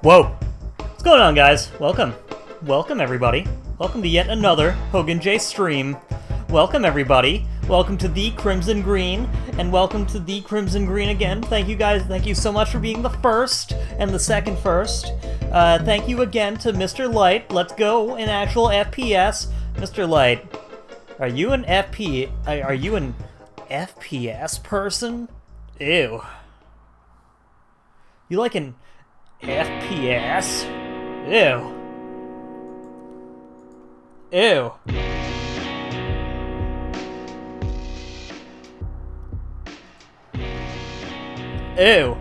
Whoa! What's going on, guys? Welcome. Welcome, everybody. Welcome to yet another Hogan J stream. Welcome, everybody. Welcome to the Crimson Green, and welcome to the Crimson Green again. Thank you, guys. Thank you so much for being the first and the second first. Thank you again to Mr. Light. Let's go in actual FPS. Mr. Light, are you an FPS person? Ew. You like an FPS? Ew. Ew. Ew.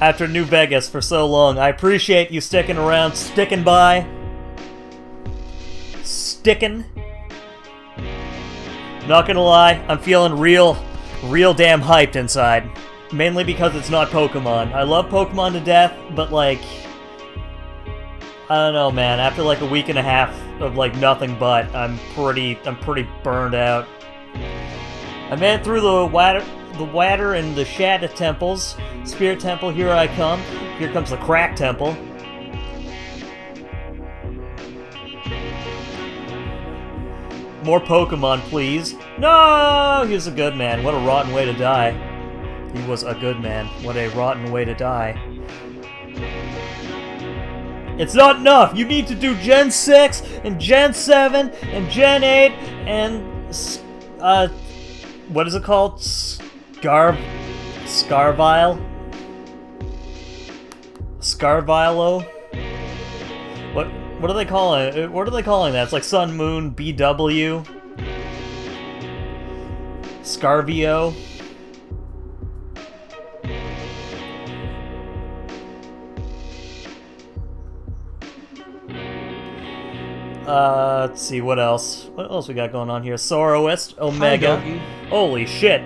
After New Vegas for so long, I appreciate you sticking around, sticking by. Sticking. Not gonna lie, I'm feeling real damn hyped inside. Mainly because it's not Pokemon. I love Pokemon to death, but like, I don't know, man. After like a week and a half of like nothing but, I'm pretty burned out. I made it through the Water and the Shadow Temples. Spirit Temple, here I come. Here comes the Crack Temple. More Pokemon, please. No! He was a good man. What a rotten way to die. He was a good man. What a rotten way to die. It's not enough! You need to do Gen 6, and Gen 7, and Gen 8, and... what is it called? Scarvile? Scarvilo? What are they calling it? What are they calling that? It's like Sun, Moon, BW? Scarvio? Let's see, what else? What else we got going on here? Soroist, Omega. Holy shit.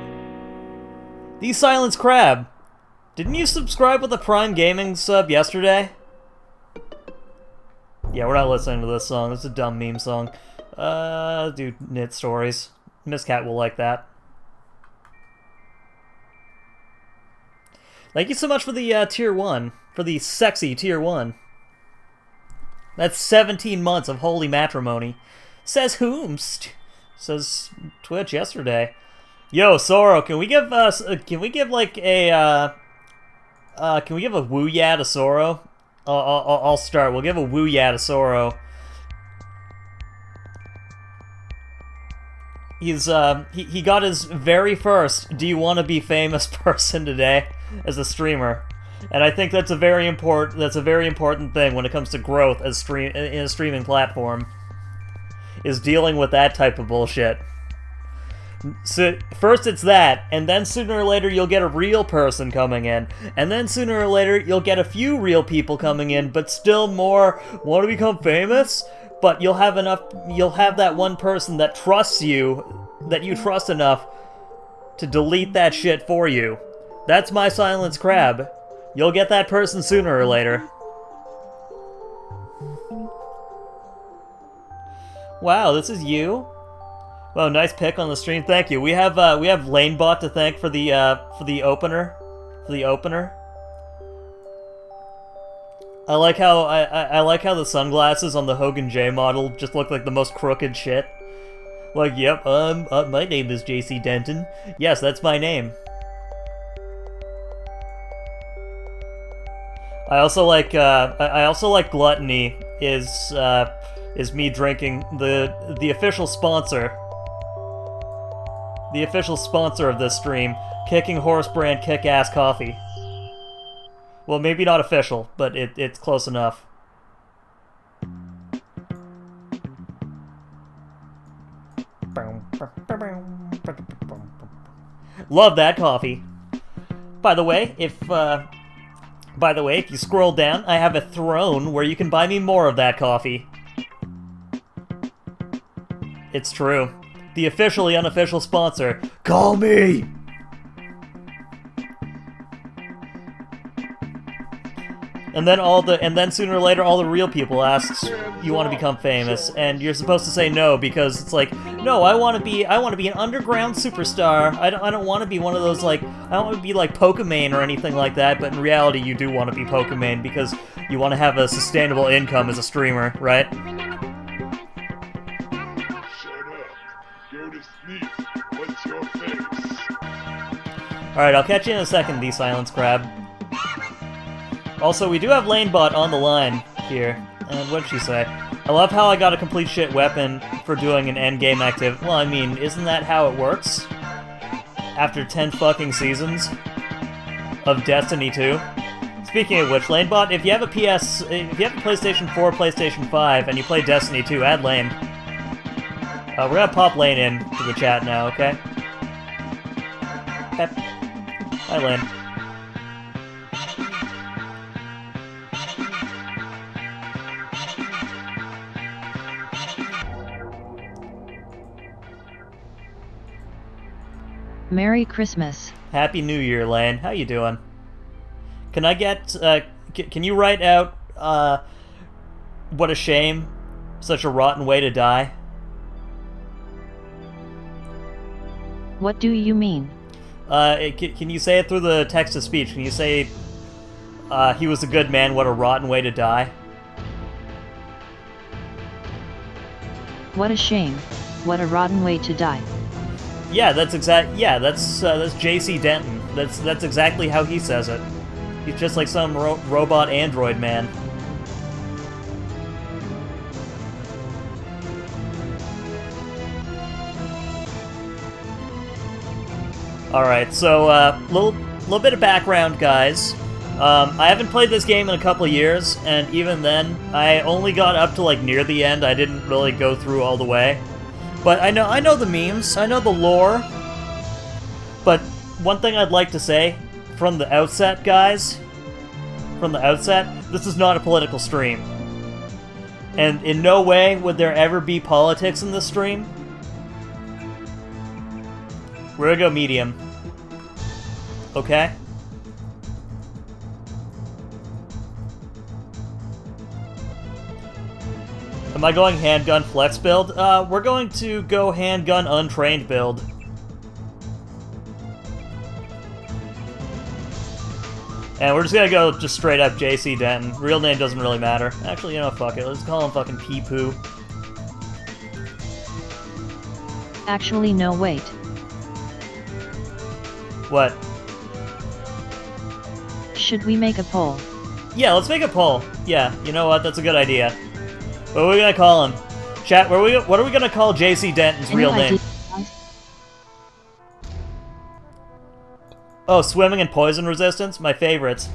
The Silence Crab. Didn't you subscribe with a Prime Gaming sub yesterday? Yeah, we're not listening to this song. It's a dumb meme song. Do knit stories. Miss Cat will like that. Thank you so much for the tier 1. For the sexy tier 1. That's 17 months of holy matrimony. Says whomst. Says Twitch yesterday. Yo, Soro, can we give us? Can we give like a? Can we give a woo ya to Soro? I'll start. We'll give a woo ya to Soro. He's he got his very first "Do you want to be famous" person today as a streamer. And I think that's a very important thing when it comes to growth as in a streaming platform, is dealing with that type of bullshit. So first it's that, and then sooner or later you'll get a real person coming in, and then sooner or later you'll get a few real people coming in, but still more want to become famous. But you'll have that one person that trusts you, that you trust enough to delete that shit for you. That's my Silence Crab. You'll get that person sooner or later. Wow, this is you? Well, nice pick on the stream. Thank you. We have Lanebot to thank for the opener. I like how I like how the sunglasses on the Hogan J model just look like the most crooked shit. Like, yep, my name is JC Denton. Yes, that's my name. I also like Gluttony is me drinking the official sponsor. The official sponsor of this stream, Kicking Horse brand kick-ass coffee. Well, maybe not official, but it's close enough. Love that coffee. By the way, if you scroll down, I have a throne where you can buy me more of that coffee. It's true. The officially unofficial sponsor. Call me! and then sooner or later all the real people ask, you want to become famous, and you're supposed to say no because it's like, no, I want to be an underground superstar. I don't want to be one of those, like, I don't want to be like Pokemon or anything like that, but in reality you do want to be Pokemon because you want to have a sustainable income as a streamer, right? Alright, I'll catch you in a second, the Silence Crab. Also, we do have Lanebot on the line here. And what'd she say? I love how I got a complete shit weapon for doing an endgame activity. Well, I mean, isn't that how it works? After 10 fucking seasons of Destiny 2? Speaking of which, Lanebot, if you have a PlayStation 4, PlayStation 5, and you play Destiny 2, add Lane. We're gonna pop Lane in to the chat now, okay? Pep. Hi, Lane. Merry Christmas. Happy New Year, Lane. How you doing? Can I get, can you write out, what a shame, such a rotten way to die? What do you mean? Can you say it through the text-to-speech? Can you say, he was a good man, what a rotten way to die? What a shame. What a rotten way to die. Yeah, that's JC Denton. That's exactly how he says it. He's just like some robot android man. Alright, so, little bit of background, guys. I haven't played this game in a couple of years, and even then, I only got up to, like, near the end. I didn't really go through all the way. But I know the memes, I know the lore. But one thing I'd like to say, from the outset, guys, this is not a political stream. And in no way would there ever be politics in this stream. We're gonna go medium. Okay? Am I going handgun flex build? We're going to go handgun untrained build. And we're just gonna go just straight up JC Denton. Real name doesn't really matter. Actually, you know, fuck it. Let's call him fucking Pee-Poo. Actually, no, wait. What? Should we make a poll? Yeah, let's make a poll. Yeah, you know what? That's a good idea. What are we gonna call him? Chat, what are we gonna call JC Denton's real name? Oh, swimming and poison resistance? My favorites.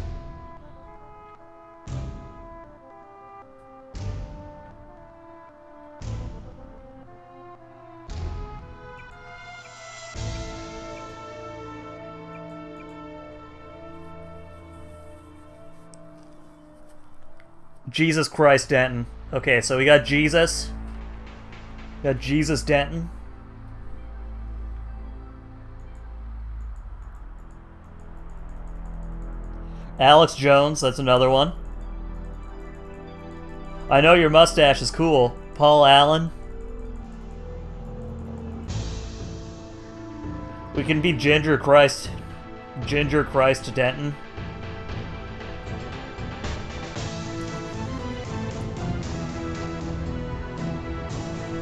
Jesus Christ Denton. Okay, so we got Jesus. We got Jesus Denton. Alex Jones, that's another one. I know your mustache is cool. Paul Allen. We can be Ginger Christ. Ginger Christ Denton.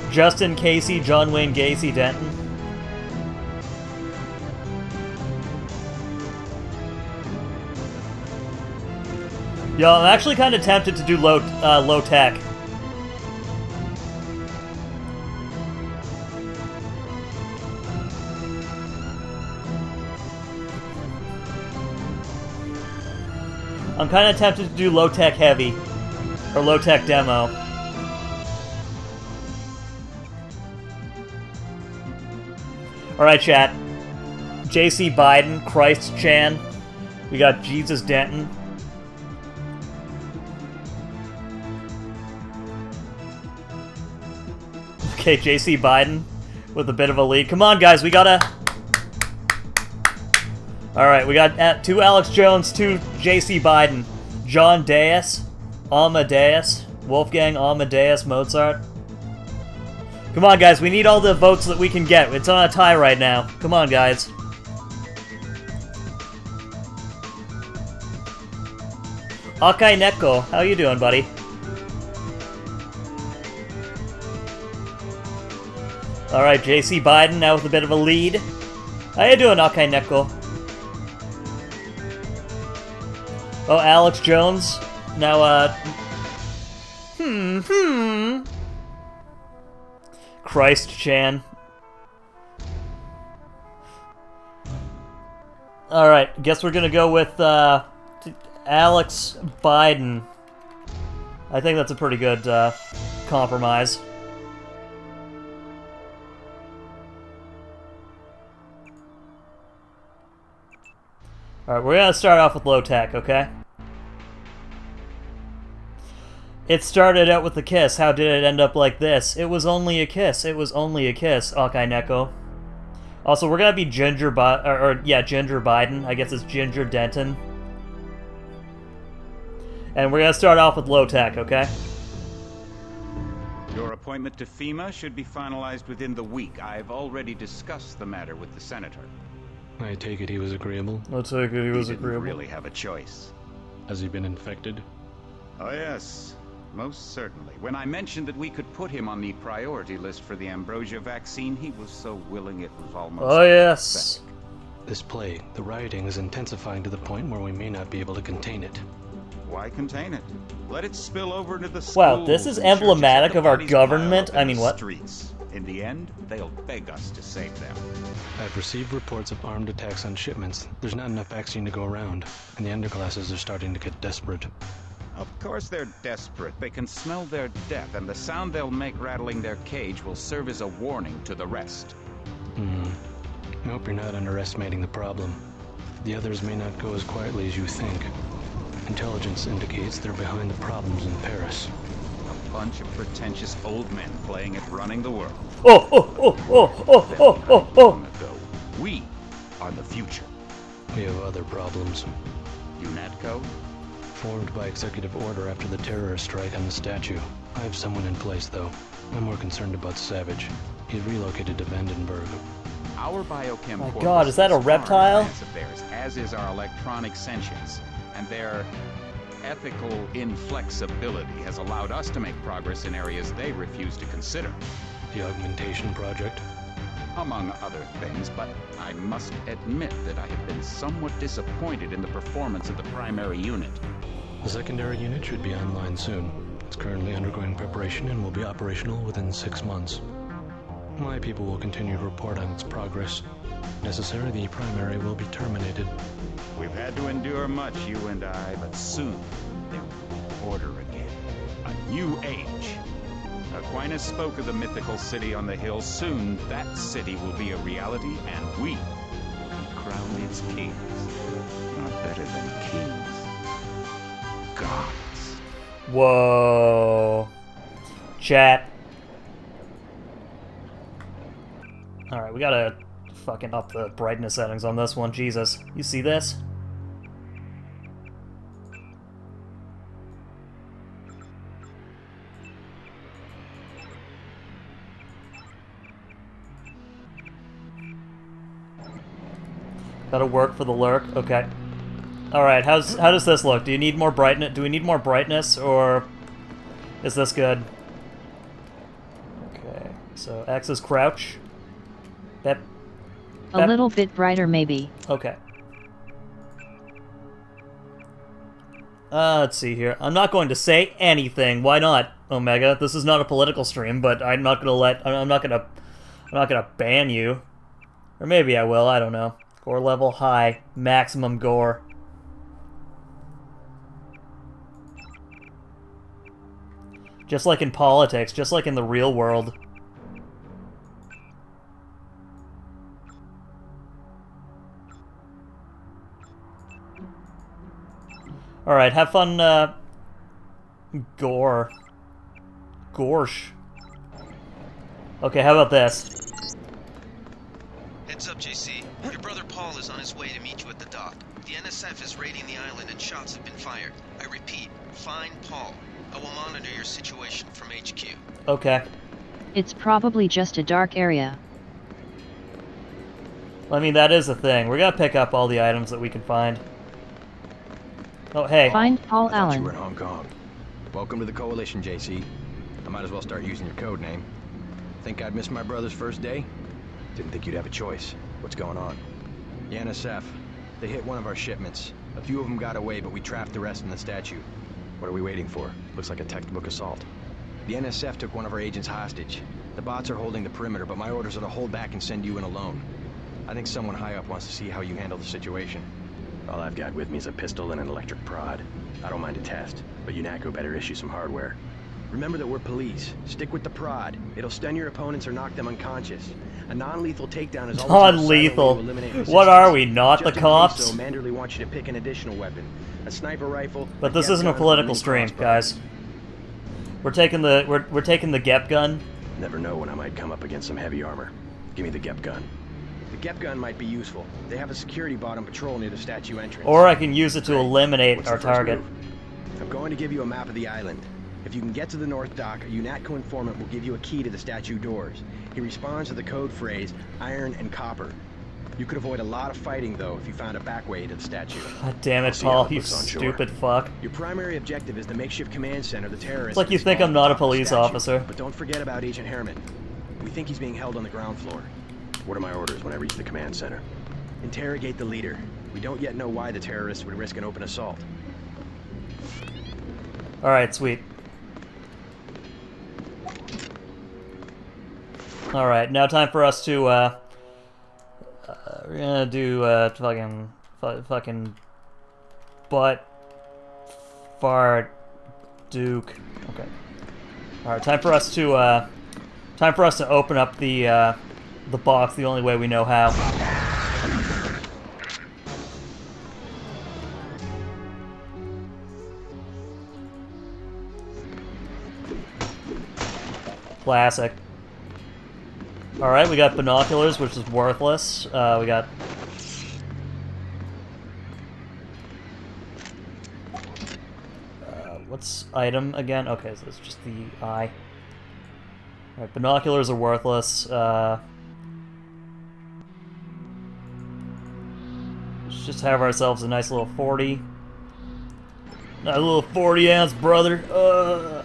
Justin Casey, John Wayne Gacy Denton. Yo, I'm actually kind of tempted to do low tech. I'm kind of tempted to do low tech heavy, or low tech demo. Alright, chat. JC Biden, Christ Chan. We got Jesus Denton. Okay, JC Biden with a bit of a lead. Come on, guys, we gotta... Alright, we got 2 Alex Jones, 2 JC Biden. John Deus, Amadeus, Wolfgang Amadeus Mozart. Come on, guys, we need all the votes that we can get. It's on a tie right now. Come on, guys. Akai Neko, how you doing, buddy? Alright, JC Biden now with a bit of a lead. How you doing, Akai Neko? Oh, Alex Jones. Now, Christ Chan. Alright, guess we're gonna go with, Alex Biden. I think that's a pretty good, compromise. Alright, we're gonna start off with low tech, okay? It started out with a kiss. How did it end up like this? It was only a kiss. It was only a kiss, Akai Neko. Also, we're gonna be Ginger Biden. I guess it's Ginger Denton. And we're gonna start off with low tech, okay? Your appointment to FEMA should be finalized within the week. I've already discussed the matter with the senator. I take it he was agreeable. I'll take it he was He didn't agreeable. really have a choice. Has he been infected? Oh yes, most certainly. When I mentioned that we could put him on the priority list for the ambrosia vaccine, he was so willing it was almost Oh yes. pathetic. This plague, the rioting is intensifying to the point where we may not be able to contain it. Why contain it? Let it spill over into the schools. Wow, this is and churches. emblematic Let the of our bodies pile government. up in I mean, the what? Streets. In the end, they'll beg us to save them. I've received reports of armed attacks on shipments. There's not enough vaccine to go around, and the underclasses are starting to get desperate. Of course they're desperate. They can smell their death, and the sound they'll make rattling their cage will serve as a warning to the rest. I hope you're not underestimating the problem. The others may not go as quietly as you think. Intelligence indicates they're behind the problems in Paris. A bunch of pretentious old men playing at running the world. Oh, oh, oh, oh, oh, oh, oh, oh. Long ago. We are the future. We have other problems. UNATCO? Formed by executive order after the terrorist strike on the statue. I have someone in place, though. I'm more concerned about Savage. He's relocated to Vandenberg. Our biochem My corpus God, is that a far in reptile? advance of theirs, as is our electronic sentience. And their ethical inflexibility has allowed us to make progress in areas they refuse to consider. The augmentation project. Among other things, but I must admit that I have been somewhat disappointed in the performance of the primary unit. The secondary unit should be online soon. It's currently undergoing preparation and will be operational within 6 months. My people will continue to report on its progress. If necessary, the primary will be terminated. We've had to endure much, you and I, but soon there will be order again. A new age. Aquinas spoke of the mythical city on the hill. Soon, that city will be a reality, and we will crown its kings. Not better than kings. Gods. Whoa. Chat. Alright, we gotta fucking up the brightness settings on this one. Jesus. You see this? Gotta work for the lurk. Okay. Alright, how does this look? Do you need more brightness? Do we need more brightness, or is this good? Okay, so X is crouch. That. A little bit brighter, maybe. Okay. Let's see here. I'm not going to say anything. Why not, Omega? This is not a political stream, but I'm not gonna ban you. Or maybe I will. I don't know. Gore level high, maximum gore. Just like in politics, just like in the real world. Alright, have fun, gore. Gorsh. Okay, how about this? Heads up, JC. Your brother Paul is on his way to meet you at the dock. The NSF is raiding the island and shots have been fired. I repeat, find Paul. I will monitor your situation from HQ. Okay. It's probably just a dark area. I mean, that is a thing. We're gonna pick up all the items that we can find. Oh, hey. Find Paul I thought you were Allen. in Hong Kong. Welcome to the Coalition, JC. I might as well start using your code name. Think I'd miss my brother's first day? Didn't think you'd have a choice. What's going on? The NSF. They hit one of our shipments. A few of them got away, but we trapped the rest in the statue. What are we waiting for? Looks like a textbook assault. The NSF took one of our agents hostage. The bots are holding the perimeter, but my orders are to hold back and send you in alone. I think someone high up wants to see how you handle the situation. All I've got with me is a pistol and an electric prod. I don't mind a test, but UNATCO better issue some hardware. Remember that we're police. Stick with the prod. It'll stun your opponents or knock them unconscious. A non-lethal takedown is always Non-lethal. What are we, not the cops? So Manderley wants you to pick an additional weapon. A sniper rifle. But this isn't a political stream, guys. We're taking the GEP gun. Never know when I might come up against some heavy armor. Give me the GEP gun. The GEP gun might be useful. They have a security bot on patrol near the statue entrance. Or I can use it to eliminate What's our the first target. move? I'm going to give you a map of the island. If you can get to the North Dock, a UNATCO informant will give you a key to the statue doors. He responds to the code phrase, iron and copper. You could avoid a lot of fighting, though, if you found a back way to the statue. God damn I'll it, see how Paul, it you looks on shore. stupid fuck. Your primary objective is the makeshift command center the terrorists... It's like you think I'm not a police officer. But don't forget about Agent Harriman. We think he's being held on the ground floor. What are my orders when I reach the command center? Interrogate the leader. We don't yet know why the terrorists would risk an open assault. Alright, sweet. Alright, now time for us to, we're gonna do, fucking butt fart Duke. Okay. Alright, time for us to open up the box the only way we know how. Classic. Alright, we got binoculars, which is worthless. We got... what's item again? Okay, so it's just the eye. Alright, binoculars are worthless. Let's just have ourselves a nice little 40. Nice little 40-ounce, brother.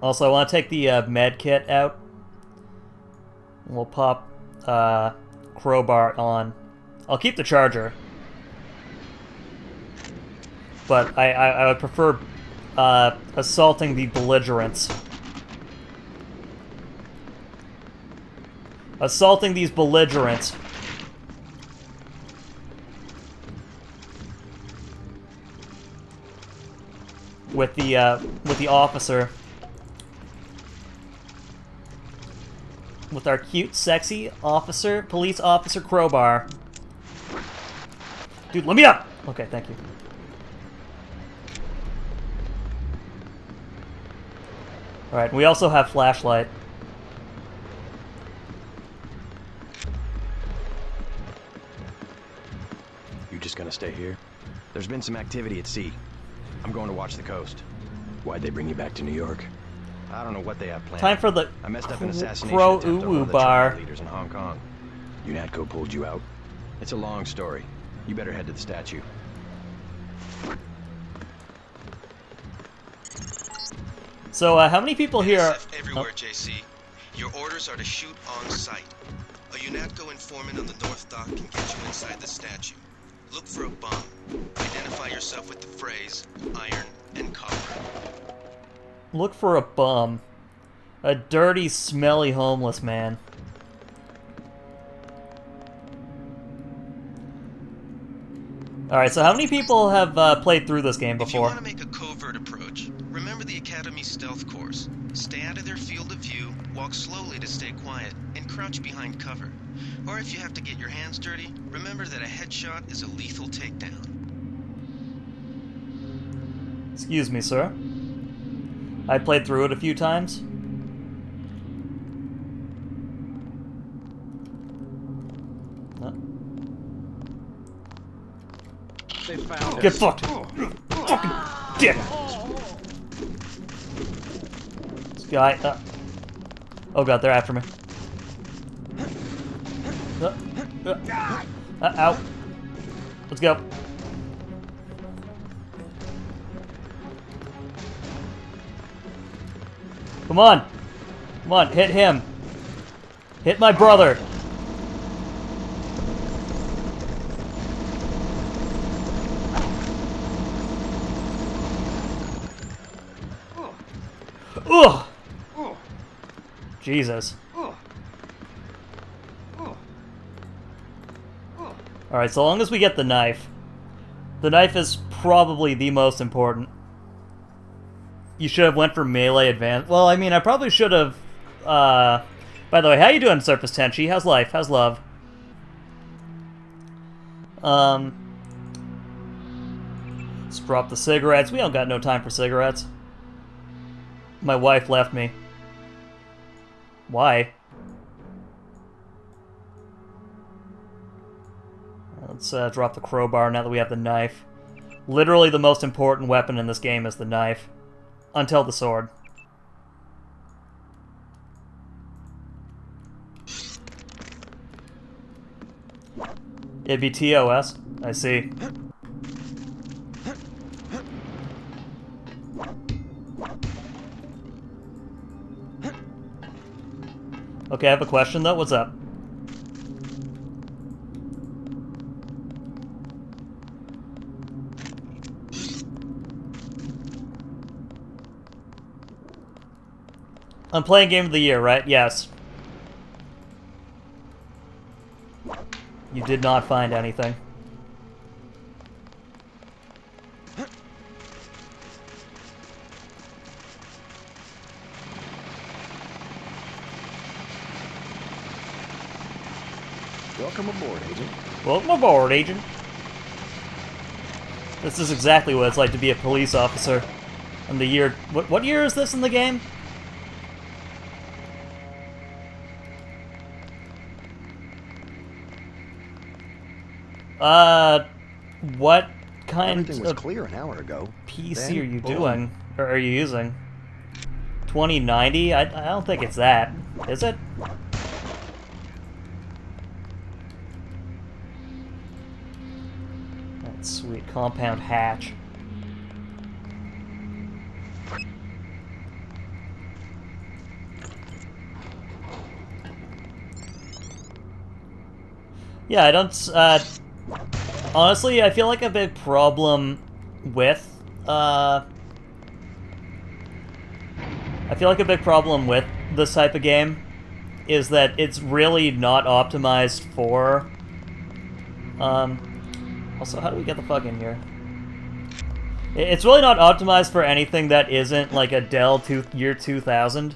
Also, I want to take the med kit out. We'll pop crowbar on. I'll keep the charger. But I would prefer assaulting the belligerents. Assaulting these belligerents. With the officer. With our cute, sexy officer, police officer crowbar. Dude, let me up! Okay, thank you. Alright, we also have flashlight. You just gonna stay here? There's been some activity at sea. I'm going to watch the coast. Why'd they bring you back to New York? I don't know what they have planned. Time for the I messed up an assassination Crow attempt on one of the bar. tribal leaders in Hong Kong. UNATCO pulled you out. It's a long story. You better head to the statue. So, how many people here are... NSF everywhere, JC. Your orders are to shoot on sight. A UNATCO informant on the North Dock can get you inside the statue. Look for a bomb. Identify yourself with the phrase, iron and copper. Look for a bum. A dirty, smelly homeless man. Alright, so how many people have played through this game If you before? want to make a covert approach, remember the Academy's stealth course. Stay out of their field of view, walk slowly to stay quiet, and crouch behind cover. Or if you have to get your hands dirty, remember that a headshot is a lethal takedown. Excuse me, sir. I played through it a few times. They found Get us. fucked! Fucking dick! This guy. Oh god, they're after me. Ow. Let's go. Come on. Come on, hit him. Hit my brother. Ugh. Jesus. Alright, so long as we get the knife. The knife is probably the most important. You should have went for melee advance. Well, I mean, I probably should have... By the way, how you doing, Surface Tenchi? How's life? How's love? Let's drop the cigarettes. We don't got no time for cigarettes. My wife left me. Why? Let's drop the crowbar now that we have the knife. Literally the most important weapon in this game is the knife. Until the sword. It'd be TOS. I see. Okay, I have a question though. What's up? I'm playing Game of the Year, right? Yes. You did not find anything. Welcome aboard, Agent. Welcome aboard, Agent. This is exactly what it's like to be a police officer. In the year... What year is this in the game? What kind Everything was of clear an hour ago. PC Then, are you boom. doing? Or are you using? 2090? I don't think it's that. Is it? That's sweet. Compound hatch. Yeah, I don't, honestly, I feel like a big problem with, this type of game is that it's really not optimized for, also, how do we get the fuck in here? It's really not optimized for anything that isn't, like, a Dell year 2000.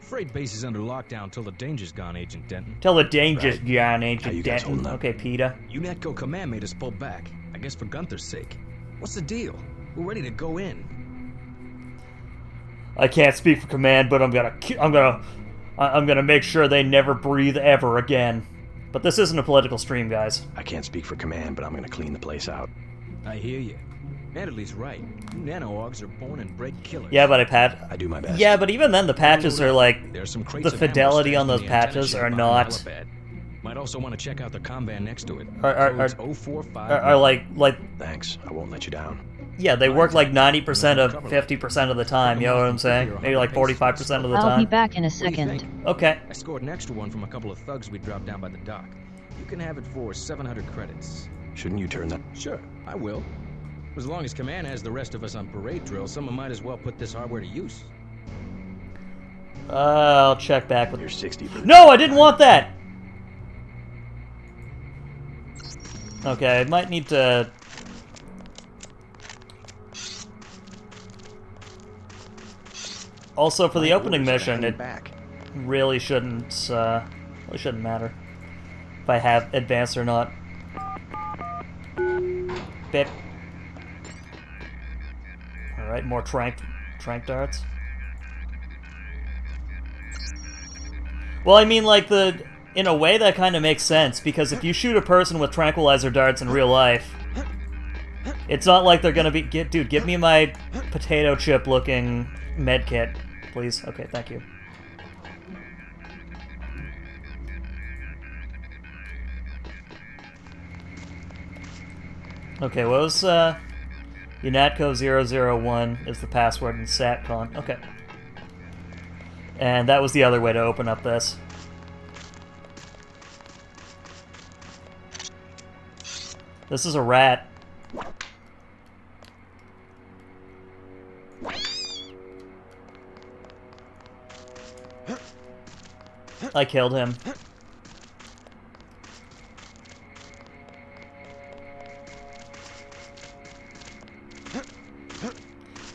Freight base is under lockdown till the danger's gone, Agent Denton. Till the danger's gone, How Agent you guys Denton. holding up? Okay, Peter. UNATCO command made us pull back. I guess for Gunther's sake. What's the deal? We're ready to go in. I can't speak for command, but I'm gonna make sure they never breathe ever again. But this isn't a political stream, guys. I can't speak for command, but I'm gonna clean the place out. I hear you. Natalie right. You nano-augs are born and bred killers. Yeah, but I do my best. Yeah, but even then, the patches are like There's some crates the of ammo fidelity stashed on those in the antenna patches shed are behind not the helipad. Might also want to check out the combine next to it. are Codes 045. are like Thanks. I won't let you down. yeah, they work like 90% of 50% of the time. You know what I'm saying? Maybe like 45% of the I'll be time. back in a What do you think? second. Okay. I scored an extra one from a couple of thugs we dropped down by the dock. You can have it for 700 credits. Shouldn't you turn that? Sure, I will. As long as Command has the rest of us on parade drill, someone might as well put this hardware to use. I'll check back with. You're 60 for the... No, I didn't want that. Okay, I might need to. Also, for the My opening orders are mission, hang it back. really shouldn't matter if I have advanced or not. Bit. All right, more trank darts. Well, I mean, like, in a way that kind of makes sense, because if you shoot a person with tranquilizer darts in real life, it's not like they're gonna be... Dude, give me my potato chip-looking medkit, please. Okay, thank you. Okay, what was, UNATCO001 is the password in SATCON. Okay. And that was the other way to open up this. This is a rat. I killed him.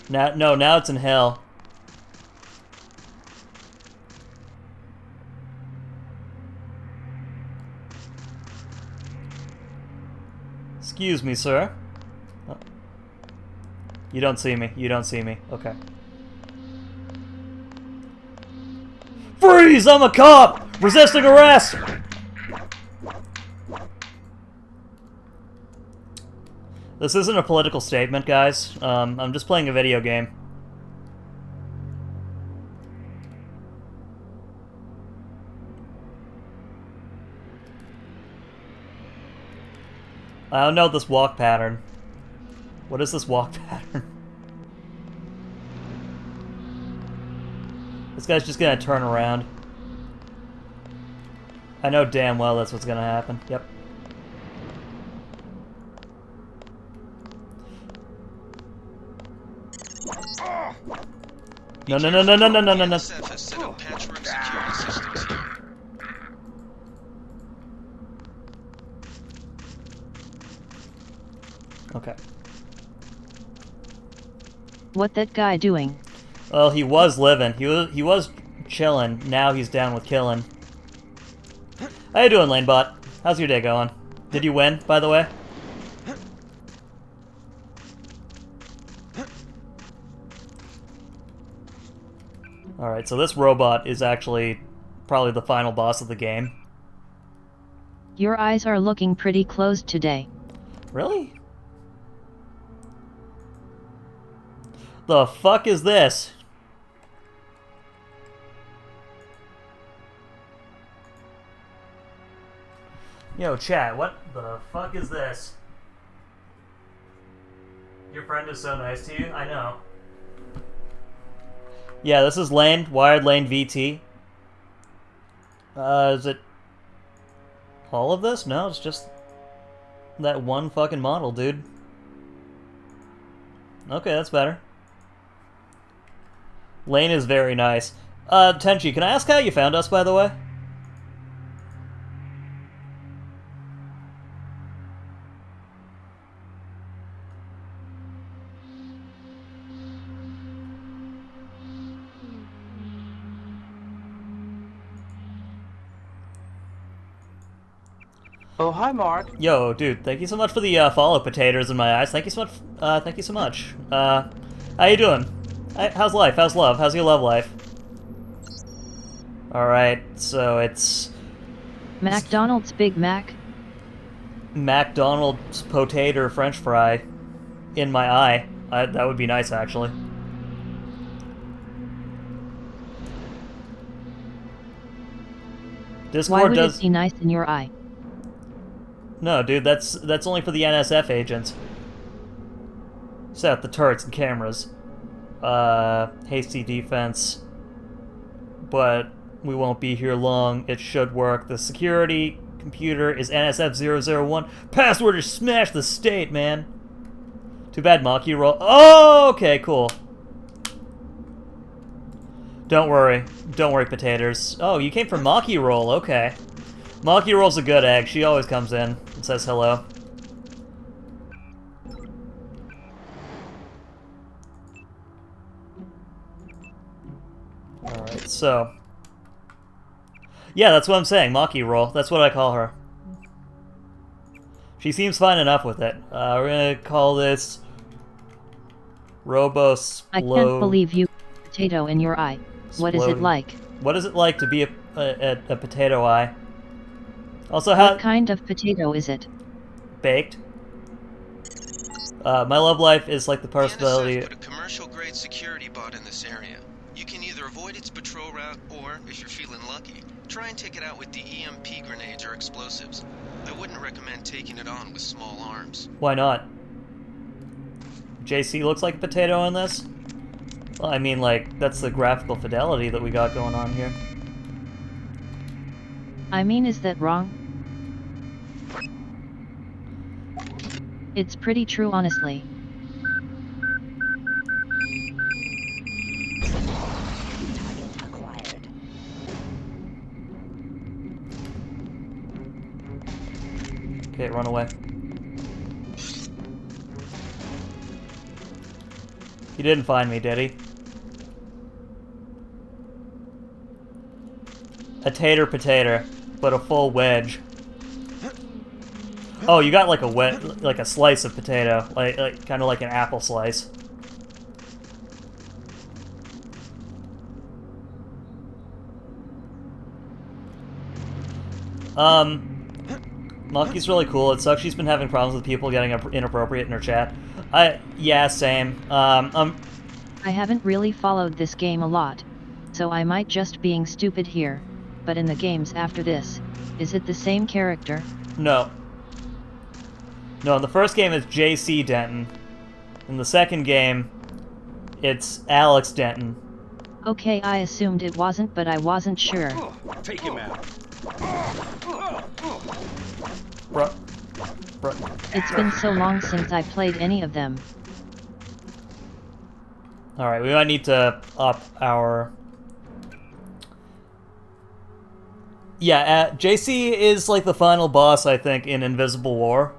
Now it's in hell. Excuse me, sir. Oh. You don't see me. You don't see me. Okay. Freeze! I'm a cop! Resisting arrest! This isn't a political statement, guys. I'm just playing a video game. I don't know this walk pattern. What is this walk pattern? This guy's just gonna turn around. I know damn well that's what's gonna happen. Yep. No. NSF has set up patchwork security systems here. Okay. What that guy doing? Well, he was living. He was chilling. Now he's down with killing. How you doing, Lanebot? How's your day going? Did you win, by the way? Alright, so this robot is actually probably the final boss of the game. Your eyes are looking pretty closed today. Really? The fuck is this? Yo, chat, what the fuck is this? Your friend is so nice to you? I know. Yeah, this is Lane, Wired Lane VT. Is it all of this? No, it's just that one fucking model, dude. Okay, that's better. Lane is very nice. Tenchi, can I ask how you found us, by the way? Oh, hi, Mark. Yo, dude, thank you so much for the follow, potatoes in my eyes. Thank you so much. Thank you so much. How you doing? How's life? How's love? How's your love life? Alright, so it's... McDonald's Big Mac? McDonald's potato French fry in my eye. That would be nice, actually. Discord Why would does... it be nice in your eye? No, dude, that's only for the NSF agents. Set the turrets and cameras. Hasty defense. But we won't be here long. It should work. The security computer is NSF001. Password is smash the state, man. Too bad Maki roll. Oh, okay, cool. Don't worry, potatoes. Oh, you came from Maki roll. Okay. Maki roll's a good egg. She always comes in and says hello. Alright, so... yeah, that's what I'm saying. Maki roll. That's what I call her. She seems fine enough with it. We're gonna call this... I can't believe you... potato in your eye. What is it like? What is it like to be a... a potato eye. Also, how What kind of potato is it? baked? My love life is like the The possibility. NSF put a commercial-grade security bot in this area. You can either avoid its patrol route, or, if you're feeling lucky, try and take it out with the EMP grenades or explosives. I wouldn't recommend taking it on with small arms. Why not? JC looks like a potato in this? Well, I mean, like, that's the graphical fidelity that we got going on here. I mean, is that wrong? It's pretty true, honestly. Okay, run away. He didn't find me, did he? A tater potato, but a full wedge. Oh, you got like a slice of potato, like kind of like an apple slice. Monkey's really cool. It sucks she's been having problems with people getting inappropriate in her chat. Yeah, same. I haven't really followed this game a lot, so I might just being stupid here, but in the games after this, is it the same character? No. No, in the first game it's JC Denton. In the second game, it's Alex Denton. Okay, I assumed it wasn't, but I wasn't sure. Take him out. Bruh. It's been so long since I played any of them. Alright, we might need to up our... Yeah, JC is like the final boss, I think, in Invisible War.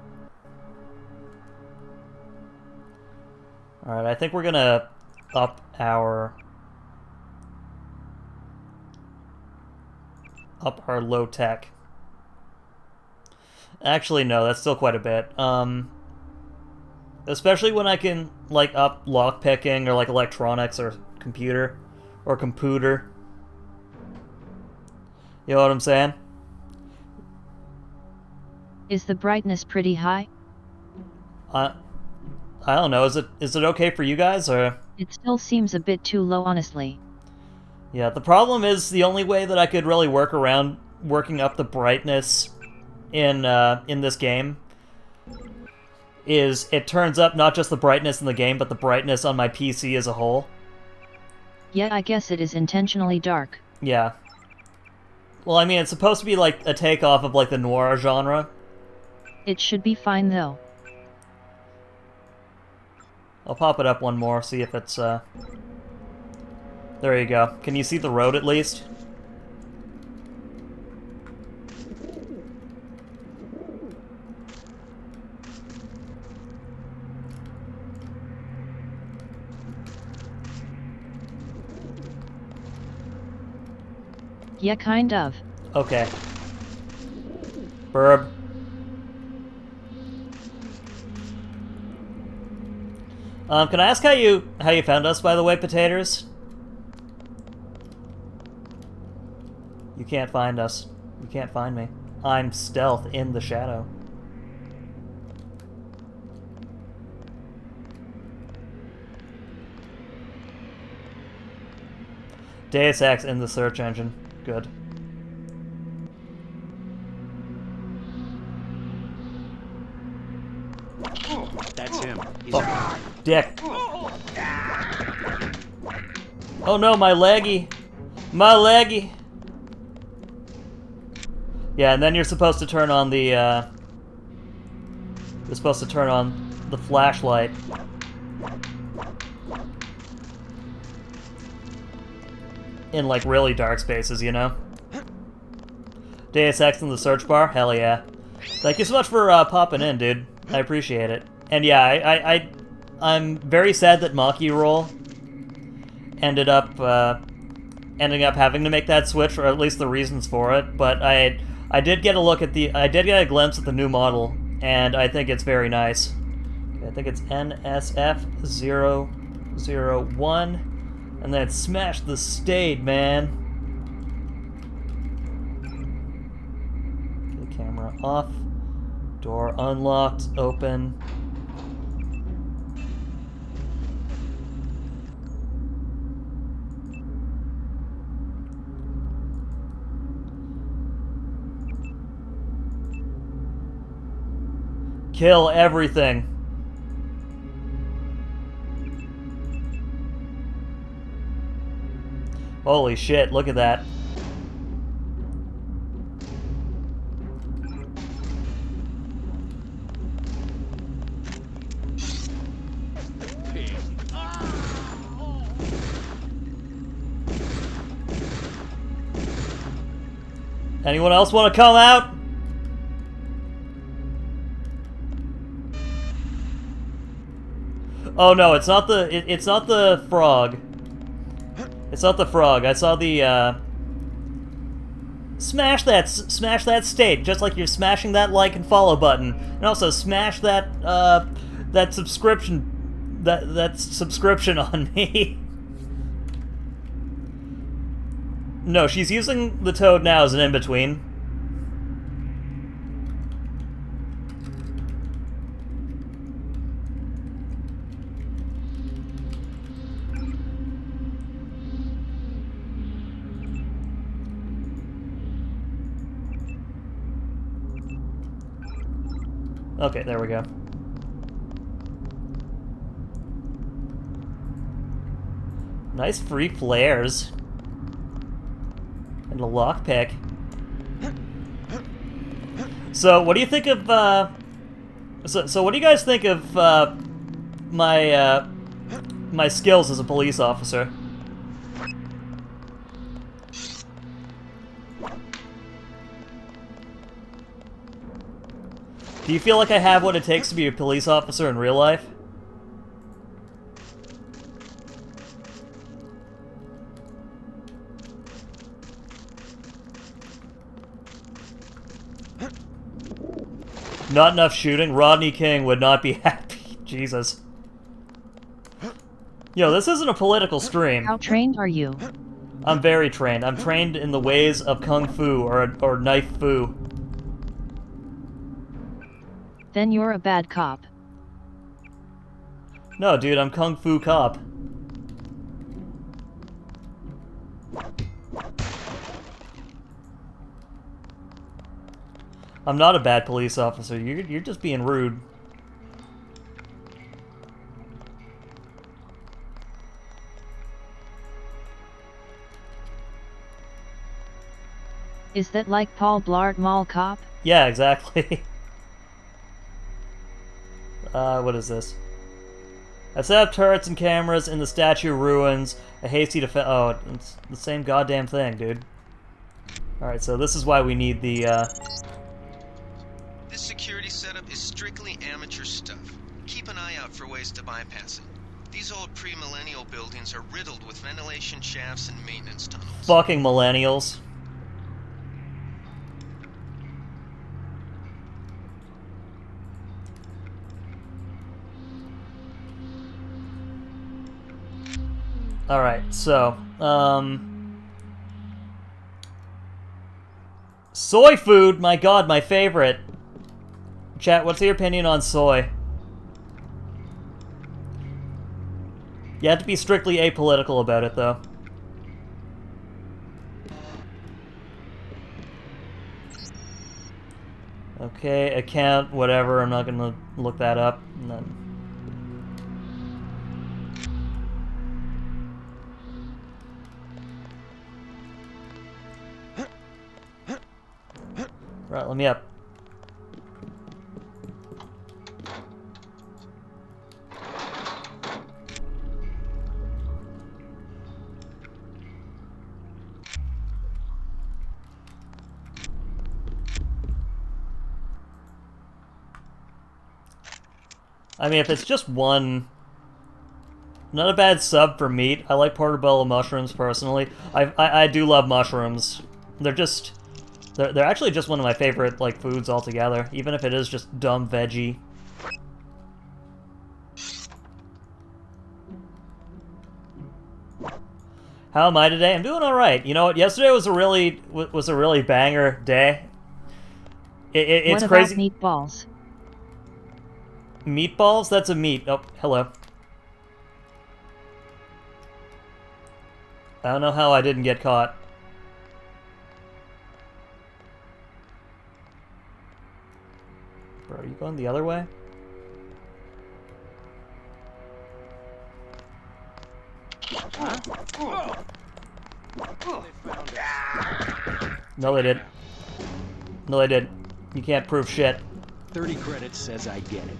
Alright, I think we're gonna up our low tech. Actually, no, that's still quite a bit. Especially when I can like up lock picking or like electronics or computer. You know what I'm saying? Is the brightness pretty high? I don't know. Is it okay for you guys or? It still seems a bit too low, honestly. Yeah, the problem is the only way that I could really work around working up the brightness in this game is it turns up not just the brightness in the game, but the brightness on my PC as a whole. Yeah, I guess it is intentionally dark. Yeah. Well, I mean, it's supposed to be like a takeoff of like the noir genre. It should be fine though. I'll pop it up one more, see if it's, There you go. Can you see the road at least? Yeah, kind of. Okay. Burb. Can I ask how you found us, by the way, potatoes? You can't find us. You can't find me. I'm stealth in the shadow. Deus Ex in the search engine. Good. That's him. Oh, dick. Oh no, my leggy. My leggy. Yeah, and then you're supposed to turn on the, you're supposed to turn on the flashlight. In, like, really dark spaces, you know? Deus Ex in the search bar? Hell yeah. Thank you so much for, popping in, dude. I appreciate it. And yeah, I'm very sad that Maki Roll ended up having to make that switch, or at least the reasons for it, but I did get a look at I did get a glimpse at the new model, and I think it's very nice. I think it's NSF001, and then it smashed the state, man. off. Door unlocked, open. Kill everything. Holy shit, look at that. Anyone else want to come out? Oh no, it's not the it's not the frog. It's not the frog. I saw the smash that state just like you're smashing that like and follow button, and also smash that that subscription on me. No, she's using the toad now as an in-between. Okay, there we go. Nice free flares. And a lockpick. So, what do you think of, So what do you guys think of, my, my skills as a police officer? Do you feel like I have what it takes to be a police officer in real life? Not enough shooting? Rodney King would not be happy. Jesus. Yo, this isn't a political stream. How trained are you? I'm very trained. I'm trained in the ways of Kung Fu, or Knife Fu. Then you're a bad cop. No, dude, I'm Kung Fu Cop. I'm not a bad police officer. You're just being rude. Is that like Paul Blart Mall Cop? Yeah, exactly. What is this? I set up turrets and cameras in the statue ruins. A hasty defense. Oh, it's the same goddamn thing, dude. Alright, so this is why we need the, This security setup is strictly amateur stuff. Keep an eye out for ways to bypass it. These old pre-millennial buildings are riddled with ventilation shafts and maintenance tunnels. fucking millennials. Alright, so, soy food, my god, my favorite. Chat, what's your opinion on soy? You have to be strictly apolitical about it, though. Okay, account, whatever, I'm not gonna look that up. And then... Right, let me up. I mean, if it's just one... Not a bad sub for meat. I like portobello mushrooms, personally. I do love mushrooms. They're just... They're actually just one of my favorite, like, foods altogether, even if it is just dumb veggie. How am I today? I'm doing alright. You know what? Yesterday was a really banger day. It's what crazy. about meatballs? Meatballs? That's a meat. Oh, hello. I don't know how I didn't get caught. Bro, are you going the other way? No, they didn't. No, they didn't. You can't prove shit. 30 credits says I get it.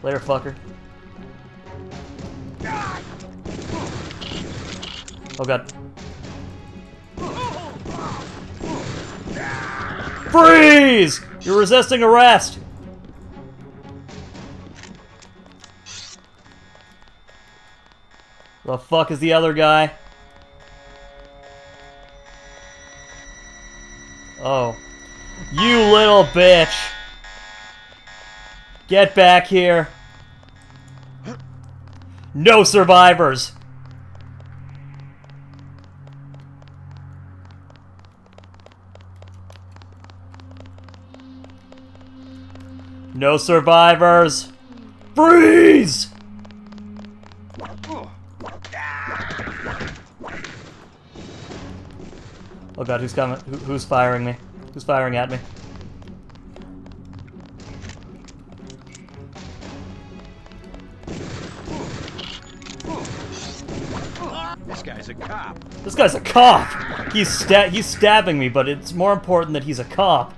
Later, fucker. Oh god. Freeze! You're resisting arrest! The fuck is the other guy? Oh. You little bitch! Get back here! No survivors! No survivors! Freeze! Oh god, who's coming? Who's firing me? Who's firing at me? This guy's a cop. This guy's a cop! He's stabbing me, but it's more important that he's a cop.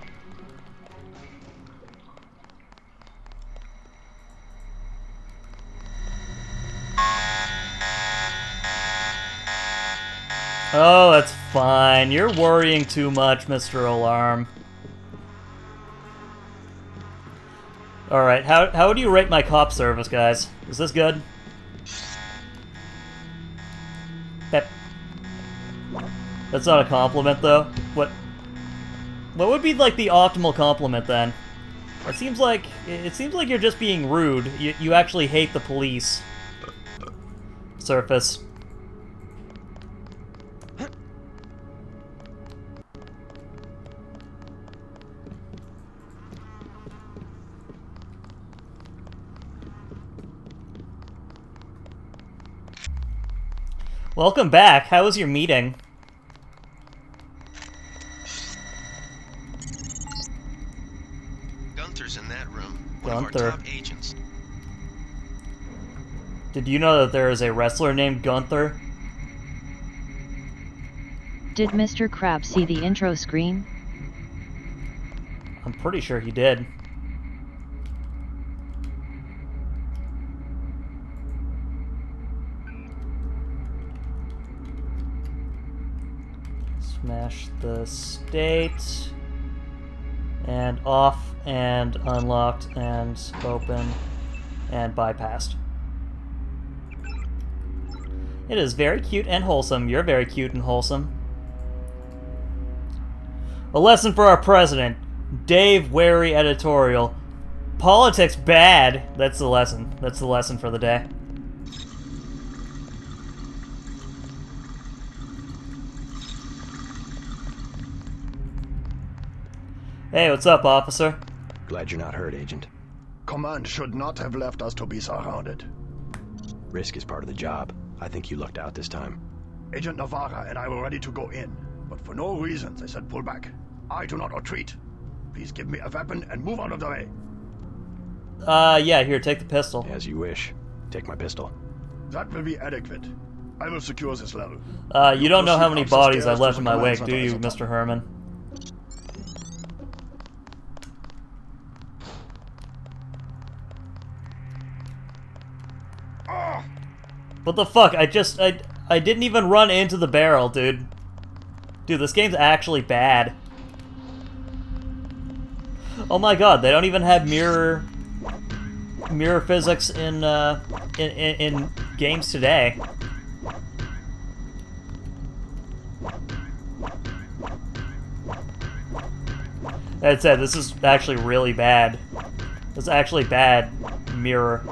Oh, that's fine. You're worrying too much, Mr. Alarm. Alright, how do you rate my cop service, guys? Is this good? Pep. That's not a compliment, though. What would be, like, the optimal compliment, then? It seems like you're just being rude. You actually hate the police. Surface. Welcome back. How was your meeting? Gunther's in that room. One of Gunther. our top agents. Did you know that there is a wrestler named Gunther? Did Mr. Krabs see the intro screen? I'm pretty sure he did. Smash the state. And off, and unlocked, and open, and bypassed. It is very cute and wholesome. You're very cute and wholesome. A lesson for our president. Dave Wary editorial. Politics bad. That's the lesson. That's the lesson for the day. Hey, what's up, officer? Glad you're not hurt, Agent. Command should not have left us to be surrounded. Risk is part of the job. I think you lucked out this time. Agent Navarra and I were ready to go in, but for no reason they said pull back. I do not retreat. Please give me a weapon and move out of the way. Yeah, here, take the pistol. As you wish. Take my pistol. That will be adequate. I will secure this level. You don't know how many proceed up the bodies I stairs left to in the my command wake, do center, you, Agent. Mr. Herman? What the fuck? I didn't even run into the barrel, dude. Dude, this game's actually bad. Oh my god, they don't even have mirror physics in games today. That said, this is actually really bad. This is actually bad mirror.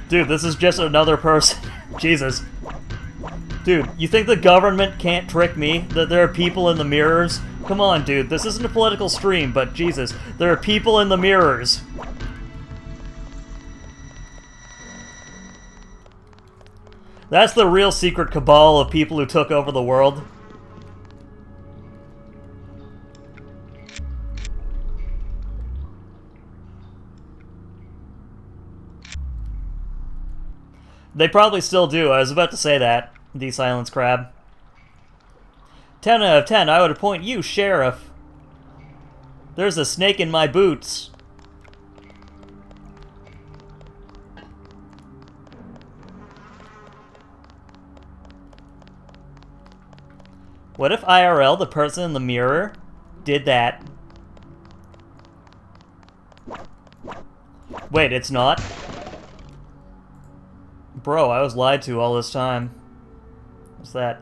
Dude, this is just another person. Jesus. Dude, you think the government can't trick me? That there are people in the mirrors? Come on, dude. This isn't a political stream, but Jesus, there are people in the mirrors. That's the real secret cabal of people who took over the world. They probably still do. I was about to say that. The Silence Crab. 10 out of 10. I would appoint you sheriff. There's a snake in my boots. What if IRL, the person in the mirror, did that? Wait, it's not? Bro, I was lied to all this time. What's that?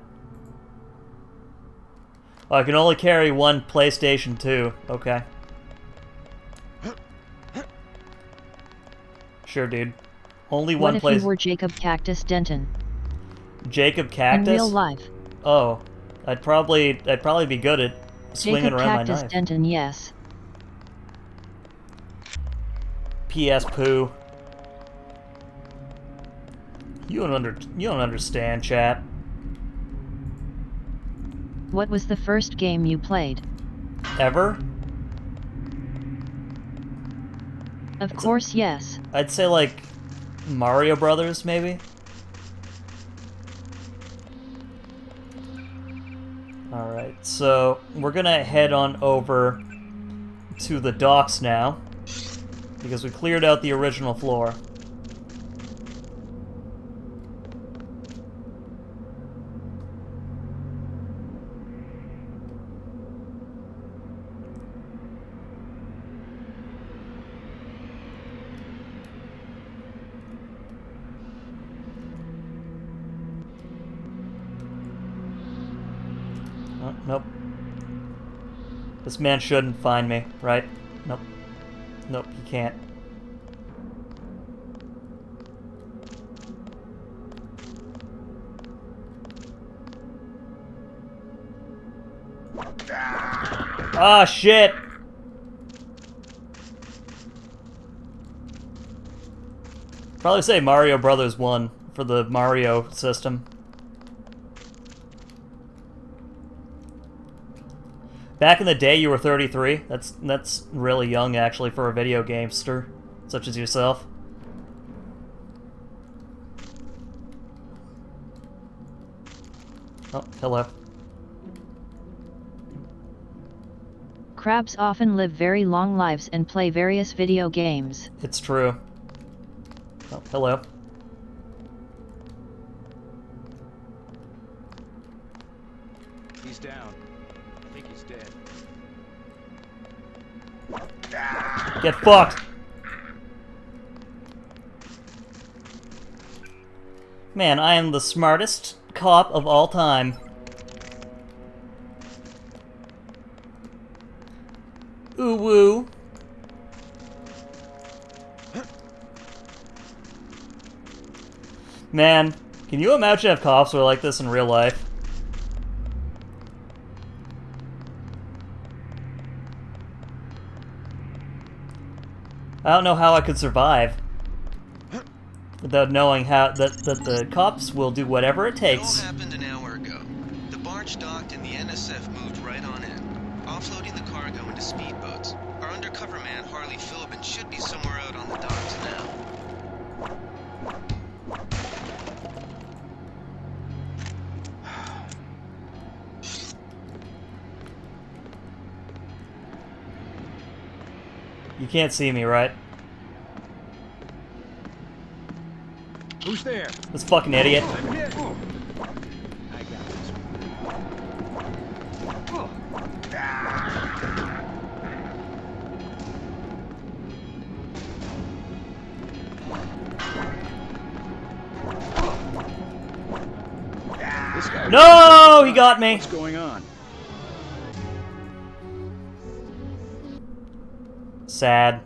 Oh, I can only carry one PlayStation 2. Okay. Sure, dude. Only one What place. if you were Jacob Cactus Denton? Jacob Cactus? In real life. Oh, I'd probably be good at swinging Jacob around Cactus my knife. Denton, yes. P.S. Pooh. You don't understand, chat. What was the first game you played? Ever? Of course, yes. I'd say like Mario Brothers, maybe. Alright, so we're gonna head on over to the docks now, because we cleared out the original floor. Oh, nope. This man shouldn't find me, right? Nope. Nope, he can't. Ah, shit! Probably say Mario Brothers 1 for the Mario system. Back in the day, you were 33. That's really young, actually, for a video gamester such as yourself. Oh, hello. Crabs often live very long lives and play various video games. It's true. Oh, hello. He's down. I think he's dead. Get fucked! Man, I am the smartest cop of all time. Ooh woo. Man, can you imagine if cops were like this in real life? I don't know how I could survive without knowing how that the cops will do whatever it takes. It all happened an hour ago. The barge docked and the NSF moved right on in, offloading the cargo into speedboats. Our undercover man, Harley Philbin, should be somewhere out on the docks now. You can't see me, right? Who's there? This fucking idiot. I got this. This guy. No, he got me. What's going on? Sad.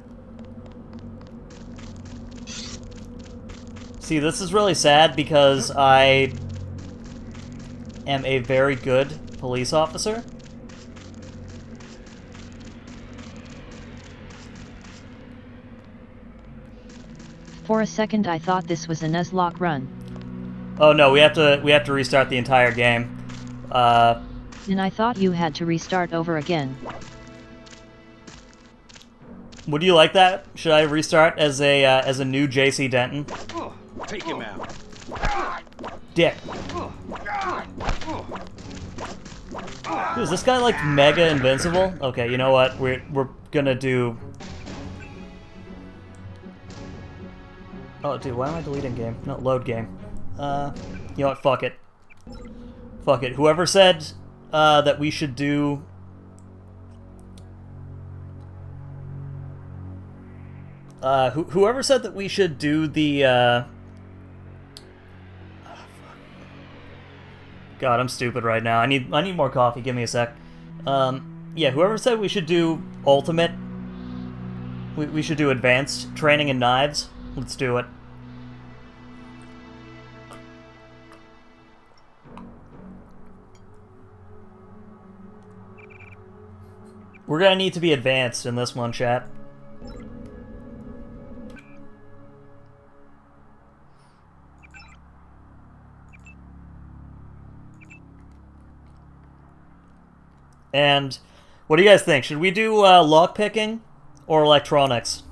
See, this is really sad because I am a very good police officer. For a second I thought this was a Nuzlocke run. Oh no, we have to restart the entire game. And I thought you had to restart over again. Would you like that? Should I restart as a new JC Denton? Take him out. Dick. Dude, is this guy like mega invincible? Okay, you know what? We're gonna do. Oh, dude, why am I deleting game? No, load game. You know what? Fuck it. Fuck it. Whoever said that we should do. Whoever said that we should do the. God, I'm stupid right now. I need more coffee. Give me a sec. Yeah, whoever said we should do ultimate. We should do advanced training in knives. Let's do it. We're gonna need to be advanced in this one, chat. And what do you guys think? Should we do lockpicking or electronics?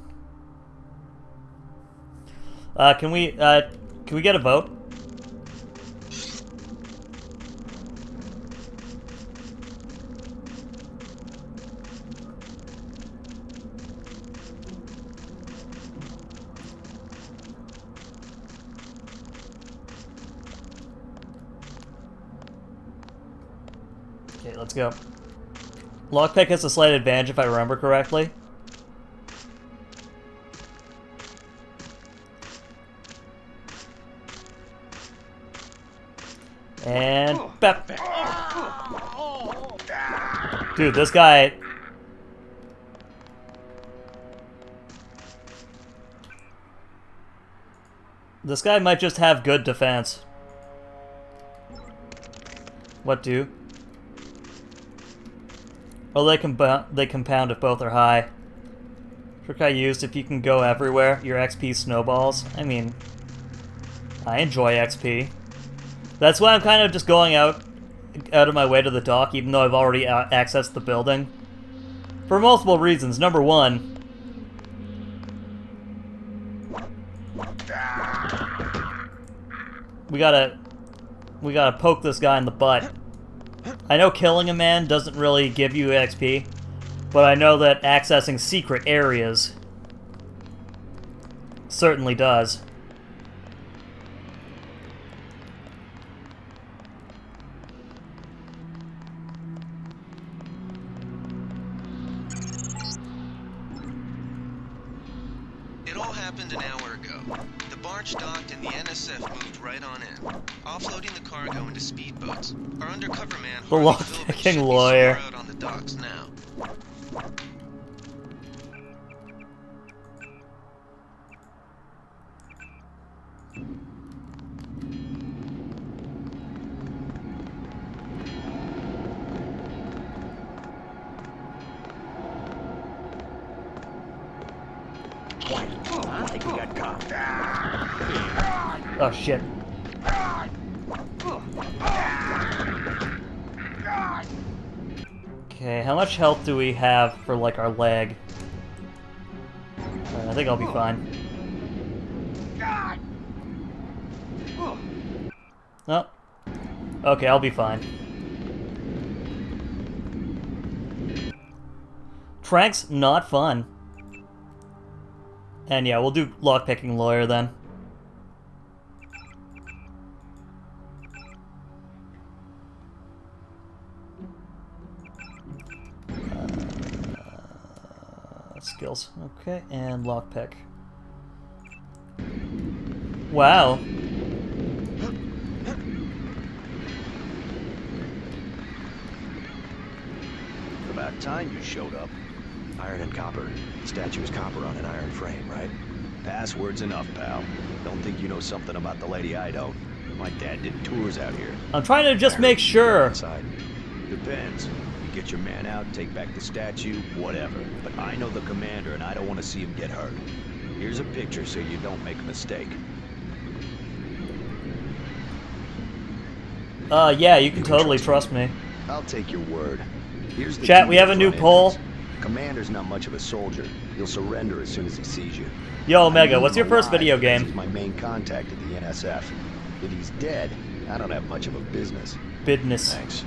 Can we get a vote? Okay, let's go. Lockpick has a slight advantage if I remember correctly. And bap. Dude, this guy. This guy might just have good defense. What do? Oh, they compound if both are high. Trick I used: if you can go everywhere, your XP snowballs. I mean, I enjoy XP. That's why I'm kind of just going out of my way to the dock, even though I've already accessed the building. For multiple reasons. Number one, we gotta poke this guy in the butt. I know killing a man doesn't really give you XP, but I know that accessing secret areas certainly does. It all happened an hour ago. The barge docked and the NSF moved right on in, offloading the cargo into speedboats. Our undercover man, The lockpicking lawyer. out on the docks now. I think we got caught. Oh shit. Okay, how much health do we have for, like, our leg? I think I'll be fine. Oh. Okay, I'll be fine. Trank's not fun. And yeah, we'll do lockpicking lawyer then. Skills. Okay, and lockpick. Wow. About time you showed up. Iron and copper. Statue is copper on an iron frame, right? Password's enough, pal. Don't think you know something about the lady I don't. My dad did tours out here. I'm trying to just make sure. Outside. Depends. You get your man out, take back the statue, whatever. But I know the commander, and I don't want to see him get hurt. Here's a picture so you don't make a mistake. Yeah, you can totally trust me. I'll take your word. Here's the Chat, key we to have a the new front poll. entrance. Commander's not much of a soldier. He'll surrender as soon as he sees you. Yo, I Omega, need what's him your first alive video because game? He's my main contact at the NSF. If he's dead, I don't have much of a business. Business. Thanks.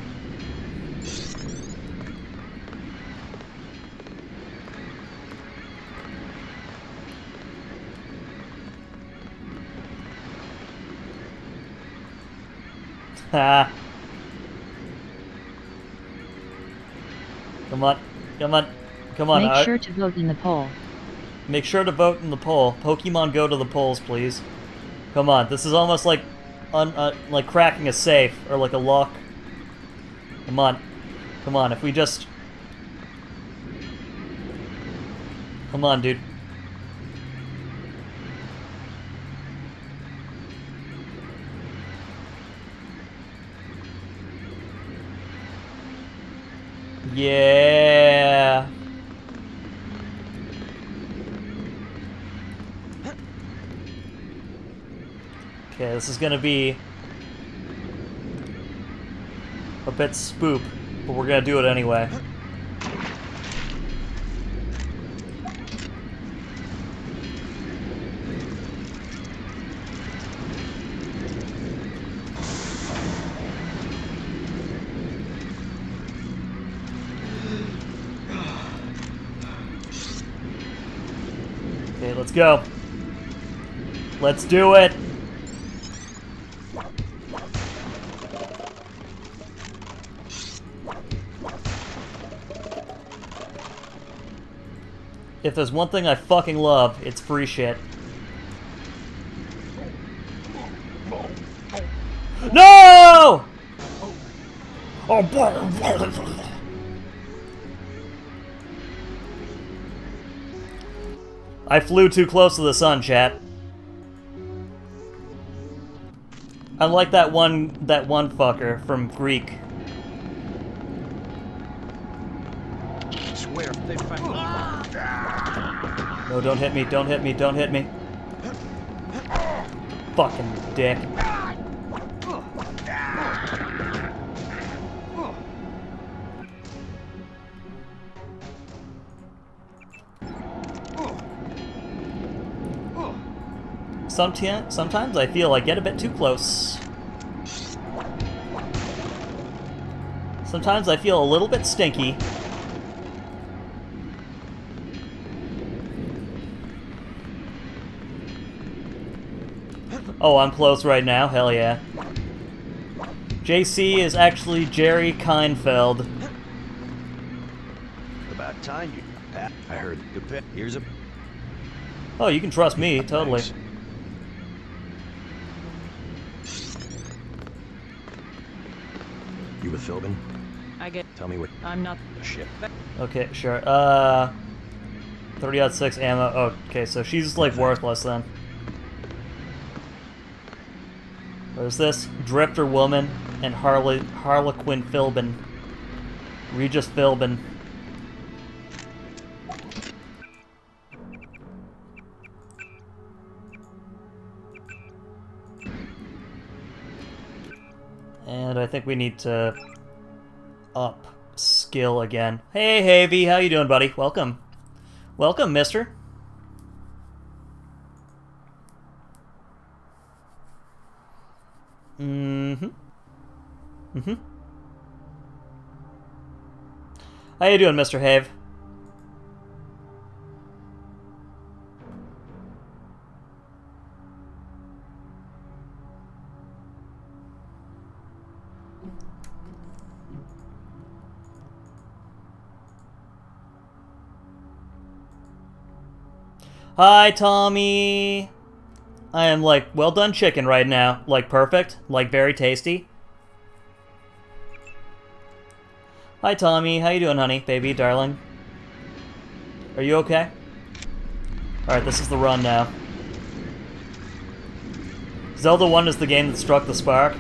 Ha. Come on. Come on. Come on. Make sure to vote in the poll. Make sure to vote in the poll. Pokemon, go to the polls, please. Come on. This is almost like like cracking a safe or like a lock. Come on. Come on. If we just... Come on, dude. Yeah. Okay, this is gonna be a bit spoop, but we're gonna do it anyway. Okay, let's go. Let's do it. If there's one thing I fucking love, it's free shit. No! Oh boy. I flew too close to the sun, chat. I like that one fucker from Greek. I swear, they find... No, don't hit me, don't hit me, don't hit me. Fucking dick. Sometimes I feel I get a bit too close. Sometimes I feel a little bit stinky. Oh, I'm close right now. Hell yeah. JC is actually Jerry Keinfeld. About time you... I heard... Here's a... Oh, you can trust me, totally. Thanks. You with Philbin? I get. Tell me what... I'm not. Shit. Okay, sure. 30-06 ammo. Okay, so she's like worthless then. There's this Drifter Woman and Harlequin Philbin. Regis Philbin. And I think we need to up skill again. Hey, Havy, how you doing, buddy? Welcome. Welcome, mister. Mm-hmm. Mm-hmm. How you doing, Mr. Have? Hi, Tommy. I am like well done chicken right now. Like perfect. Like very tasty. Hi, Tommy. How you doing, honey? Baby, darling. Are you okay? Alright, this is the run now. Zelda 1 is the game that struck the spark.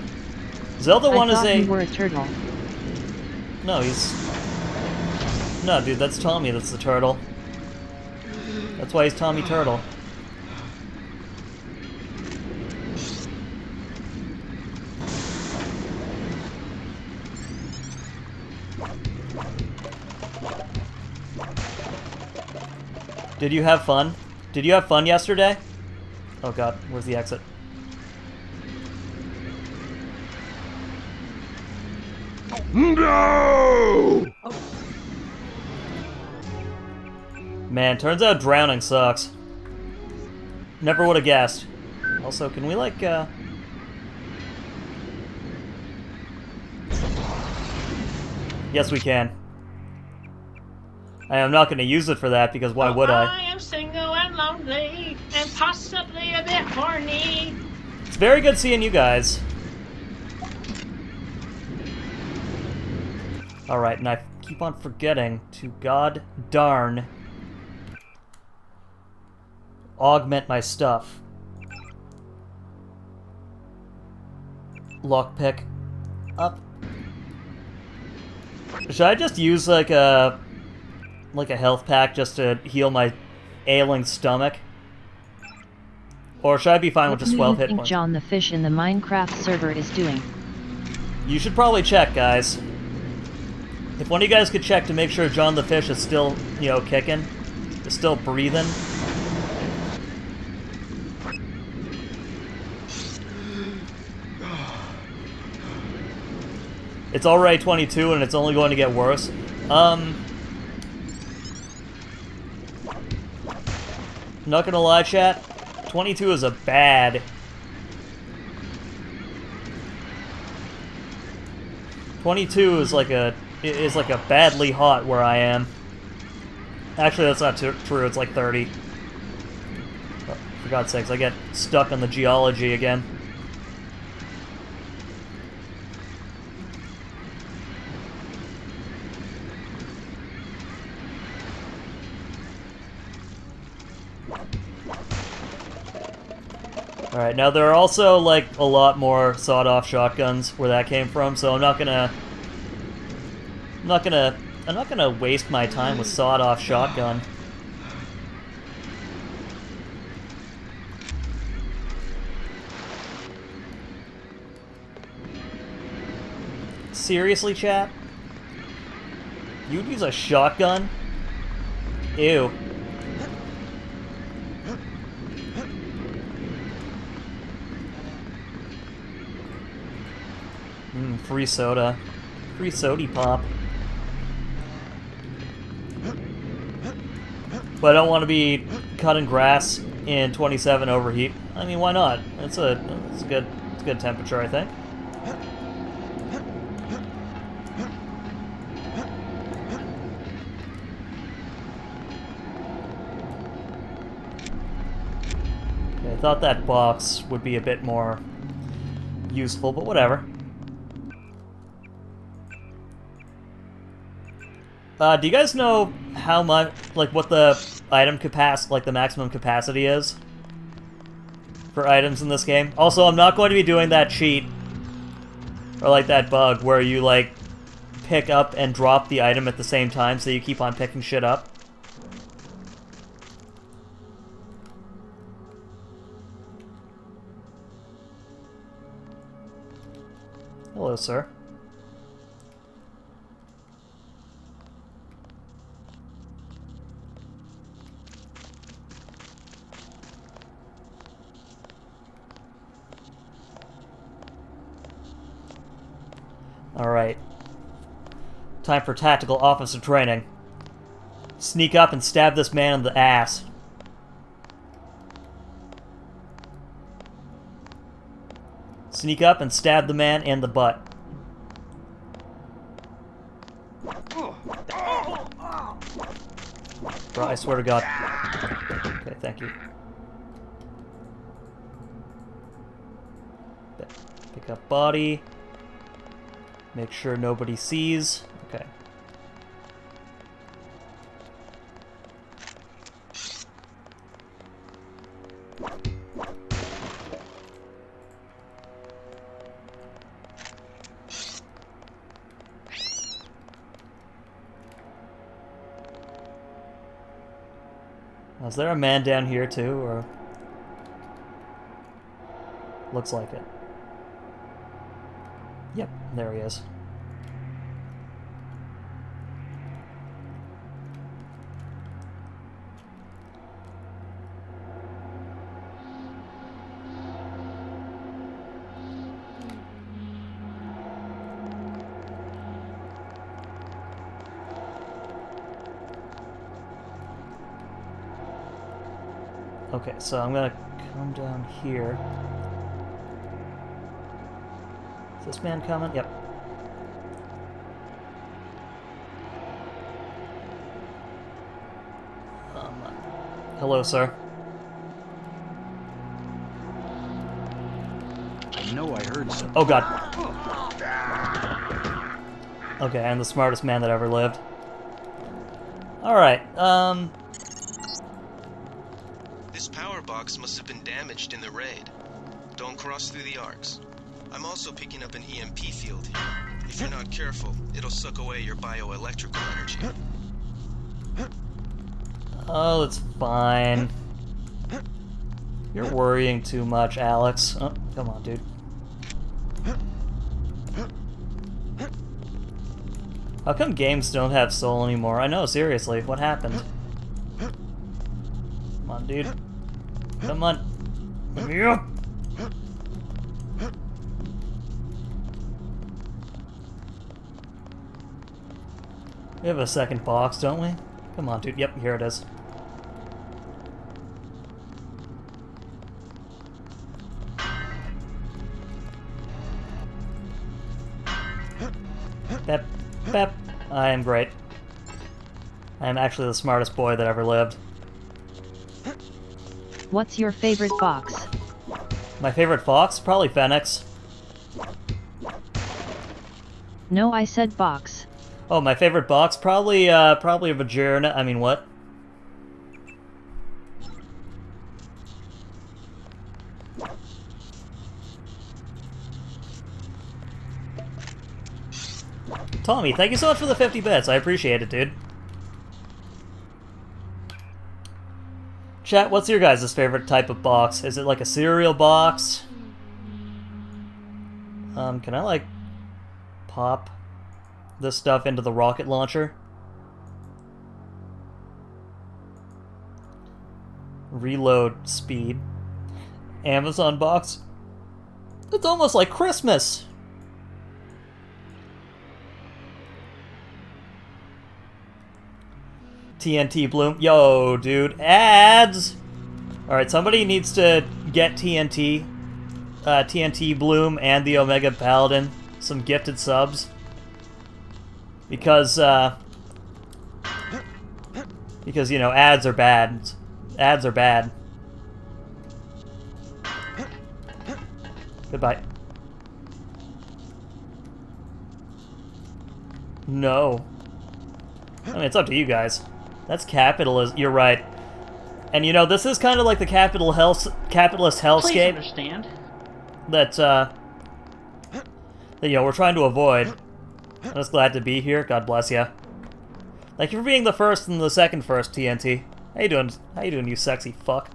Zelda 1 I is thought a... you were a turtle. No, he's... No, dude, that's Tommy that's the turtle. That's why he's Tommy Turtle. Did you have fun? Did you have fun yesterday? Oh god, where's the exit? No! Man, turns out drowning sucks. Never would have guessed. Also, can we like, Yes, we can. I am not going to use it for that, because why would I? I am single and lonely, and possibly a bit horny. It's very good seeing you guys. Alright, and I keep on forgetting to god darn augment my stuff. Lockpick up. Should I just use like a health pack just to heal my ailing stomach? Or should I be fine with just 12 hit What do you think points? John the Fish in the Minecraft server is doing? You should probably check, guys. If one of you guys could check to make sure John the Fish is still, you know, kicking, is still breathing. It's already 22 and it's only going to get worse. Not gonna lie, chat. 22 is a bad... 22 is like a badly hot where I am. Actually, that's not true. It's like 30. Oh, for God's sakes, I get stuck on the geology again. Alright, now there are also, like, a lot more sawed-off shotguns where that came from, so I'm not gonna waste my time with sawed-off shotgun. Seriously, chat? You'd use a shotgun? Ew. Free soda. Free sody pop. But I don't want to be cutting grass in 27 overheat. I mean, why not? It's a good temperature, I think. Okay, I thought that box would be a bit more useful, but whatever. Do you guys know how much, like, what the item capacity, like, the maximum capacity is for items in this game? Also, I'm not going to be doing that cheat, or, like, that bug where you, like, pick up and drop the item at the same time, so you keep on picking shit up. Hello, sir. Alright. Time for tactical officer training. Sneak up and stab this man in the ass. Sneak up and stab the man in the butt. Bro, I swear to God. Okay, thank you. Pick up body. Make sure nobody sees. Okay. Is there a man down here too, or... Looks like it. Yep, there he is. Okay, so I'm gonna come down here. Is this man coming? Yep. Hello, sir. I know I heard something. Oh, God. Okay, I'm the smartest man that ever lived. Alright, This power box must have been damaged in the raid. Don't cross through the arcs. I'm also picking up an EMP field here. If you're not careful, it'll suck away your bioelectrical energy. Oh, it's fine. You're worrying too much, Alex. Oh, come on, dude. How come games don't have soul anymore? I know, seriously, what happened? Come on, dude. Come on. Let me up! We have a second box, don't we? Come on, dude. Yep, here it is. Pep, pep. I am great. I am actually the smartest boy that ever lived. What's your favorite box? My favorite fox? Probably Phoenix. No, I said box. Oh, my favorite box? Probably probably a Vagina. I mean, what? Tommy, thank you so much for the 50 bits. I appreciate it, dude. Chat, what's your guys' favorite type of box? Is it like a cereal box? Can I, like, pop this stuff into the rocket launcher? Reload speed. Amazon box. It's almost like Christmas! TNT Bloom. Yo, dude. Ads! Alright, somebody needs to get TNT. TNT Bloom and the Omega Paladin some gifted subs. Because, you know, ads are bad. Ads are bad. Goodbye. No. I mean, it's up to you guys. That's capitalism. You're right. And you know, this is kind of like the capitalist Please hellscape understand. that you know, we're trying to avoid. I'm just glad to be here. God bless ya. Thank you for being the first and the second first, TNT. How you doing? How you doing, you sexy fuck?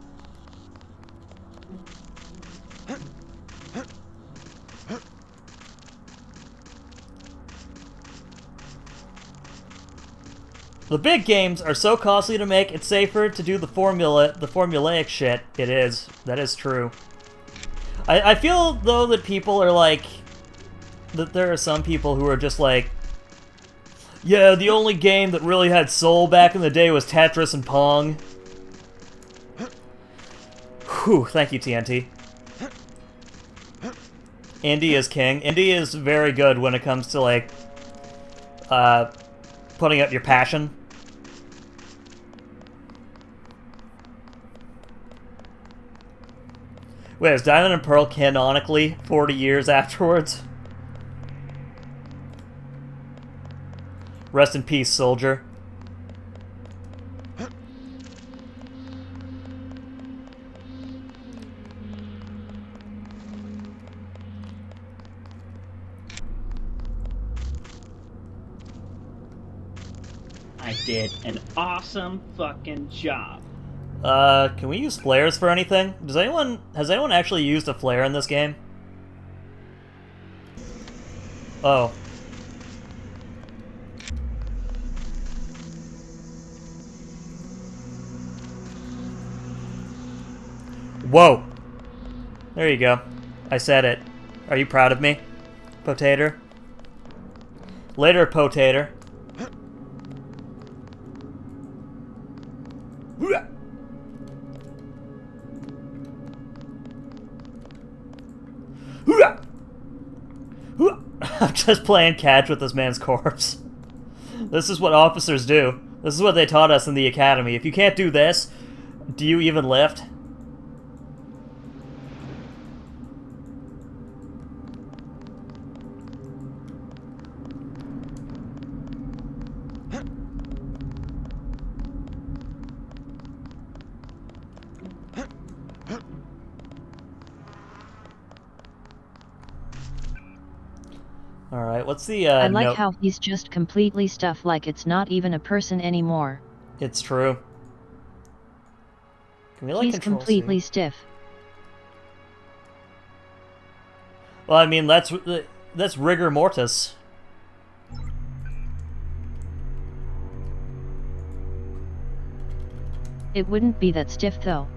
The big games are so costly to make, it's safer to do the formulaic shit. It is. That is true. I feel, though, that people are like... that there are some people who are just like... Yeah, the only game that really had soul back in the day was Tetris and Pong. Whew, thank you, TNT. Indie is king. Indie is very good when it comes to, like... putting out your passion. Wait, is Diamond and Pearl canonically 40 years afterwards? Rest in peace, soldier. I did an awesome fucking job. Can we use flares for anything? Has anyone actually used a flare in this game? Oh. Whoa! There you go. I said it. Are you proud of me, Potater? Later, Potater. I'm just playing catch with this man's corpse. This is what officers do. This is what they taught us in the academy. If you can't do this, do you even lift? Alright, what's the, I like note? how he's just completely stuffed like it's not even a person anymore. It's true. Can we, like, He's control completely C? stiff. Well, I mean, that's rigor mortis. It wouldn't be that stiff though.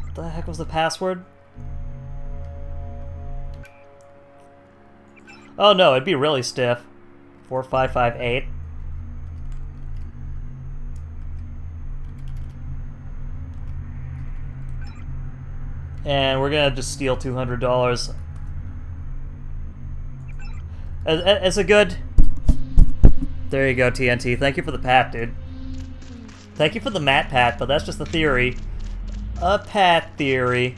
What the heck was the password? Oh no, it'd be really stiff. 4558. And we're gonna just steal $200. As a good... There you go, TNT. Thank you for the pat, dude. Thank you for the mat pat, but that's just a theory. A pat theory.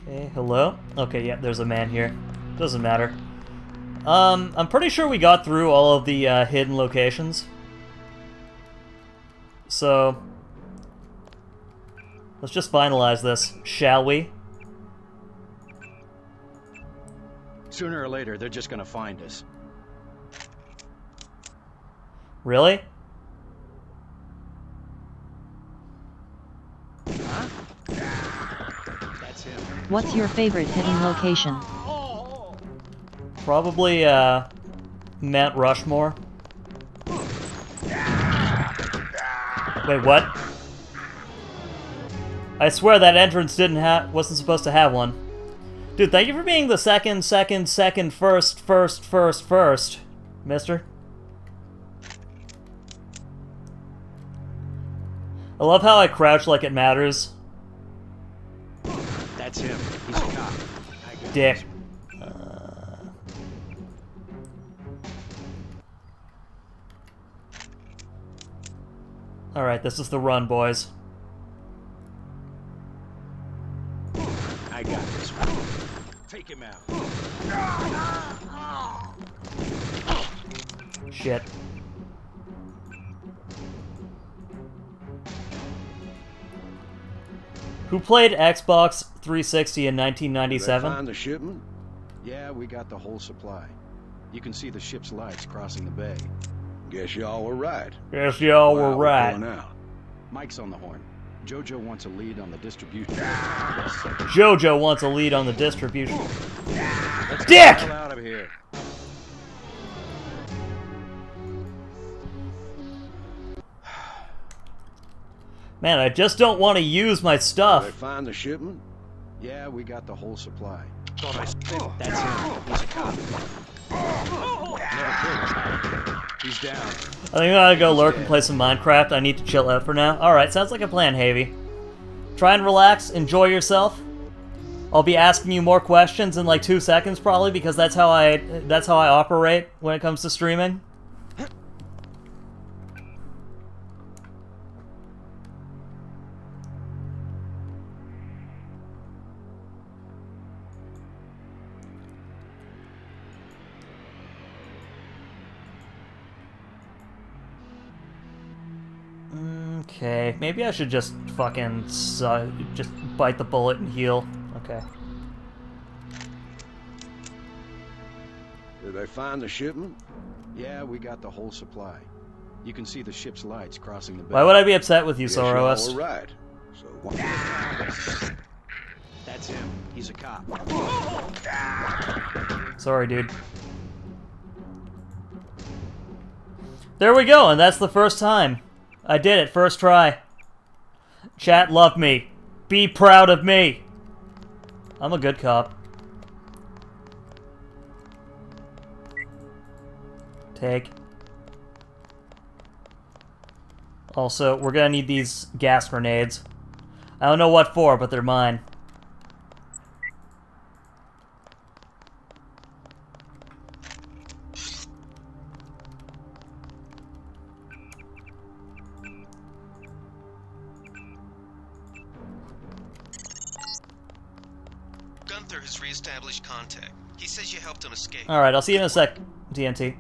Okay, hello? Okay, yeah, there's a man here. Doesn't matter. I'm pretty sure we got through all of the hidden locations. So, let's just finalize this, shall we? Sooner or later, they're just gonna find us. Really? Huh? That's him. What's your favorite hidden location? Probably, Mount Rushmore. Wait, what? I swear that entrance wasn't supposed to have one. Dude, thank you for being the second, first, mister. I love how I crouch like it matters. That's him. He's a cop. Dick. Alright, this is the run, boys. I got this one. Take him out. Shit. Who played Xbox 360 in 1997? Find the shipment? Yeah, we got the whole supply. You can see the ship's lights crossing the bay. Guess y'all were right. Yes, y'all Wow, were we're right. going out. Mike's on the horn. Jojo wants a lead on the distribution. Jojo wants a lead on the distribution. Let's Dick! get the hell out of here. Man, I just don't want to use my Did they stuff. find the shipment? Yeah, we got the whole supply. Thought I said that's him. He's a cop. Never killed him. He's down. I think I gotta go lurk and play some Minecraft. I need to chill out for now. Alright, sounds like a plan, Havy. Try and relax, enjoy yourself. I'll be asking you more questions in like 2 seconds probably, because that's how I operate when it comes to streaming. Okay, maybe I should just fucking just bite the bullet and heal. Okay. Did they find the shipment? Yeah, we got the whole supply. You can see the ship's lights crossing the bay. Why would I be upset with you, Yes, y'all Soroist? were right. So what? That's him. He's a cop. Sorry, dude. There we go, and that's the first time. I did it, first try. Chat, love me. Be proud of me. I'm a good cop. Take. Also, we're gonna need these gas grenades. I don't know what for, but they're mine. Gunther has reestablished contact. He says you helped him escape. Alright, I'll see you in a sec, TNT.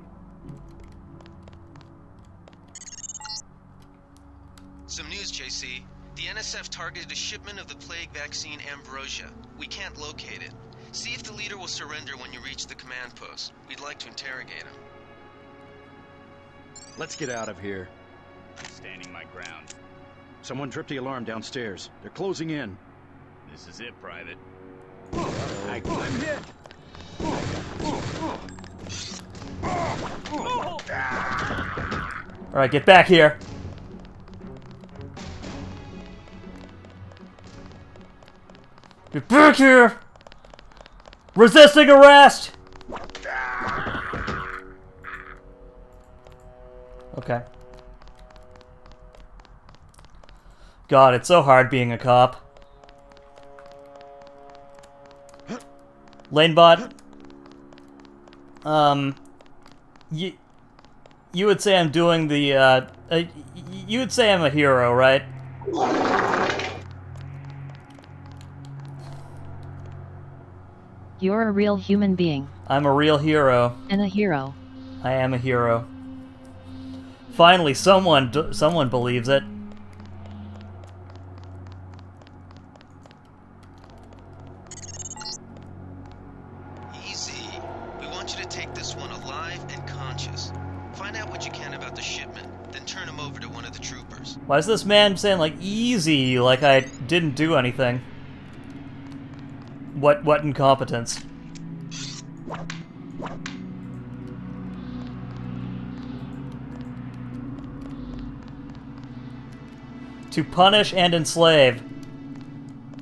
Some news, JC. The NSF targeted a shipment of the plague vaccine Ambrosia. We can't locate it. See if the leader will surrender when you reach the command post. We'd like to interrogate him. Let's get out of here. I'm standing my ground. Someone tripped the alarm downstairs. They're closing in. This is it, Private. I'm hit! Alright, get back here. Get back here! Resisting arrest! Okay. God, it's so hard being a cop. Lanebot, you would say I'm doing the, you would say I'm a hero, right? You're a real human being. I'm a real hero. And a hero. I am a hero. Finally, someone believes it. Easy. We want you to take this one alive and conscious. Find out what you can about the shipment, then turn him over to one of the troopers. Why is this man saying, like, easy, like I didn't do anything? What incompetence? To punish and enslave.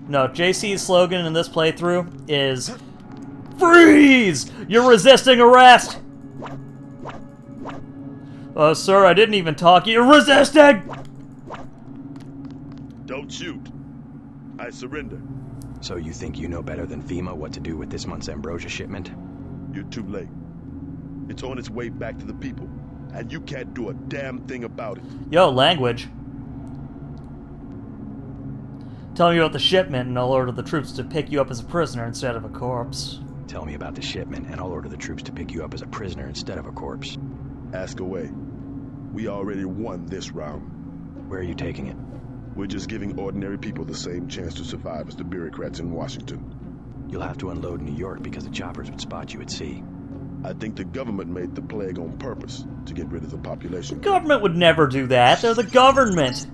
No, JC's slogan in this playthrough is freeze! You're resisting arrest! Sir, I didn't even talk. You're resisting! Don't shoot. I surrender. So you think you know better than FEMA what to do with this month's Ambrosia shipment? You're too late. It's on its way back to the people, and you can't do a damn thing about it. Yo, language. Tell me about the shipment, and I'll order the troops to pick you up as a prisoner instead of a corpse. Tell me about the shipment, and I'll order the troops to pick you up as a prisoner instead of a corpse. Ask away. We already won this round. Where are you taking it? We're just giving ordinary people the same chance to survive as the bureaucrats in Washington. You'll have to unload in New York because the choppers would spot you at sea. I think the government made the plague on purpose to get rid of the population. The government would never do that. They're the government.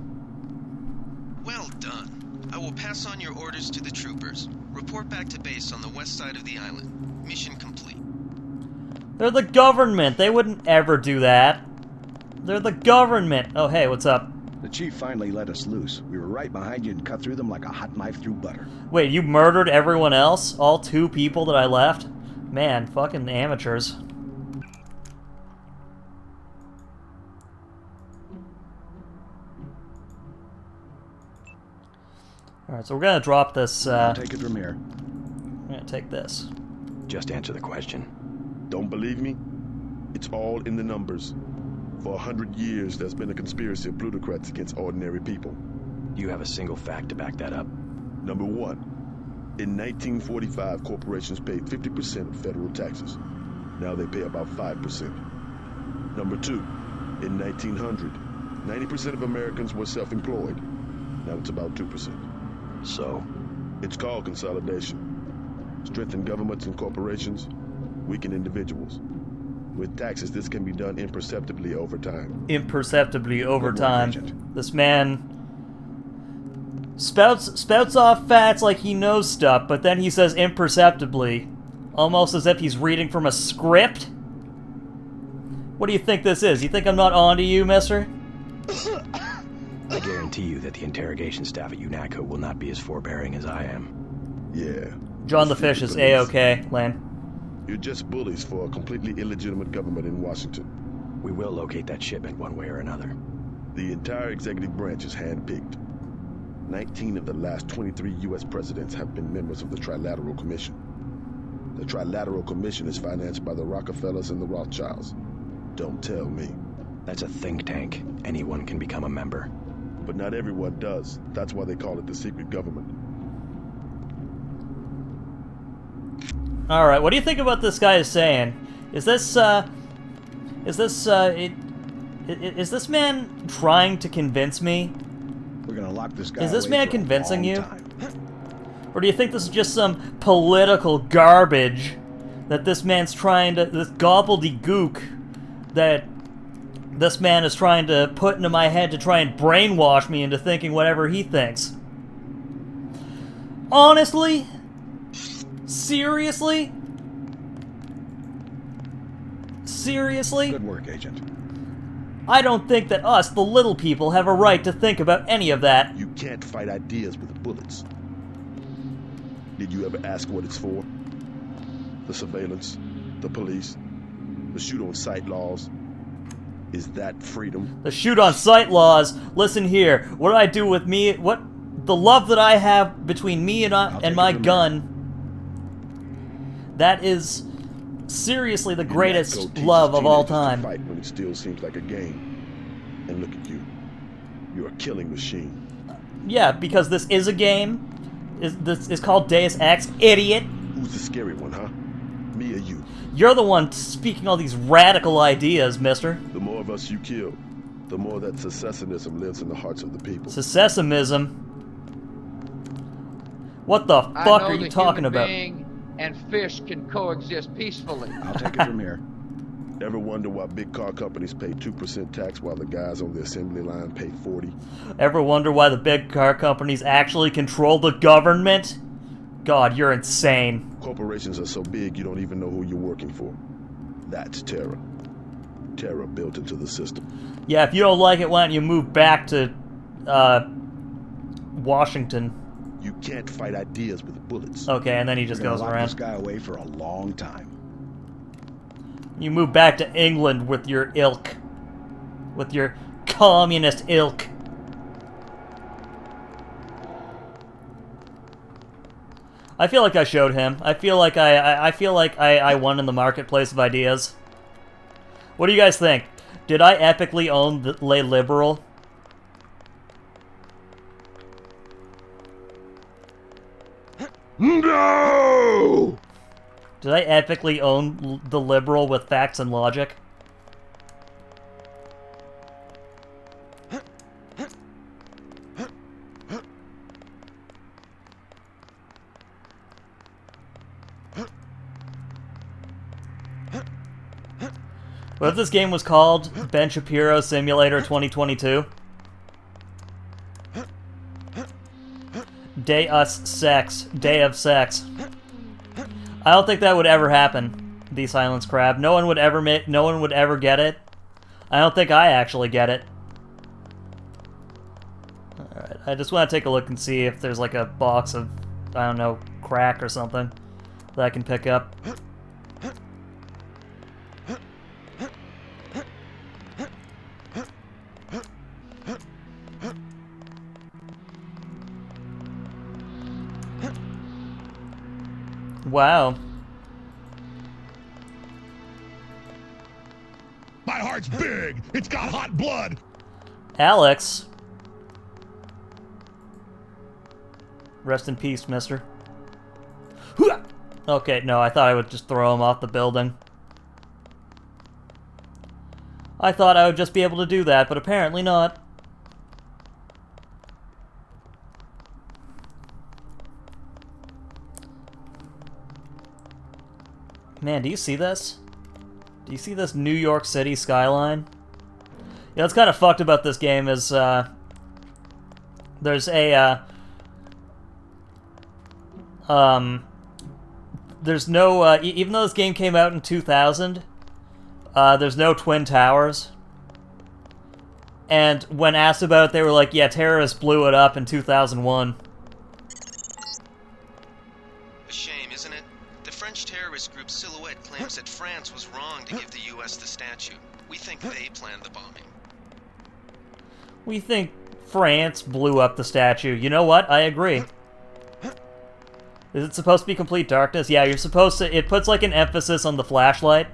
Well done. I will pass on your orders to the troopers. Report back to base on the west side of the island. Mission complete. They're the government. They wouldn't ever do that. They're the government. Oh, hey, what's up? The chief finally let us loose. We were right behind you and cut through them like a hot knife through butter. Wait, you murdered everyone else? All 2 people that I left? Man, fucking amateurs. Alright, so we're gonna drop this, Take it from here. I'm gonna take this. Just answer the question. Don't believe me? It's all in the numbers. For 100 years, there's been a conspiracy of plutocrats against ordinary people. Do you have a single fact to back that up? Number 1. In 1945, corporations paid 50% of federal taxes. Now they pay about 5%. Number 2. In 1900, 90% of Americans were self-employed. Now it's about 2%. So? It's called consolidation. Strengthen governments and corporations, weaken individuals. With taxes, this can be done imperceptibly over time. Imperceptibly over time. This man spouts off facts like he knows stuff, but then he says imperceptibly, almost as if he's reading from a script. What do you think this is? You think I'm not onto you, mister? I guarantee you that the interrogation staff at UNACO will not be as forbearing as I am. Yeah. John the Fish is A-okay, Lane. You're just bullies for a completely illegitimate government in Washington. We will locate that shipment one way or another. The entire executive branch is handpicked. 19 of the last 23 U.S. presidents have been members of the Trilateral Commission. The Trilateral Commission is financed by the Rockefellers and the Rothschilds. Don't tell me. That's a think tank. Anyone can become a member. But not everyone does. That's why they call it the secret government. Alright, what do you think about this guy is saying? Is this man trying to convince me? We're gonna lock this guy. Is this away man for convincing a long you? time. Or do you think this is just some political garbage that this man's trying to, this gobbledygook that this man is trying to put into my head to try and brainwash me into thinking whatever he thinks? Honestly? Seriously? Seriously? Good work, Agent. I don't think that us, the little people, have a right to think about any of that. You can't fight ideas with bullets. Did you ever ask what it's for? The surveillance, the police, the shoot-on-sight laws. Is that freedom? The shoot-on-sight laws? Listen here, what do I do with me? What? The love that I have between me and my gun, that is seriously the greatest love of all time. Fight when it still seems like a game. And look at you. You're a killing machine. Yeah, because this is a game. This is called Deus Ex, idiot. Who's the scary one, huh? Me or you? You're the one speaking all these radical ideas, mister. The more of us you kill, the more that secessionism lives in the hearts of the people. Secessionism? What the fuck are you talking about? Being and fish can coexist peacefully. I'll take it from here. Ever wonder why big car companies pay 2% tax while the guys on the assembly line pay 40? Ever wonder why the big car companies actually control the government? God, you're insane. Corporations are so big you don't even know who you're working for. That's terror. Terror built into the system. Yeah, if you don't like it, why don't you move back to, Washington? You can't fight ideas with bullets. Okay, and then he just goes lock around. This guy away for a long time. You move back to England with your ilk. With your communist ilk. I feel like I showed him. I feel like I won in the marketplace of ideas. What do you guys think? Did I epically own the Les Liberal? No! Did I epically own the Liberal with facts and logic? What if this game was called Ben Shapiro Simulator 2022? Day of sex. I don't think that would ever happen. The Silence Crab. No one would ever get it. I don't think I actually get it. Alright, I just want to take a look and see if there's like a box of, I don't know, crack or something that I can pick up. Wow. My heart's big. It's got hot blood. Alex. Rest in peace, mister. Okay, no, I thought I would just throw him off the building. I thought I would just be able to do that, but apparently not. Man, do you see this? Do you see this New York City skyline? Yeah, what's kind of fucked about this game is, there's a, there's no, even though this game came out in 2000, there's no Twin Towers. And when asked about it, they were like, yeah, terrorists blew it up in 2001. A shame, isn't it? The French terrorist group Silhouette claims that France was wrong to give the U.S. the statue. We think they planned the bombing. We think France blew up the statue. You know what? I agree. Is it supposed to be complete darkness? Yeah, you're supposed to... It puts, like, an emphasis on the flashlight.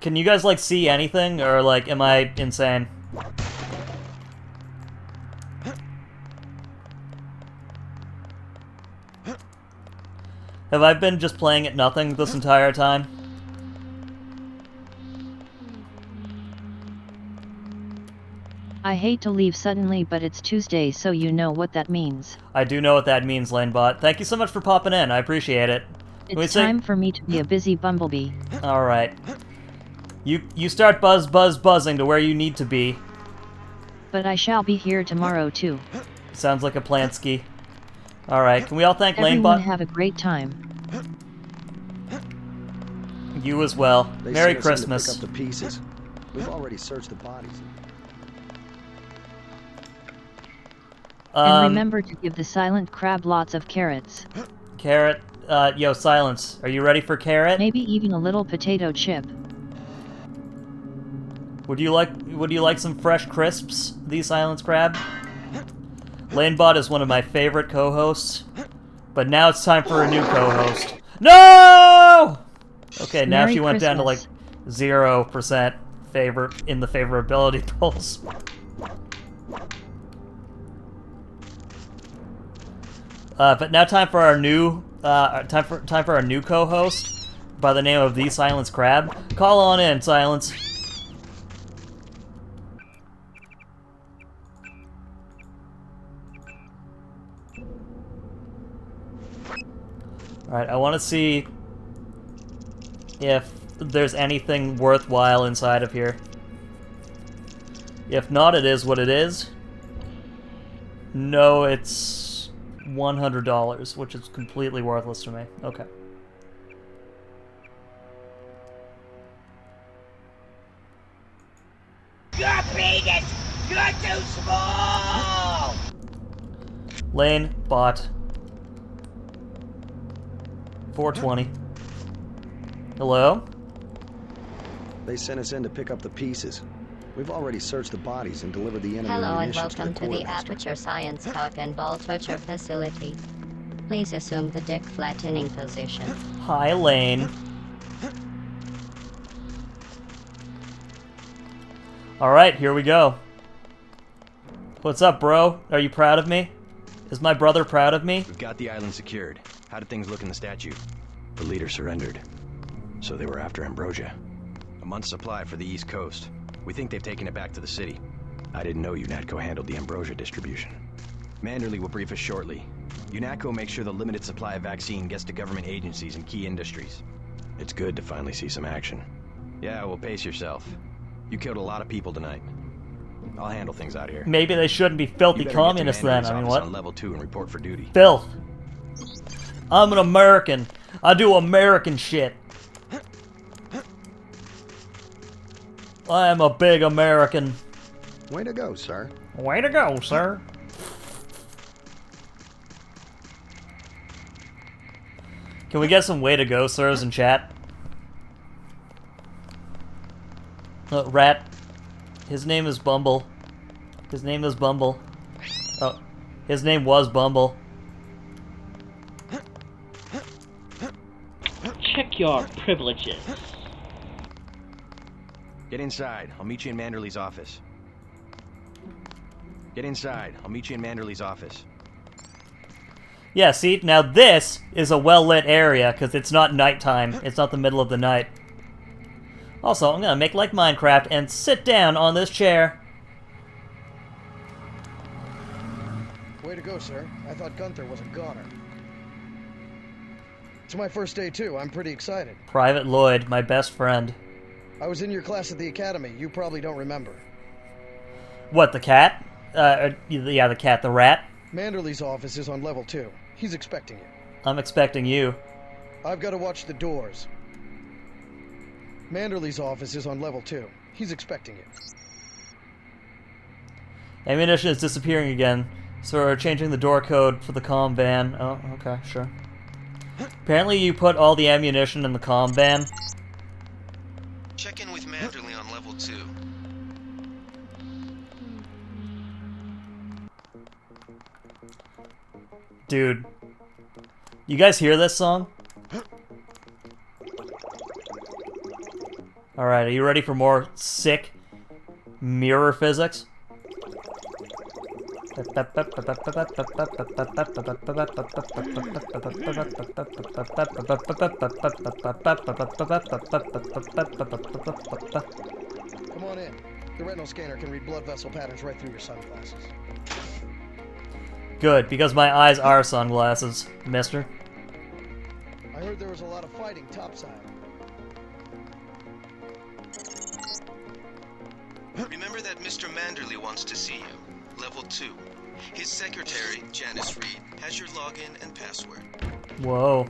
Can you guys, like, see anything? Or, like, am I insane? Have I been just playing at nothing this entire time? I hate to leave suddenly, but it's Tuesday, so you know what that means. I do know what that means, Lanebot. Thank you so much for popping in. I appreciate it. It's time for me to be a busy bumblebee. Alright. You start buzzing to where you need to be. But I shall be here tomorrow too. Sounds like a Plansky. Alright, can we all thank Everyone Lanebot? have a great time. You as well. They Merry sent us in to Christmas. pick up the pieces. We've already searched the bodies. And remember to give the silent crab lots of carrots. Carrot, yo, Silence. Are you ready for carrot? Maybe even a little potato chip. Would you like some fresh crisps, the Silence Crab? Lanebot is one of my favorite co-hosts, but now it's time for a new co-host. No! Okay, now Merry she went down to like Christmas. 0% favor in the favorability polls. But now time for our new time for our new co-host by the name of the Silence Crab. Call on in, Silence. Alright, I want to see if there's anything worthwhile inside of here. If not, it is what it is. No, it's $100, which is completely worthless to me. Okay. You're big, you're too small! Lane, bot. 420. Hello? They sent us in to pick up the pieces. We've already searched the bodies and delivered the enemy Hello and munitions welcome to the quartermaster. Aperture Science Cock and Ball Torture Facility. Please assume the dick flattening position. Hi, Lane. Alright, here we go. What's up, bro? Are you proud of me? Is my brother proud of me? We've got the island secured. How did things look in the statue? The leader surrendered. So they were after Ambrosia. A month's supply for the East Coast. We think they've taken it back to the city. I didn't know UNATCO handled the Ambrosia distribution. Manderley will brief us shortly. UNATCO makes sure the limited supply of vaccine gets to government agencies and key industries. It's good to finally see some action. Yeah, well, pace yourself. You killed a lot of people tonight. I'll handle things out here. Maybe they shouldn't be filthy communists then. I mean, what? On level 2 and report for duty. Filth. I'm an American. I do American shit. I am a big American. Way to go, sir. Way to go, sir. Can we get some way to go, sirs, in chat? Rat. His name is Bumble. His name is Bumble. Oh, his name was Bumble. Check your privileges. Get inside. I'll meet you in Manderley's office. Get inside. I'll meet you in Manderley's office. Yeah, see? Now this is a well-lit area, because it's not nighttime. It's not the middle of the night. Also, I'm gonna make like Minecraft and sit down on this chair. Way to go, sir. I thought Gunther was a goner. It's my first day, too. I'm pretty excited. Private Lloyd, my best friend. I was in your class at the academy. You probably don't remember. What, the cat? Yeah, the cat, the rat? Manderley's office is on level 2. He's expecting you. I'm expecting you. I've got to watch the doors. Manderley's office is on level 2. He's expecting you. Ammunition is disappearing again, so we're changing the door code for the comm van. Oh, okay, sure. Apparently you put all the ammunition in the comm van. Check in with Manderley on level 2. Dude. You guys hear this song? Alright, are you ready for more sick mirror physics? Come on in. The retinal scanner can read blood vessel patterns right through your sunglasses. Good, because my eyes are sunglasses, mister. I heard there was a lot of fighting topside. Remember that Mr. Manderley wants to see you. Level 2. His secretary, Janice Reed, has your login and password. Whoa.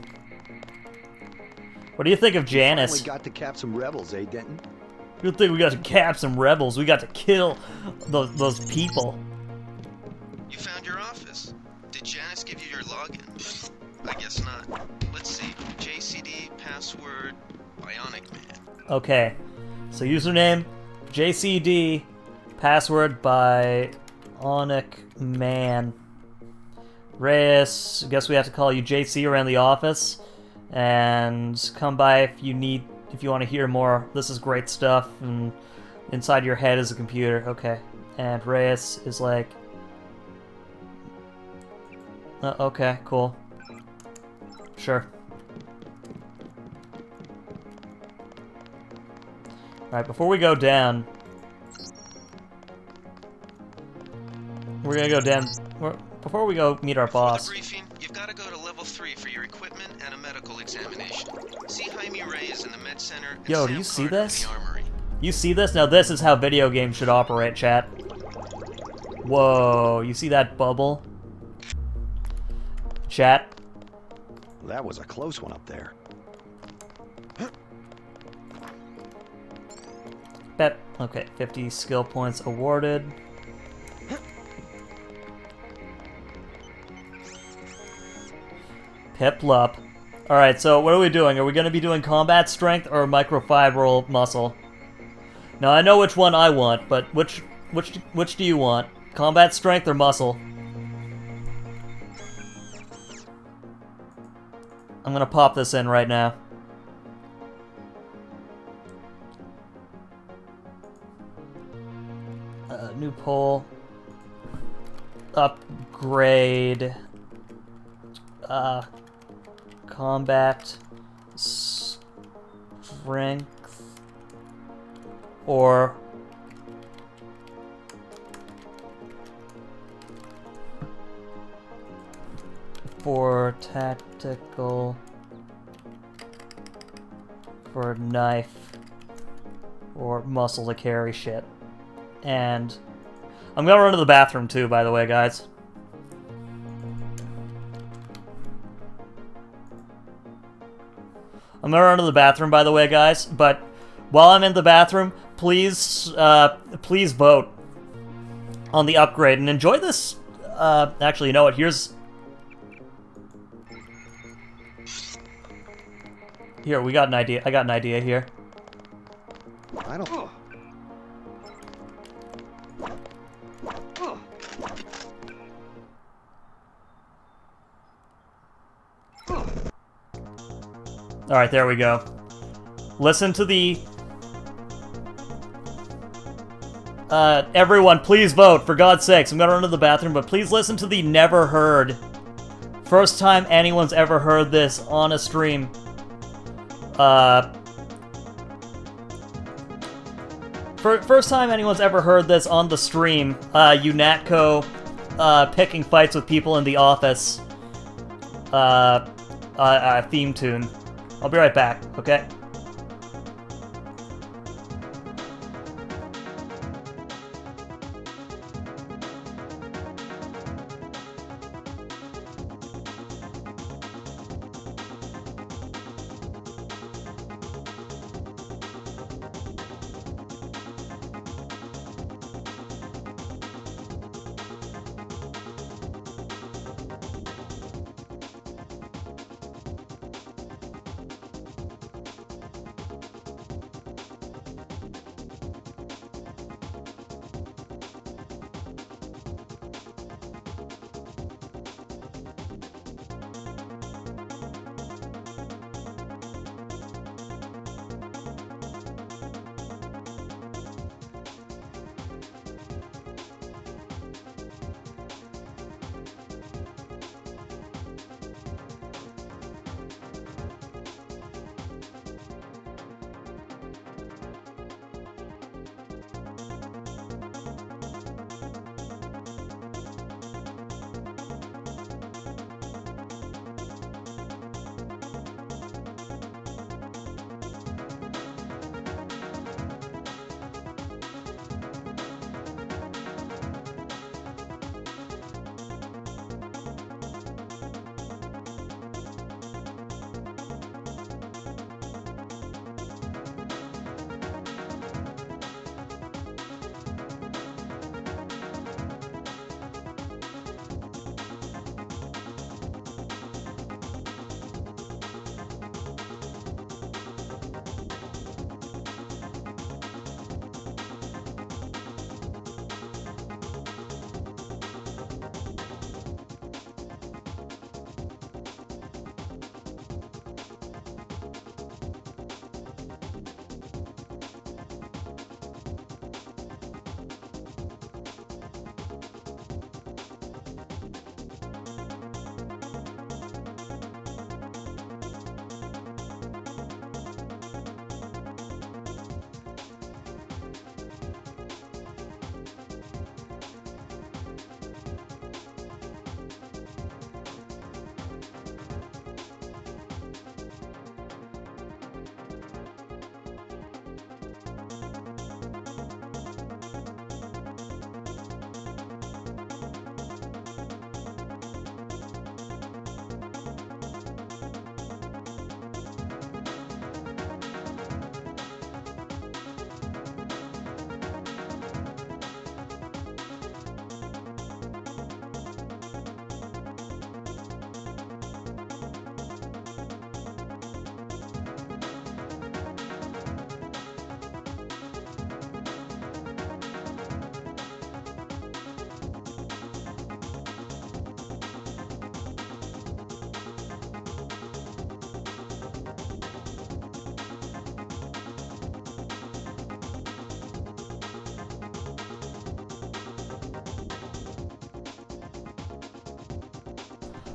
What do you think of Janice? We got to cap some rebels, eh, Denton? You think we got to cap some rebels? We got to kill those people. You found your office. Did Janice give you your login? I guess not. Let's see. JCD, password, Bionic Man. Okay. So username, JCD, password Bionic Man. Reyes, I guess we have to call you JC around the office. And come by if you want to hear more. This is great stuff. And inside your head is a computer. Okay. And Reyes is like... okay, cool. Sure. Alright, before we go down... We're gonna go down... Before we go meet our boss... For the briefing, you've got to go to level 3 for your equipment and a medical examination. See Jaime Reyes in the med center and Yo, Sam do you see Carter in this? the armory. You see this? Now this is how video games should operate, chat. Whoa, you see that bubble? Chat? That was a close one up there. Bet. Okay, 50 skill points awarded. Piplup. Alright, so what are we doing? Are we going to be doing combat strength or microfibril muscle? Now, I know which one I want, but which do you want? Combat strength or muscle? I'm gonna pop this in right now. New poll. Upgrade. Combat strength or for tactical, for knife or muscle to carry shit. And I'm gonna run to the bathroom too, by the way, guys. I'm gonna run to the bathroom, by the way, guys, but while I'm in the bathroom, please vote on the upgrade and enjoy this. Actually, you know what? Here, we got an idea. I got an idea here. I don't... Alright, there we go. Listen to the... everyone, please vote, for God's sakes. I'm gonna run to the bathroom, but please listen to the never heard First time anyone's ever heard this on a stream. First time anyone's ever heard this on the stream. UNATCO picking fights with people in the office. Theme tune. I'll be right back, okay?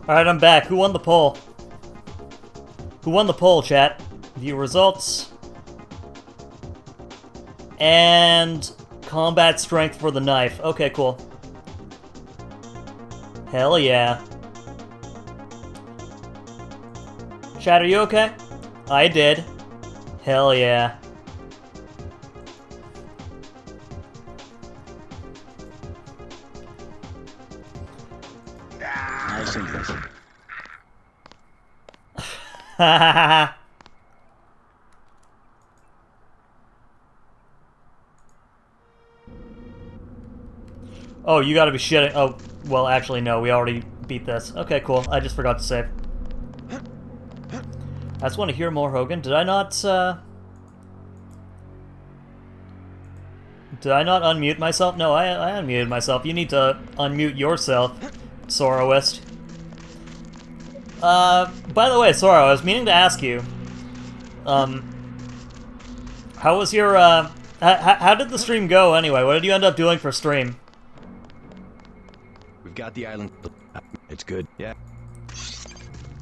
Alright, I'm back. Who won the poll? Who won the poll, chat? View results. And combat strength for the knife. Okay, cool. Hell yeah. Chat, are you okay? I did. Hell yeah. Nice and easy. Oh, you gotta be shitting. Oh, well, actually, no, we already beat this. Okay, cool. I just forgot to save. I just want to hear more, Hogan. Did I not unmute myself? No, I unmuted myself. You need to unmute yourself, Soroist. By the way, Soro, I was meaning to ask you, how was your, how did the stream go anyway? What did you end up doing for stream? We've got the island. It's good. Yeah.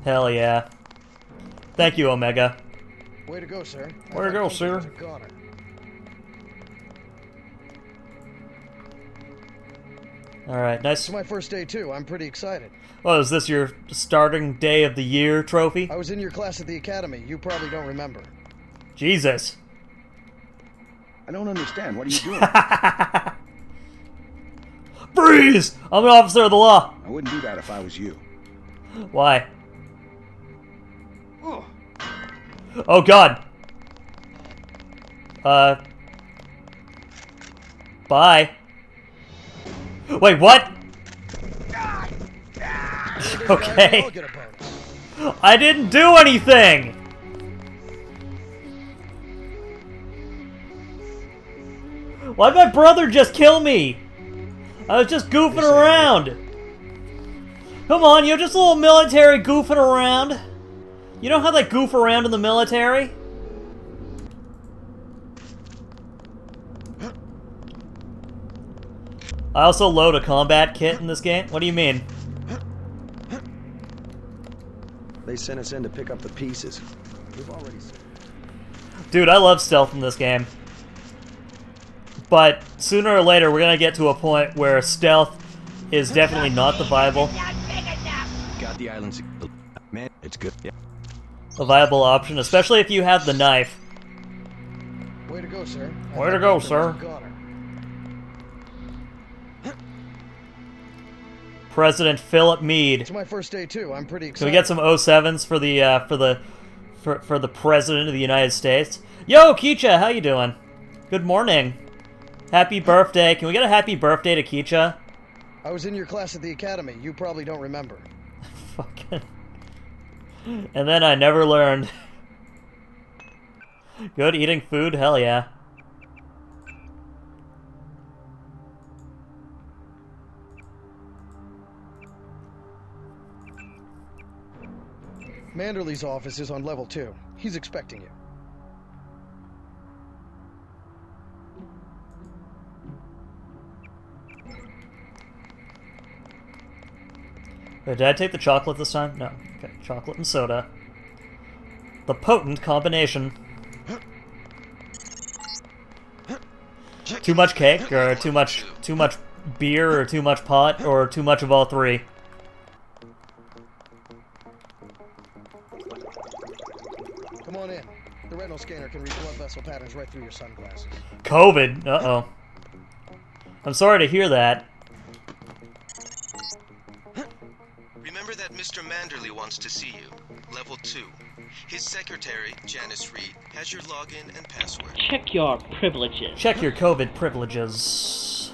Hell yeah. Thank you, Omega. Way to go, sir. Way to go, sir. Was a goner. Alright, nice. It's my first day, too. I'm pretty excited. Oh, is this your starting day of the year trophy? I was in your class at the academy. You probably don't remember. Jesus. I don't understand. What are you doing? Freeze! I'm an officer of the law. I wouldn't do that if I was you. Why? Oh, God. Bye. Wait, what? Okay. I didn't do anything! Why'd my brother just kill me? I was just goofing around. Come on, you're just a little military goofing around. You know how they goof around in the military? I also load a combat kit in this game? What do you mean? They sent us in to pick up the pieces. We've already... Dude, I love stealth in this game. But sooner or later, we're gonna get to a point where stealth is definitely not the viable. Got the island. Man, it's good. Yeah. A viable option, especially if you have the knife. Way to go, sir. Way to go, sir. President Philip Meade. It's my first day too. I'm pretty excited. Can we get some 07s for the President of the United States? Yo, Kicha, how you doing? Good morning. Happy birthday. Can we get a happy birthday to Kicha? I was in your class at the academy. You probably don't remember. Fucking. And then I never learned. Good eating food? Hell yeah. Manderley's office is on level 2. He's expecting you. Wait, did I take the chocolate this time? No. Okay, chocolate and soda. The potent combination. Too much cake, or too much beer, or too much pot, or too much of all three? Come on in. The retinal scanner can read blood vessel patterns right through your sunglasses. COVID? Uh-oh. I'm sorry to hear that. Remember that Mr. Manderley wants to see you. Level 2. His secretary, Janice Reed, has your login and password. Check your privileges. Check your COVID privileges.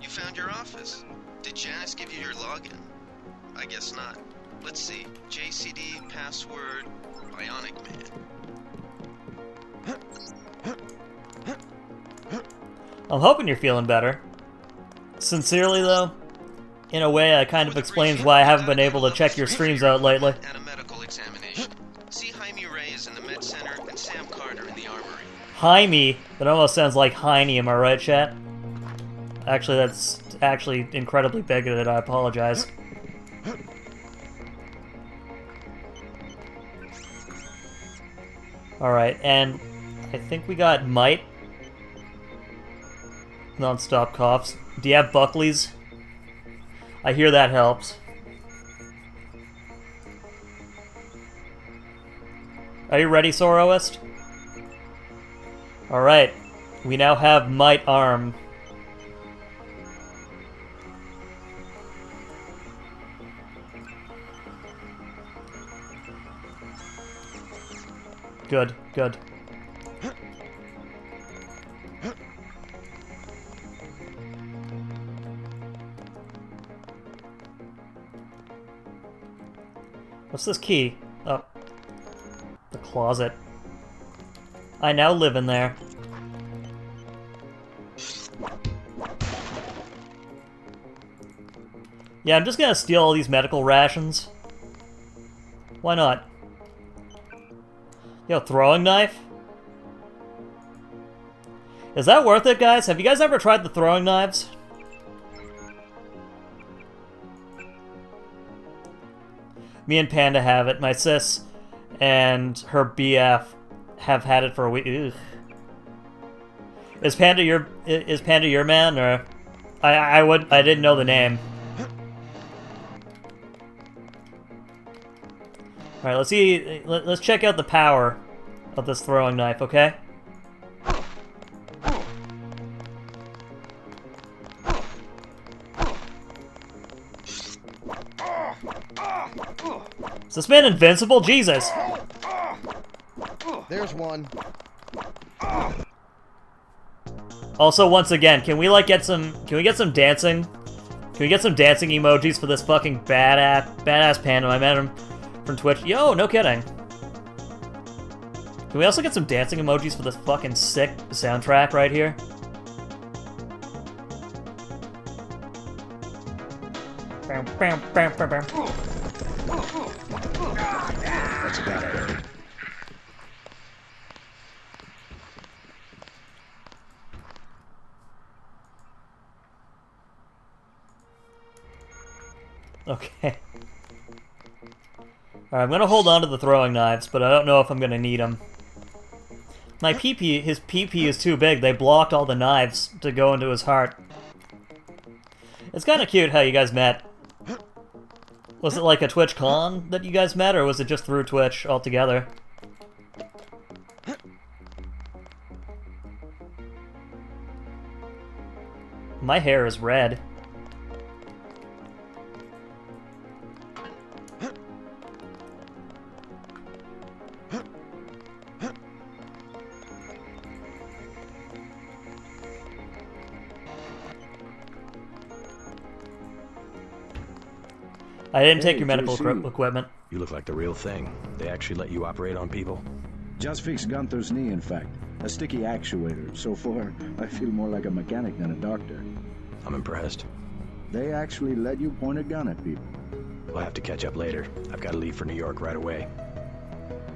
You found your office. Did Janice give you your login? I guess not. Let's see. JCD, password, Bionic Man. I'm hoping you're feeling better. Sincerely, though, in a way, that kind of explains why I haven't been able to check your streams out lately. And a medical examination. See Jaime Reyes in the Med Center and Sam Carter in the Armory. Jaime? That almost sounds like Heine, am I right, chat? Actually, that's actually incredibly bigoted, I apologize. Alright, and I think we got Might. Non-stop coughs. Do you have Buckley's? I hear that helps. Are you ready, Soroist? Alright. We now have Might Arm. Good, good. What's this key? Oh. The closet. I now live in there. Yeah, I'm just gonna steal all these medical rations. Why not? Yo, throwing knife? Is that worth it, guys? Have you guys ever tried the throwing knives? Me and Panda have it. My sis and her BF have had it for a week. Ugh. Is Panda your man, or I didn't know the name. All right, let's see. Let's check out the power of this throwing knife, okay? Is this man invincible? Jesus! There's one. Also, once again, can we get some dancing? Can we get some dancing emojis for this fucking badass Panda? I met him from Twitch. Yo, no kidding. Can we also get some dancing emojis for this fucking sick soundtrack right here? That's about it. Okay. Alright, I'm gonna hold on to the throwing knives, but I don't know if I'm gonna need them. My PP, his PP is too big. They blocked all the knives to go into his heart. It's kind of cute how you guys met. Was it like a Twitch con that you guys met, or was it just through Twitch altogether? My hair is red. I didn't take your medical equipment. You look like the real thing. They actually let you operate on people? Just fixed Gunther's knee, in fact. A sticky actuator. So far, I feel more like a mechanic than a doctor. I'm impressed. They actually let you point a gun at people. We'll have to catch up later. I've got to leave for New York right away.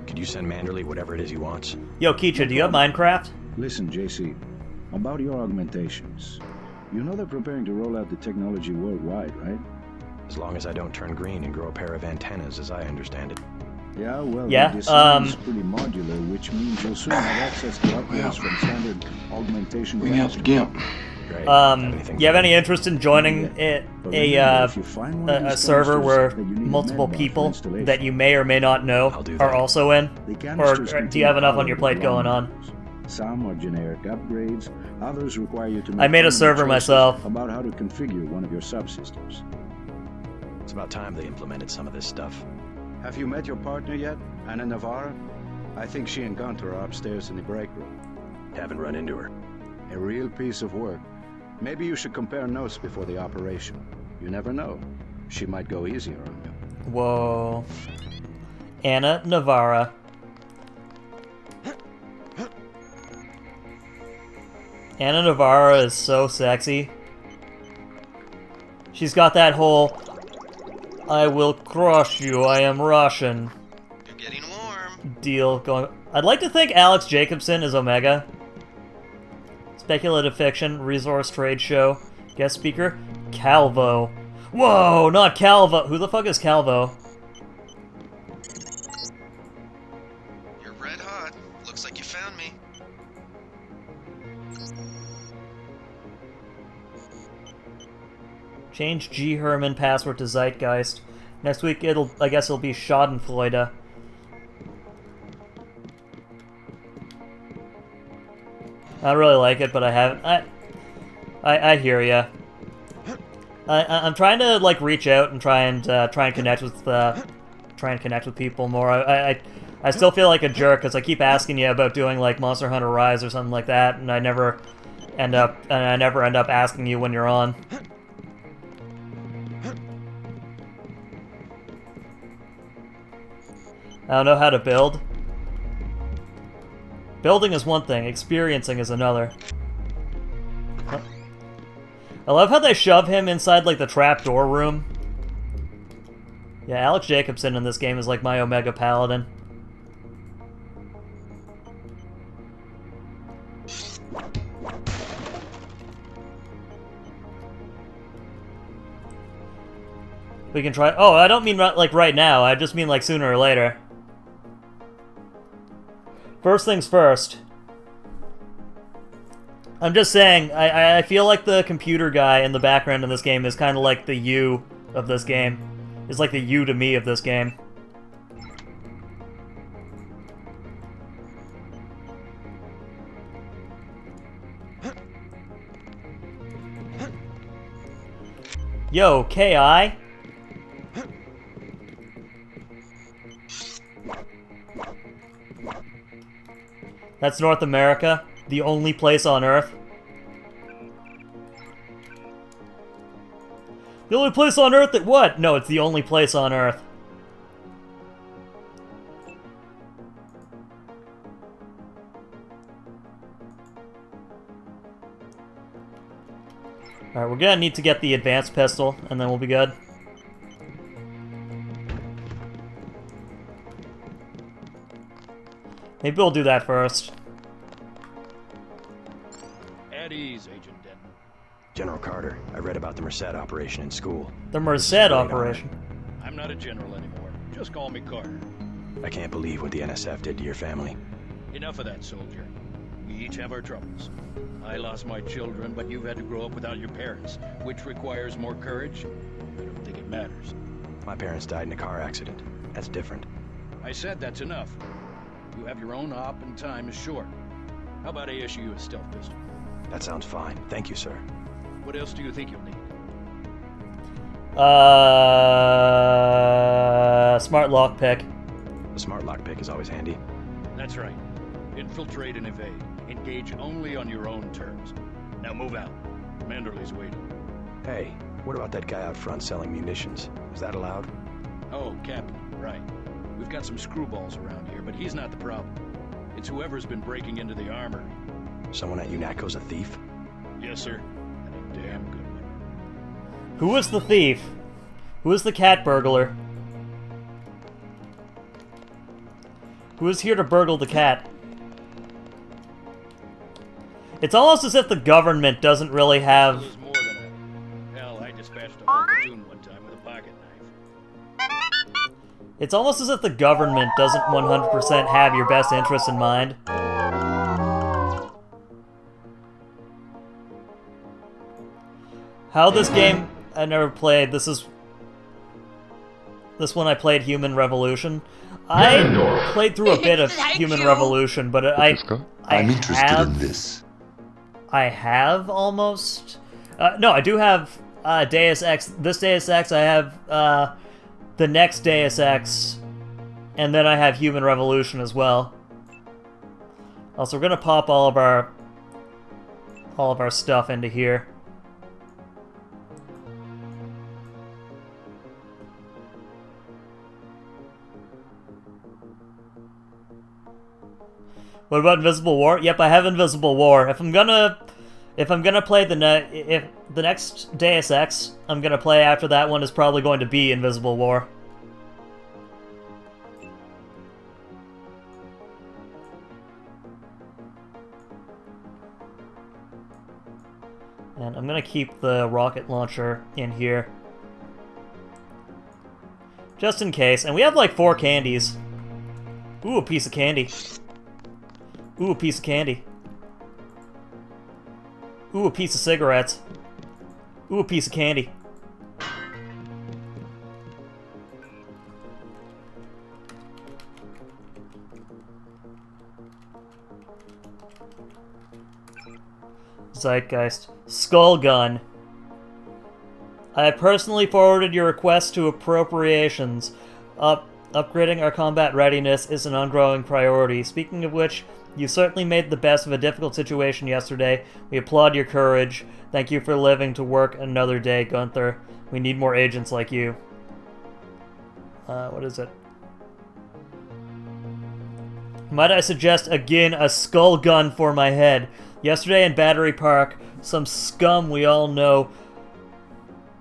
Could you send Manderley whatever it is he wants? Yo, Keecha, do you have Minecraft? Listen, JC. About your augmentations. You know they're preparing to roll out the technology worldwide, right? As long as I don't turn green and grow a pair of antennas, as I understand it. Yeah, well, yeah, the design is pretty modular, which means you'll soon have access to upgrades from standard augmentation. We have to Gimp. You have any interest in joining a server where multiple people that you may or may not know are also in? Or do you have enough on your plate going on? Some are generic upgrades, others require you to make I made a server myself. About how to configure one of your subsystems. It's about time they implemented some of this stuff. Have you met your partner yet, Anna Navarra? I think she and Gunther are upstairs in the break room. Haven't run into her. A real piece of work. Maybe you should compare notes before the operation. You never know. She might go easier on you. Whoa. Anna Navarra. Anna Navarra is so sexy. She's got that whole "I will crush you, I am Russian" You're getting warm. Deal going. I'd like to think Alex Jacobson is Omega. Speculative fiction, resource trade show, guest speaker, Calvo. Whoa, not Calvo. Who the fuck is Calvo? You're red hot. Looks like you found me. Change G. Herman password to Zeitgeist. Next week I guess it'll be Schadenfreude. I don't really like it, but I haven't. I hear ya. I'm trying to like reach out and try and connect with people more. I still feel like a jerk because I keep asking you about doing like Monster Hunter Rise or something like that, and I never end up asking you when you're on. I don't know how to build. Building is one thing, experiencing is another. I love how they shove him inside, like, the trapdoor room. Yeah, Alex Jacobson in this game is like my Omega Paladin. We can try... Oh, I don't mean like right now. I just mean like sooner or later. First things first. I'm just saying, I feel like the computer guy in the background in this game is kind of like the you of this game. Is like the you to me of this game. Yo, K.I. That's North America, the only place on Earth. The only place on Earth that what? No, it's the only place on Earth. Alright, we're gonna need to get the advanced pistol, and then we'll be good. Maybe we'll do that first. At ease, Agent Denton. General Carter, I read about the Merced operation in school. The Merced operation? I'm not a general anymore. Just call me Carter. I can't believe what the NSF did to your family. Enough of that, soldier. We each have our troubles. I lost my children, but you've had to grow up without your parents, which requires more courage. I don't think it matters. My parents died in a car accident. That's different. I said that's enough. You have your own op and time is short. How about I issue you a stealth pistol? That sounds fine. Thank you, sir. What else do you think you'll need? Smart lockpick. A smart lockpick is always handy. That's right. Infiltrate and evade. Engage only on your own terms. Now move out. Manderley's waiting. Hey, what about that guy out front selling munitions? Is that allowed? Oh, Captain, right. We've got some screwballs around here, but he's not the problem. It's whoever's been breaking into the armory. Someone at UNATCO's a thief? Yes, sir. And a damn good one. Who is the thief? Who is the cat burglar? Who is here to burgle the cat? It's almost as if the government doesn't really have... Hell, I dispatched a whole platoon one time with a pocket knife. It's almost as if the government doesn't 100% have your best interests in mind. How this game... I never played. This one I played Human Revolution. I played through a bit of Human Revolution, but I'm interested in this. I have almost. No, I do have Deus Ex. This Deus Ex, I have the next Deus Ex, and then I have Human Revolution as well. Also, we're gonna pop all of our stuff into here. What about Invisible War? Yep, I have Invisible War. If I'm gonna play the next Deus Ex, I'm gonna play after that one is probably going to be Invisible War. And I'm gonna keep the rocket launcher in here. Just in case. And we have like 4 candies. Ooh, a piece of candy. Ooh, a piece of candy. Ooh, a piece of cigarettes. Ooh, a piece of candy. Zeitgeist. Skull gun. I have personally forwarded your request to appropriations. Upgrading our combat readiness is an ongoing priority. Speaking of which, you certainly made the best of a difficult situation yesterday. We applaud your courage. Thank you for living to work another day, Gunther. We need more agents like you. What is it? Might I suggest again a skull gun for my head? Yesterday in Battery Park, some scum we all know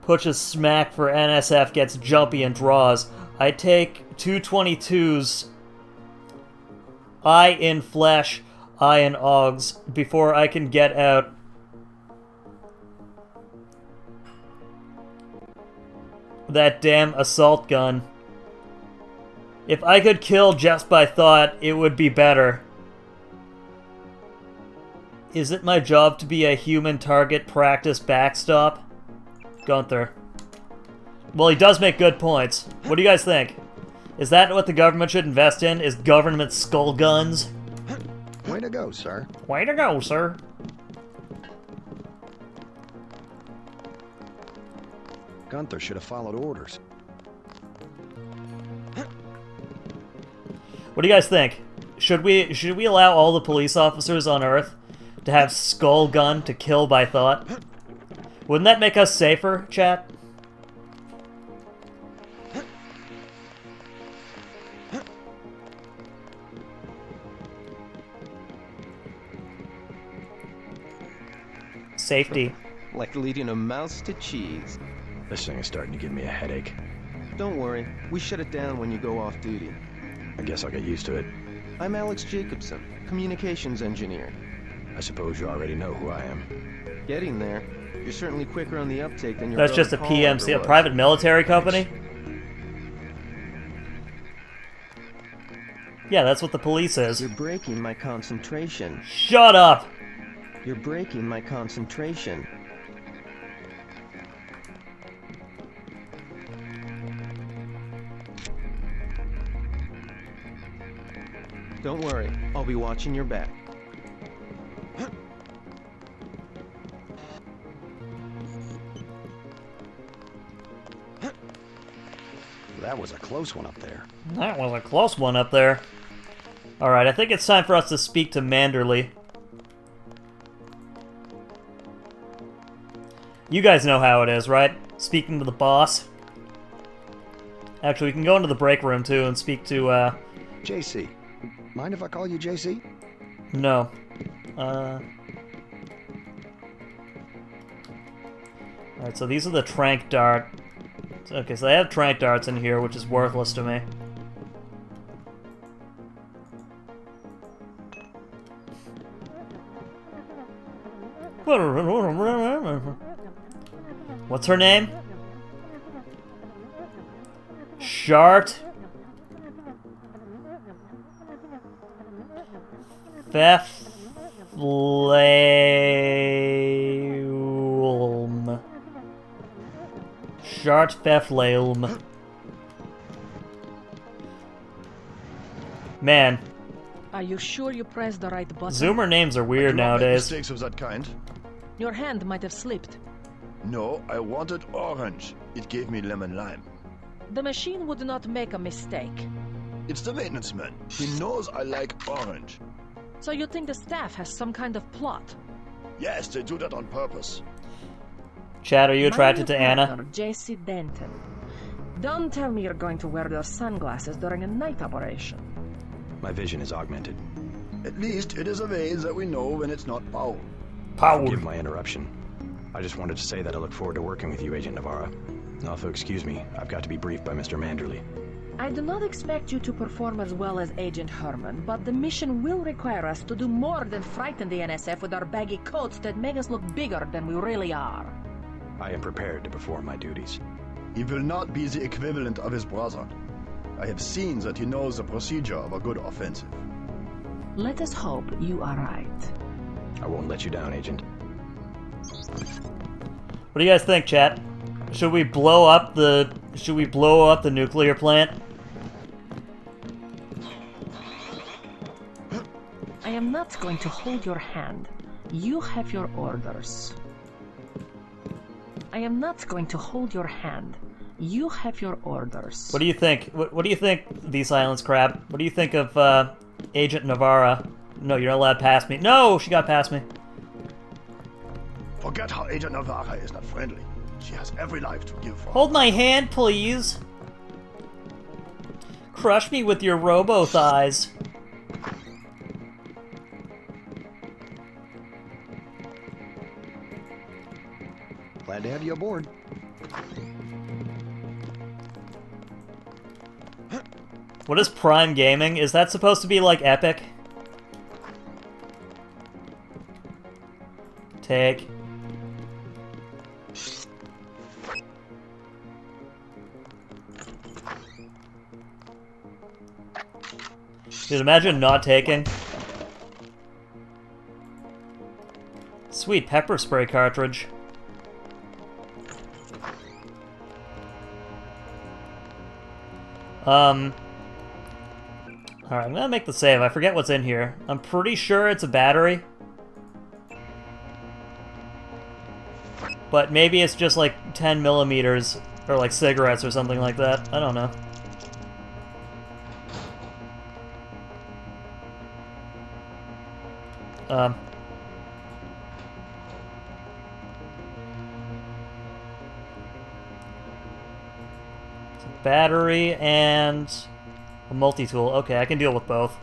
pushes smack for NSF, gets jumpy and draws. I take 222s, eye in flesh, eye in augs, before I can get out. That damn assault gun. If I could kill just by thought, it would be better. Is it my job to be a human target practice backstop? Gunther. Well, he does make good points. What do you guys think? Is that what the government should invest in? Is government skull guns? Way to go, sir. Way to go, sir. Gunther should have followed orders. What do you guys think? Should we allow all the police officers on Earth to have skull gun to kill by thought? Wouldn't that make us safer, chat? Safety. Like leading a mouse to cheese. This thing is starting to give me a headache. Don't worry, we shut it down when you go off duty. I guess I'll get used to it. I'm Alex Jacobson, communications engineer. I suppose you already know who I am. Getting there. You're certainly quicker on the uptake than your That's just a PMC, a private military company? Yeah, that's what the police is. You're breaking my concentration. Shut up! You're breaking my concentration. Don't worry, I'll be watching your back. That was a close one up there. That was a close one up there. Alright, I think it's time for us to speak to Manderley. You guys know how it is, right? Speaking to the boss. Actually, we can go into the break room, too, and speak to, JC. Mind if I call you JC? No. Alright, so these are the trank dart. Okay, so they have trank darts in here, which is worthless to me. What's her name? Shart? Feflailm. Shart Feflailm. Man. Are you sure you pressed the right button? Zoomer names are weird nowadays. Mistakes of that kind. Your hand might have slipped. No, I wanted orange. It gave me lemon lime. The machine would not make a mistake. It's the maintenance man. He knows I like orange. So you think the staff has some kind of plot? Yes, they do that on purpose. Chad, are you attracted to Anna? JC Denton. Don't tell me you're going to wear those sunglasses during a night operation. My vision is augmented. At least it is a way that we know when it's not Paul. Paul. Forgive my interruption. I just wanted to say that I look forward to working with you, Agent Navarra. Also, excuse me, I've got to be briefed by Mr. Manderley. I do not expect you to perform as well as Agent Herman, but the mission will require us to do more than frighten the NSF with our baggy coats that make us look bigger than we really are. I am prepared to perform my duties. He will not be the equivalent of his brother. I have seen that he knows the procedure of a good offensive. Let us hope you are right. I won't let you down, Agent. What do you guys think, chat? Should we blow up the nuclear plant? I am not going to hold your hand. You have your orders. I am not going to hold your hand. You have your orders. What do you think? What do you think, the Silence Crab? What do you think of Agent Navarra? No, you're not allowed past me. No, she got past me. Forget how Agent Navarra is not friendly. She has every life to give for. Hold my hand, please. Crush me with your robo-thighs. Glad to have you aboard. What is Prime Gaming? Is that supposed to be like Epic? Take. Dude, imagine not taking. Sweet pepper spray cartridge. Alright, I'm gonna make the save. I forget what's in here. I'm pretty sure it's a battery. But maybe it's just like 10 millimeters, or like cigarettes or something like that. I don't know. Battery and a multi-tool. Okay, I can deal with both.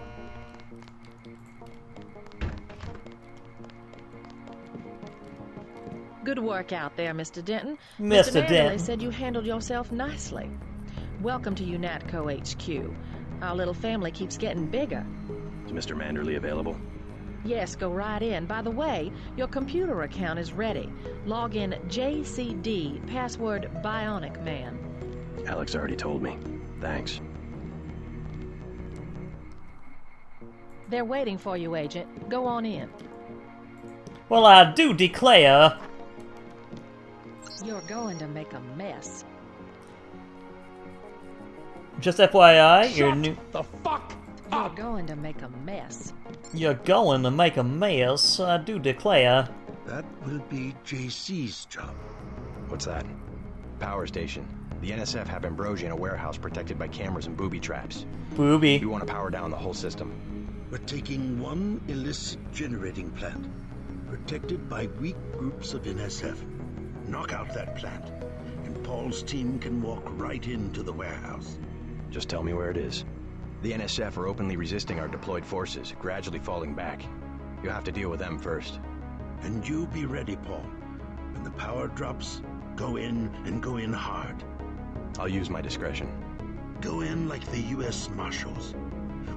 Good work out there, Mr. Denton. Mr. Denton Denton said you handled yourself nicely. Welcome to UNATCO HQ. Our little family keeps getting bigger. Is Mr. Manderley available? Yes, go right in. By the way, your computer account is ready. Log in JCD, password Bionic Man. Alex already told me. Thanks. They're waiting for you, Agent. Go on in. Well, I do declare. You're going to make a mess. Just FYI, you're new. The fuck You're going to make a mess. You're going to make a mess, I do declare. That will be JC's job. What's that? Power station. The NSF have Ambrosia in a warehouse protected by cameras and booby traps. Booby. We want to power down the whole system. We're taking one illicit generating plant, protected by weak groups of NSF. Knock out that plant, and Paul's team can walk right into the warehouse. Just tell me where it is. The NSF are openly resisting our deployed forces, gradually falling back. You'll have to deal with them first. And you be ready, Paul. When the power drops, go in and go in hard. I'll use my discretion. Go in like the U.S. Marshals.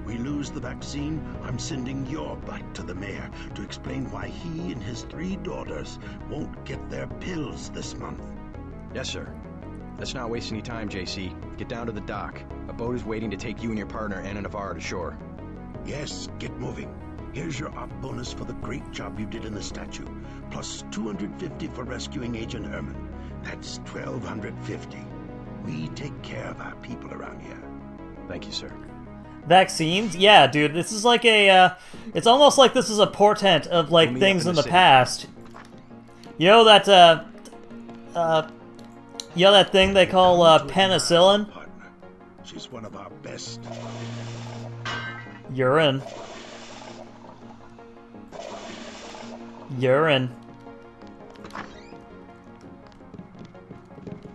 We lose the vaccine, I'm sending your butt to the mayor to explain why he and his 3 daughters won't get their pills this month. Yes, sir. Let's not waste any time, JC. Get down to the dock. A boat is waiting to take you and your partner, Anna Navarro, to shore. Yes, get moving. Here's your op bonus for the great job you did in the statue, plus 250 for rescuing Agent Herman. That's 1,250. We take care of our people around here. Thank you, sir. Vaccines? Yeah, dude, this is like a, it's almost like this is a portent of, like, things in the past. You know that, you know that thing they call, penicillin? She's one of our best. Urine. Urine.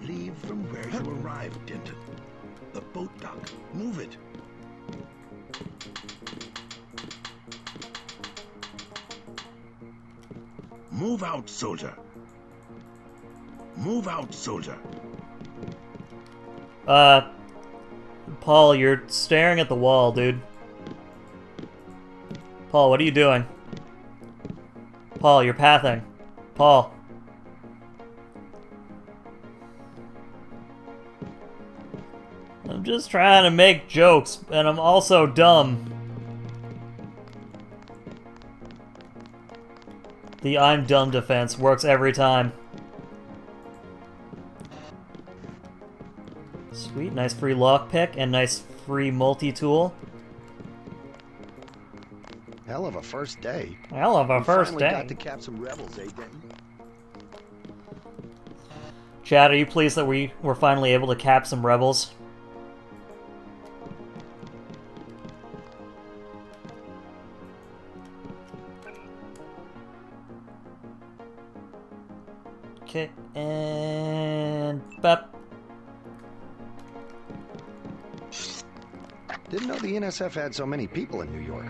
Leave from where you arrived, Denton. The boat dock. Move it. Move out, soldier. Move out, soldier. Paul, you're staring at the wall, dude. Paul, what are you doing? Paul, you're pathing. Paul. I'm just trying to make jokes, and I'm also dumb. The I'm dumb defense works every time. Sweet, nice free lockpick and nice free multi-tool. Hell of a first day. Hell of a first finally day. Got to cap some rebels, eh, Denton? Chad, are you pleased that we were finally able to cap some rebels? Okay, and bep. Didn't know the NSF had so many people in New York.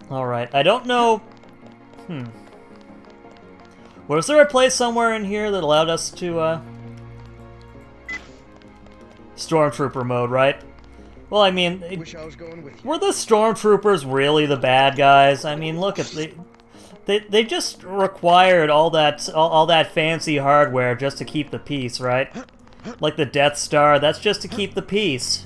Alright, I don't know... Was there a place somewhere in here that allowed us to, Stormtrooper mode, right? Well, I mean... Wish I was going with you. Were the Stormtroopers really the bad guys? I mean, look at they just required all that fancy hardware just to keep the peace, right? like the Death Star. That's just to keep the peace.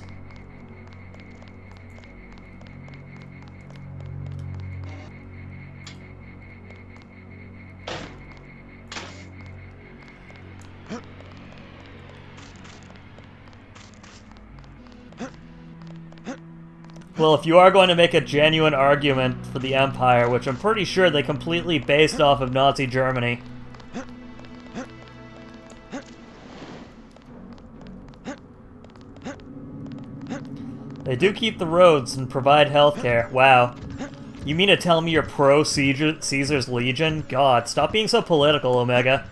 Well, if you are going to make a genuine argument for the Empire, which I'm pretty sure they completely based off of Nazi Germany. They do keep the roads and provide healthcare. Wow. You mean to tell me you're pro Caesar's Legion? God, stop being so political, Omega.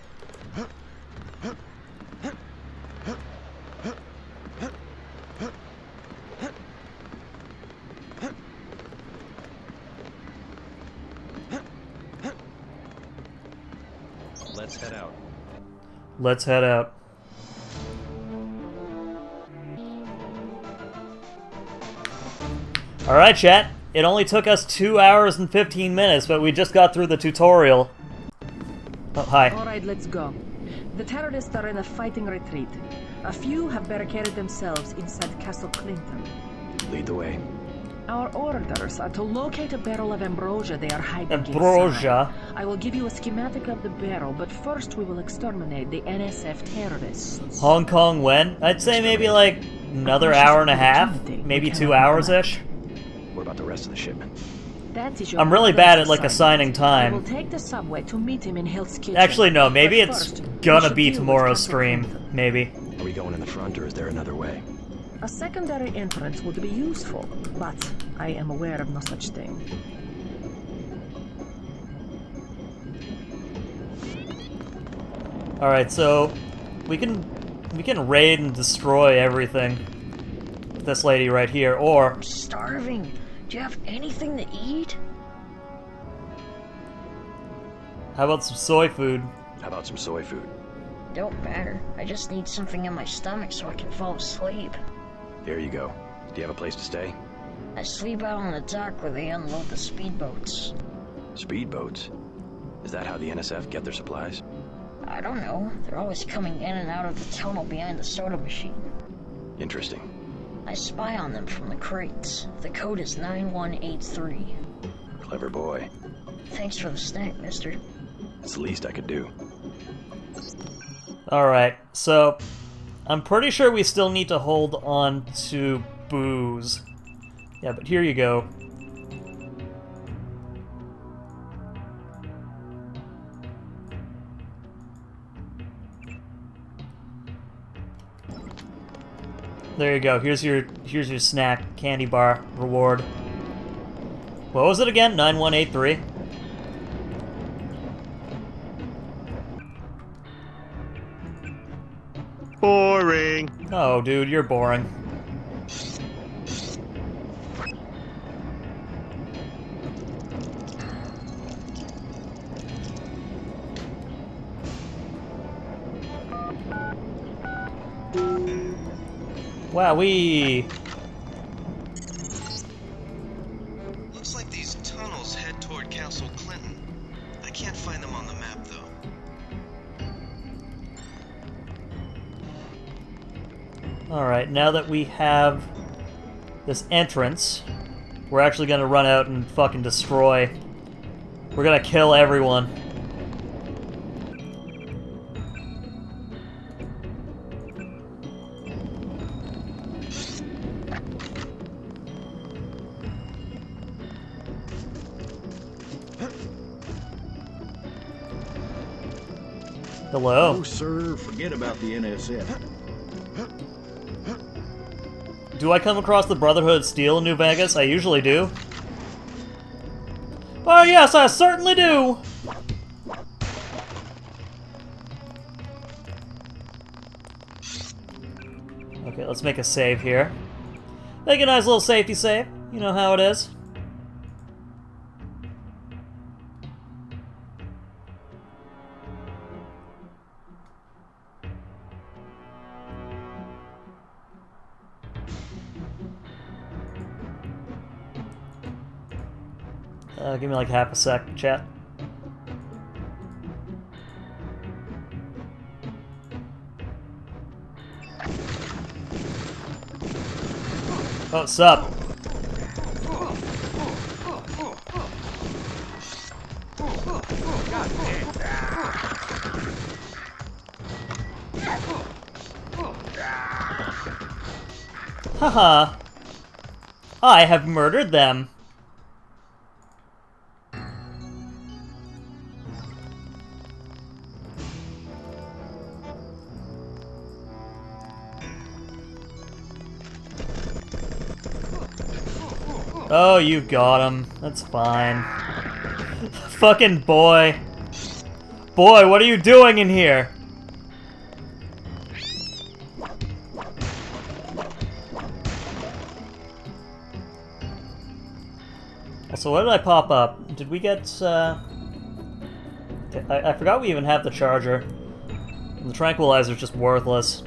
Let's head out. Let's head out. Alright, chat. It only took us 2 hours and 15 minutes, but we just got through the tutorial. Oh, hi. Alright, let's go. The terrorists are in a fighting retreat. A few have barricaded themselves inside Castle Clinton. Lead the way. Our orders are to locate a barrel of ambrosia they are hiding Ambrosia? inside. I will give you a schematic of the barrel, but first we will exterminate the NSF terrorists. Hong Kong when? I'd say maybe like another hour and a half, maybe 2 hours-ish. What about the rest of the shipment? That is your I'm really bad at like assigning I will time. take the subway to meet him in Hill's Kitchen. Actually, no, maybe But it's first, we gonna should be deal with tomorrow's Castle stream. Clinton. Maybe. Are we going in the front, or is there another way? A secondary entrance would be useful, but I am aware of no such thing. Alright, so we can raid and destroy everything with this lady right here, or I'm starving. Do you have anything to eat? how about some soy food? How about some soy food? Don't matter. I just need something in my stomach so I can fall asleep. Here you go. Do you have a place to stay? I sleep out on the dock where they unload the speedboats. Speedboats? Is that how the NSF get their supplies? I don't know. They're always coming in and out of the tunnel behind the soda machine. Interesting. I spy on them from the crates. The code is 9183. Clever boy. Thanks for the snack, mister. It's the least I could do. Alright, so I'm pretty sure we still need to hold on to booze. Yeah, but here you go. There you go. Here's your snack candy bar reward. What was it again? 9183. Boring. Oh, dude, you're boring. Wowee! Looks like these tunnels head toward Castle Clinton. I can't find them on the map, though. Alright, now that we have this entrance, we're actually gonna run out and fucking destroy. We're gonna kill everyone. Hello. Oh, sir, forget about the NSF. Do I come across the Brotherhood of Steel in New Vegas? I usually do. Oh yes, I certainly do! Okay, let's make a save here. Make a nice little safety save. You know how it is. Give me like half a sec, chat. Oh, sup? Haha. I have murdered them. Oh, you got him. That's fine. Fucking boy. Boy, what are you doing in here? So what did I pop up? Did we get, I forgot we even have the charger. And the tranquilizer's just worthless.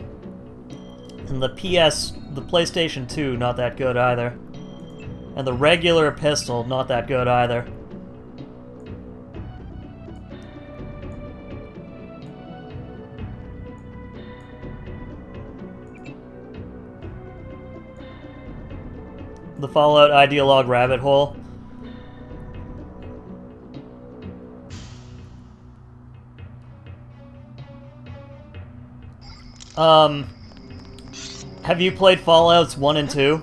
And the PlayStation 2, not that good either. And the regular pistol, not that good either. The Fallout Ideologue rabbit hole. Have you played Fallouts 1 and 2?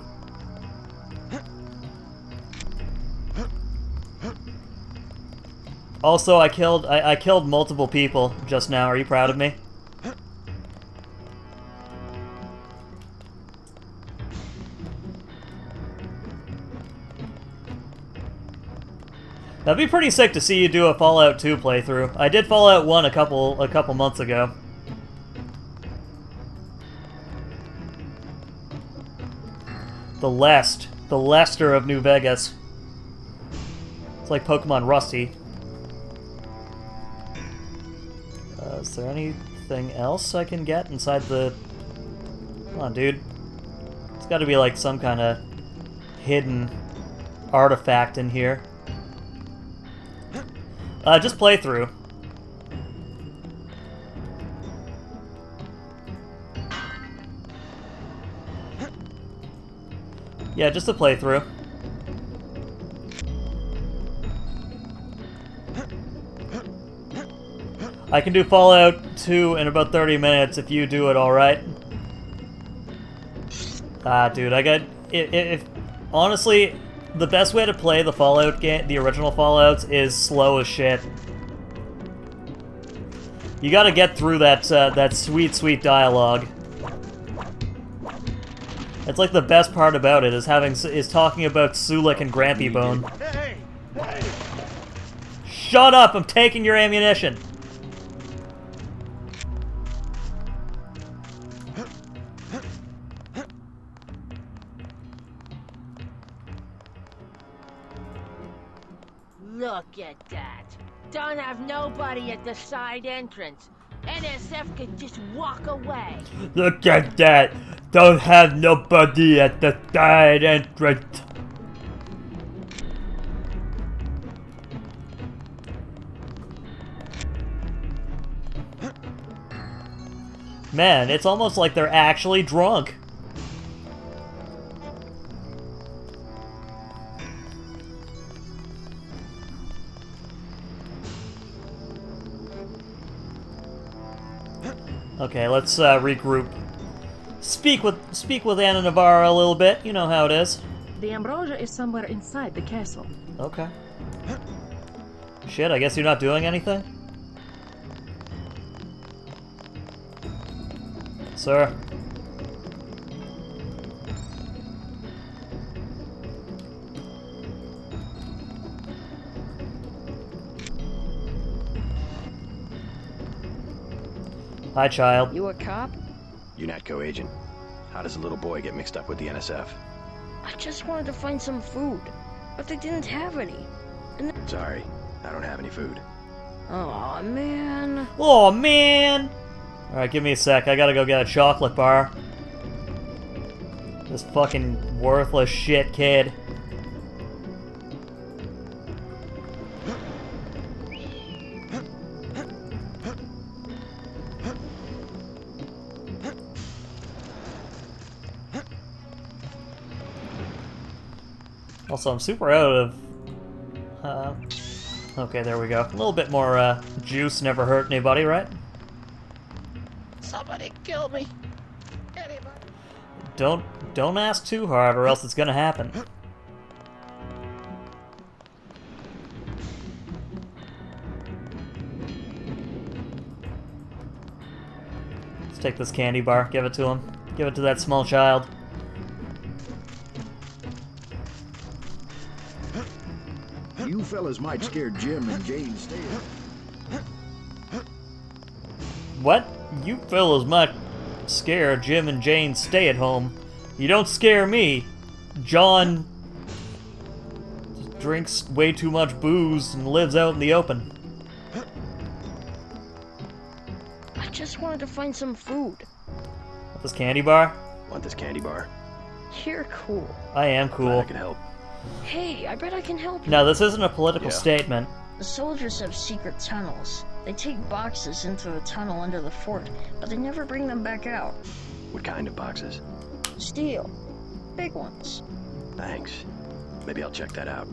Also, I killed multiple people just now. Are you proud of me? That'd be pretty sick to see you do a Fallout 2 playthrough. I did Fallout 1 a couple months ago. The Lester of New Vegas. It's like Pokemon Rusty. Is there anything else I can get inside the... Come on, dude. It's gotta be like some kind of hidden artifact in here. Just play through. Yeah, just a playthrough. I can do Fallout 2 in about 30 minutes if you do it alright. Dude, I got... If honestly, the best way to play the Fallout game, the original Fallouts, is slow as shit. You gotta get through that, that sweet, sweet dialogue. It's like the best part about it is talking about Sulik and Grampy Bone. Hey! Hey! Shut up! I'm taking your ammunition! Look at that. Don't have nobody at the side entrance. NSF could just walk away. Look at that! Don't have nobody at the side entrance. Man, it's almost like they're actually drunk. Okay, let's regroup. Speak with Anna Navarra a little bit. You know how it is. The ambrosia is somewhere inside the castle. Okay. Shit, I guess you're not doing anything? Sir? Hi, child. You a cop? UNATCO agent. How does a little boy get mixed up with the NSF? I just wanted to find some food, but they didn't have any. And Sorry, I don't have any food. oh man. Oh man! Alright, give me a sec. I gotta go get a chocolate bar. This fucking worthless shit kid. Also, I'm super out of... okay, there we go. A little bit more juice never hurt anybody, right? Somebody kill me. Anybody. Don't ask too hard, or else it's gonna happen. Let's take this candy bar. Give it to him. Give it to that small child. You fellas might scare Jim and Jane stay. What? You fellas might scare Jim and Jane stay at home. You don't scare me. John drinks way too much booze and lives out in the open. I just wanted to find some food. Want this candy bar? Want this candy bar? You're cool. I am cool. Glad I can help. Hey, I bet I can help you. Now, this isn't a political statement. The soldiers have secret tunnels. They take boxes into the tunnel under the fort, but they never bring them back out. What kind of boxes? Steel. Big ones. Thanks. Maybe I'll check that out.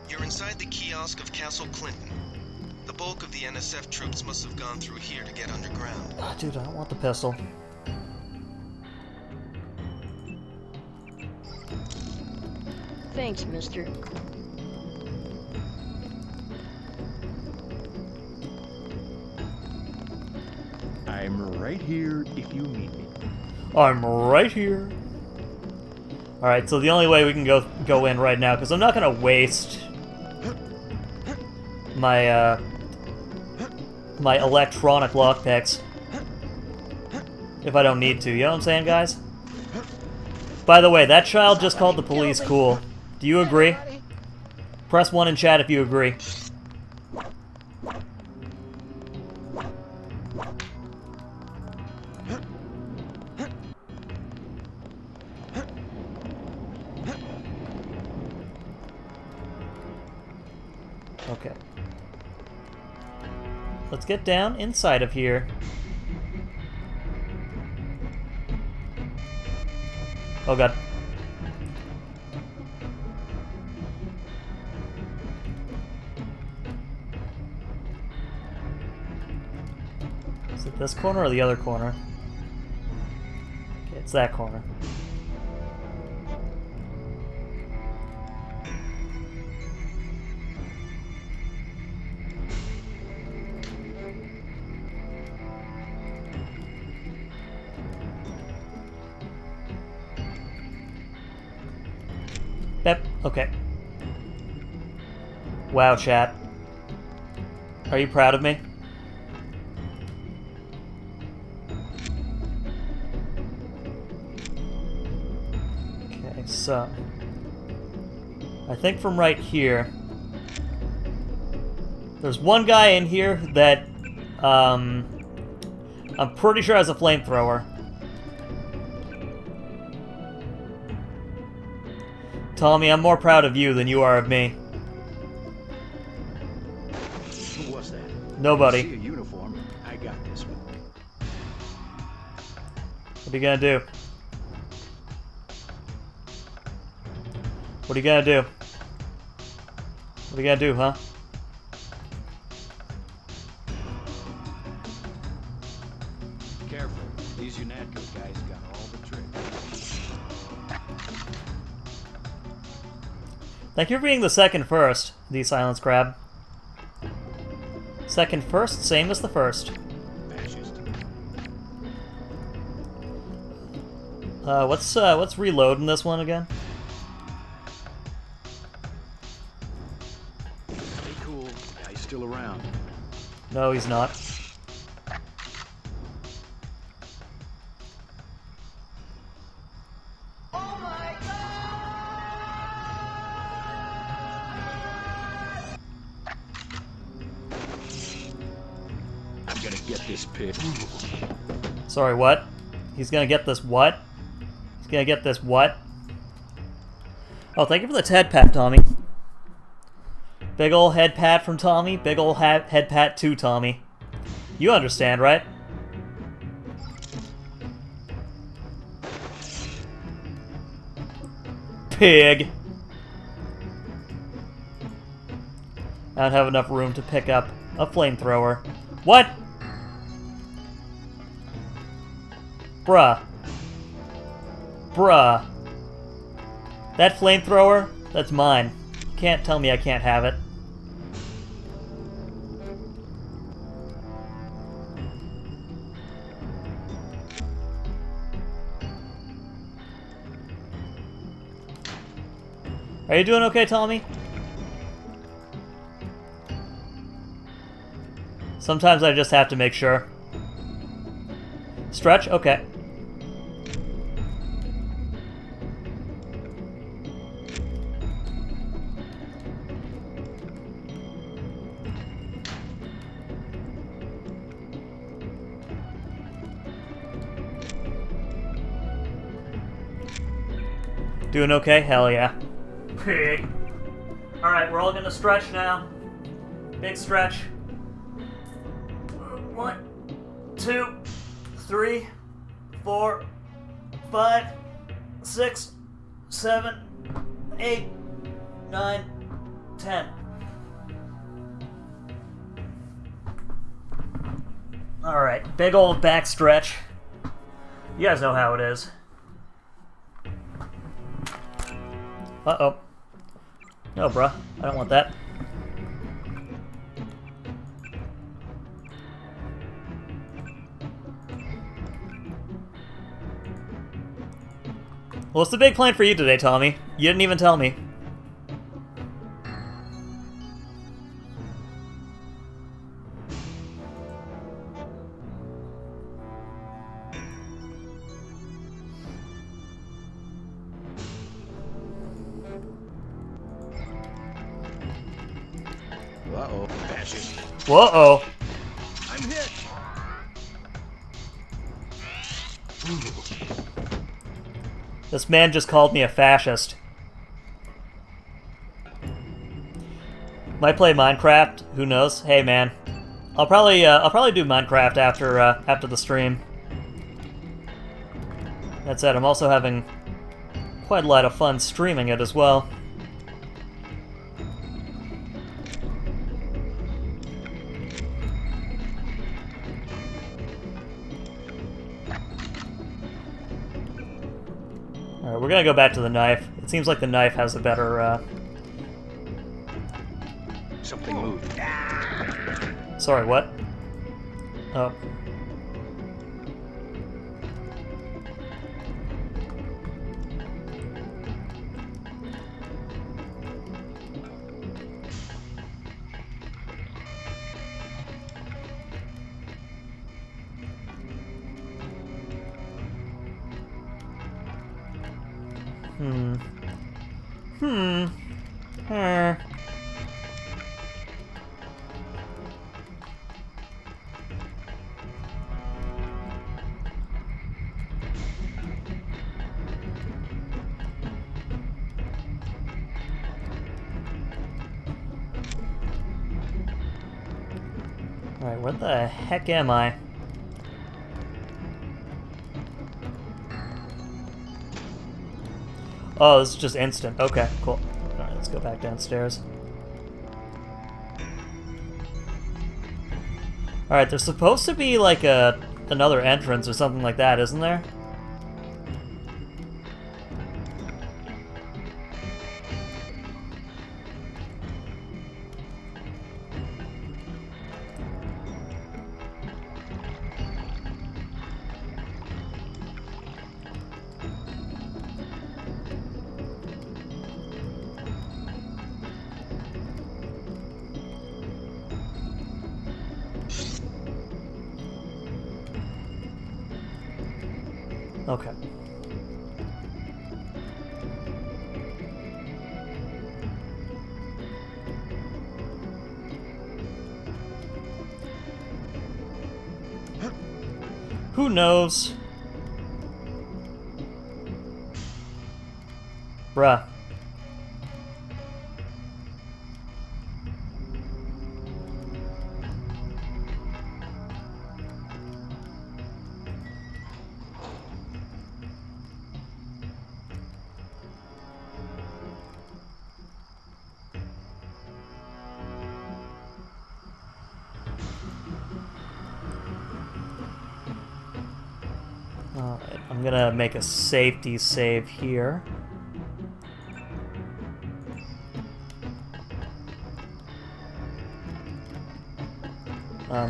You're inside the kiosk of Castle Clinton. The bulk of the NSF troops must have gone through here to get underground. Oh, dude, I don't want the pistol. Thanks, mister. I'm right here if you need me. I'm right here. Alright, so the only way we can go in right now, because I'm not going to waste my, my electronic lockpicks if I don't need to. You know what I'm saying, guys? By the way, that child just called the police cool. Do you agree? Press 1 in chat if you agree. Okay. Let's get down inside of here. Oh god. Is it this corner or the other corner? Okay, it's that corner. Yep, okay. Wow, chat. Are you proud of me? Okay, so... I think from right here... There's one guy in here that... I'm pretty sure has a flamethrower. Tommy, I'm more proud of you than you are of me. Who was that? Nobody. I see a uniform. I got this one. What are you gonna do? What are you gonna do? What are you gonna do, huh? Careful. These UNATCO guys got all the tricks. Thank you for being the second first, the Silence Crab. Second first, same as the first. What's reload in this one again? Stay cool. Guy's still around. No, he's not. I'm gonna get this pig. Sorry, what? He's gonna get this what? He's gonna get this what? Oh, thank you for the head pat, Tommy. Big ol' head pat from Tommy. Big ol' head pat to Tommy. You understand, right? Pig. I don't have enough room to pick up a flamethrower. What? Bruh. Bruh. That flamethrower? That's mine. You can't tell me I can't have it. Are you doing okay, Tommy? Sometimes I just have to make sure. Stretch? Okay. Doing okay? Hell yeah. Pig. Alright, we're all gonna stretch now. Big stretch. 1, 2, 3, 4, 5, 6, 7, 8, 9, 10. Alright, big old back stretch. You guys know how it is. Uh-oh. No, bruh. I don't want that. What's the big plan for you today, Tommy? You didn't even tell me. Uh-oh. Fascist. Whoa-oh. I'm hit. This man just called me a fascist. Might play Minecraft. Who knows? Hey, man. I'll probably do Minecraft after the stream. That said, I'm also having quite a lot of fun streaming it as well. Alright, we're gonna go back to the knife. It seems like the knife has a better, Something moved. Sorry, what? Oh. Alright, where the heck am I? Oh, this is just instant. Okay, cool. Alright, let's go back downstairs. Alright, there's supposed to be like another entrance or something like that, isn't there? Okay. Who knows? Bruh. Alright, I'm gonna make a safety save here.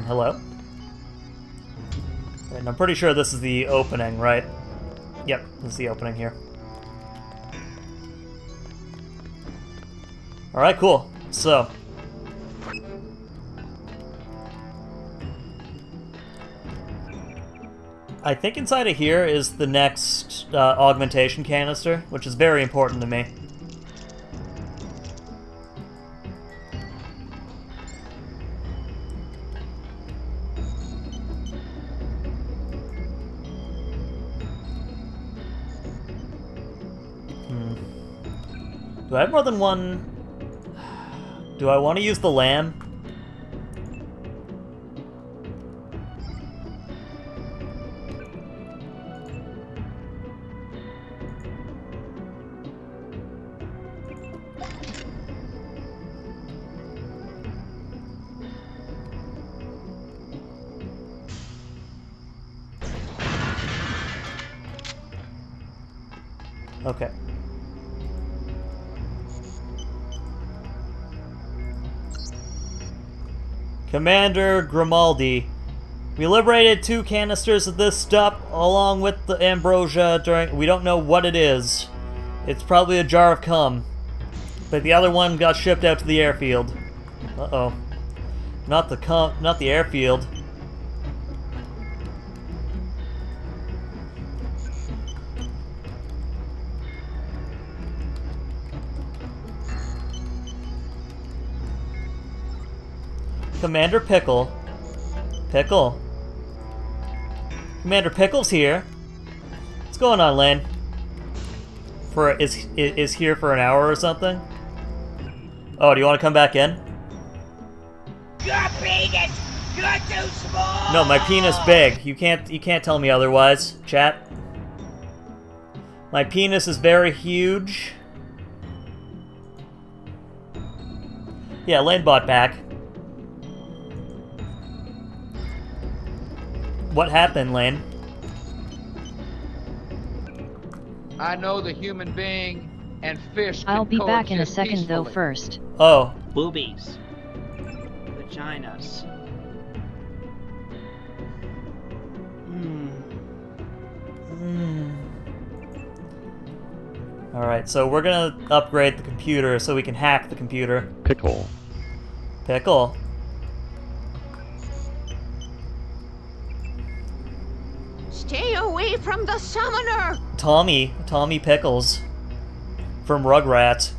Hello? And I'm pretty sure this is the opening, right? Yep, this is the opening here. Alright, cool. So. I think inside of here is the next augmentation canister, which is very important to me. Do I have more than one? Do I want to use the lamb? Okay. Commander Grimaldi, we liberated 2 canisters of this stuff along with the ambrosia during... We don't know what it is. It's probably a jar of cum. But the other one got shipped out to the airfield. Uh-oh. Not the airfield. Commander Pickle. Pickle. Commander Pickle's here. What's going on, Lane? Is here for an hour or something? Oh, do you want to come back in? Your penis! You're too small! No, my penis big. You can't tell me otherwise, chat. My penis is very huge. Yeah, Lane bought back. What happened, Lane? I know the human being and fish can I'll be back in a coexist second though peacefully. first. Oh. Boobies. Vaginas. Alright, so we're gonna upgrade the computer so we can hack the computer. Pickle. Pickle. Stay away from the summoner! Tommy Pickles. From Rugrats.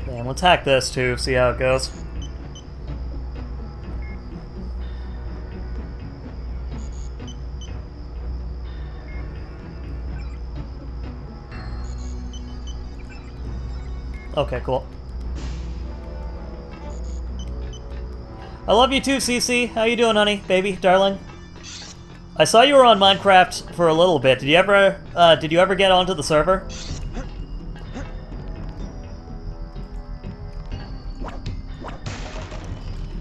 Damn, let's hack this too, see how it goes. Okay, cool. I love you too, Cece. How you doing, honey? Baby, darling? I saw you were on Minecraft for a little bit. Did you ever get onto the server?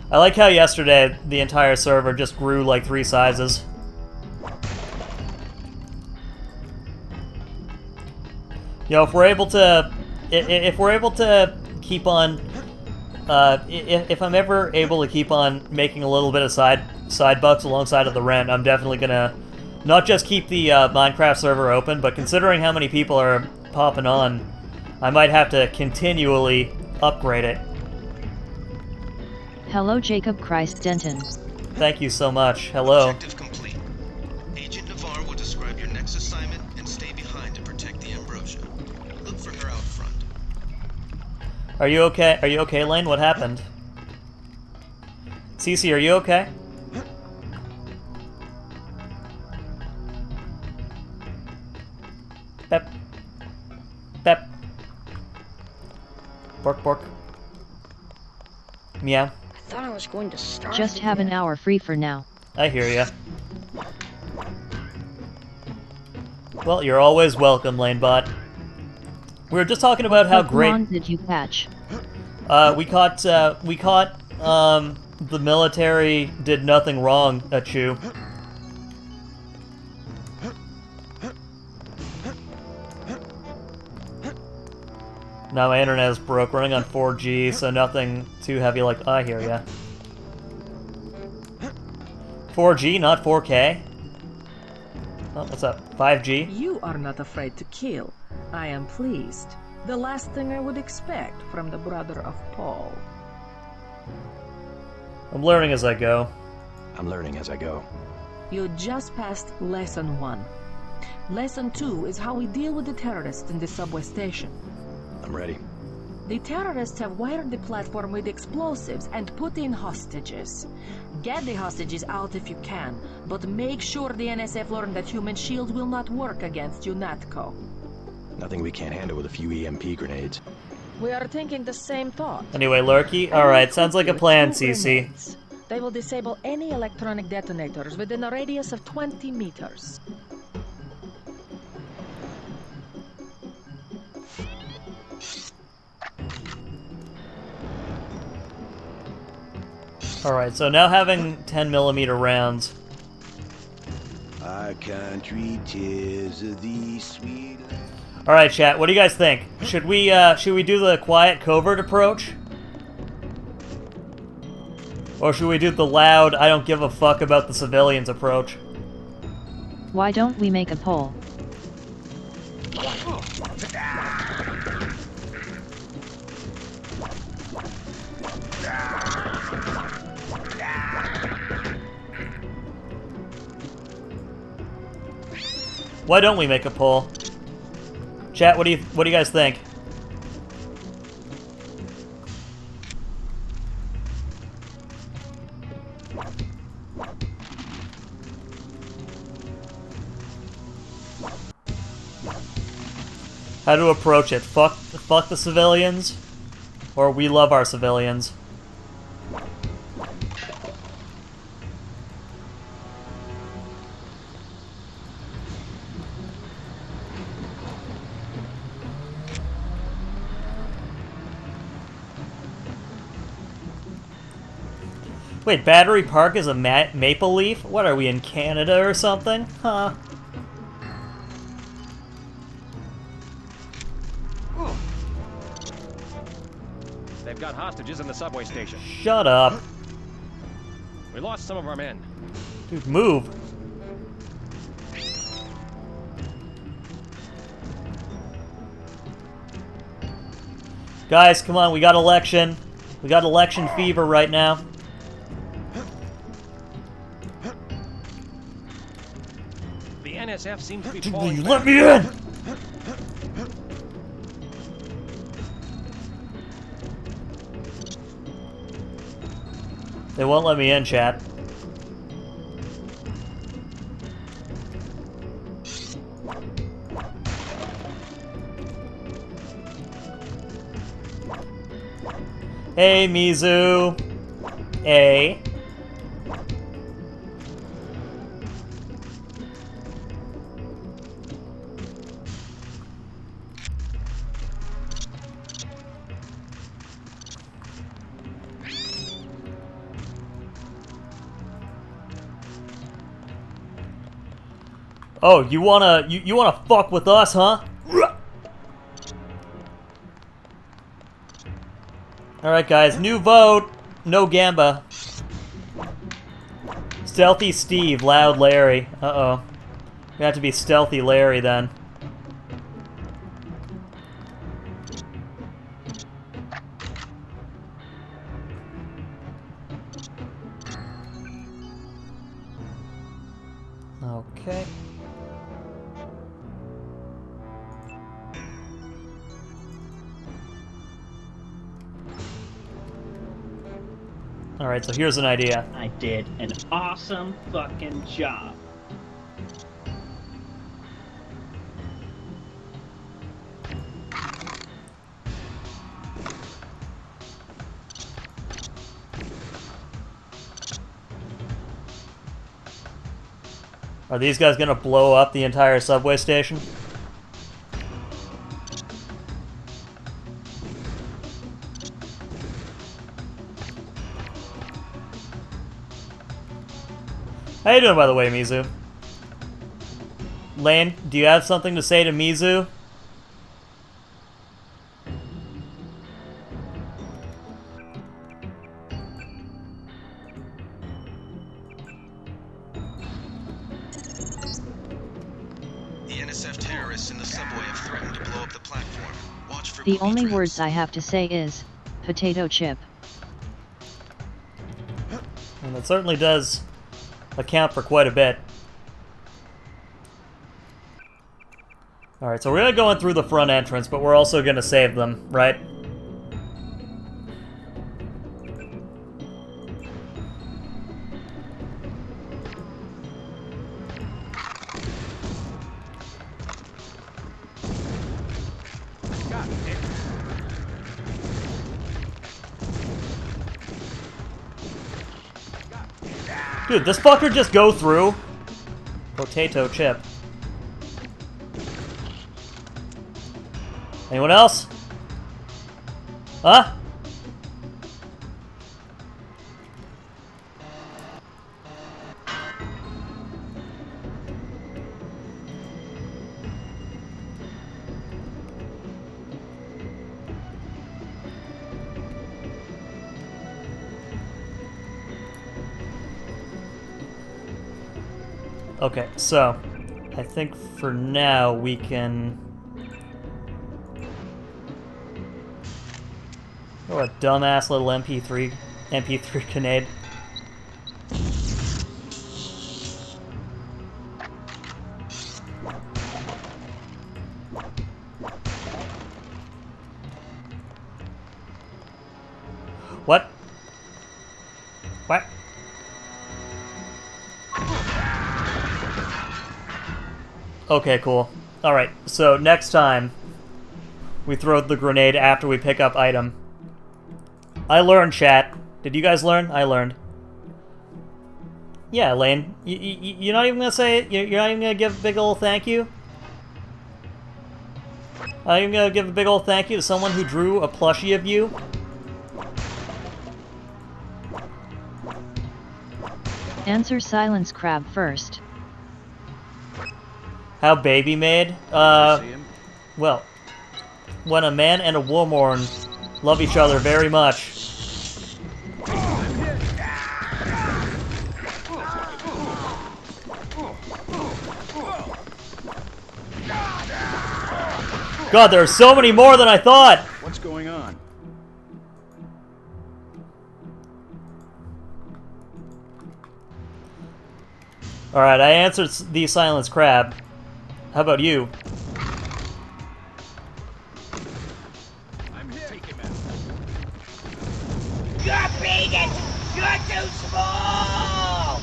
I like how yesterday the entire server just grew like 3 sizes. Yo, if we're able to keep on, if I'm ever able to keep on making a little bit of side bucks alongside of the rent, I'm definitely gonna not just keep the Minecraft server open, but considering how many people are popping on, I might have to continually upgrade it. Hello, Jacob Christ Denton. Thank you so much. Hello. Objective complete. Agent Navarre will describe your next assignment and stay behind to protect the ambrosia. Look for her out front. Are you okay? Are you okay, Lane? What happened? Cece, are you okay? Pep. Pep. Bork, bork. Meow. I thought I was going to start. Just have an hour free for now. I hear ya. Well, you're always welcome, Lanebot. We were just talking about how great... Pokemon did you catch? We caught, the military did nothing wrong at Chew. Now my internet is broke, running on 4G, so nothing too heavy like... I hear ya. 4G, not 4K? Oh, what's up? 5G? You are not afraid to kill. I am pleased. The last thing I would expect from the brother of Paul. I'm learning as I go. I'm learning as I go. You just passed Lesson 1. Lesson 2 is how we deal with the terrorists in the subway station. I'm ready. The terrorists have wired the platform with explosives and put in hostages. Get the hostages out if you can, but make sure the NSF learn that human shield will not work against UNATCO. Nothing we can't handle with a few EMP grenades. We are thinking the same thought. Anyway, Lurky? Alright, sounds like a plan, CC. They will disable any electronic detonators within a radius of 20 meters. Alright, so now having 10mm rounds. Our country, 'tis of thee sweet. Alright, chat, what do you guys think? Should we do the quiet covert approach? Or should we do the loud, I don't give a fuck about the civilians approach? Why don't we make a poll? Why don't we make a poll? Chat, what do you guys think? How to approach it? Fuck the civilians? Or we love our civilians? Wait, Battery Park is a maple leaf? What are we, in Canada or something? Huh. They've got hostages in the subway station. Shut up. We lost some of our men. Dude, move. Guys, come on, we got election. We got election fever right now. The NSF seems to be Will falling you back. let me in? They won't let me in, chat. Hey, Mizu. Hey. Oh, you wanna fuck with us, huh? Alright guys, new vote! No Gamba. Stealthy Steve, Loud Larry. Uh-oh. We have to be Stealthy Larry then. Okay. Alright, so here's an idea. I did an awesome fucking job. Are these guys gonna blow up the entire subway station? How you doing, by the way, Mizu? Lane, do you have something to say to Mizu? The NSF terrorists in the subway have threatened to blow up the platform. Watch for The only words I have to say is, potato chip. And it certainly does account for quite a bit. Alright, so we're gonna go in through the front entrance, but we're also gonna save them, right? Dude, this fucker just go through? Potato chip. Anyone else? Huh? Okay, so I think for now we can... Oh, a dumbass little MP3 grenade. What? What? Okay, cool. Alright, so next time we throw the grenade after we pick up item. I learned, chat. Did you guys learn? I learned. Yeah, Lane. You're not even gonna say it? You're not even gonna give a big old thank you? I'm even gonna give a big old thank you to someone who drew a plushie of you? Answer Silence Crab first. How baby made? Well, when a man and a woman love each other very much. God, there are so many more than I thought! What's going on? Alright, I answered the Silence Crab. How about you? I'm here. Take him out. You're beaten! You're too small!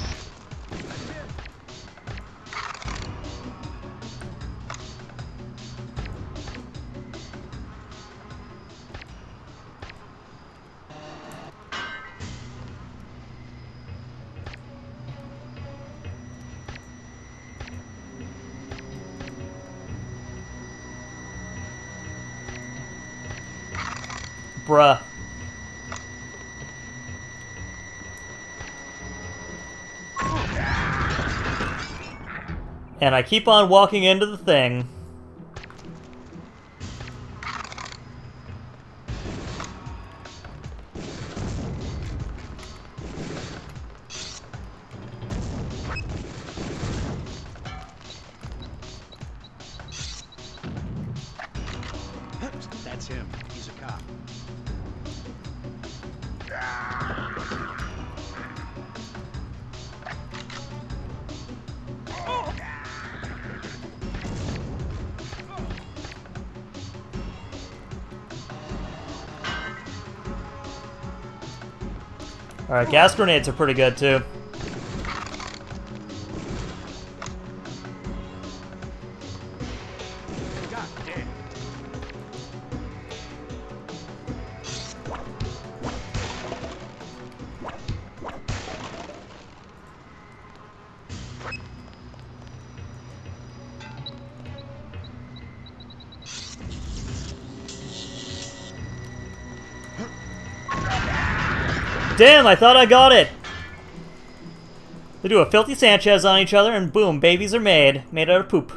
Bruh. And I keep on walking into the thing. That's him. He's a cop. Alright, gas grenades are pretty good too. Damn, I thought I got it! They do a filthy Sanchez on each other and boom, babies are made. Made out of poop.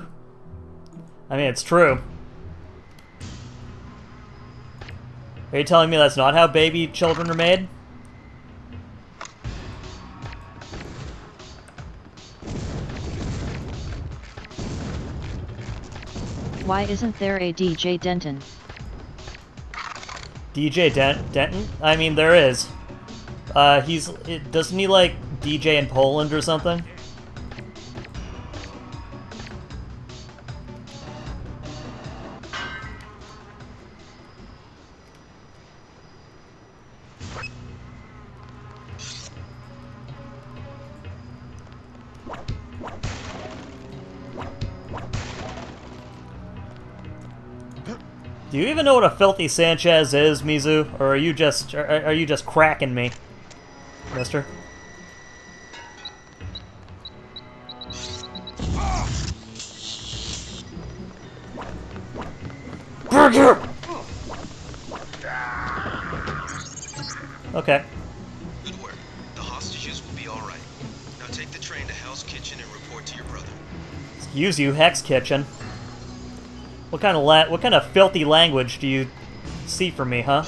I mean, it's true. Are you telling me that's not how baby children are made? Why isn't there a DJ Denton? DJ Denton? I mean, there is. Doesn't he like DJ in Poland or something? Do you even know what a filthy Sanchez is, Mizu? Or are you just cracking me, mister? Okay. Good work. The hostages will be all right. Now take the train to Hell's Kitchen and report to your brother. Excuse you, Hex Kitchen. What kind of filthy language do you see from me, huh?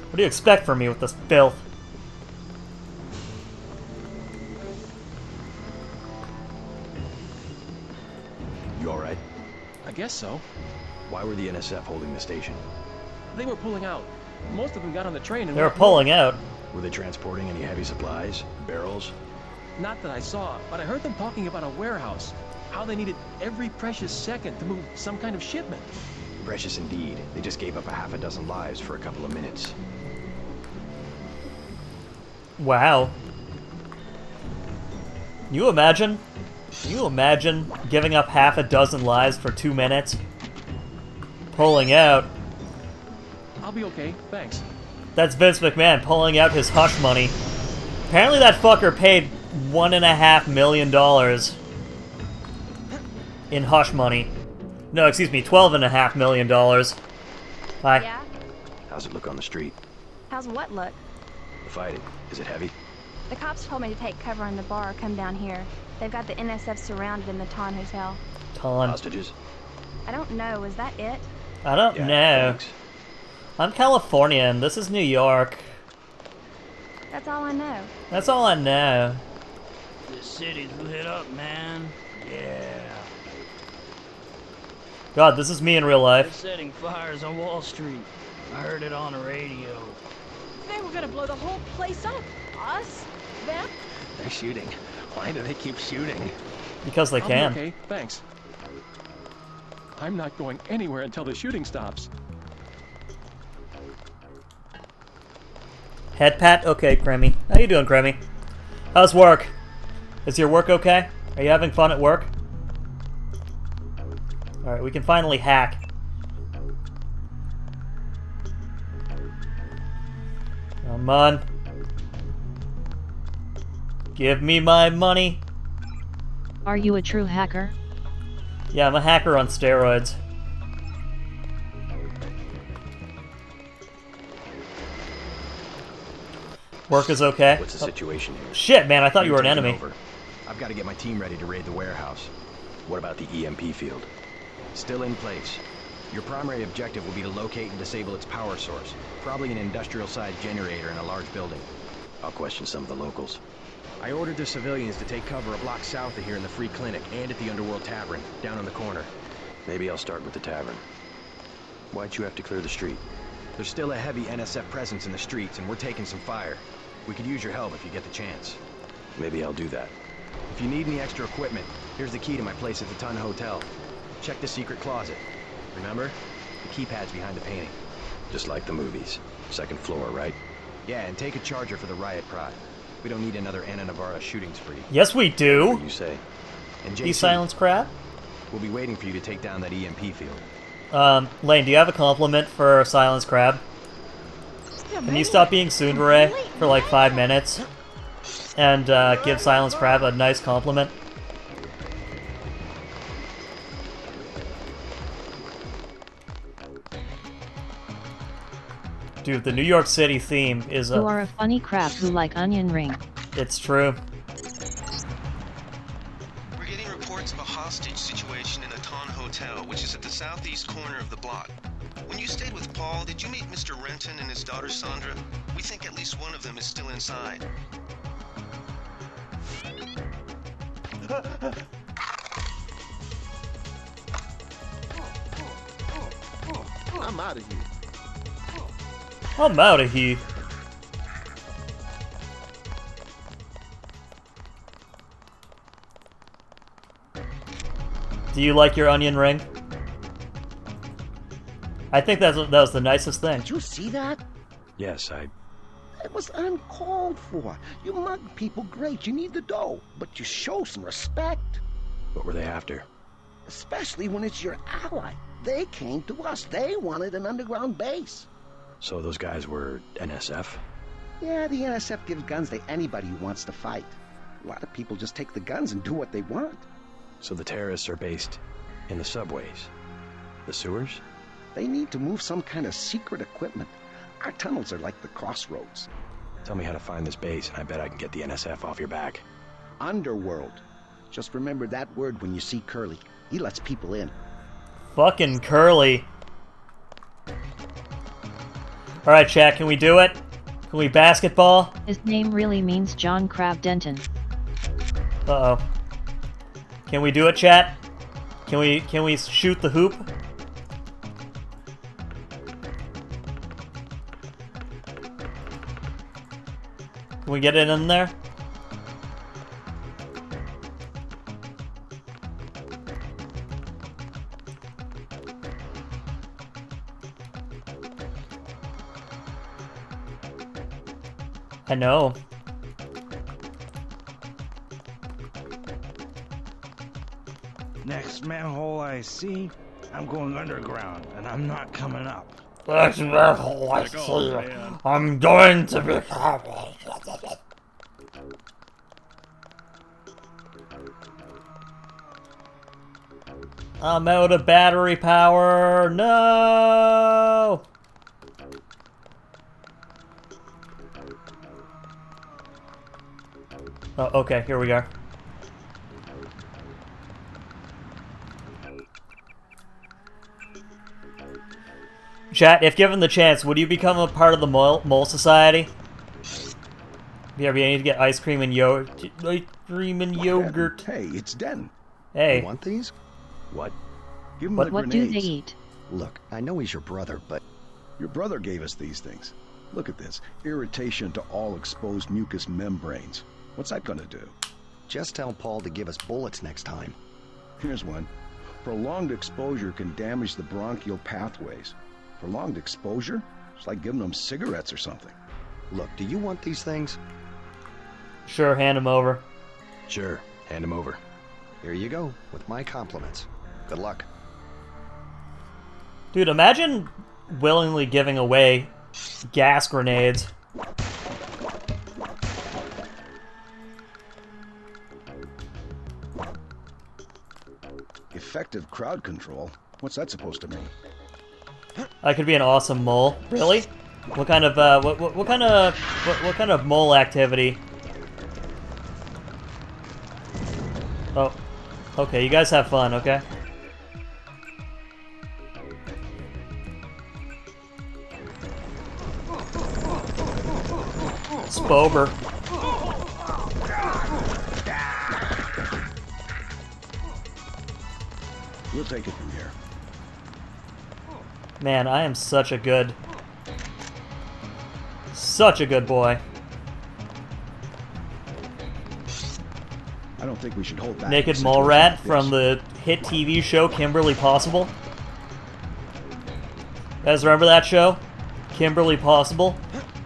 What do you expect from me with this filth? You alright? I guess so. Why were the NSF holding the station? They were pulling out. Most of them got on the train and They were went pulling out. Were they transporting any heavy supplies? Barrels? Not that I saw, but I heard them talking about a warehouse. How they needed every precious second to move some kind of shipment. Precious indeed. They just gave up a half a dozen lives for a couple of minutes. Wow. You imagine? Can you imagine giving up half a dozen lives for 2 minutes? Pulling out. I'll be okay, thanks. That's Vince McMahon pulling out his hush money. Apparently that fucker paid $1.5 million in hush money. No, excuse me, $12.5 million. Hi. Yeah? How's it look on the street? How's what look? The fighting. Is it heavy? The cops told me to take cover in the bar or come down here. They've got the NSF surrounded in the Ton Hotel. Ton. Hostages? I don't know, is that it? I don't know. Thanks. I'm Californian. This is New York. That's all I know. That's all I know. The city's lit up, man. Yeah. God, this is me in real They're life. setting fires on Wall Street. I heard it on the radio. They were gonna blow the whole place up. Us? Them? They're shooting. Why do they keep shooting? Because they I'll can. be okay, thanks. I'm not going anywhere until the shooting stops. Head pat? Okay, Cremmy. How you doing, Cremmy? How's work? Is your work okay? Are you having fun at work? Alright, we can finally hack. Come on. Give me my money. Are you a true hacker? Yeah, I'm a hacker on steroids. Work is okay. What's the situation here? Shit, man, I thought you were an Taking enemy. over. I've got to get my team ready to raid the warehouse. What about the EMP field? Still in place. Your primary objective will be to locate and disable its power source. Probably an industrial-sized generator in a large building. I'll question some of the locals. I ordered the civilians to take cover a block south of here in the Free Clinic and at the Underworld Tavern, down in the corner. Maybe I'll start with the tavern. Why'd you have to clear the street? There's still a heavy NSF presence in the streets, and we're taking some fire. We could use your help if you get the chance. Maybe I'll do that. If you need any extra equipment, here's the key to my place at the Ton Hotel. Check the secret closet. Remember? The keypad's behind the painting. Just like the movies. Second floor, right? Yeah, and take a charger for the riot prod. We don't need another Anna Navarra shooting spree. Yes, we do. Whatever you say. And JC, You silence crap? we'll be waiting for you to take down that EMP field. Lane, do you have a compliment for Silence Crab? Can you stop being Tsundere for like 5 minutes and give Silence Crab a nice compliment? Dude, the New York City theme is You are a funny crap who like onion ring. It's true. We're getting reports of a hostage situation in a Ton Hotel, which is at the southeast corner of the block. When you stayed with Paul, did you meet Mr. Renton and his daughter Sandra? We think at least one of them is still inside. I'm out of here. I'm out of here. Do you like your onion ring? I think that was the nicest thing. Did you see that? Yes, It was uncalled for. You mug people, great. You need the dough. But you show some respect. What were they after? Especially when it's your ally. They came to us. They wanted an underground base. So those guys were NSF? Yeah, the NSF gives guns to anybody who wants to fight. A lot of people just take the guns and do what they want. So the terrorists are based in the subways? The sewers? They need to move some kind of secret equipment. Our tunnels are like the crossroads. Tell me how to find this base, and I bet I can get the NSF off your back. Underworld. Just remember that word when you see Curly. He lets people in. Fucking Curly. Alright, chat, can we do it? Can we basketball? His name really means John Crab Denton. Uh-oh. Can we do it, chat? Can we shoot the hoop? Can we get it in there? I know. Next manhole I see, I'm going underground, and I'm not coming up. Next manhole I see, I'm going to be I'm out of battery power. No! Oh, okay, here we are. Chat, if given the chance, would you become a part of the mole society? Yeah, we need to get ice cream and yogurt. Hey, it's Den. Hey. You want these? What? Give him What the do grenades. they eat? Look, I know he's your brother, but your brother gave us these things. Look at this. Irritation to all exposed mucous membranes. What's that gonna do? Just tell Paul to give us bullets next time. Here's one. Prolonged exposure can damage the bronchial pathways. Prolonged exposure? It's like giving them cigarettes or something. Look, do you want these things? Sure, hand them over. Sure, hand them over. Here you go, with my compliments. Good luck. Dude, imagine willingly giving away gas grenades. Effective crowd control? What's that supposed to mean? I could be an awesome mole. Really? What kind of what kind of mole activity? Oh, okay. You guys have fun, okay? It's Bober. We'll take it from here. Man, I am such a good boy. I don't think we should hold back. in a Naked situation Mole Rat like from the hit TV show Kimberly Possible. You guys remember that show? Kimberly Possible?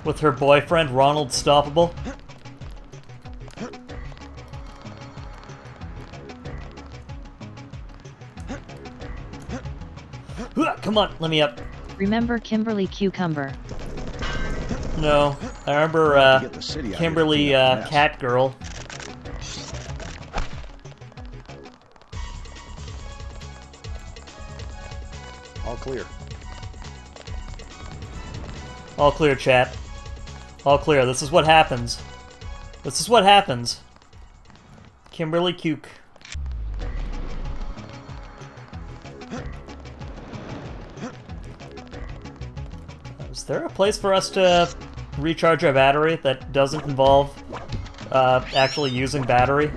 With her boyfriend, Ronald Stoppable? Come on, let me up. Remember Kimberly Cucumber? No, I remember get the city out of here Kimberly to clean up the mess. Cat Girl. All clear. All clear, chat. All clear. This is what happens. This is what happens. Kimberly Cuke. Is there a place for us to recharge our battery that doesn't involve actually using battery?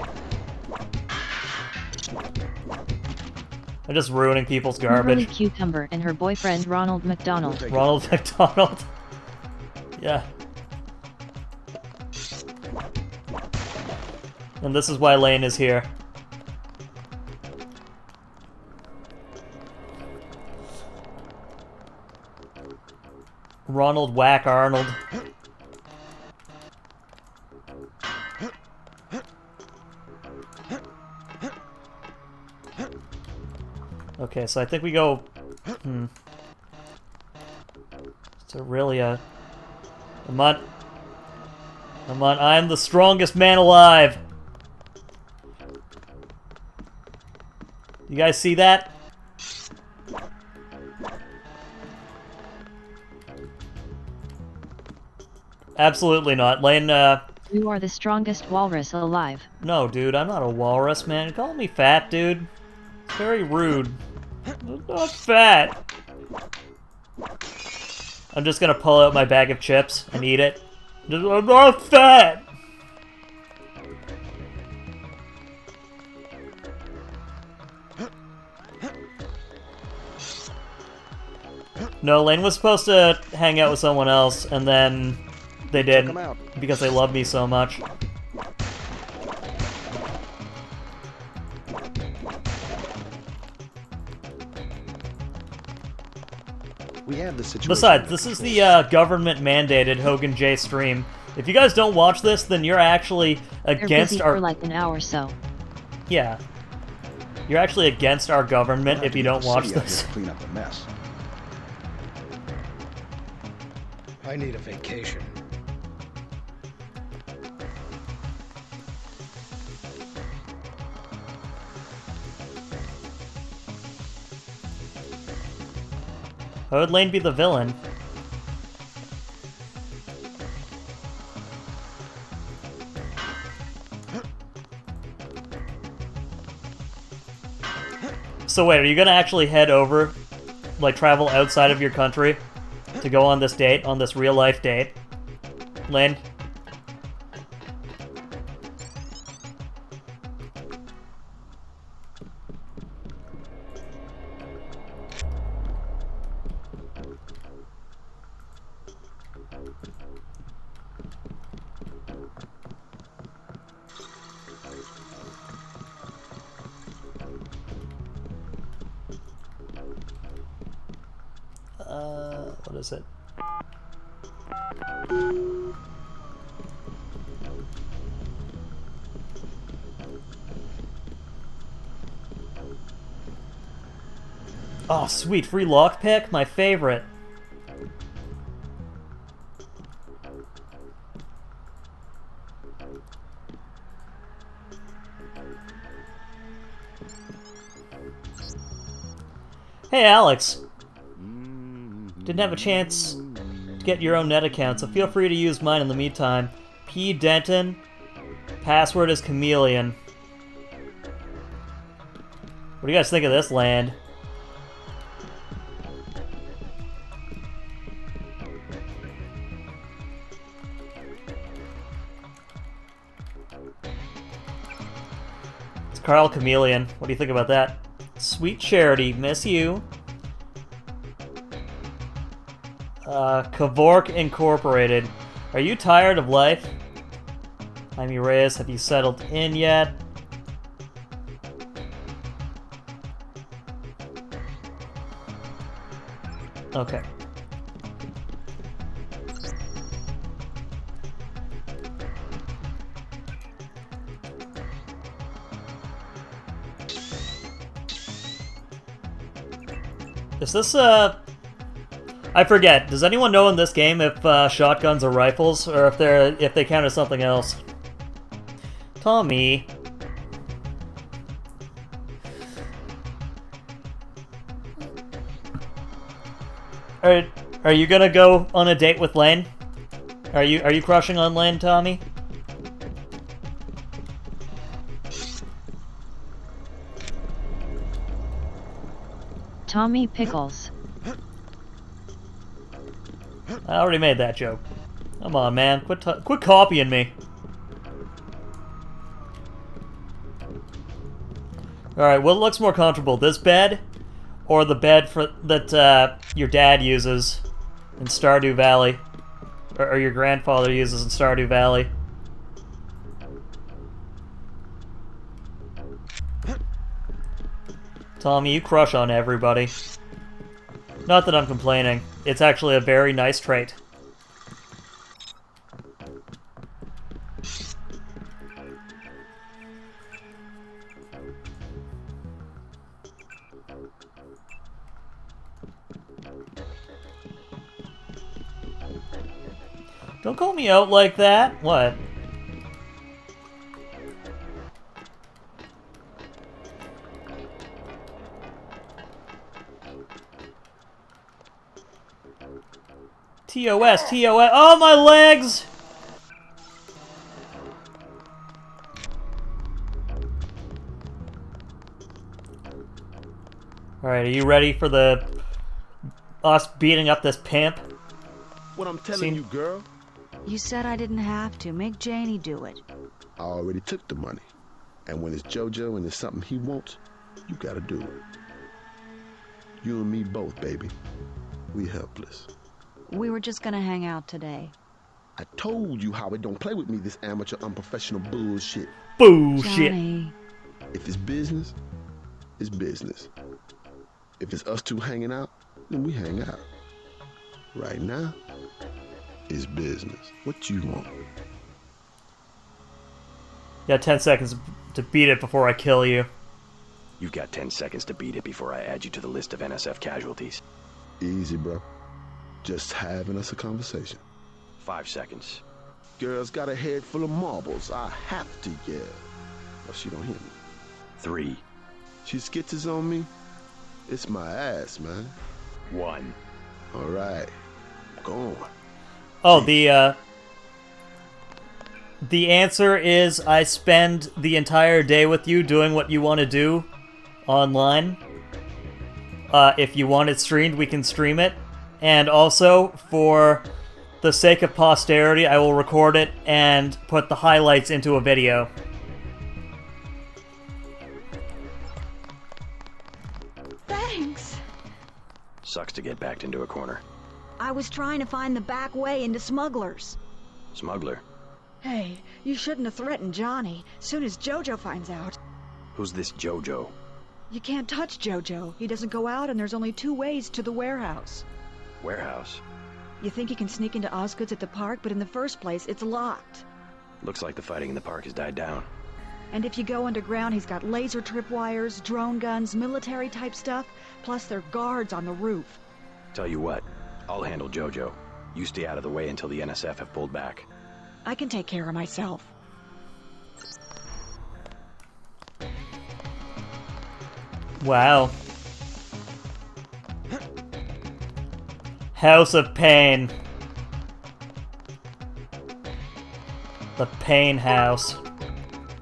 I'm just ruining people's garbage. Kimberly Cucumber and her boyfriend Ronald McDonald. Ronald McDonald. Yeah. And this is why Lane is here. Ronald Whack Arnold. Okay, so I think we go... It's really a... I'm the strongest man alive! You guys see that? Absolutely not. Lane, You are the strongest walrus alive. No, dude, I'm not a walrus, man. Call me fat, dude. It's very rude. I'm not fat. I'm just gonna pull out my bag of chips and eat it. I'm not fat! No, Lane was supposed to hang out with someone else, and then they didn't because they love me so much. We have the situation. Besides, this is the government-mandated Hogan J stream. If you guys don't watch this, then you're actually against busy our... for like an hour or so. Yeah. You're actually against our government if you don't watch City out this. here to clean up the mess. I need a vacation. How would Lane be the villain? So wait, are you gonna actually head over, like travel outside of your country to go on this date, on this real-life date? Lane? What is it? Oh, sweet. Free lockpick? My favorite. Hey, Alex. Didn't have a chance to get your own net account, so feel free to use mine in the meantime. P. Denton. Password is Chameleon. What do you guys think of this land? It's Carl Chameleon. What do you think about that? Sweet Charity, miss you. Kavork Incorporated. Are you tired of life? Jaime Reyes, have you settled in yet? Okay. Is this, I forget. Does anyone know in this game if shotguns are rifles, or if they count as something else? Tommy. Are Are you gonna go on a date with Lane? Are you crushing on Lane, Tommy? Tommy Pickles. I already made that joke. Come on, man. Quit copying me. Alright, what looks more comfortable? This bed? Or the bed that your dad uses in Stardew Valley? Or your grandfather uses in Stardew Valley? Tommy, you crush on everybody. Not that I'm complaining. It's actually a very nice trait. Don't call me out like that. What? TOS, TOS. Oh, my legs! Alright, are you ready for us beating up this pimp? What I'm telling you, girl. You said I didn't have to. Make Janie do it. I already took the money. And when it's JoJo and it's something he wants, you gotta do it. You and me both, baby. We helpless. We were just gonna hang out today. I told you how it don't play with me, this amateur unprofessional bullshit. Bullshit. Johnny. If it's business, it's business. If it's us two hanging out, then we hang out. Right now, it's business. What you want? You got 10 seconds to beat it before I kill you. You've got 10 seconds to beat it before I add you to the list of NSF casualties. Easy, bro. Just having us a conversation. 5 seconds. Girl's got a head full of marbles. I have to yell. Or she don't hear me. 3. She skitters on me. It's my ass, man. 1. All right. Go on. Oh, the answer is I spend the entire day with you doing what you want to do online. If you want it streamed, we can stream it. And also, for the sake of posterity, I will record it and put the highlights into a video. Thanks. Sucks to get backed into a corner. I was trying to find the back way into Smugglers. Smuggler? Hey, you shouldn't have threatened Johnny. Soon as Jojo finds out. Who's this Jojo? You can't touch Jojo. He doesn't go out and there's only 2 ways to the warehouse. Warehouse? You think he can sneak into Osgood's at the park, but in the first place, it's locked. Looks like the fighting in the park has died down. And if you go underground, he's got laser tripwires, drone guns, military-type stuff, plus there are guards on the roof. Tell you what, I'll handle Jojo. You stay out of the way until the NSF have pulled back. I can take care of myself. Wow. House of Pain. The Pain House.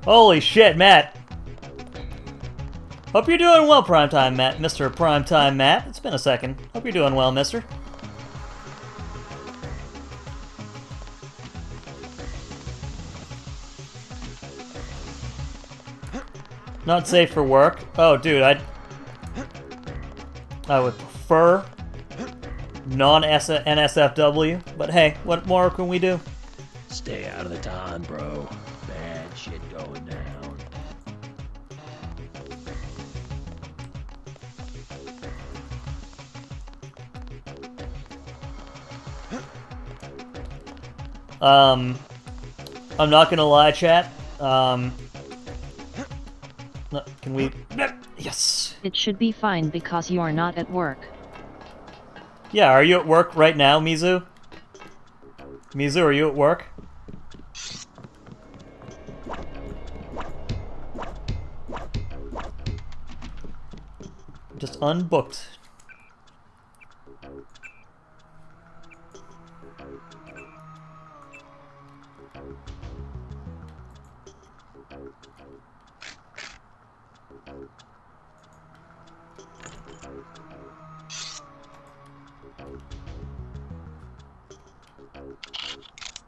Holy shit, Matt. Hope you're doing well, Primetime Matt. Mr. Primetime Matt. It's been a second. Hope you're doing well, mister. Not safe for work. Oh, dude, I would prefer non-NSFW, but hey, what more can we do? Stay out of the ton, bro. Bad shit going down. I'm not gonna lie, chat. Can we... Yes! It should be fine because you are not at work. Yeah, are you at work right now, Mizu? Mizu, are you at work? Just unbooked.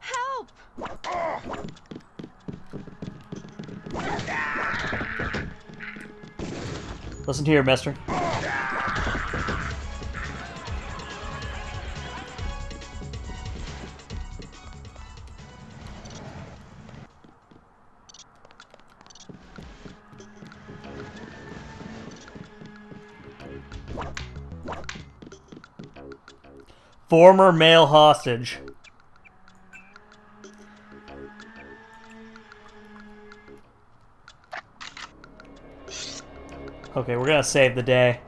Help! Listen here, mister. Former male hostage. Okay, we're gonna save the day.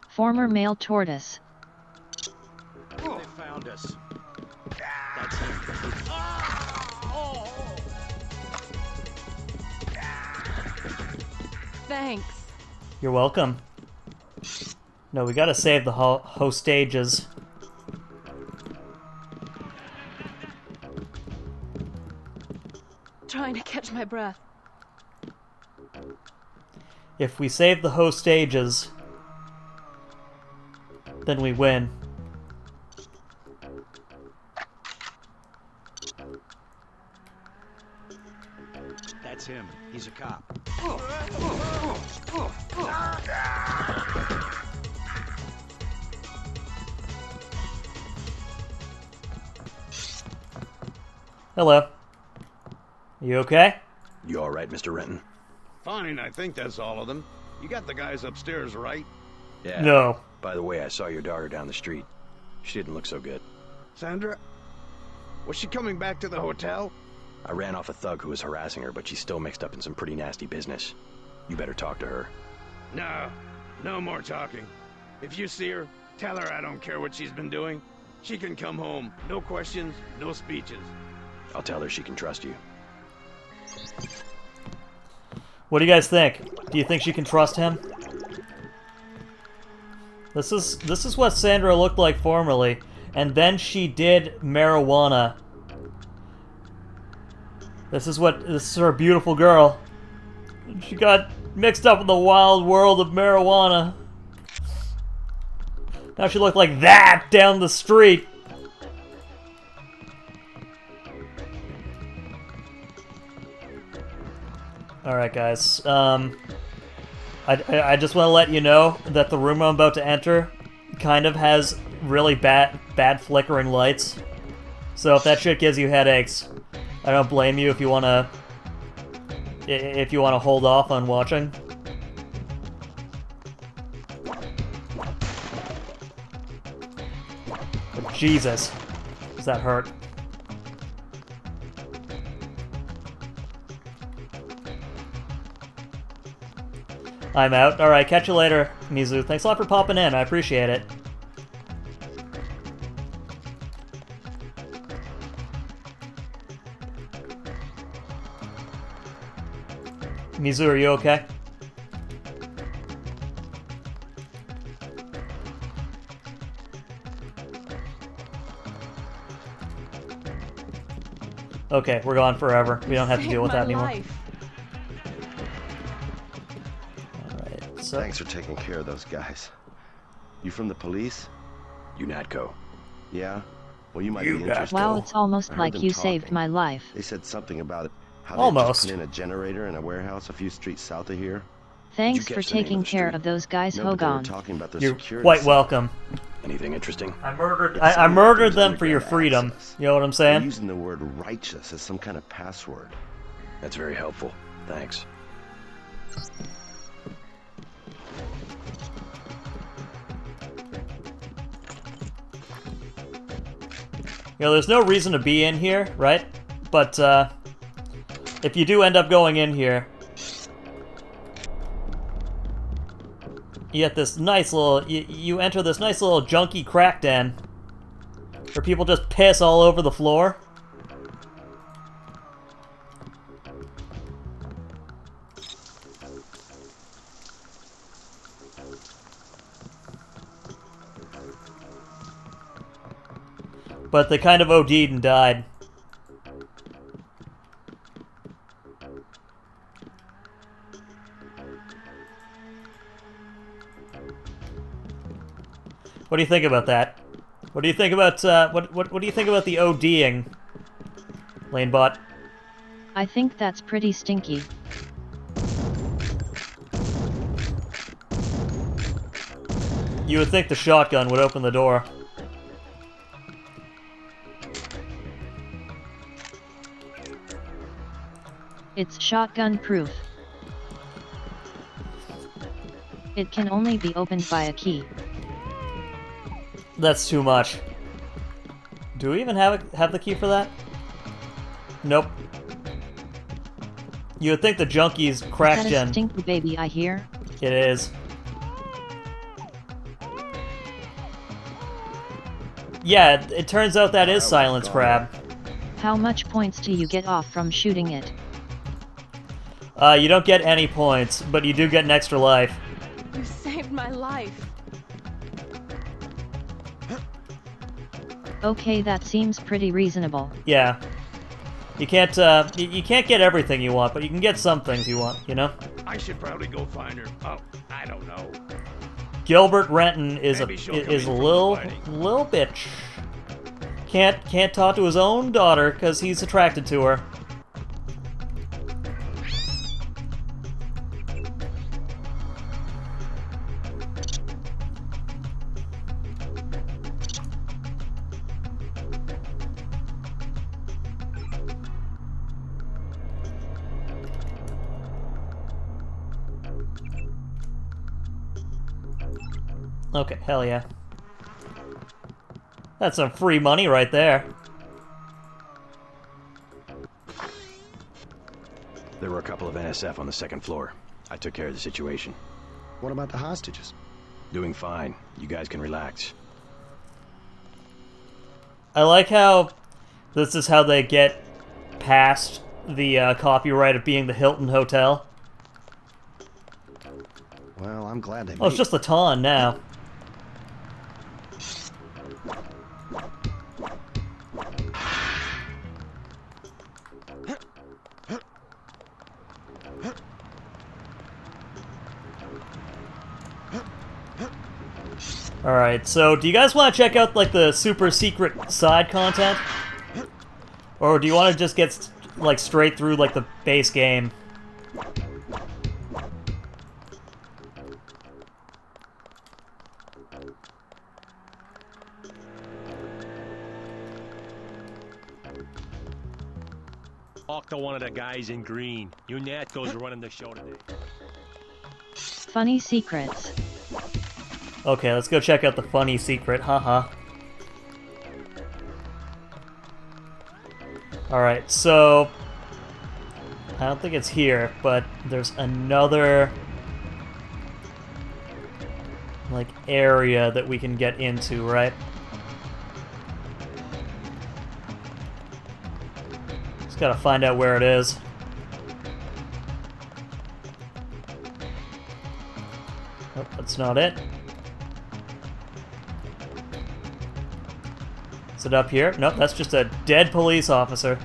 Former male tortoise. They found us. That's him. Thanks. You're welcome. No, we gotta save the hostages. Trying to catch my breath. If we save the hostages, then we win. That's him. He's a cop. Hello. You okay? You alright, Mr. Renton? Fine, I think that's all of them. You got the guys upstairs, right? Yeah. No. By the way, I saw your daughter down the street. She didn't look so good. Sandra? Was she coming back to the hotel? I ran off a thug who was harassing her, but she's still mixed up in some pretty nasty business. You better talk to her. No more talking. If you see her, tell her I don't care what she's been doing. She can come home. No questions, no speeches. I'll tell her she can trust you. What do you guys think? Do you think she can trust him? This is what Sandra looked like formerly, and then she did marijuana. This is her beautiful girl. She got mixed up in the wild world of marijuana. Now she looked like that down the street. Alright guys, I just want to let you know that the room I'm about to enter kind of has really bad flickering lights. So if that shit gives you headaches, I don't blame you if you want to hold off on watching. But Jesus, does that hurt? I'm out. Alright, catch you later, Mizu. Thanks a lot for popping in. I appreciate it. Mizu, are you okay? Okay, we're gone forever. We don't have to deal with that anymore. Thanks for taking care of those guys. You from the police? UNATCO. Yeah? Well, you might be interested. Wow, it's almost like you saved my life. They said something about it. How Almost. They just put in a generator in a warehouse a few streets south of here. Thanks for taking care of those guys, No, but they were Hogan. talking about the You're security quite side. welcome. Anything interesting? I murdered them for your freedom. Access. You know what I'm They're saying? using the word righteous as some kind of password. That's very helpful. Thanks. You know, there's no reason to be in here, right? But, if you do end up going in here, you get this nice little, you enter this nice little junky crack den, where people just piss all over the floor. But they kind of OD'd and died. What do you think about that? What do you think about what do you think about the ODing, Lanebot? I think that's pretty stinky. You would think the shotgun would open the door. It's shotgun proof. It can only be opened by a key. That's too much. Do we even have the key for that? Nope. You would think the junkies crack Is that gen. a stinky baby I hear? It is. Yeah, it turns out that is Silence Crab. How much points do you get off from shooting it? You don't get any points, but you do get an extra life. You saved my life. Okay, that seems pretty reasonable. Yeah. You can't you can't get everything you want, but you can get some things you want, you know? I should probably go find her. Oh, I don't know. Gilbert Renton is Maybe she'll come a in from the little bitch. Can't talk to his own daughter because he's attracted to her. Okay, hell yeah. That's some free money right there. There were a couple of NSF on the second floor. I took care of the situation. What about the hostages? Doing fine. You guys can relax. I like how this is how they get past the copyright of being the Hilton Hotel. Well, I'm glad they Oh, it's just the Ton now. Alright, so do you guys want to check out, like, the super secret side content? Or do you want to just get, like, straight through, like, the base game? Talk to one of the guys in green. You Natco's running the show today. Funny secrets. Okay, let's go check out the funny secret, haha. Alright, so... I don't think it's here, but there's another... like, area that we can get into, right? Just gotta find out where it is. Oh, that's not it. Is it up here? Nope, that's just a dead police officer.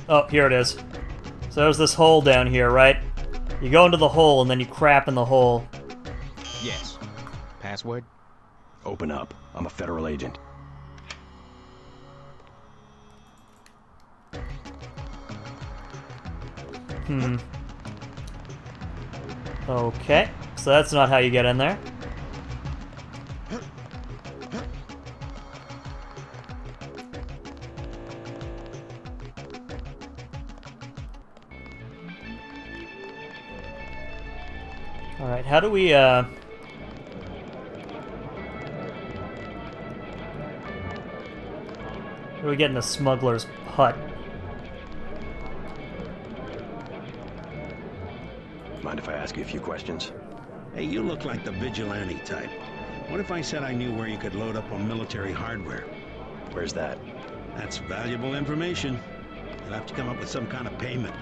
Oh, here it is. So there's this hole down here, right? You go into the hole and then you crap in the hole. Yes. Password? Open up. I'm a federal agent. Okay, so that's not how you get in there. Alright, how do we, How do we get in the smuggler's hut? Mind if I ask you a few questions? Hey, you look like the vigilante type. What if I said I knew where you could load up on military hardware? Where's that? That's valuable information. You'll have to come up with some kind of payment.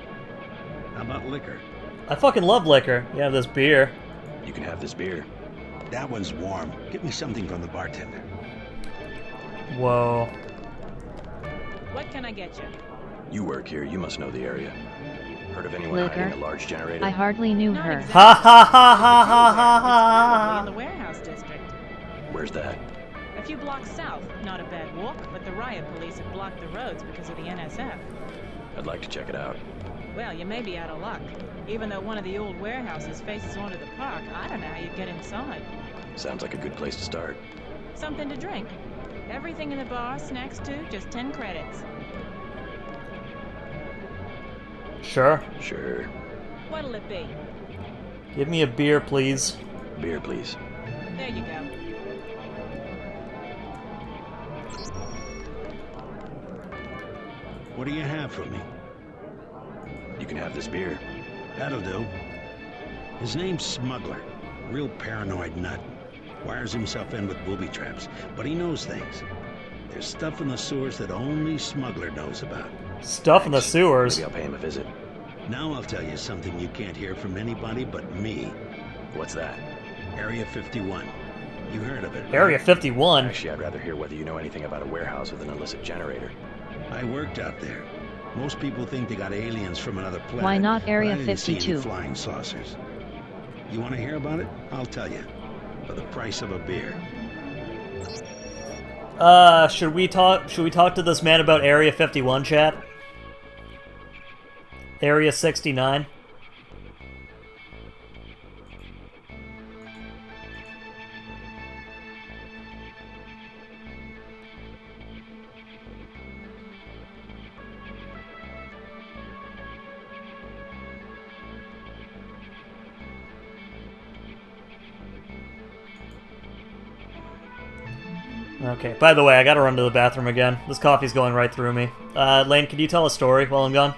How about liquor? I fucking love liquor. You have this beer. You can have this beer. That one's warm. Get me something from the bartender. Whoa. What can I get you? You work here, you must know the area. Heard of anyone Liquor? hiding a large generator? I hardly knew her. Ha ha ha ha ha ha Probably in ha! the warehouse district. Where's that? A few blocks south. Not a bad walk, but the riot police have blocked the roads because of the NSF. I'd like to check it out. Well, you may be out of luck. Even though one of the old warehouses faces onto the park, I don't know how you'd get inside. Sounds like a good place to start. Something to drink. Everything in the bar, snacks too, just 10 credits. Sure. Sure. What'll it be? Give me a beer, please. Beer, please. There you go. What do you have for me? You can have this beer. That'll do. His name's Smuggler. Real paranoid nut. Wires himself in with booby traps, but he knows things. There's stuff in the sewers that only Smuggler knows about. Stuff in the sewers? Maybe I'll pay him a visit. Now I'll tell you something you can't hear from anybody but me. What's that? Area 51. You heard of it, right? Area 51? Actually, I'd rather hear whether you know anything about a warehouse with an illicit generator. I worked out there. Most people think they got aliens from another planet. Why not Area but I didn't see 52? any flying saucers. You want to hear about it? I'll tell you. For the price of a beer. Should we talk to this man about Area 51, chat? Area 69? Okay, by the way, I gotta run to the bathroom again. This coffee's going right through me. Lane, can you tell a story while I'm gone?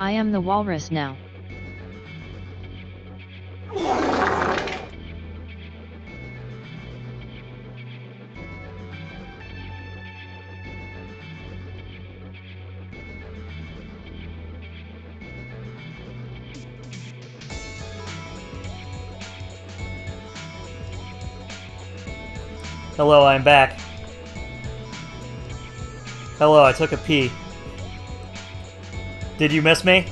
I am the walrus now. Hello, I'm back. Hello, I took a pee. Did you miss me?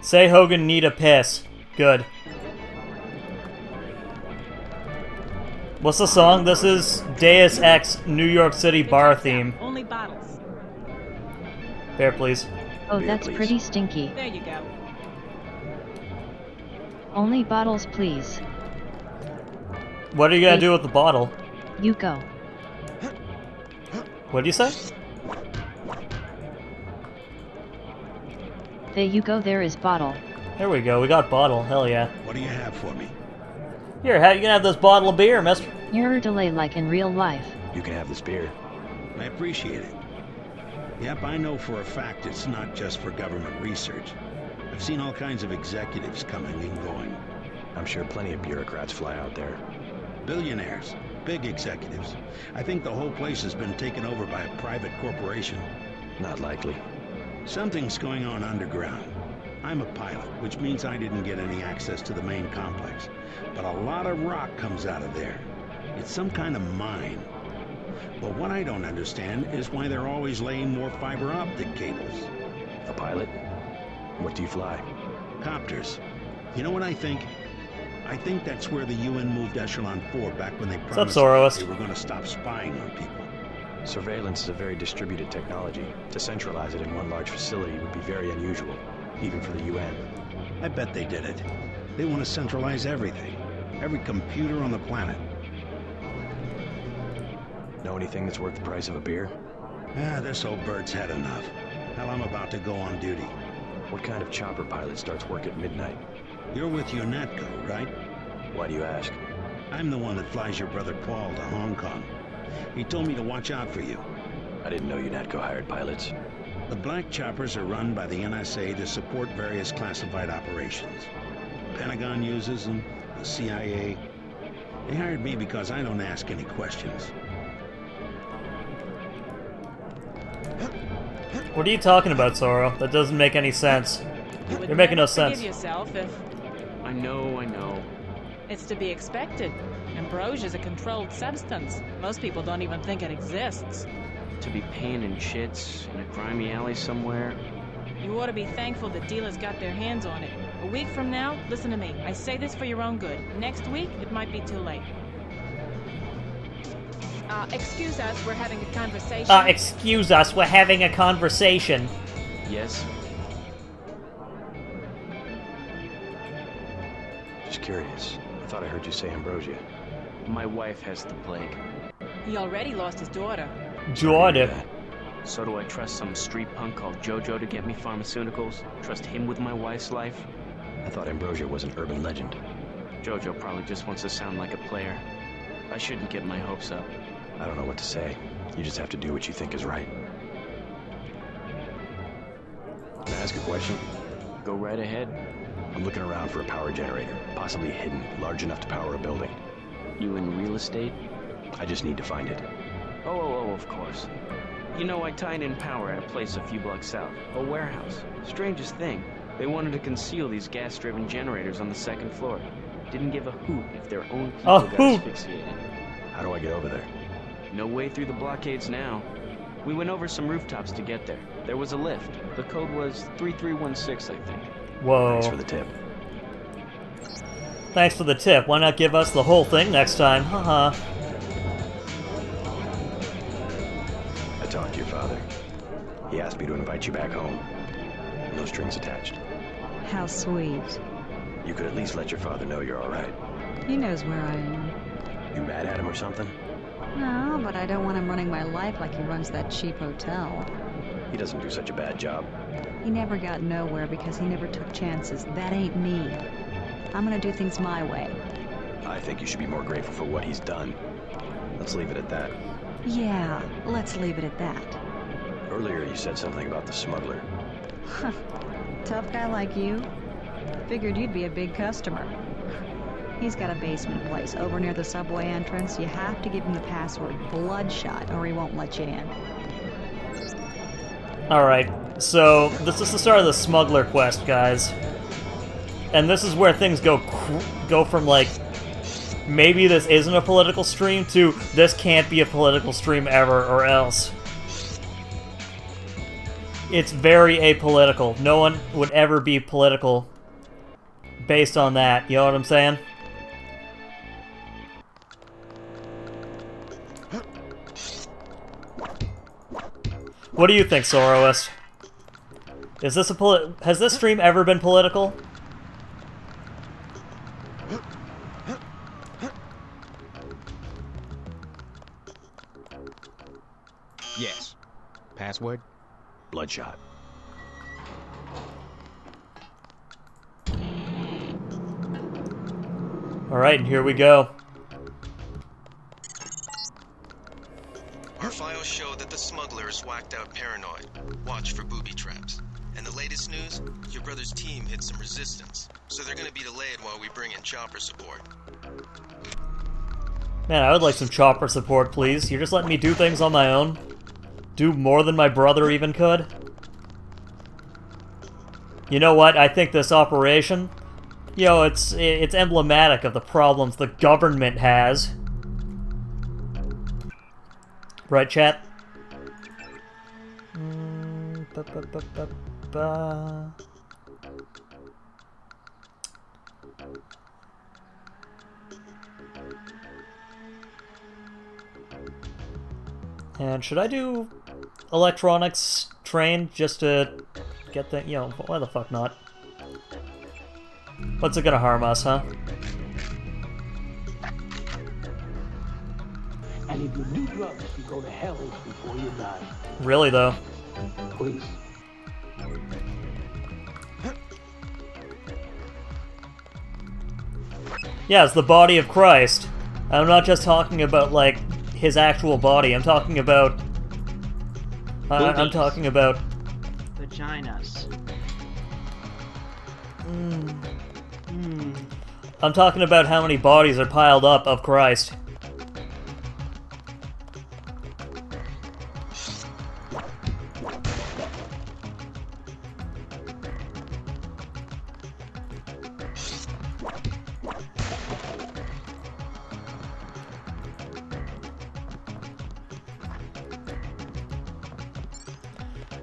Say Hogan need a piss. Good. What's the song? This is Deus Ex New York City bar theme. Only bottles. Bear, please. Oh, that's pretty stinky. There you go. Only bottles, please. What are you gonna do with the bottle? You go. What do you say? There you go, there is bottle. There we go, we got bottle, hell yeah. What do you have for me? Here, you can have this bottle of beer, mister. Error delay like in real life. You can have this beer. I appreciate it. Yep, I know for a fact it's not just for government research. I've seen all kinds of executives coming and going. I'm sure plenty of bureaucrats fly out there. Billionaires, big executives. I think the whole place has been taken over by a private corporation. Not likely. Something's going on underground. I'm a pilot, which means I didn't get any access to the main complex. But a lot of rock comes out of there. It's some kind of mine. But what I don't understand is why they're always laying more fiber optic cables. A pilot? What do you fly? Copters. You know what I think? I think that's where the UN moved Echelon 4 back when they What's promised up, Zoroist? they were going to stop spying on people. Surveillance is a very distributed technology. To centralize it in one large facility would be very unusual, even for the UN. I bet they did it. They want to centralize everything. Every computer on the planet. Know anything that's worth the price of a beer? Ah, this old bird's had enough. Hell, I'm about to go on duty. What kind of chopper pilot starts work at midnight? You're with UNATCO, right? Why do you ask? I'm the one that flies your brother Paul to Hong Kong. He told me to watch out for you. I didn't know UNATCO hired pilots. The black choppers are run by the NSA to support various classified operations. The Pentagon uses them, the CIA. They hired me because I don't ask any questions. What are you talking about, Zoro? That doesn't make any sense. You're making no sense. Forgive yourself if I know. it's to be expected. Ambrosia's a controlled substance. Most people don't even think it exists. To be paying in chits in a grimy alley somewhere. You ought to be thankful the dealers got their hands on it. A week from now, listen to me. I say this for your own good. Next week, it might be too late. Excuse us, we're having a conversation. Excuse us, we're having a conversation. Yes? Just curious. I thought I heard you say Ambrosia. My wife has the plague. He already lost his daughter. Jordan. So do I trust some street punk called Jojo to get me pharmaceuticals? Trust him with my wife's life? I thought Ambrosia was an urban legend. Jojo probably just wants to sound like a player. I shouldn't get my hopes up. I don't know what to say. You just have to do what you think is right. Can I ask a question? Go right ahead. I'm looking around for a power generator, possibly hidden, large enough to power a building. You in real estate? I just need to find it. Oh, of course. You know, I tied in power at a place a few blocks south. A warehouse. Strangest thing. They wanted to conceal these gas-driven generators on the second floor. Didn't give a hoot if their own people got asphyxiated. How do I get over there? No way through the blockades now. We went over some rooftops to get there. There was a lift. The code was 3316, I think. Whoa. Thanks for the tip. Thanks for the tip. Why not give us the whole thing next time? Haha. I talked to your father. He asked me to invite you back home. No strings attached. How sweet. You could at least let your father know you're all right. He knows where I am. You mad at him or something? No, but I don't want him running my life like he runs that cheap hotel. He doesn't do such a bad job. He never got nowhere because he never took chances. That ain't me. I'm gonna do things my way. I think you should be more grateful for what he's done. Let's leave it at that. Yeah, let's leave it at that. Earlier you said something about the smuggler. Tough guy like you? Figured you'd be a big customer. He's got a basement place over near the subway entrance. You have to give him the password Bloodshot or he won't let you in. Alright, so this is the start of the smuggler quest, guys. And this is where things go from, like, maybe this isn't a political stream to this can't be a political stream ever or else. It's very apolitical. No one would ever be political based on that, you know what I'm saying? What do you think, Soroist? Is this has this stream ever been political? Yes. Password? Bloodshot. Alright, and here we go. Our files show that the smuggler is whacked out paranoid. Watch for booby traps. And the latest news? Your brother's team hit some resistance. So they're gonna be delayed while we bring in chopper support. Man, I would like some chopper support, please. You're just letting me do things on my own? Do more than my brother even could? You know what? I think this operation, you know, it's emblematic of the problems the government has. Right, chat? And should I do electronics train just to get the, you know, why the fuck not? What's it gonna harm us, huh? And if you do drugs, you go to hell before you die. Really, though? Please. Yeah, it's the body of Christ. I'm not just talking about, like, his actual body. I'm talking about... I'm talking about... Vaginas. I'm talking about how many bodies are piled up of Christ.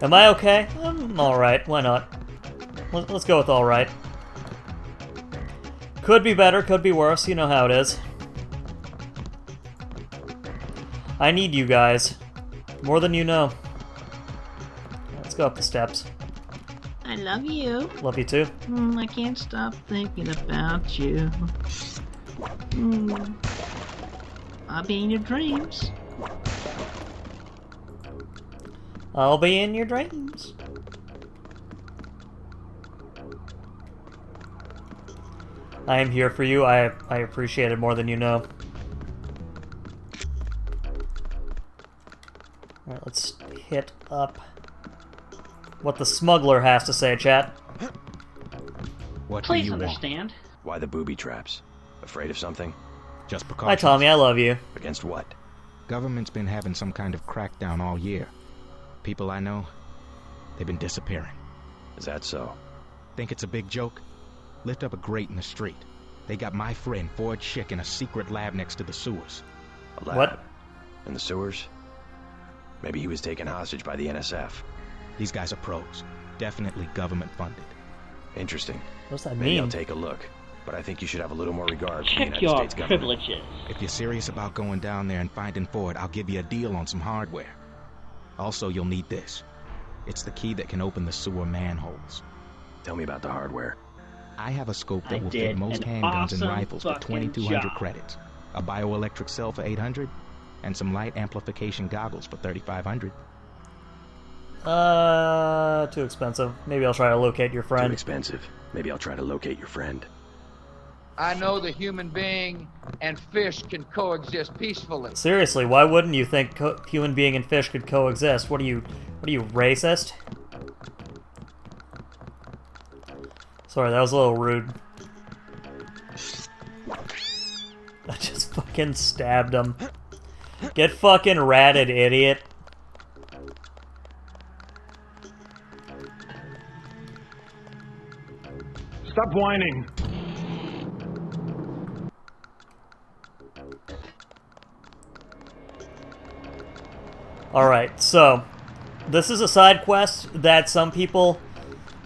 Am I okay? I'm alright, why not? Let's go with alright. Could be better, could be worse, you know how it is. I need you guys. More than you know. Let's go up the steps. I love you. Love you too. I can't stop thinking about you. I'll be in your dreams. I'll be in your dreams. I am here for you. I appreciate it more than you know. Alright, let's hit up what the smuggler has to say, chat. What Please do you understand. want? Why the booby traps? Afraid of something? Just Hi, precautions. Tommy, I love you. Against what? Government's been having some kind of crackdown all year. People I know, they've been disappearing. Is that so? Think it's a big joke? Lift up a grate in the street. They got my friend Ford Schick in a secret lab next to the sewers. A lab? What? In the sewers? Maybe he was taken hostage by the NSF. These guys are pros. Definitely government funded. Interesting. What's that Maybe mean? I'll take a look. But I think you should have a little more regard for the Check United your States government. privileges. If you're serious about going down there and finding Ford, I'll give you a deal on some hardware. Also, you'll need this. It's the key that can open the sewer manholes. Tell me about the hardware. I have a scope that I will did fit most an handguns and awesome rifles for fucking 2,200 job. credits, a bioelectric cell for 800, and some light amplification goggles for 3,500. Too expensive. Maybe I'll try to locate your Too friend. expensive. Maybe I'll try to locate your friend. I know the human being and fish can coexist peacefully. Seriously, why wouldn't you think human being and fish could coexist? What are you racist? Sorry, that was a little rude. I just fucking stabbed him. Get fucking ratted, idiot. Stop whining. Alright, so this is a side quest that some people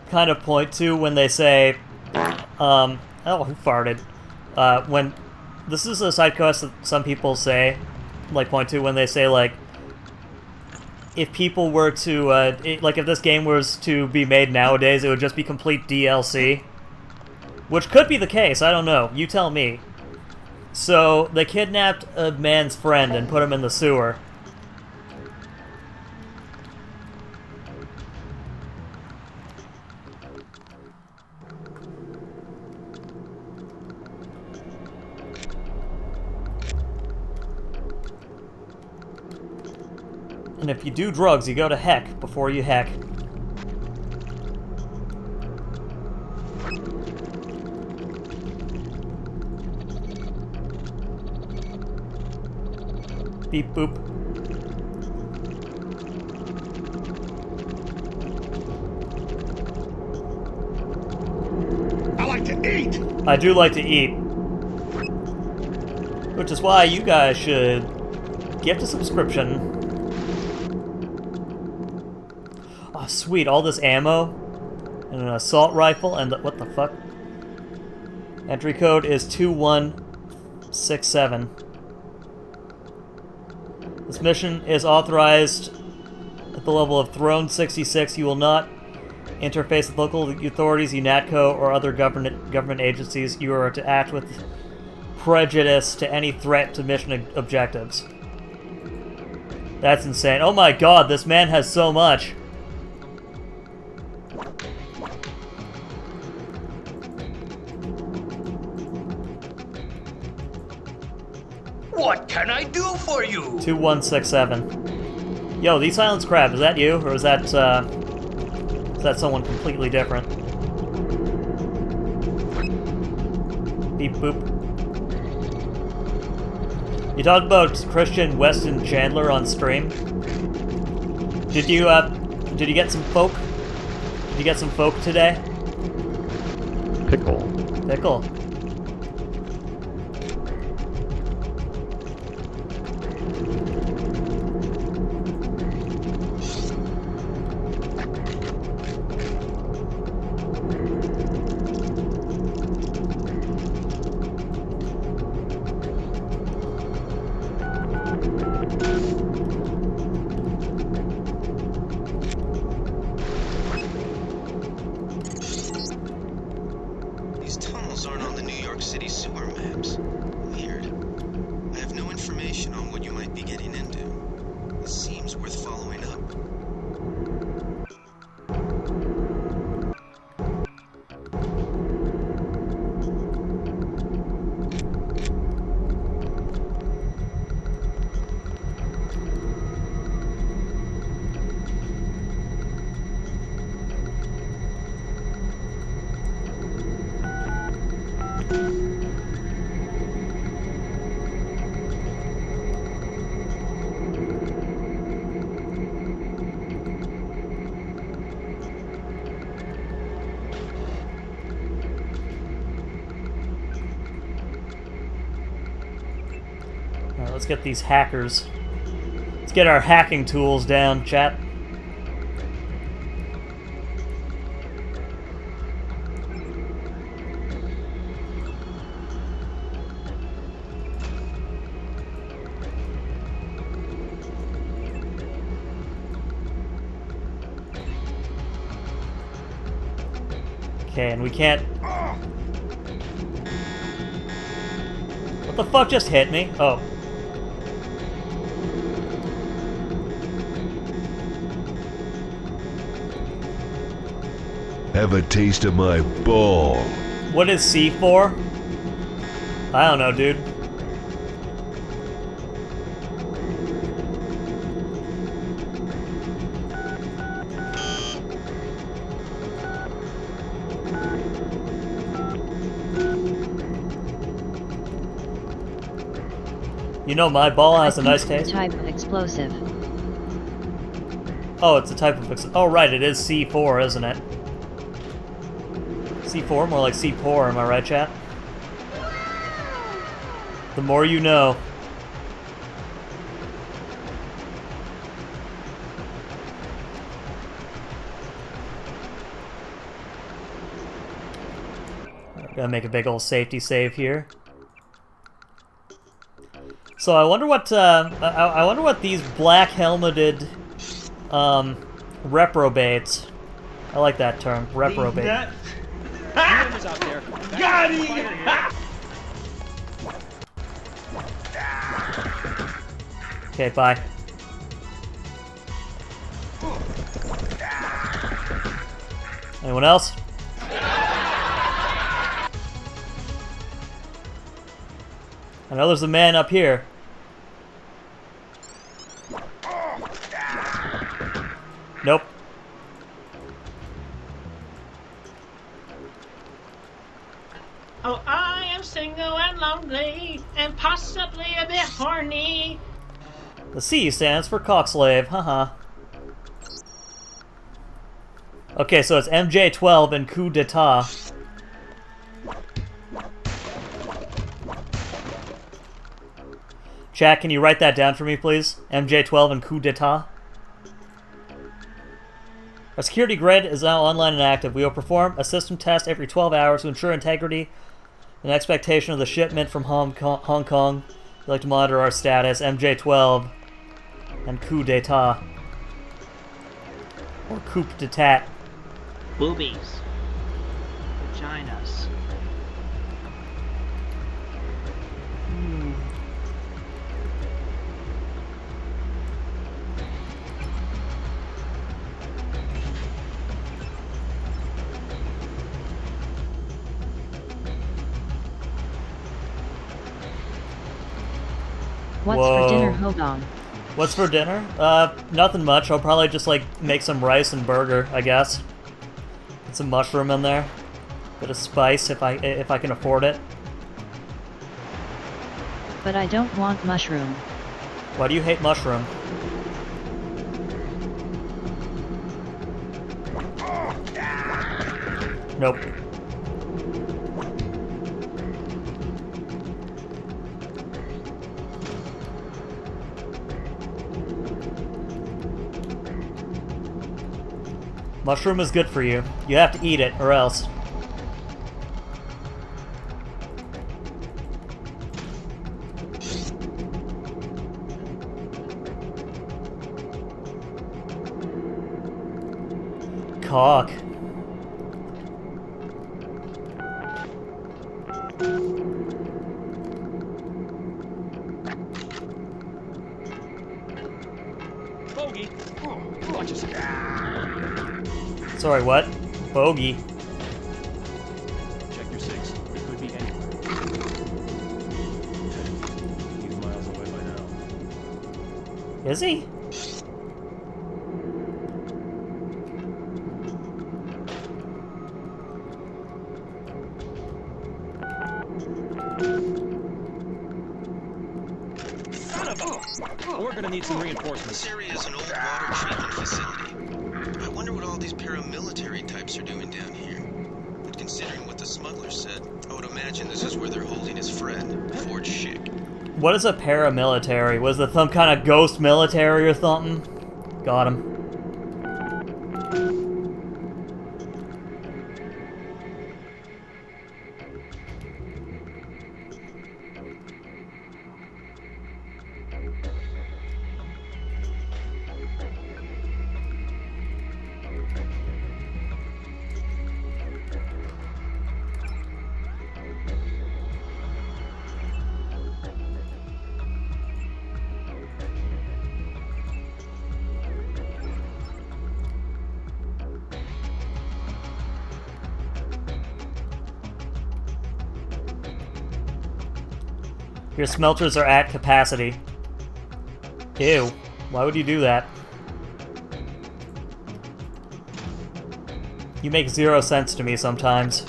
kind of point to when they say, oh, who farted? When this is a side quest that some people say, like, point to when they say, like, if people were to, like, if this game was to be made nowadays, it would just be complete DLC. Which could be the case, I don't know. You tell me. So, they kidnapped a man's friend and put him in the sewer. And if you do drugs, you go to heck before you heck. Beep boop. I like to eat! I do like to eat. Which is why you guys should gift a subscription. Oh, sweet, all this ammo. And an assault rifle, and what the fuck? Entry code is 2167. This mission is authorized at the level of Throne 66. You will not interface with local authorities, UNATCO, or other government agencies. You are to act with prejudice to any threat to mission objectives. That's insane. Oh my god, this man has so much. What can I do for you? 2167. Yo, the Silence Crab, is that you? Or is that someone completely different? Beep boop. You talked about Christian Weston Chandler on stream. Did you get some folk? Did you get some folk today? Pickle. Pickle. These tunnels aren't on the New York City sewer maps. Weird. I have no information on what you might be getting into. It seems worth following up. Alright, let's get these hackers. Let's get our hacking tools down, chat. Okay, and we can't... What the fuck just hit me? Oh. Have a taste of my ball. What is C for? I don't know, dude. You know, my ball has a nice taste. Type of explosive. Oh, it's a type of oh, right, it is C4, isn't it? C4, more like C4, am I right, chat? The more you know. Gotta make a big old safety save here. So I wonder what I wonder what these black helmeted reprobates. I like that term, reprobate. Got him! Okay, bye. Anyone else? I know there's a man up here. Nope. Oh, I am single and lonely, and possibly a bit horny. The C stands for cockslave, haha. Okay, so it's MJ12 and coup d'etat. Chat, can you write that down for me, please? MJ12 and coup d'etat. Our security grid is now online and active. We will perform a system test every 12 hours to ensure integrity and expectation of the shipment from Hong Kong. We'd like to monitor our status. MJ12 and coup d'etat. Or coup d'etat. Boobies. Vaginas. What's Whoa. for dinner, Hogong? What's for dinner? Nothing much. I'll probably just like make some rice and burger, I guess. Get some mushroom in there. Bit of spice if I can afford it. But I don't want mushroom. Why do you hate mushroom? Nope. Mushroom is good for you. You have to eat it, or else. Cock. Bogey! Watch us. Sorry, what? Bogey. Check your six. It could be anywhere. He's miles away by now. Is he? We're gonna need some reinforcements. This area is an old water treatment facility. I wonder what all these paramilitary types are doing down here. But considering what the smuggler said, I would imagine this is where they're holding his friend, Ford Schick. What is a paramilitary? Was it some kind of ghost military or something? Got him. Your smelters are at capacity. Ew. Why would you do that? You make 0 sense to me sometimes.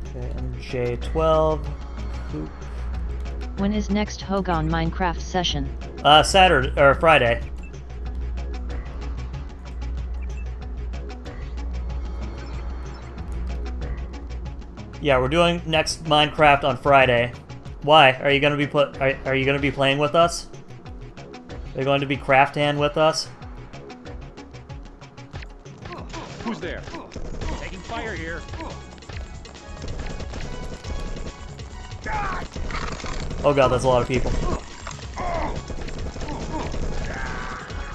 Okay, MJ12. When is next Hogan Minecraft session? Saturday or Friday. Yeah, we're doing next Minecraft on Friday. Why? Are you gonna be are you gonna be playing with us? Are you going to be craft hand with us? Who's there? Taking fire here. Oh god, that's a lot of people.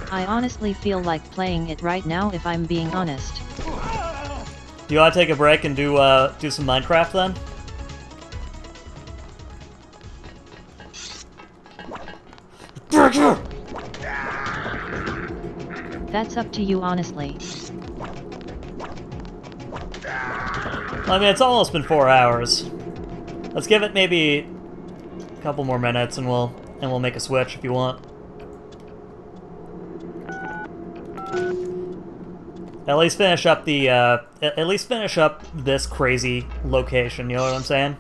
I honestly feel like playing it right now if I'm being honest. Do you want to take a break and do some Minecraft then? That's up to you honestly. I mean, it's almost been 4 hours. Let's give it maybe a couple more minutes and we'll make a switch if you want. At least finish up the, at least finish up this crazy location, you know what I'm saying?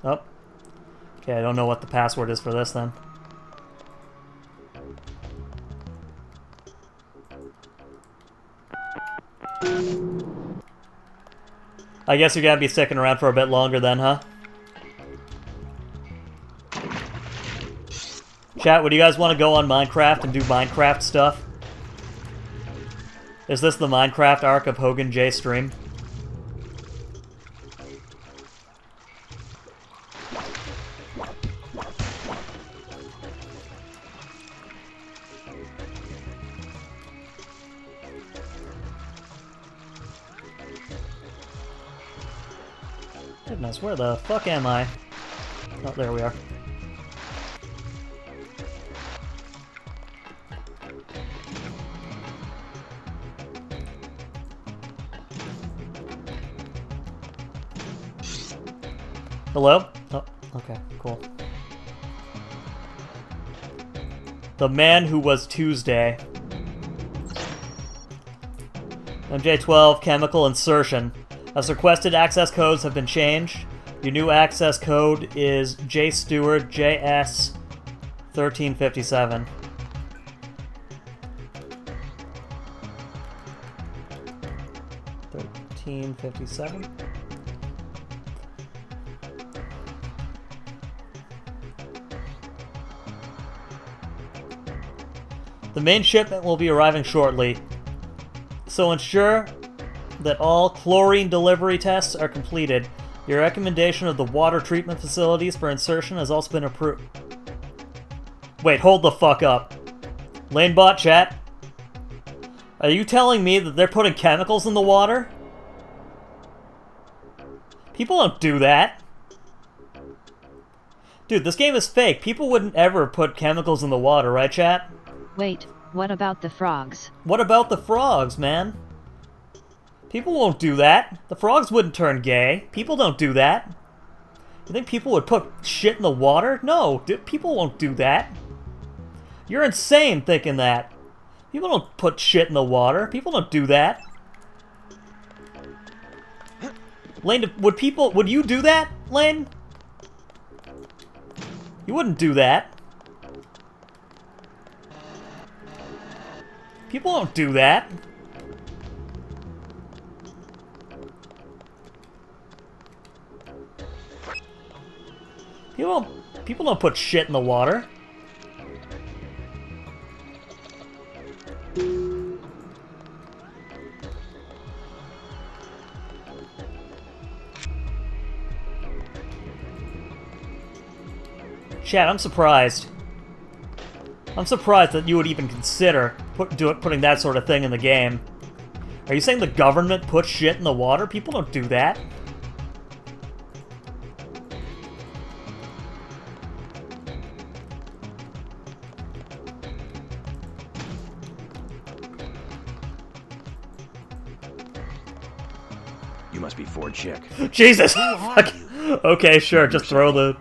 Oh. Okay, I don't know what the password is for this then. I guess you're gonna be sticking around for a bit longer then, huh? Chat, would you guys want to go on Minecraft and do Minecraft stuff? Is this the Minecraft arc of Hogan J stream? Goodness, where the fuck am I? Oh, there we are. Hello? Oh, okay, cool. The man who was Tuesday. MJ12 chemical insertion. As requested, access codes have been changed. Your new access code is JSteward JS 1357. The main shipment will be arriving shortly, so ensure that all chlorine delivery tests are completed. Your recommendation of the water treatment facilities for insertion has also been approved. Wait, hold the fuck up. Lanebot chat? Are you telling me that they're putting chemicals in the water? People don't do that. Dude, this game is fake. People wouldn't ever put chemicals in the water, right, chat? Wait, what about the frogs? What about the frogs, man? People won't do that. The frogs wouldn't turn gay. People don't do that. You think people would put shit in the water? No, people won't do that. You're insane thinking that. People don't put shit in the water. People don't do that. Lane, would you do that, Lane? You wouldn't do that. People don't do that. People don't put shit in the water. Chat, I'm surprised. I'm surprised that you would even consider putting that sort of thing in the game. Are you saying the government puts shit in the water? People don't do that. You must be Ford Chick. Jesus! Fuck. Okay, sure, just throw the...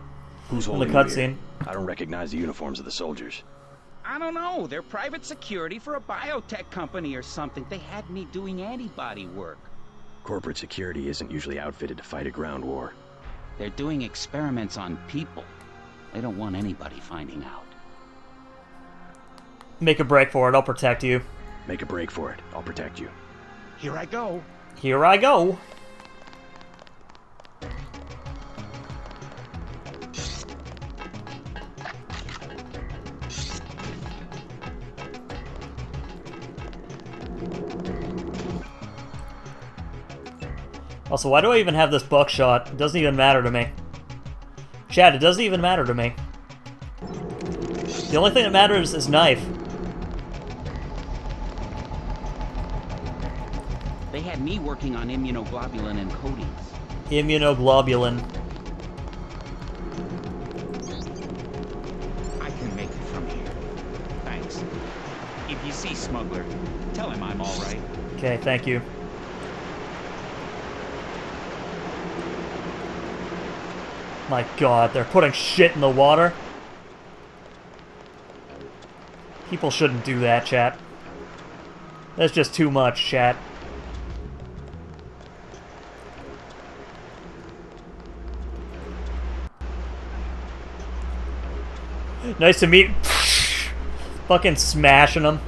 Who's in the holding you here? cutscene. I don't recognize the uniforms of the soldiers. I don't know. They're private security for a biotech company or something. They had me doing antibody work. Corporate security isn't usually outfitted to fight a ground war. They're doing experiments on people. They don't want anybody finding out. Make a break for it, I'll protect you. Make a break for it. I'll protect you. Here I go. Here I go. Also, why do I even have this buckshot? It doesn't even matter to me. Chad, it doesn't even matter to me. The only thing that matters is knife. They had me working on immunoglobulin and coatings. Immunoglobulin. I can make it from here. Thanks. If you see Smuggler, tell him I'm all right. Okay, thank you. My god, they're putting shit in the water. People shouldn't do that, chat. That's just too much, chat. Nice to meet... Fucking smashing them.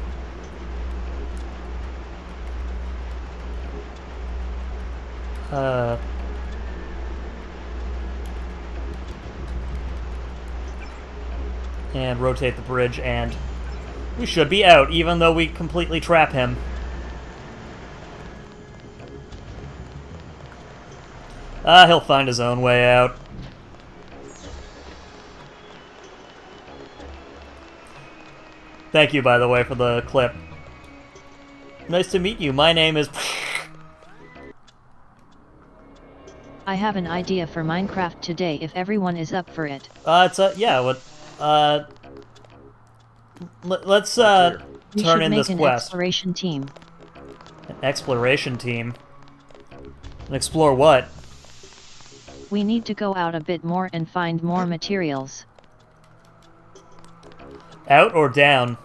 And rotate the bridge, and we should be out, even though we completely trap him. He'll find his own way out. Thank you, by the way, for the clip. Nice to meet you. My name is... I have an idea for Minecraft today if everyone is up for it. Yeah, what... let's We turn should in make this an quest. exploration team. An exploration team? And explore what? We need to go out a bit more and find more materials. Out or down?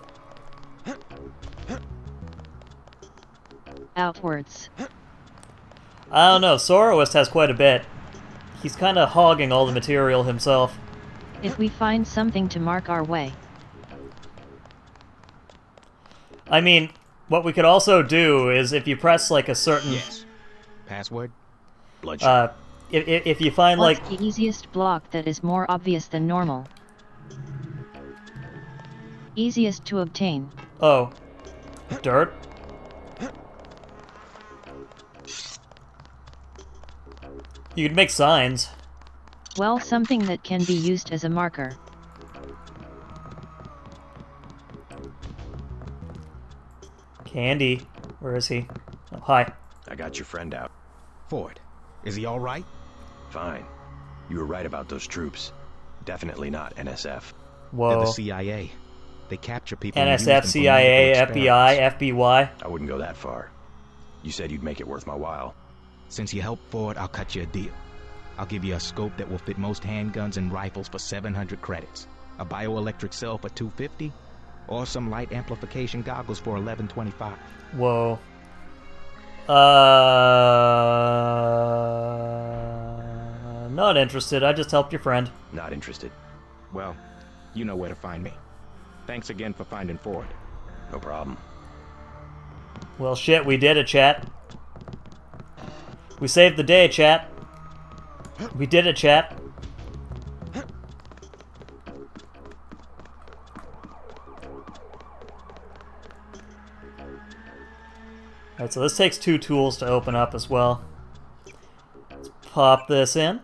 Outwards. I don't know, Soroist has quite a bit. He's kind of hogging all the material himself. If we find something to mark our way. I mean, what we could also do is if you press like a certain... Yes. Password? Bloodshot. If you find What's like... the easiest block that is more obvious than normal? Easiest to obtain. Oh. Dirt? You could make signs. Well, something that can be used as a marker. Candy. Where is he? Oh, hi. I got your friend out. Ford, is he all right? Fine. You were right about those troops. Definitely not NSF. Whoa. They're the CIA. They capture people and use NSF, them for CIA, medical FBI, experiments. FBI. I wouldn't go that far. You said you'd make it worth my while. Since you helped Ford, I'll cut you a deal. I'll give you a scope that will fit most handguns and rifles for 700 credits, a bioelectric cell for 250, or some light amplification goggles for 1125. Whoa. Not interested. I just helped your friend. Not interested. Well, you know where to find me. Thanks again for finding Ford. No problem. Well, shit, we did it, chat. We saved the day, chat. We did it, chat. Alright, so this takes 2 tools to open up as well. Let's pop this in.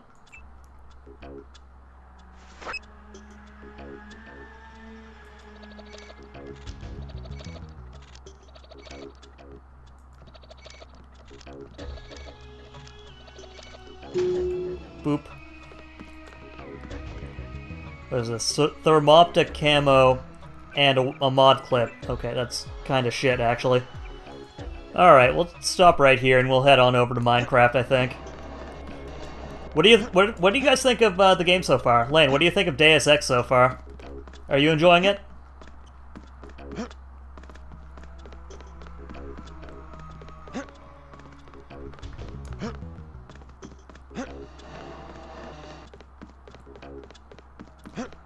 Boop. What is this? Thermoptic camo and a mod clip. Okay, that's kind of shit, actually. Alright, we'll stop right here and we'll head on over to Minecraft, I think. What do you guys think of the game so far? Lane, what do you think of Deus Ex so far? Are you enjoying it?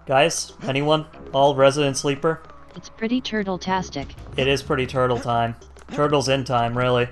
Guys, anyone? All resident sleeper? It's pretty turtle-tastic. It is pretty turtle time. Turtles in time, really.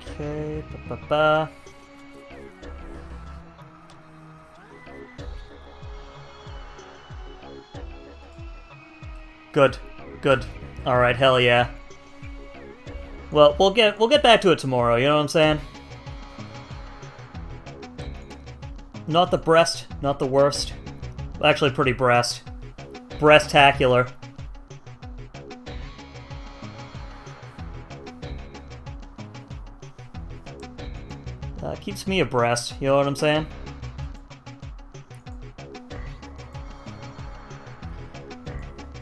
Okay, ba-ba-ba. Good, good. All right, hell yeah. Well, we'll get back to it tomorrow. You know what I'm saying? Not the breast, not the worst. Actually, pretty breast. Breastacular. Keeps me abreast, you know what I'm saying?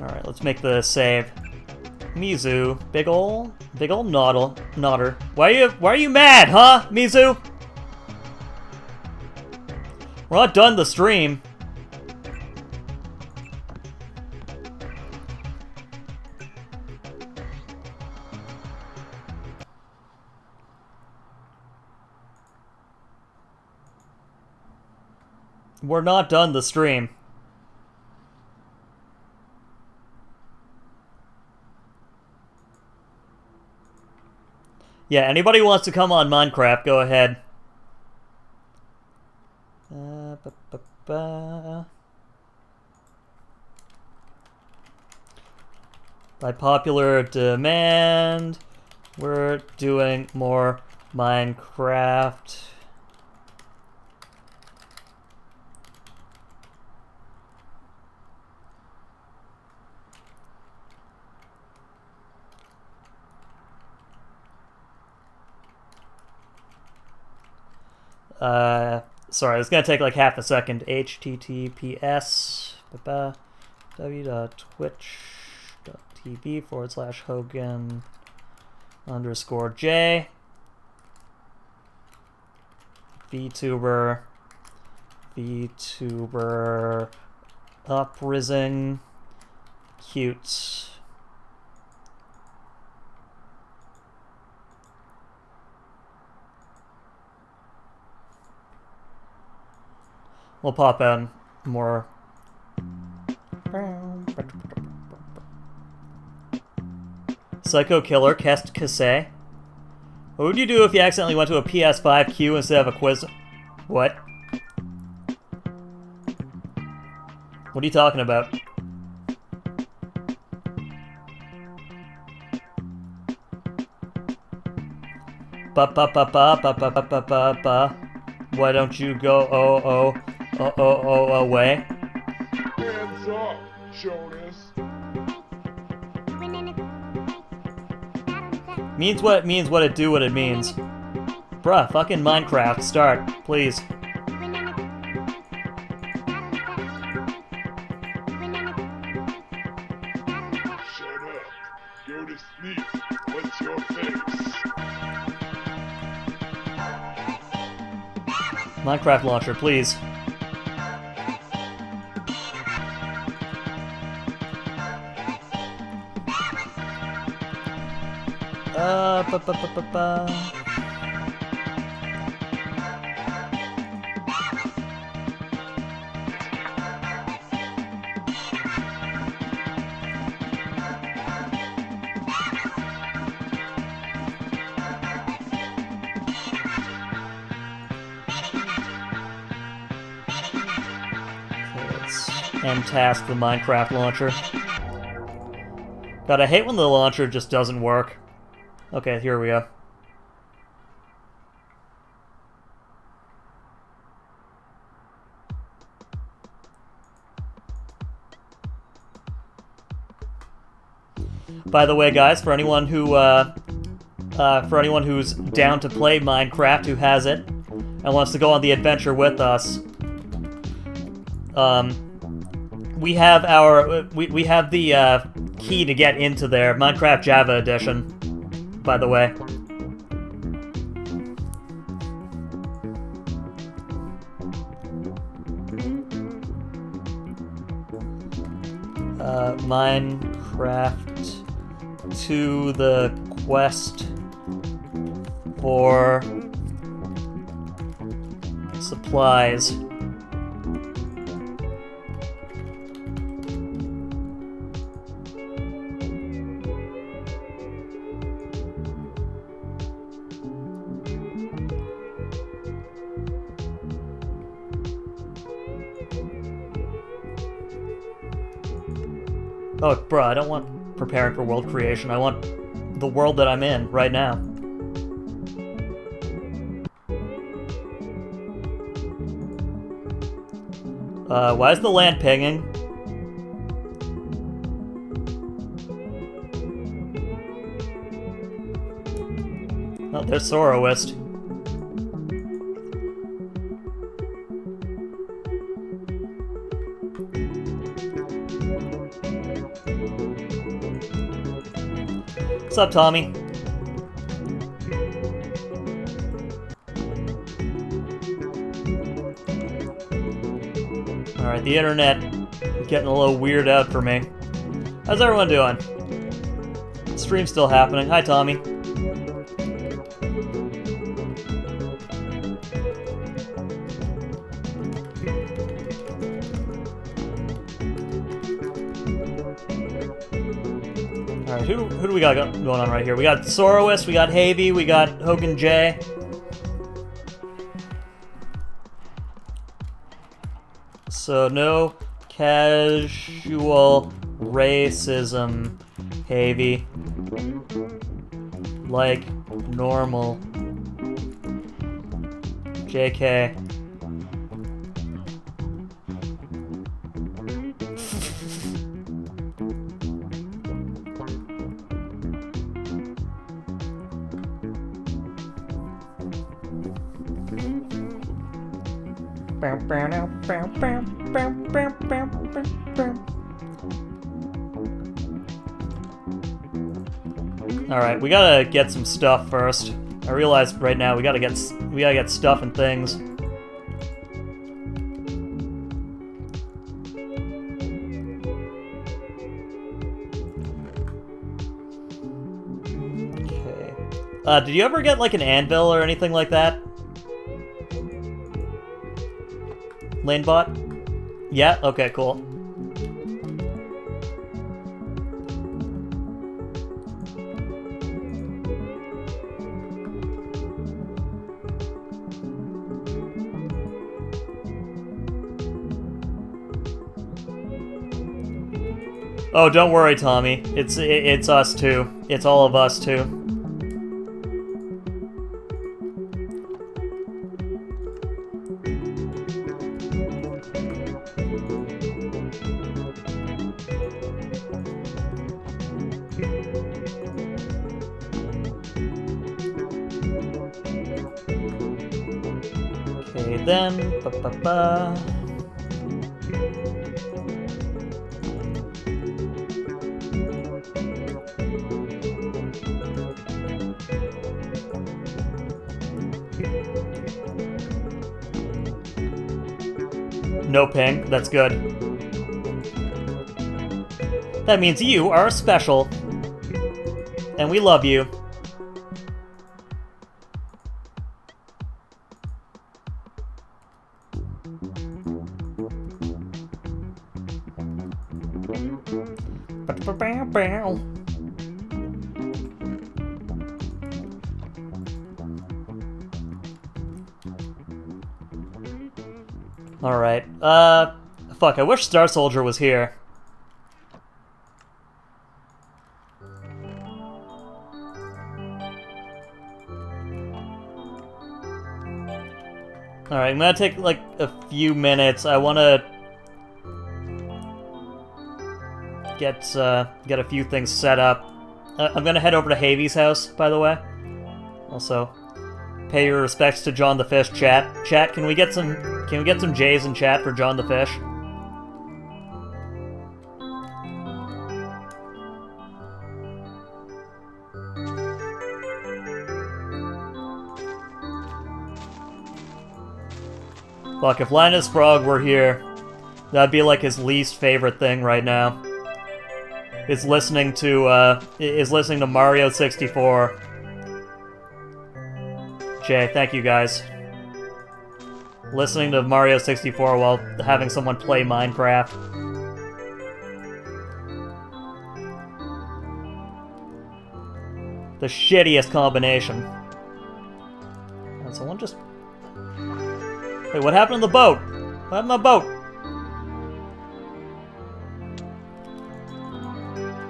Alright, let's make the save. Mizu, big ol' nodder. Why are you mad, huh, Mizu? We're not done the stream. We're not done the stream. Yeah, anybody who wants to come on Minecraft, go ahead. By popular demand, we're doing more Minecraft. Sorry, it's gonna take like half a second. https www.twitch.tv/Hogan_J VTuber uprising cute. We'll pop in more. Psycho Killer, Kest Kase. What would you do if you accidentally went to a PS5 queue instead of a quiz? What? What are you talking about? Ba-ba-ba-ba-ba-ba-ba-ba-ba. Why don't you go away? Hands up, Jonas. Means what it means, what it do, what it means. Bruh, fucking Minecraft, start, please. Shut up. Go to sleep. What's your face? Minecraft launcher, please. Ba-ba-ba-ba-ba. And task the Minecraft launcher. God, I hate when the launcher just doesn't work. Okay, here we go. By the way, guys, for anyone who's down to play Minecraft, who has it, and wants to go on the adventure with us, we have the key to get into there, Minecraft Java Edition, by the way. Minecraft to the quest for supplies. Oh, bruh, I don't want preparing for world creation. I want the world that I'm in right now. Why is the land pinging? Oh, there's Soroist. What's up, Tommy? Alright, the internet getting a little weird out for me. How's everyone doing? Stream's still happening. Hi, Tommy. Alright, who do we got going on right here? We got Soroist, we got Havy, we got Hogan J. So no casual racism, Havy. Like normal. JK. Alright, we gotta get some stuff first. I realize right now we gotta get stuff and things. Okay. Did you ever get like an anvil or anything like that? Lanebot? Yeah? Okay, cool. Oh, don't worry, Tommy. It's us too. It's all of us too. Okay, then. No ping. That's good. That means you are special. And we love you. Alright, fuck, I wish Star Soldier was here. Alright, I'm gonna take, like, a few minutes. I wanna get a few things set up. I'm gonna head over to Havy's house, by the way. Also, pay your respects to John the Fish, chat. Chat, can we get some J's in chat for John the Fish? Fuck, if Linus Frog were here, that'd be like his least favorite thing right now. Is listening to Mario 64. Jay, thank you guys. Listening to Mario 64 while having someone play Minecraft. The shittiest combination. And someone just... Wait, what happened to the boat? What happened to my boat?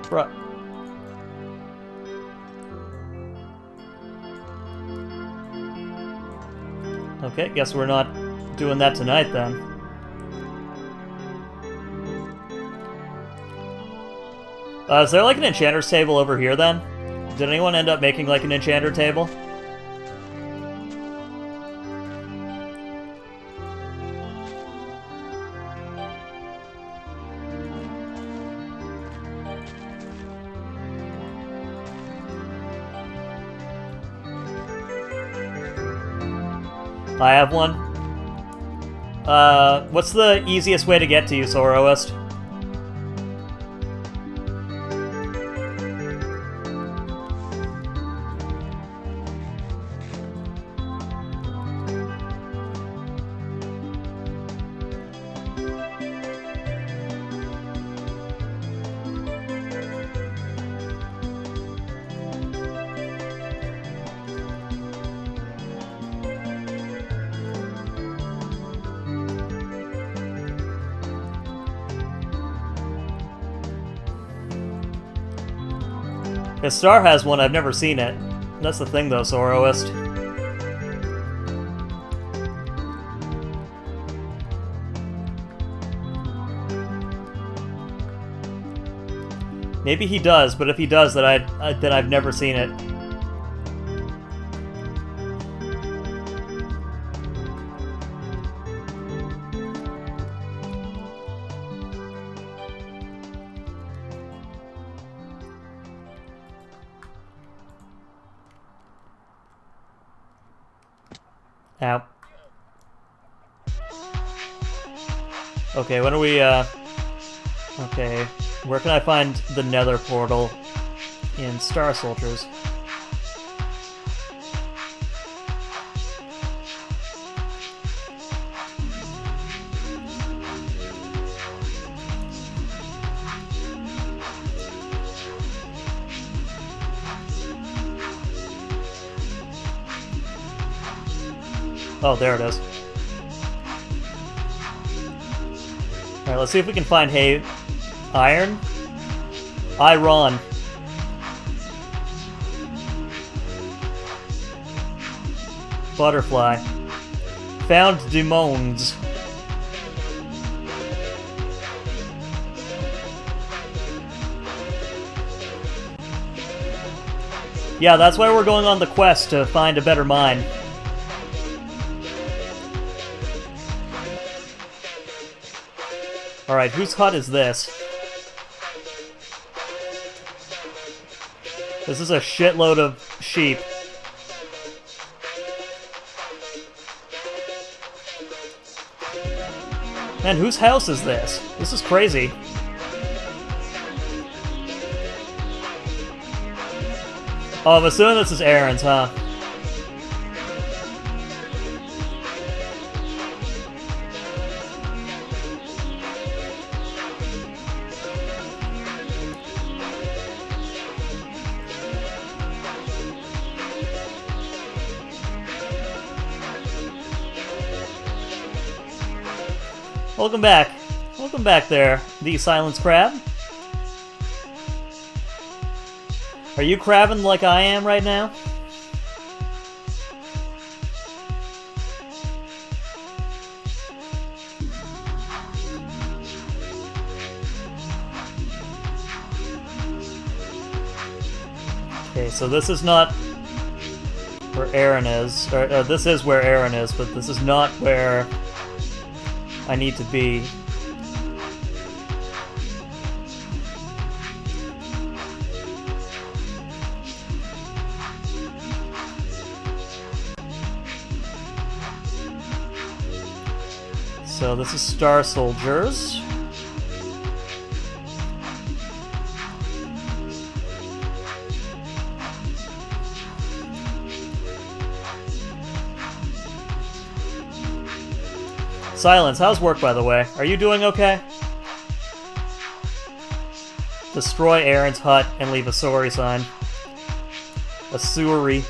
Bruh. Okay, guess we're not doing that tonight then. Is there like an enchanter's table over here then? Did anyone end up making like an enchanter table? I have one. What's the easiest way to get to you, Soroist? If Star has one, I've never seen it. That's the thing, though, Soroist. Maybe he does, but if he does, then I've never seen it. Ow. Okay, when are we, okay, where can I find the Nether portal in Star Soldiers? Oh, there it is. Alright, let's see if we can find iron. Iron. Butterfly. Found demons. Yeah, that's why we're going on the quest to find a better mine. Alright, whose hut is this? This is a shitload of sheep. Man, whose house is this? This is crazy. Oh, I'm assuming this is Aaron's, huh? Welcome back. Welcome back there, the Silence Crab. Are you crabbing like I am right now? Okay, so this is not where Aaron is. Or, this is where Aaron is, but this is not where I need to be. So this is Star Soldiers. Silence, how's work, by the way? Are you doing okay? Destroy Aaron's hut and leave a sorry sign. A sorry.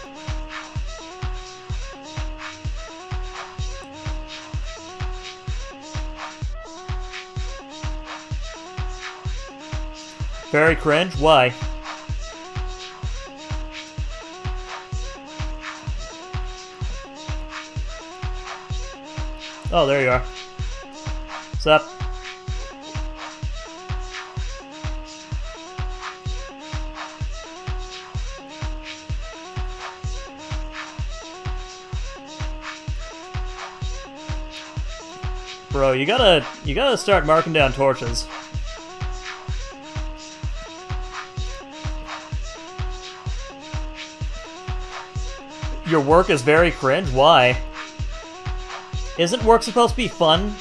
Very cringe? Why? Oh, there you are. What's up? Bro, you gotta start marking down torches. Your work is very cringe? Why? Isn't work supposed to be fun?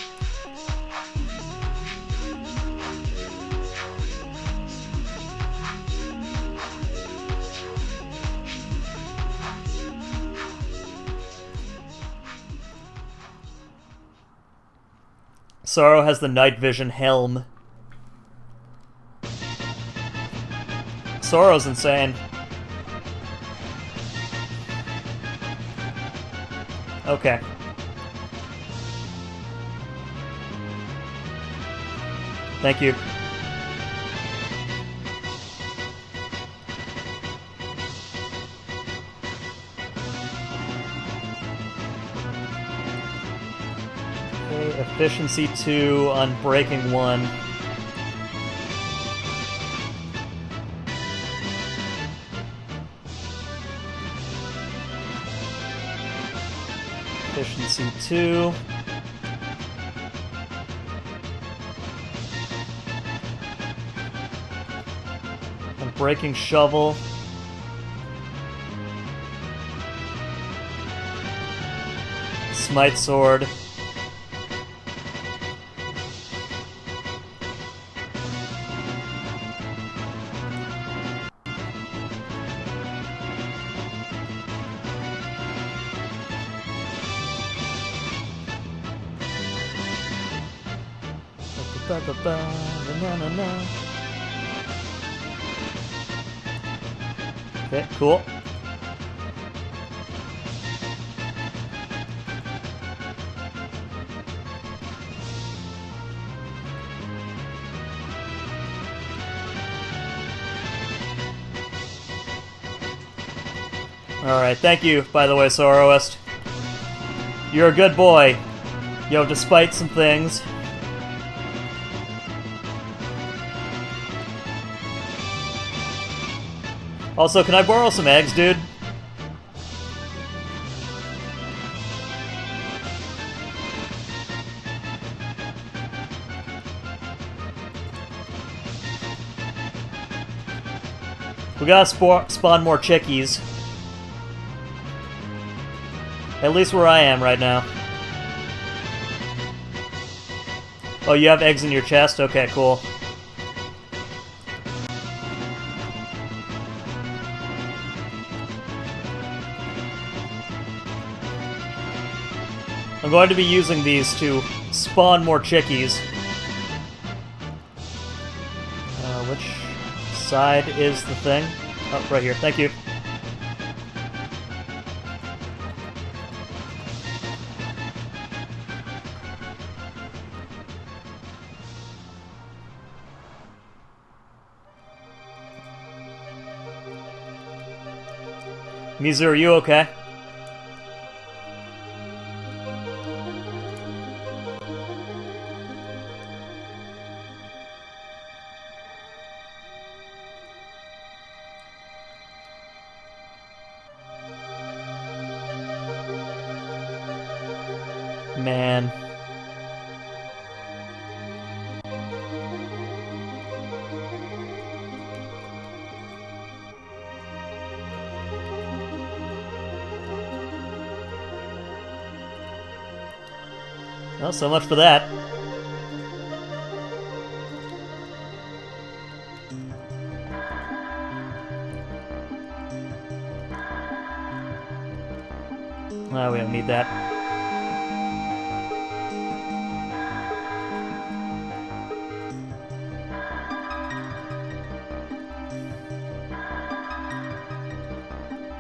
Sorrow has the night vision helm. Sorrow's insane. Okay. Thank you. Okay, efficiency 2 on breaking 1. Efficiency 2. And breaking shovel. Smite sword. Okay, cool. Alright, thank you, by the way, Sorrowist. You're a good boy. Yo, despite some things. Also, can I borrow some eggs, dude? We gotta spawn more chickies. At least where I am right now. Oh, you have eggs in your chest? Okay, cool. I'm going to be using these to spawn more chickies. Which side is the thing? Oh, right here. Thank you. Mizu, are you okay? Well, so much for that. Oh, we don't need that.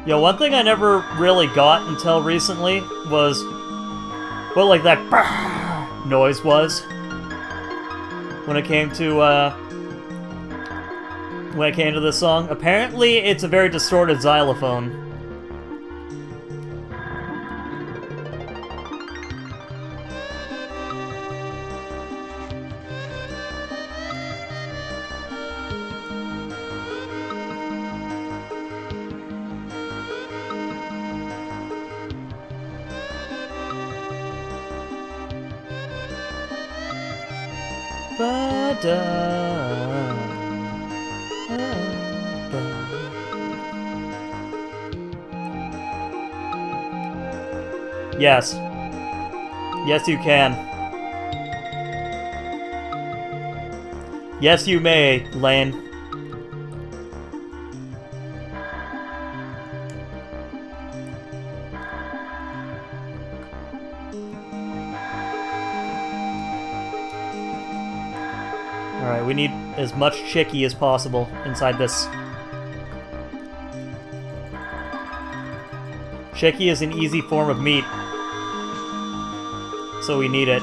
Yo, one thing I never really got until recently was what, like, that noise was when it came to this song. Apparently, it's a very distorted xylophone. Yes. Yes, you can. Yes, you may, Lane. Alright, we need as much chicky as possible inside this. Chicky is an easy form of meat, so we need it.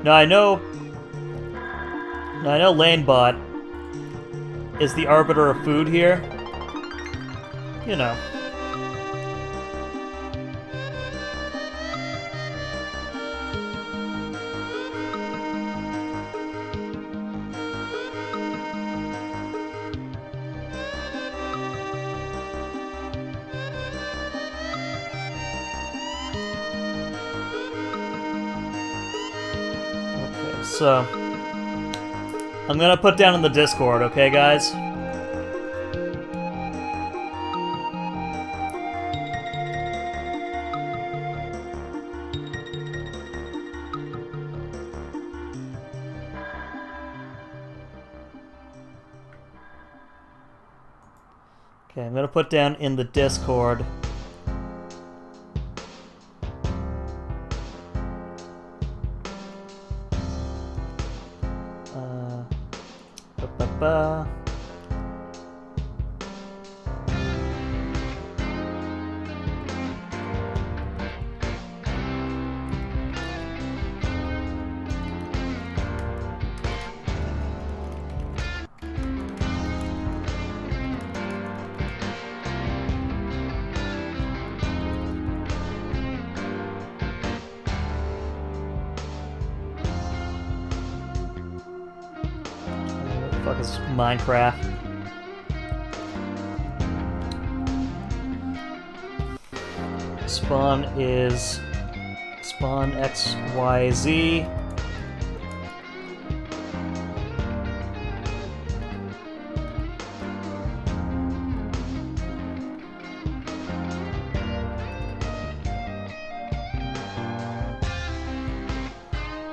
Now I know Lanebot is the arbiter of food here. You know. So, I'm gonna put down in the Discord, okay, guys? Okay, I'm gonna put down in the Discord. Fuck is Minecraft? Spawn is spawn XYZ.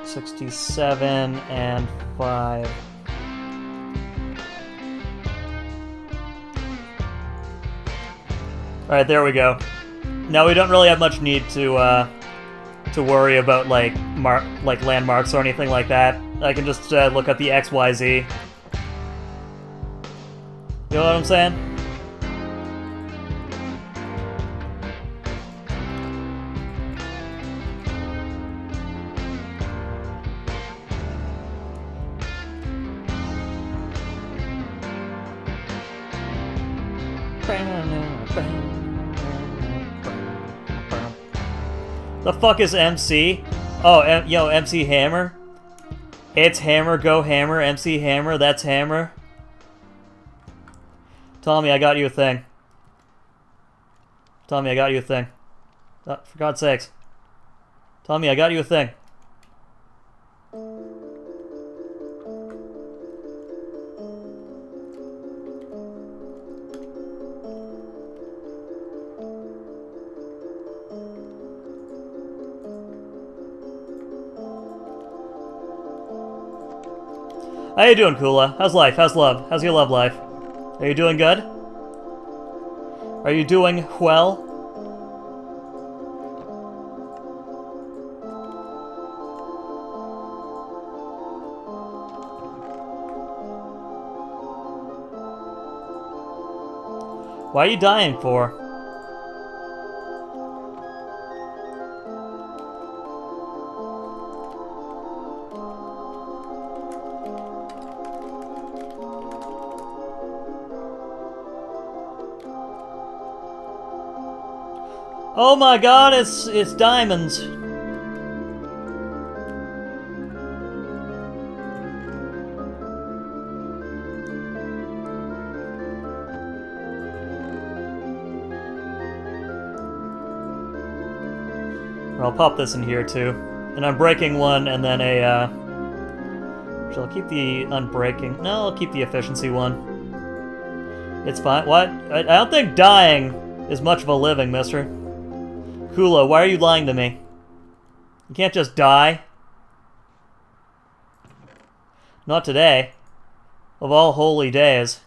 $67 and 5. Alright, there we go. Now we don't really have much need to worry about like landmarks or anything like that. I can just look at the XYZ. You know what I'm saying? The fuck is MC? Oh, yo, MC Hammer? It's Hammer, go Hammer, MC Hammer, that's Hammer. Tommy, I got you a thing. Tommy, I got you a thing. Oh, for God's sakes. Tommy, I got you a thing. How you doing, Kula? How's life? How's love? How's your love life? Are you doing good? Are you doing well? Why are you dying for? Oh my god, it's diamonds. I'll pop this in here too. And I'm breaking one and then a shall I keep the unbreaking? No, I'll keep the efficiency one. It's fine. What? I don't think dying is much of a living, mister. Kula, why are you lying to me? You can't just die. Not today. Of all holy days.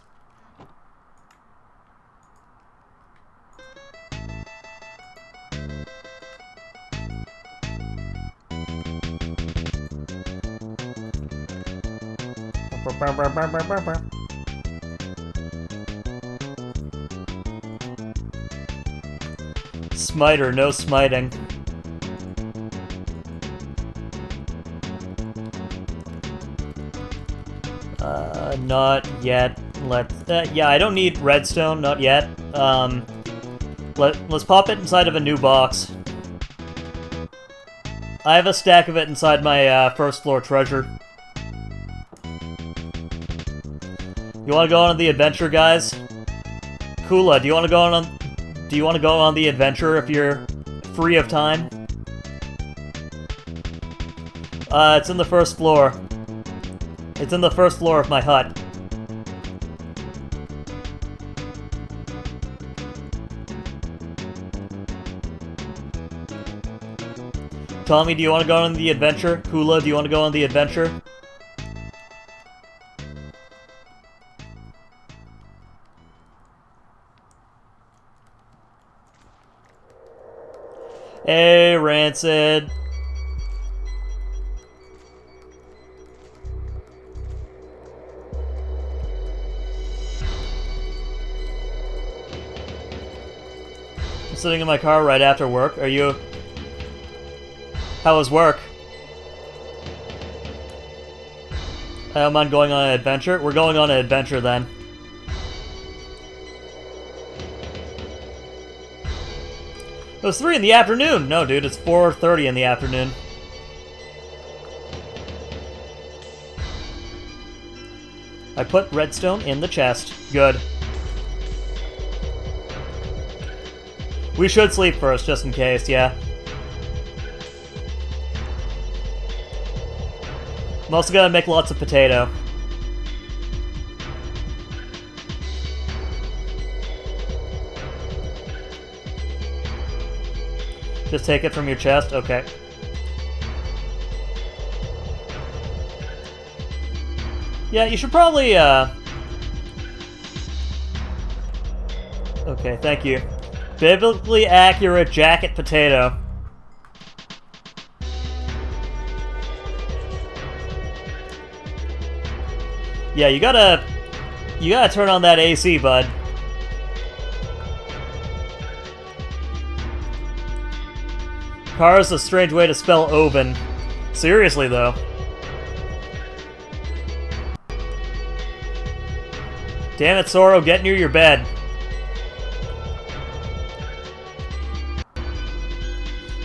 Smiter, no smiting. Not yet. Yeah, I don't need redstone, not yet. Let's pop it inside of a new box. I have a stack of it inside my first floor treasure. You want to go on the adventure, guys? Kula, do you want to go on? Do you want to go on the adventure if you're free of time? It's in the first floor. It's in the first floor of my hut. Tommy, do you want to go on the adventure? Kula, do you want to go on the adventure? Hey, Rancid. I'm sitting in my car right after work. Are you... How was work? I don't mind going on an adventure. We're going on an adventure then. It was 3 in the afternoon! No, dude, it's 4:30 in the afternoon. I put redstone in the chest. Good. We should sleep first, just in case, yeah. I'm also gonna make lots of potato. Just take it from your chest? Okay. Yeah, you should probably, Okay, thank you. Biblically accurate jacket potato. Yeah, you gotta turn on that AC, bud. Car is a strange way to spell oven. Seriously, though. Damn it, Soro, get near your bed.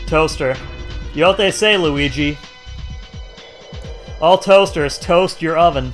Toaster. You know what they say, Luigi. All toasters, toast your oven.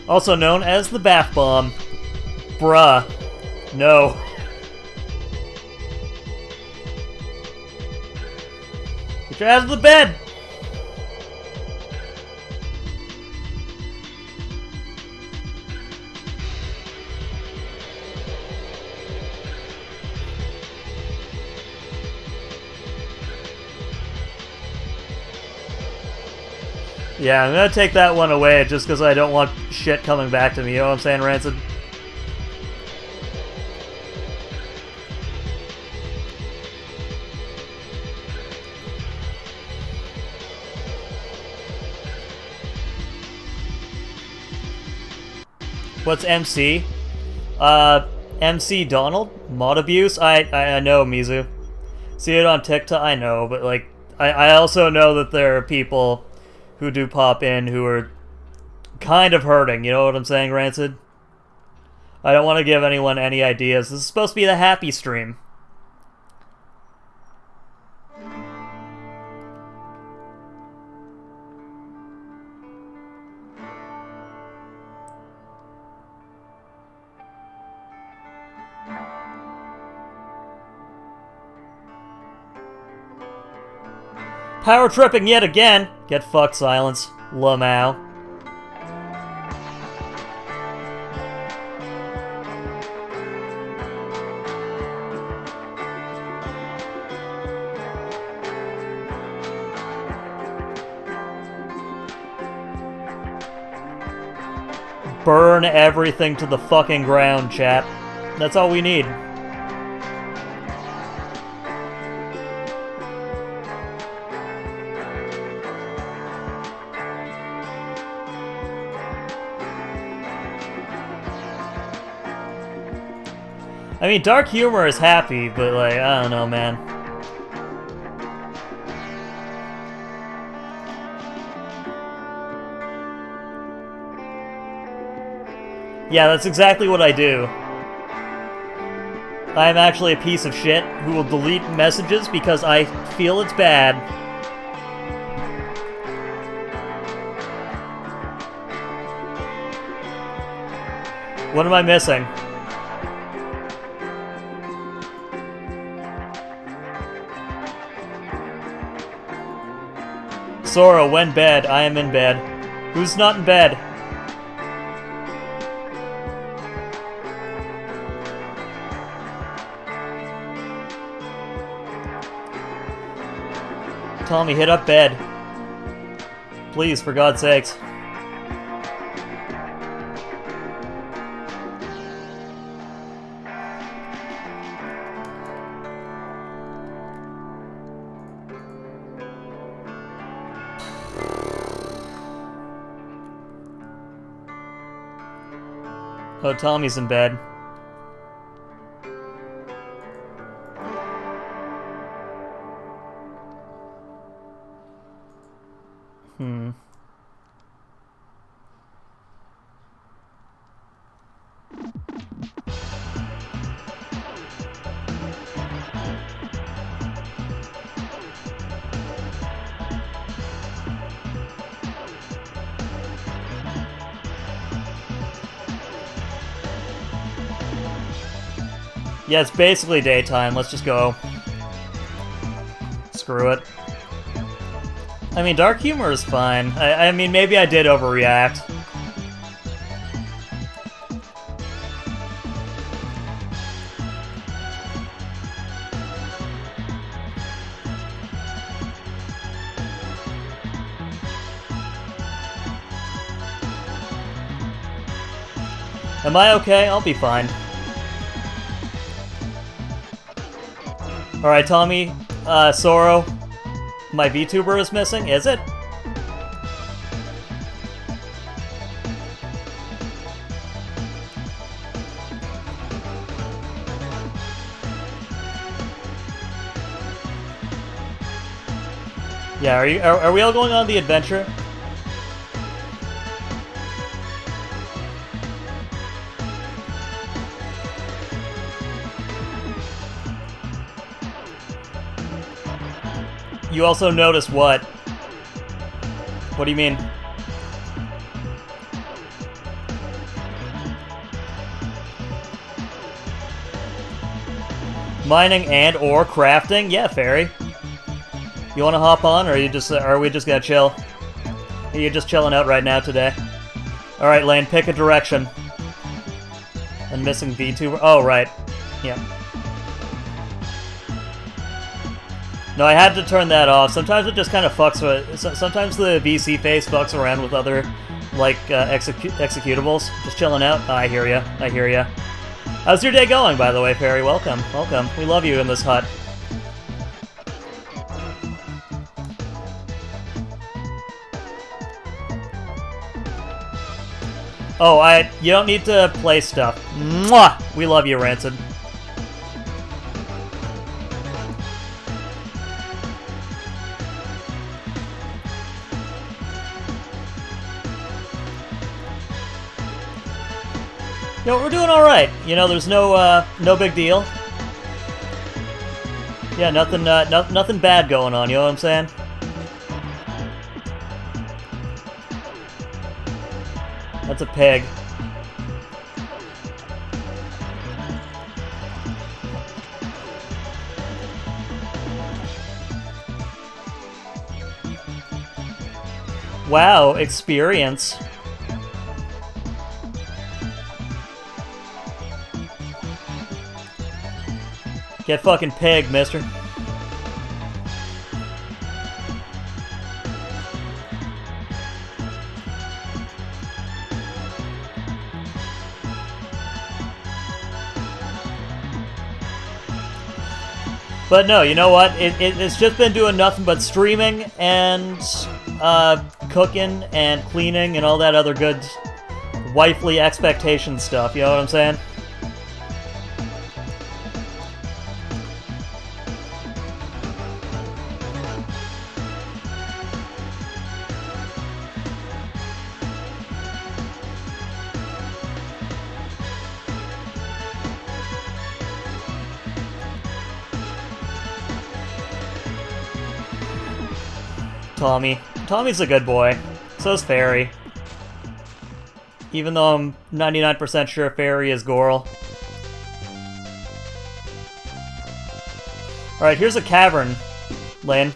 Also known as the bath bomb. Bruh. No. Get your ass to the bed! Yeah, I'm gonna take that one away just because I don't want shit coming back to me, you know what I'm saying, Rancid? What's MC? MC Donald? Mod abuse? I know, Mizu. See it on TikTok? I know, but like, I also know that there are people who do pop in who are kind of hurting, you know what I'm saying, Rancid? I don't want to give anyone any ideas. This is supposed to be the happy stream. Power tripping yet again! Get fucked, Silence. Lamau. Burn everything to the fucking ground, chat. That's all we need. I mean, dark humor is happy, but like, I don't know, man. Yeah, that's exactly what I do. I'm actually a piece of shit who will delete messages because I feel it's bad. What am I missing? Sora, when bed? I am in bed. Who's not in bed? Tommy, hit up bed. Please, for God's sakes. Oh, Tommy's in bed. Yeah, it's basically daytime. Let's just go. Screw it. I mean, dark humor is fine. I mean, maybe I did overreact. Am I okay? I'll be fine. Alright, Tommy, Soro, my VTuber is missing, is it? Yeah, are we all going on the adventure? You also notice what? What do you mean? Mining and or crafting? Yeah, Fairy. You want to hop on, or are we just gonna chill? Are you just chilling out right now today? All right, Lane, pick a direction. And missing VTuber. Oh, right. Yeah. No, I had to turn that off. Sometimes it just kind of fucks with. Sometimes the VC face fucks around with other, like, executables. Just chilling out. Oh, I hear ya. I hear ya. How's your day going, by the way, Fairy? Welcome. Welcome. We love you in this hut. Oh, you don't need to play stuff. Mwah! We love you, Rancid. You know, we're doing all right. You know, there's no big deal. Yeah, nothing bad going on. You know what I'm saying? That's a pig. Wow, experience. Get fucking pig, mister. But no, you know what? It's just been doing nothing but streaming and cooking and cleaning and all that other good wifely expectation stuff. You know what I'm saying? Tommy. Tommy's a good boy. So's Fairy. Even though I'm 99% sure Fairy is Goral. Alright, here's a cavern, Lane.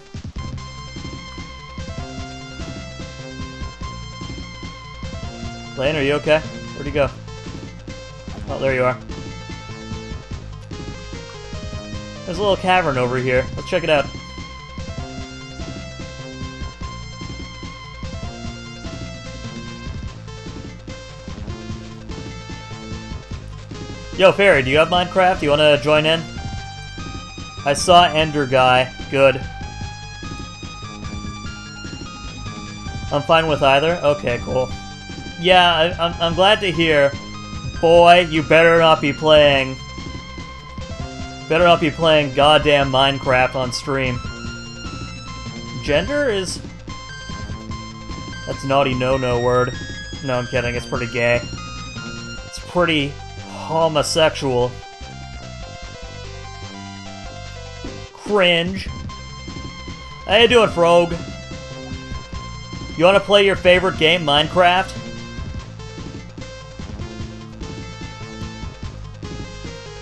Lane, are you okay? Where'd you go? Oh, there you are. There's a little cavern over here. Let's check it out. Yo, Fairy, do you have Minecraft? Do you want to join in? I saw Ender Guy. Good. I'm fine with either? Okay, cool. Yeah, I'm glad to hear. Boy, you better not be playing... Better not be playing goddamn Minecraft on stream. Gender is... That's naughty no-no word. No, I'm kidding. It's pretty gay. It's pretty... homosexual. Cringe. How you doing, Frog? You want to play your favorite game, Minecraft?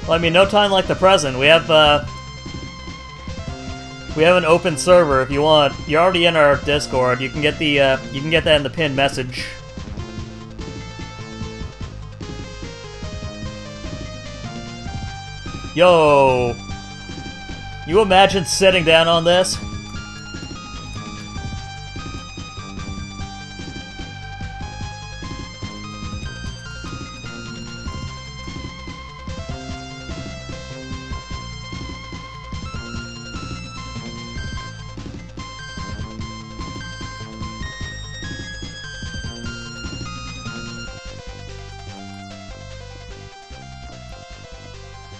Well, I mean, no time like the present. We have an open server if you want. You're already in our Discord. You can get that in the pinned message. Yo! You imagine sitting down on this?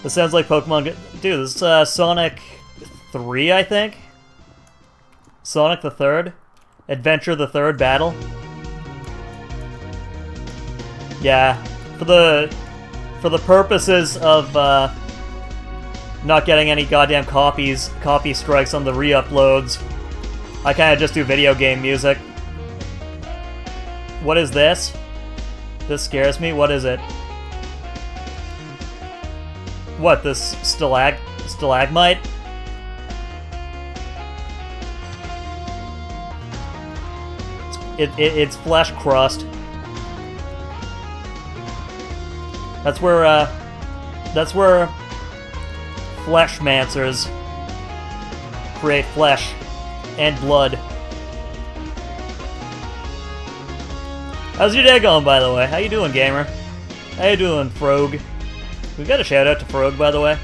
This sounds like Pokemon... Dude, this is Sonic 3, I think? Sonic the Third? Adventure the Third Battle? Yeah, for the purposes of not getting any goddamn copy strikes on the re-uploads, I kind of just do video game music. What is this? This scares me. What is it? What, this stalagmite? its flesh crust. That's where fleshmancers create flesh and blood. How's your day going, by the way? How you doing, gamer? How you doing, Frog? We got a shout out to Frog, by the way.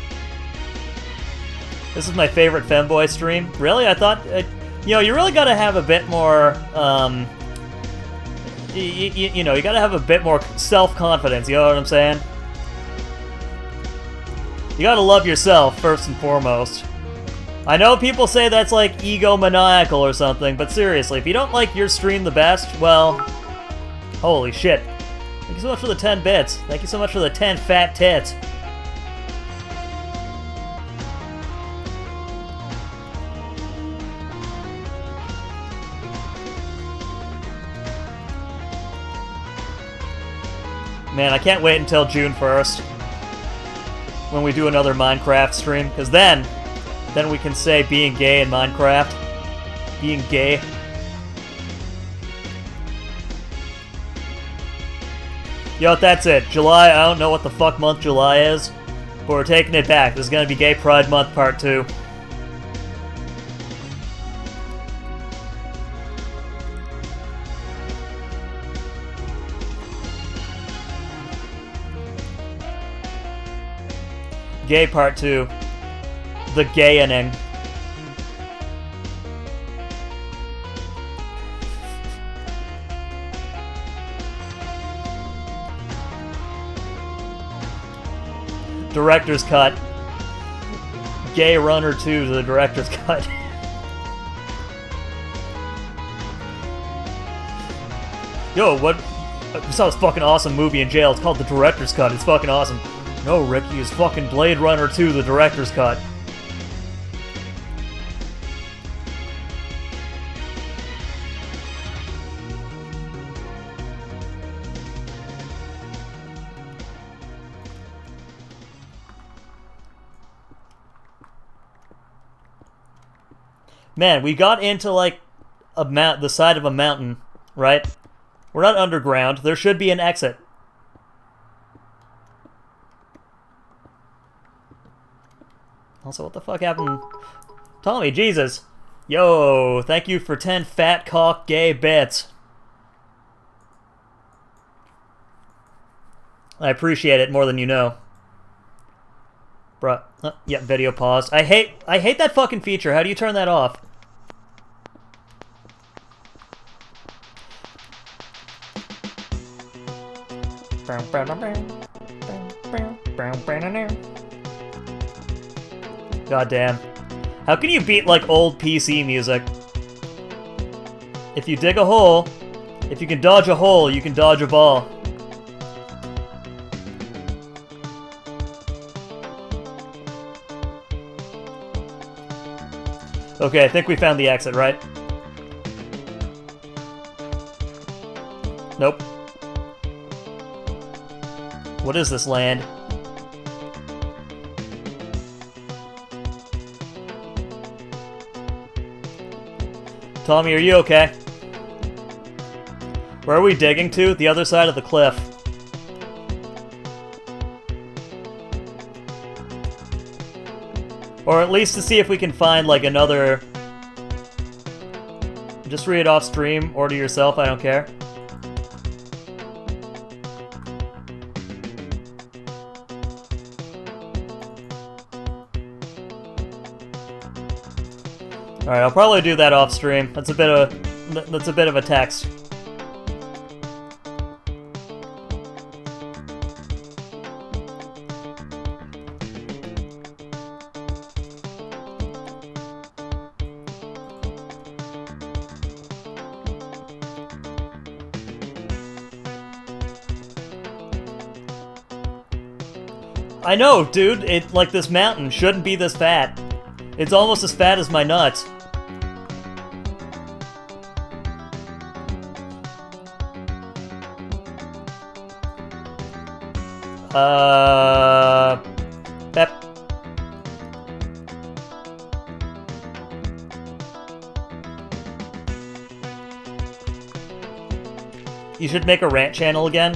This is my favorite femboy stream. Really? I thought, you know, you really gotta have a bit more, you know, you gotta have a bit more self-confidence, you know what I'm saying? You gotta love yourself, first and foremost. I know people say that's like egomaniacal or something, but seriously, if you don't like your stream the best, well, holy shit. Thank you so much for the 10 bits. Thank you so much for the 10 fat tits. Man, I can't wait until June 1st when we do another Minecraft stream, because then we can say being gay in Minecraft. Being gay. Yo, that's it. July, I don't know what the fuck month July is, but we're taking it back. This is gonna be Gay Pride Month Part 2. Gay Part 2. The gayening. Director's cut. Gay Runner 2 to the director's cut. Yo, what? I saw this fucking awesome movie in jail. It's called The Director's Cut. It's fucking awesome. No, Ricky, it's fucking Blade Runner 2, the director's cut. Man, we got into, like, the side of a mountain, right? We're not underground. There should be an exit. Also, what the fuck happened? Tommy, Jesus. Yo, thank you for 10 fat cock gay bits. I appreciate it more than you know. Bruh. Yep, video paused. I hate that fucking feature. How do you turn that off? God damn. How can you beat, like, old PC music? If you dig a hole, if you can dodge a hole, you can dodge a ball. Okay, I think we found the exit, right? Nope. What is this land? Tommy, are you okay? Where are we digging to? The other side of the cliff. Or at least to see if we can find, like, another... Just read it off stream, or to yourself, I don't care. Alright, I'll probably do that off stream. That's a bit of a text. I know, dude. It, like, this mountain shouldn't be this fat. It's almost as fat as my nuts. Pep. make a rant channel again.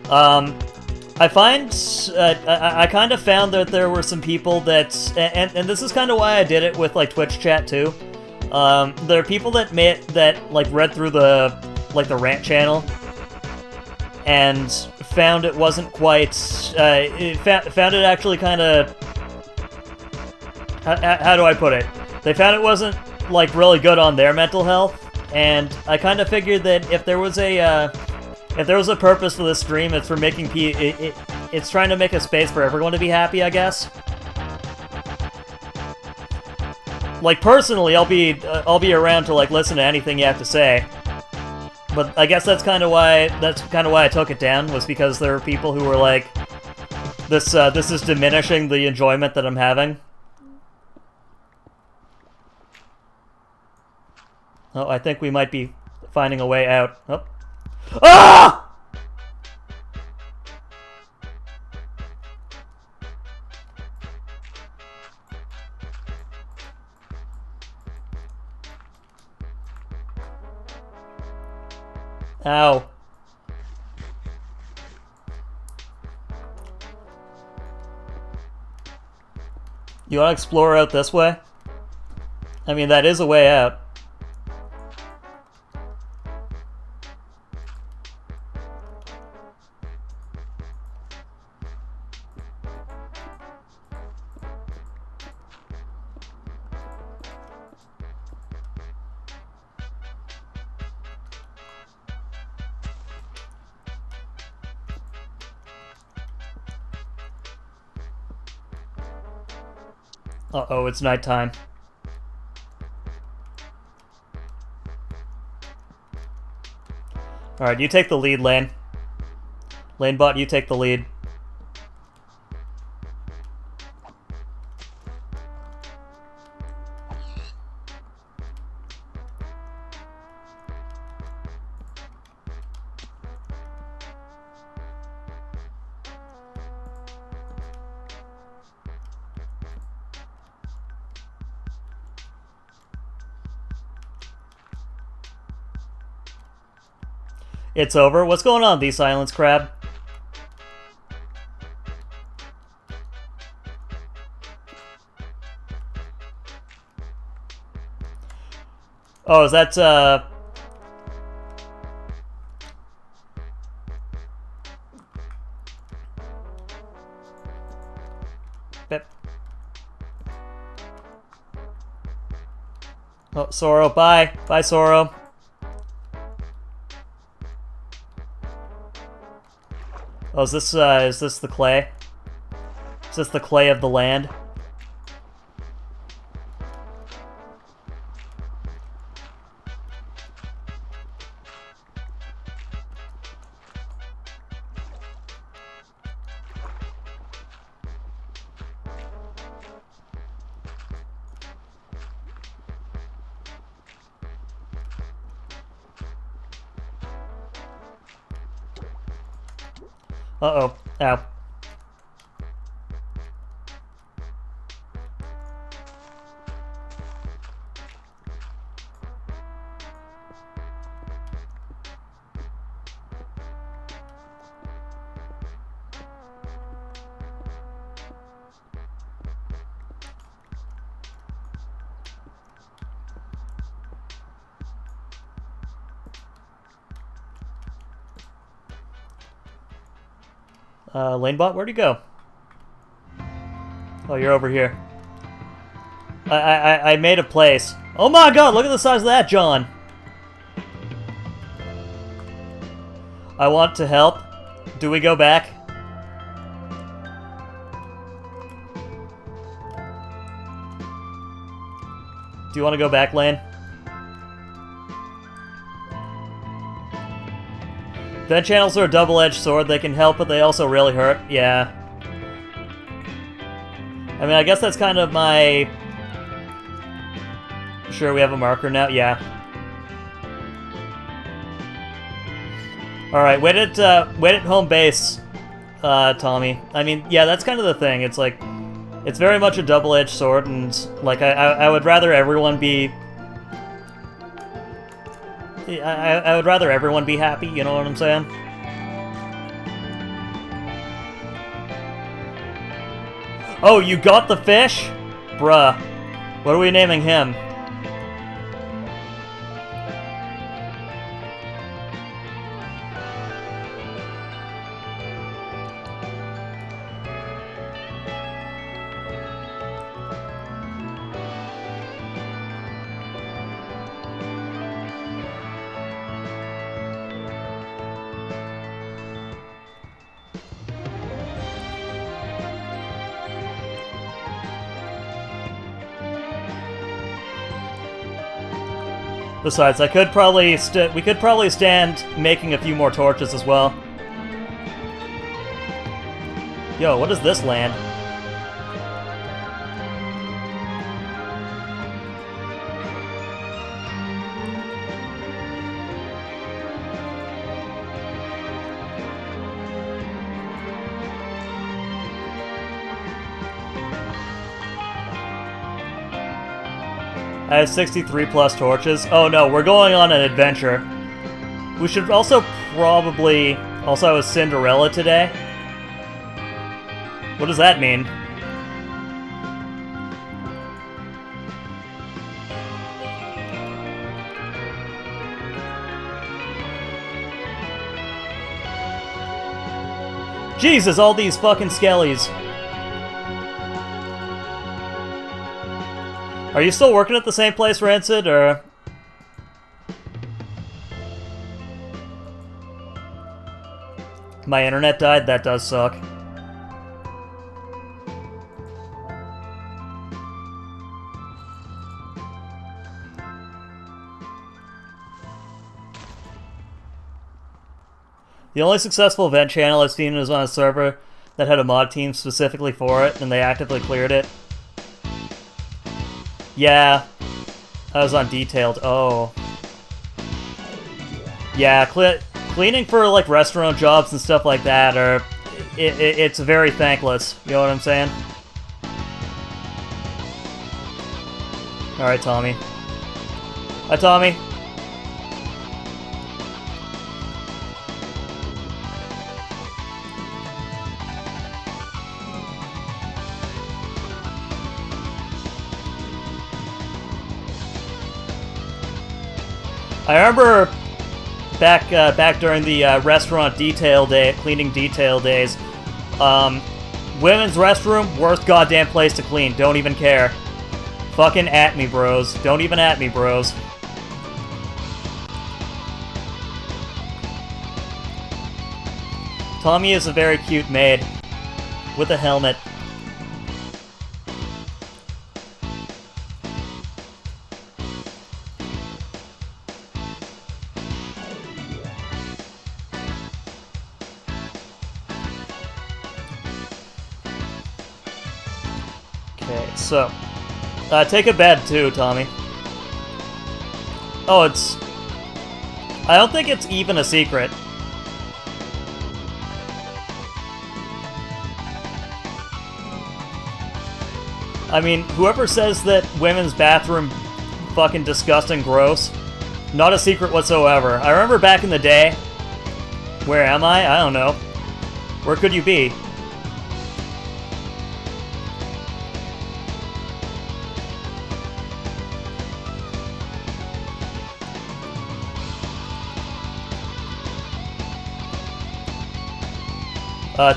I find I kind of found that there were some people that, and this is kind of why I did it with like Twitch chat too. There are people that like read through the rant channel and found it wasn't quite. Found it actually kind of. How do I put it? They found it wasn't like really good on their mental health, and I kind of figured that if there was a purpose for this stream, it's for making it's trying to make a space for everyone to be happy, I guess. Like personally, I'll be around to like listen to anything you have to say. But I guess that's kind of why I took it down, was because there were people who were like, this is diminishing the enjoyment that I'm having. Oh, I think we might be finding a way out. Oh. Ah! Ow. You want to explore out this way? I mean, that is a way out. Uh-oh, it's nighttime. Alright, you take the lead, Lane. Lanebot, you take the lead. It's over. What's going on, the Silence Crab? Oh, is that, Bip. Oh, Sorrow, bye. Bye, Sorrow. Oh, is this the clay? Is this the clay of the land? Uh-oh. Ow. Lanebot, where'd you go? Oh, you're over here. I made a place. Oh my god, look at the size of that, John! I want to help. Do we go back? Do you want to go back, Lane? Vent channels are a double-edged sword. They can help, but they also really hurt. Yeah. I mean, I guess that's kind of my... Sure, we have a marker now? Yeah. Alright, wait at home base, Tommy. I mean, yeah, that's kind of the thing. It's like... It's very much a double-edged sword, and, like, I would rather everyone be... I would rather everyone be happy, you know what I'm saying? Oh, you got the fish? Bruh. What are we naming him? Besides, we could probably stand making a few more torches as well. Yo, what is this land? I have 63 plus torches. Oh no, we're going on an adventure. We should also probably also have a Cinderella today. What does that mean? Jesus, all these fucking skellies. Are you still working at the same place, Rancid, or...? My internet died? That does suck. The only successful event channel I've seen is on a server that had a mod team specifically for it, and they actively cleared it. Yeah, I was on Detailed. Oh. Yeah, cleaning for, like, restaurant jobs and stuff like that are... It's very thankless, you know what I'm saying? Alright, Tommy. Hi, Tommy. I remember back during the restaurant cleaning detail days, women's restroom, worst goddamn place to clean. Don't even care. Fucking at me, bros. Don't even at me, bros. Tommy is a very cute maid with a helmet. So, take a bed too, Tommy. Oh, I don't think it's even a secret. I mean, whoever says that women's bathroom fucking disgusting gross, not a secret whatsoever. I remember back in the day, where am I? I don't know. Where could you be?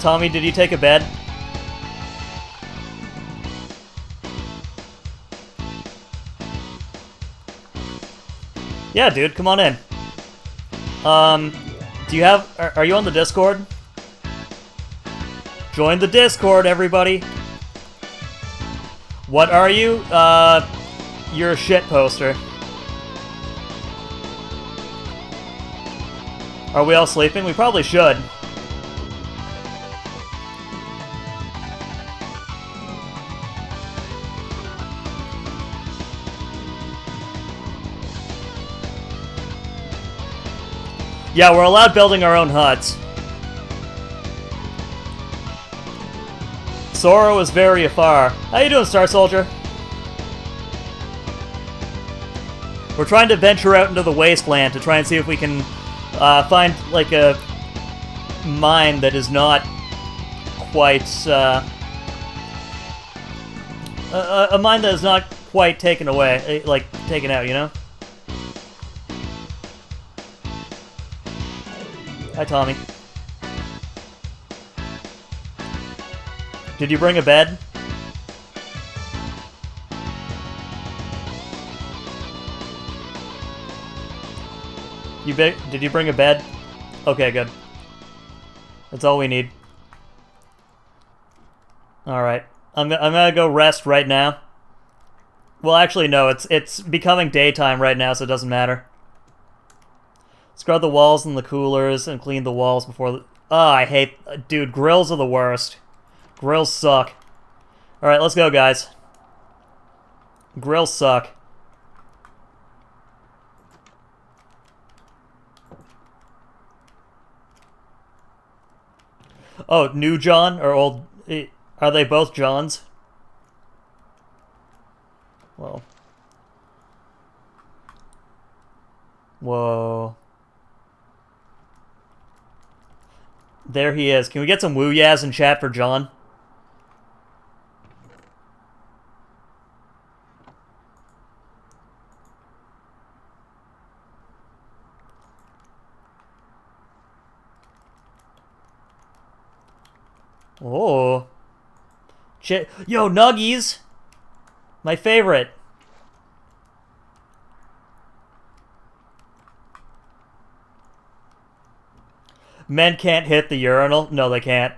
Tommy, did you take a bed? Yeah, dude, come on in. Do you have... Are you on the Discord? Join the Discord, everybody! What are you? You're a shit poster. Are we all sleeping? We probably should. Yeah, we're allowed building our own huts. Sorrow is very afar. How you doing, Star Soldier? We're trying to venture out into the wasteland to try and see if we can find, like, a mine that is not quite, a mine that is not quite taken away, like, taken out, you know? Hi, Tommy. Did you bring a bed? Did you bring a bed? Okay, good. That's all we need. Alright. I'm gonna go rest right now. Well, actually, no. It's becoming daytime right now, so it doesn't matter. Scrub the walls and the coolers and clean the walls before the... Oh, I hate... Dude, grills are the worst. Grills suck. Alright, let's go, guys. Grills suck. Oh, new John or old... Are they both Johns? Well. Whoa. There he is. Can we get some woo-yas in chat for John? Oh. Yo, Nuggies! My favorite. Men can't hit the urinal? No, they can't.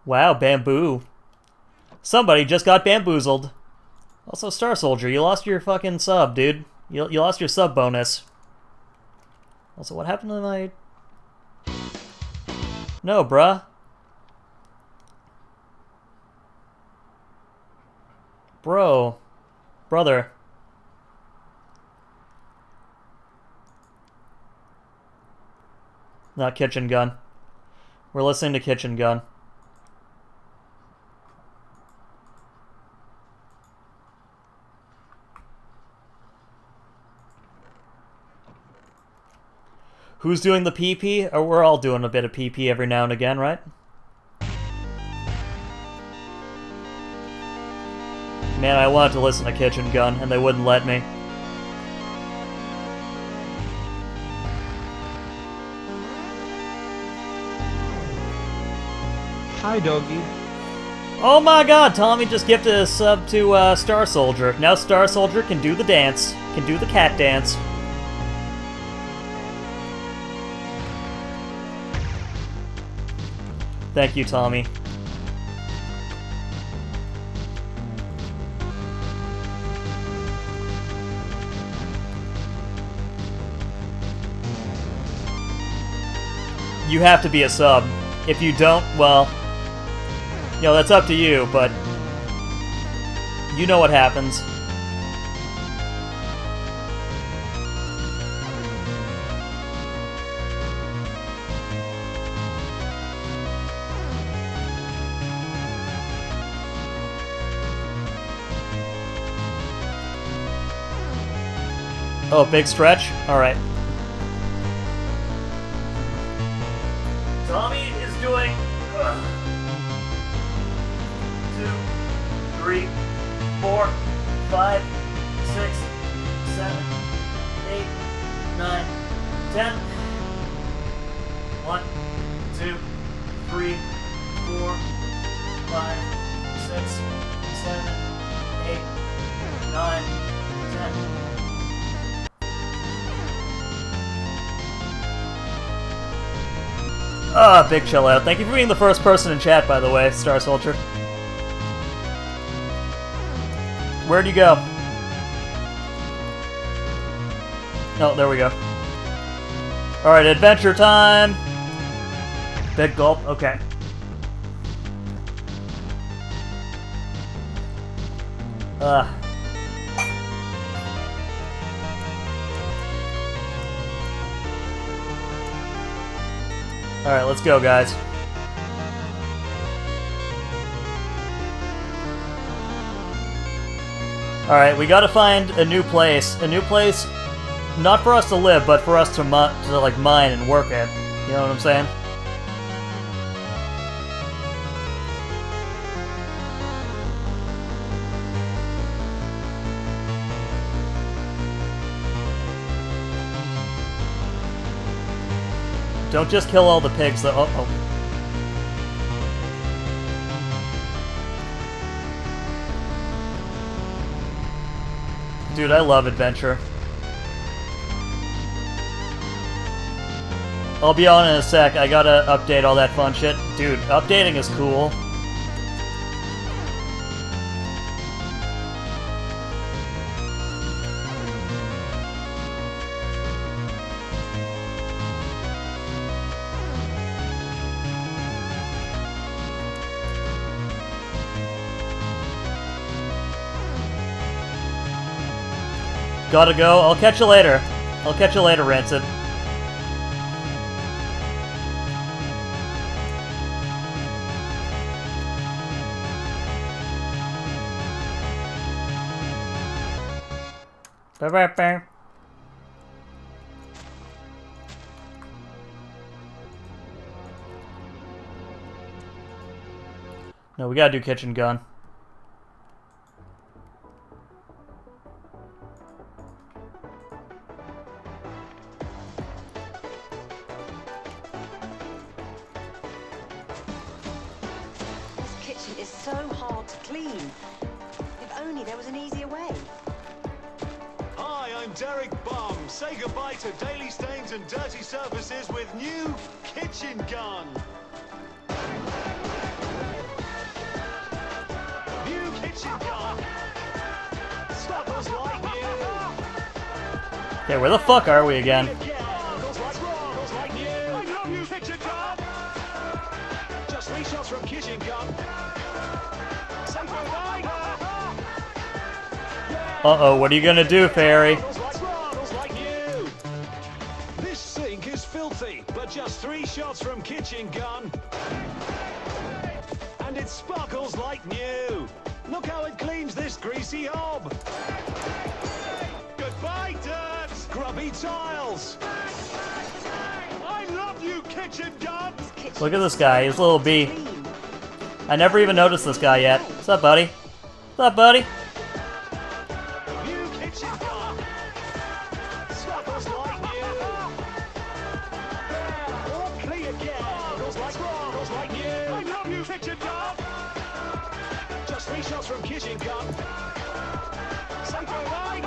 Wow, bamboo. Somebody just got bamboozled. Also, Star Soldier, you lost your fucking sub, dude. You lost your sub bonus. Also, what happened to my... No, bruh. Bro. Brother. Not Kitchen Gun. We're listening to Kitchen Gun. Who's doing the PP? Or we're all doing a bit of PP every now and again, right? Man, I wanted to listen to Kitchen Gun, and they wouldn't let me. Hi, doggy. Oh my god, Tommy just gifted a sub to Star Soldier. Now Star Soldier can do the dance. Can do the cat dance. Thank you, Tommy. You have to be a sub. If you don't, well, you know, that's up to you, but you know what happens. Oh, big stretch? Alright. Tommy is doing 2, 3, 4, 5, 6, 7, 8, 9, 10. 1, 2, 3, 4, 5, 6, 7, 8, 9, 10. Ah, big chill out. Thank you for being the first person in chat, by the way, Star Soldier. Where'd you go? Oh, there we go. Alright, adventure time! Big gulp, okay. Ugh. Alright, let's go, guys. Alright, we gotta find a new place. A new place, not for us to live, but for us to like, mine and work at. You know what I'm saying? Don't just kill all the pigs, though. Uh-oh. Dude, I love adventure. I'll be on in a sec. I gotta update all that fun shit. Dude, updating is cool. Gotta go. I'll catch you later. I'll catch you later, Rancid. Bye-bye. No, we gotta do kitchen gun. Is so hard to clean. If only there was an easier way. Hi, I'm Derek Bum. Say goodbye to daily stains and dirty surfaces with new kitchen gun. New kitchen gun. Stuffers like you. Okay, where the fuck are we again? Just 3 shots from kitchen gun. Uh-oh, what are you gonna do, Fairy? This sink is filthy, but just 3 shots from kitchen gun. And it sparkles like new. Look how it cleans this greasy hob. Goodbye, dirt! Grubby tiles! I love you, kitchen gun! Look at this guy, his little bee. I never even noticed this guy yet. What's up, buddy? What's up, buddy? Just 3 shots from kitchen gun. Say goodbye.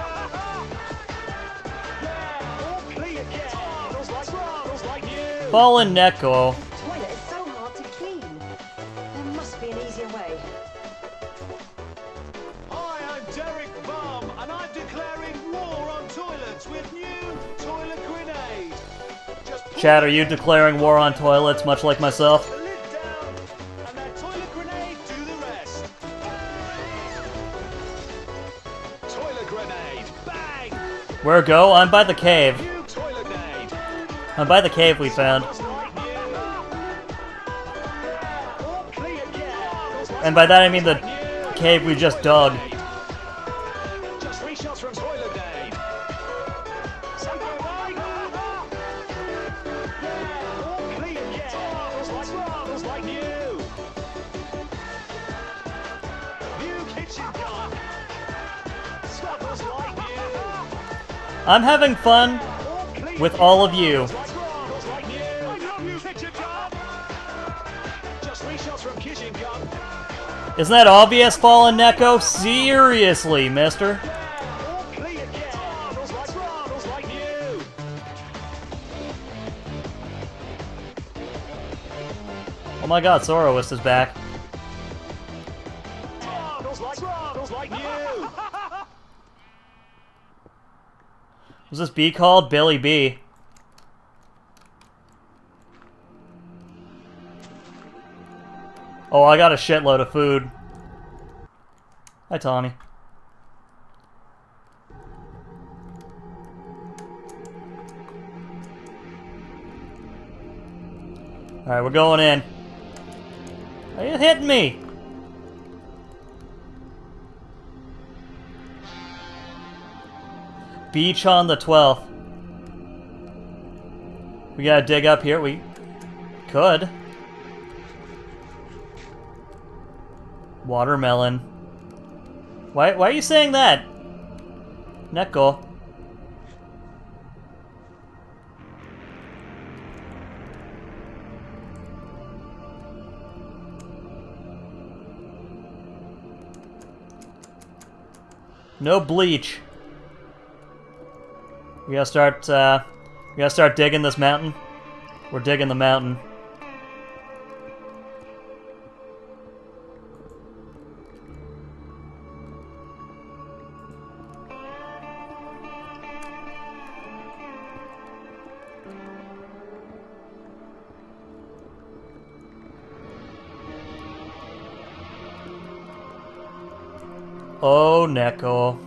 Yeah, all clear again. Sparkles like new. Fallen Neko. Toilet is so hard to clean. There must be an easier way. Hi, I'm Derek Bum, and I'm declaring war on toilets with new toilet grenade. Chad, are you declaring war on toilets, much like myself? Where go? I'm by the cave. I'm by the cave we found. And by that I mean the cave we just dug. Just 3 shots from toilet aid. All clear again. Sparkles like new. New kitchen gun. Sparkles like new. I'm having fun with all of you. Isn't that obvious, Fallen Neko? Seriously, mister? Oh my god, Zoroist is back. Was this bee called? Billy B. Oh, I got a shitload of food. Hi, Tommy. Alright, we're going in. Are you hitting me? Beach on the 12th. We gotta dig up here. We could. Watermelon. Why are you saying that? Neko. No bleach. We gotta start digging this mountain. We're digging the mountain. Oh, Neko.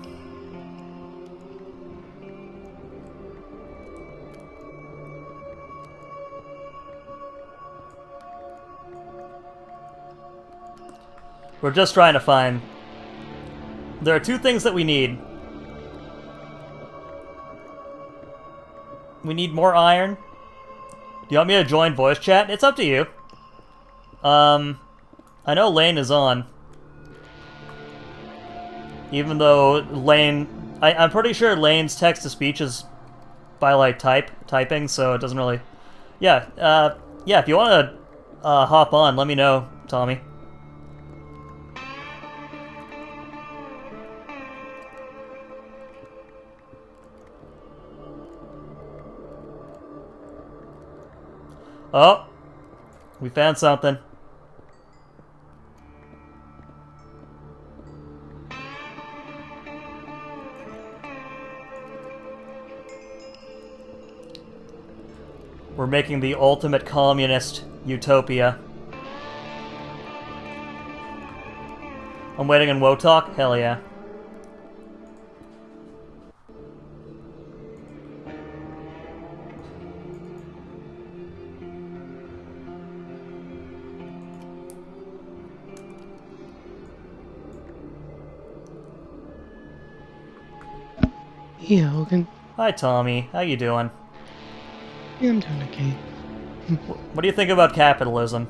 We're just trying to find... There are two things that we need. We need more iron. Do you want me to join voice chat? It's up to you. I know Lane is on. Even though Lane... I'm pretty sure Lane's text-to-speech is by, like, typing, so it doesn't really... Yeah, yeah, if you want to hop on, let me know, Tommy. Oh, we found something. We're making the ultimate communist utopia. I'm waiting in Wotalk? Hell yeah. Yeah, Hogan. Hi, Tommy. How you doing? Yeah, I'm doing okay. What do you think about capitalism?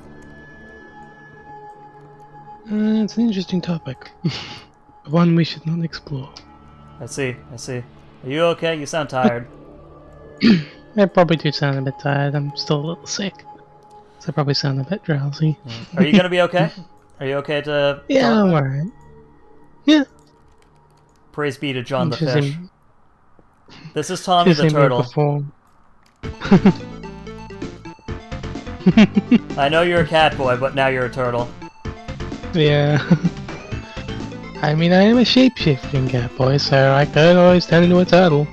It's an interesting topic. One we should not explore. I see, I see. Are you okay? You sound tired. I probably do sound a bit tired. I'm still a little sick. So I probably sound a bit drowsy. Are you gonna be okay? Are you okay to... Yeah, I'm alright. Yeah. Praise be to John the Fish. This is Tommy the Turtle. I know you're a cat boy, but now you're a turtle. Yeah. I mean, I am a shape-shifting cat boy, so I could always turn into a turtle.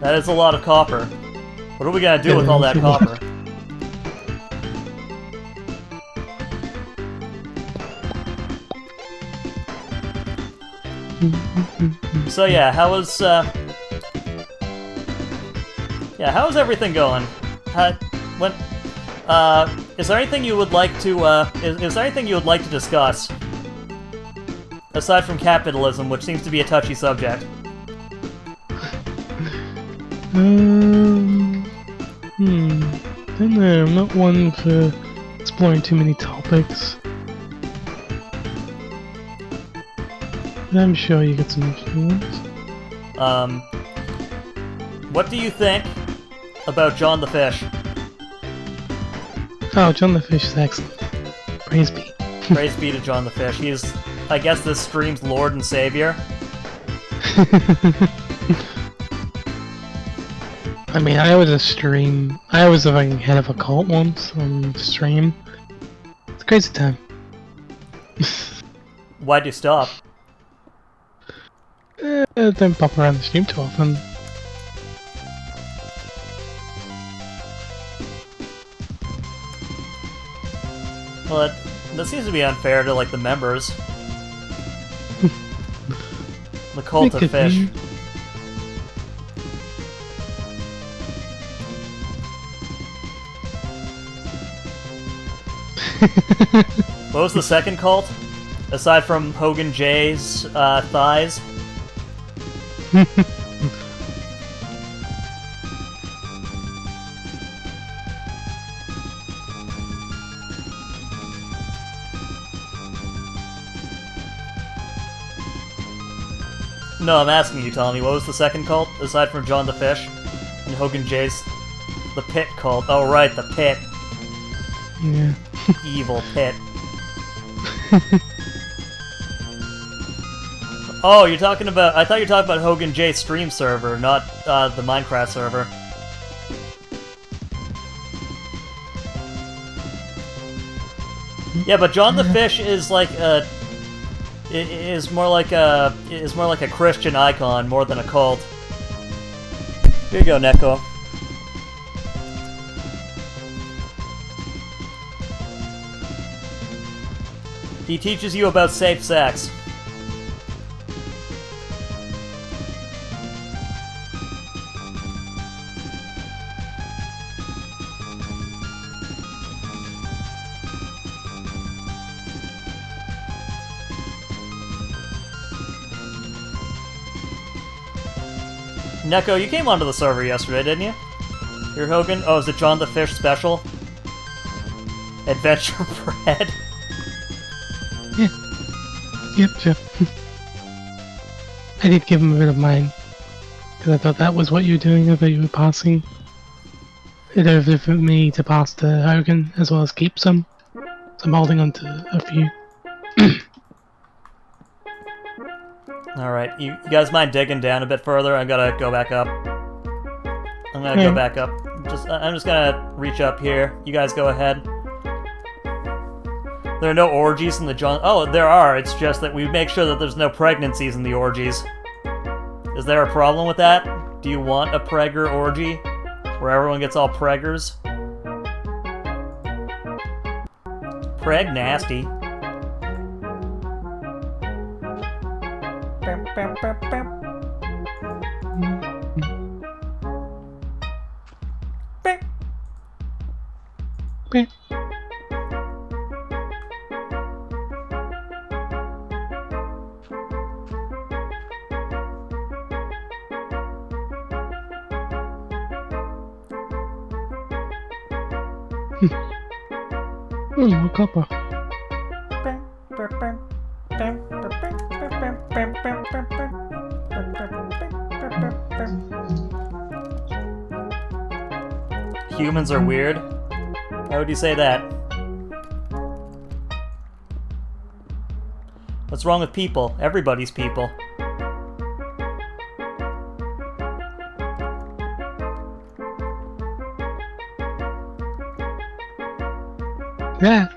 That is a lot of copper. What are we gonna do with all that copper? So yeah, how is everything going? Is there anything you would like to is there anything you would like to discuss aside from capitalism, which seems to be a touchy subject? Don't know. I'm not one for exploring too many topics. I'm sure you get some interesting ones. What do you think about John the Fish? Oh, John the Fish is excellent. Praise be. Praise be to John the Fish. He's, I guess, this stream's Lord and Savior. I mean, I was a fucking head of a cult once on stream. It's a crazy time. Why'd you stop? Don't pop around the stream too often. Well, that seems to be unfair to, like, the members. The cult of fish. What was the second cult? Aside from Hogan J's thighs? No, I'm asking you, Tommy. What was the second cult, aside from John the Fish and Hogan J's? The Pit cult. Oh, right, the Pit. Yeah. Evil Pit. Oh, you're talking about... I thought you were talking about Hogan J's stream server, not the Minecraft server. Yeah, but John the Fish is like a... is more like a Christian icon more than a cult. Here you go, Neko. He teaches you about safe sex. Neko, you came onto the server yesterday, didn't you? Here, Hogan? Oh, is it John the Fish special? Adventure bread? Yeah. Yep, sure. I did give him a bit of mine. Because I thought that was what you were doing, I thought you were passing it over for me to pass to Hogan, as well as keep some. So I'm holding on to a few. Alright, you guys mind digging down a bit further? I gotta go back up. I'm gonna go back up. I'm just gonna reach up here. You guys go ahead. There are no orgies in the John... Oh, there are. It's just that we make sure that there's no pregnancies in the orgies. Is there a problem with that? Do you want a pregger orgy? Where everyone gets all preggers? Preg nasty. More copper. Humans are weird? Why would you say that? What's wrong with people? Everybody's people. Yeah.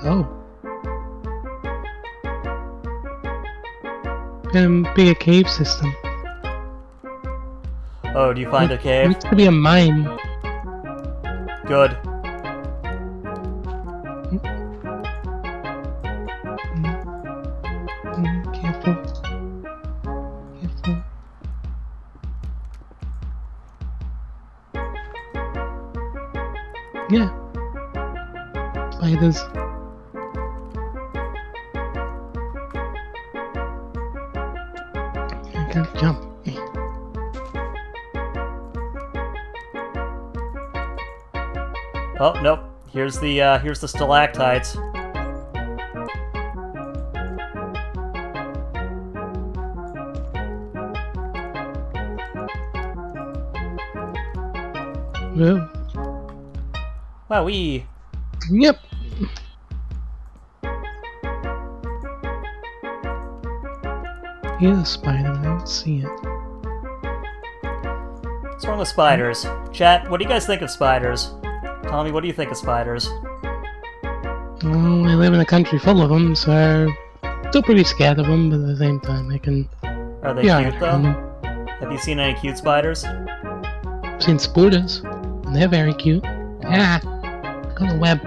Oh. Bigger cave system. Oh, do you find a cave? It needs to be a mine. Good. Careful. Careful. Yeah. Spiders. I can't jump. Oh, nope. Here's the stalactites. Well. Wowee. Yep. Here's a spider, I don't see it. What's wrong with spiders? Chat, what do you guys think of spiders? Tommy, what do you think of spiders? Well, we live in a country full of them, so still pretty scared of them, but at the same time I can... Are they yeah, cute, though? Have you seen any cute spiders? I've seen spooters, and they're very cute. Ah! Got a web.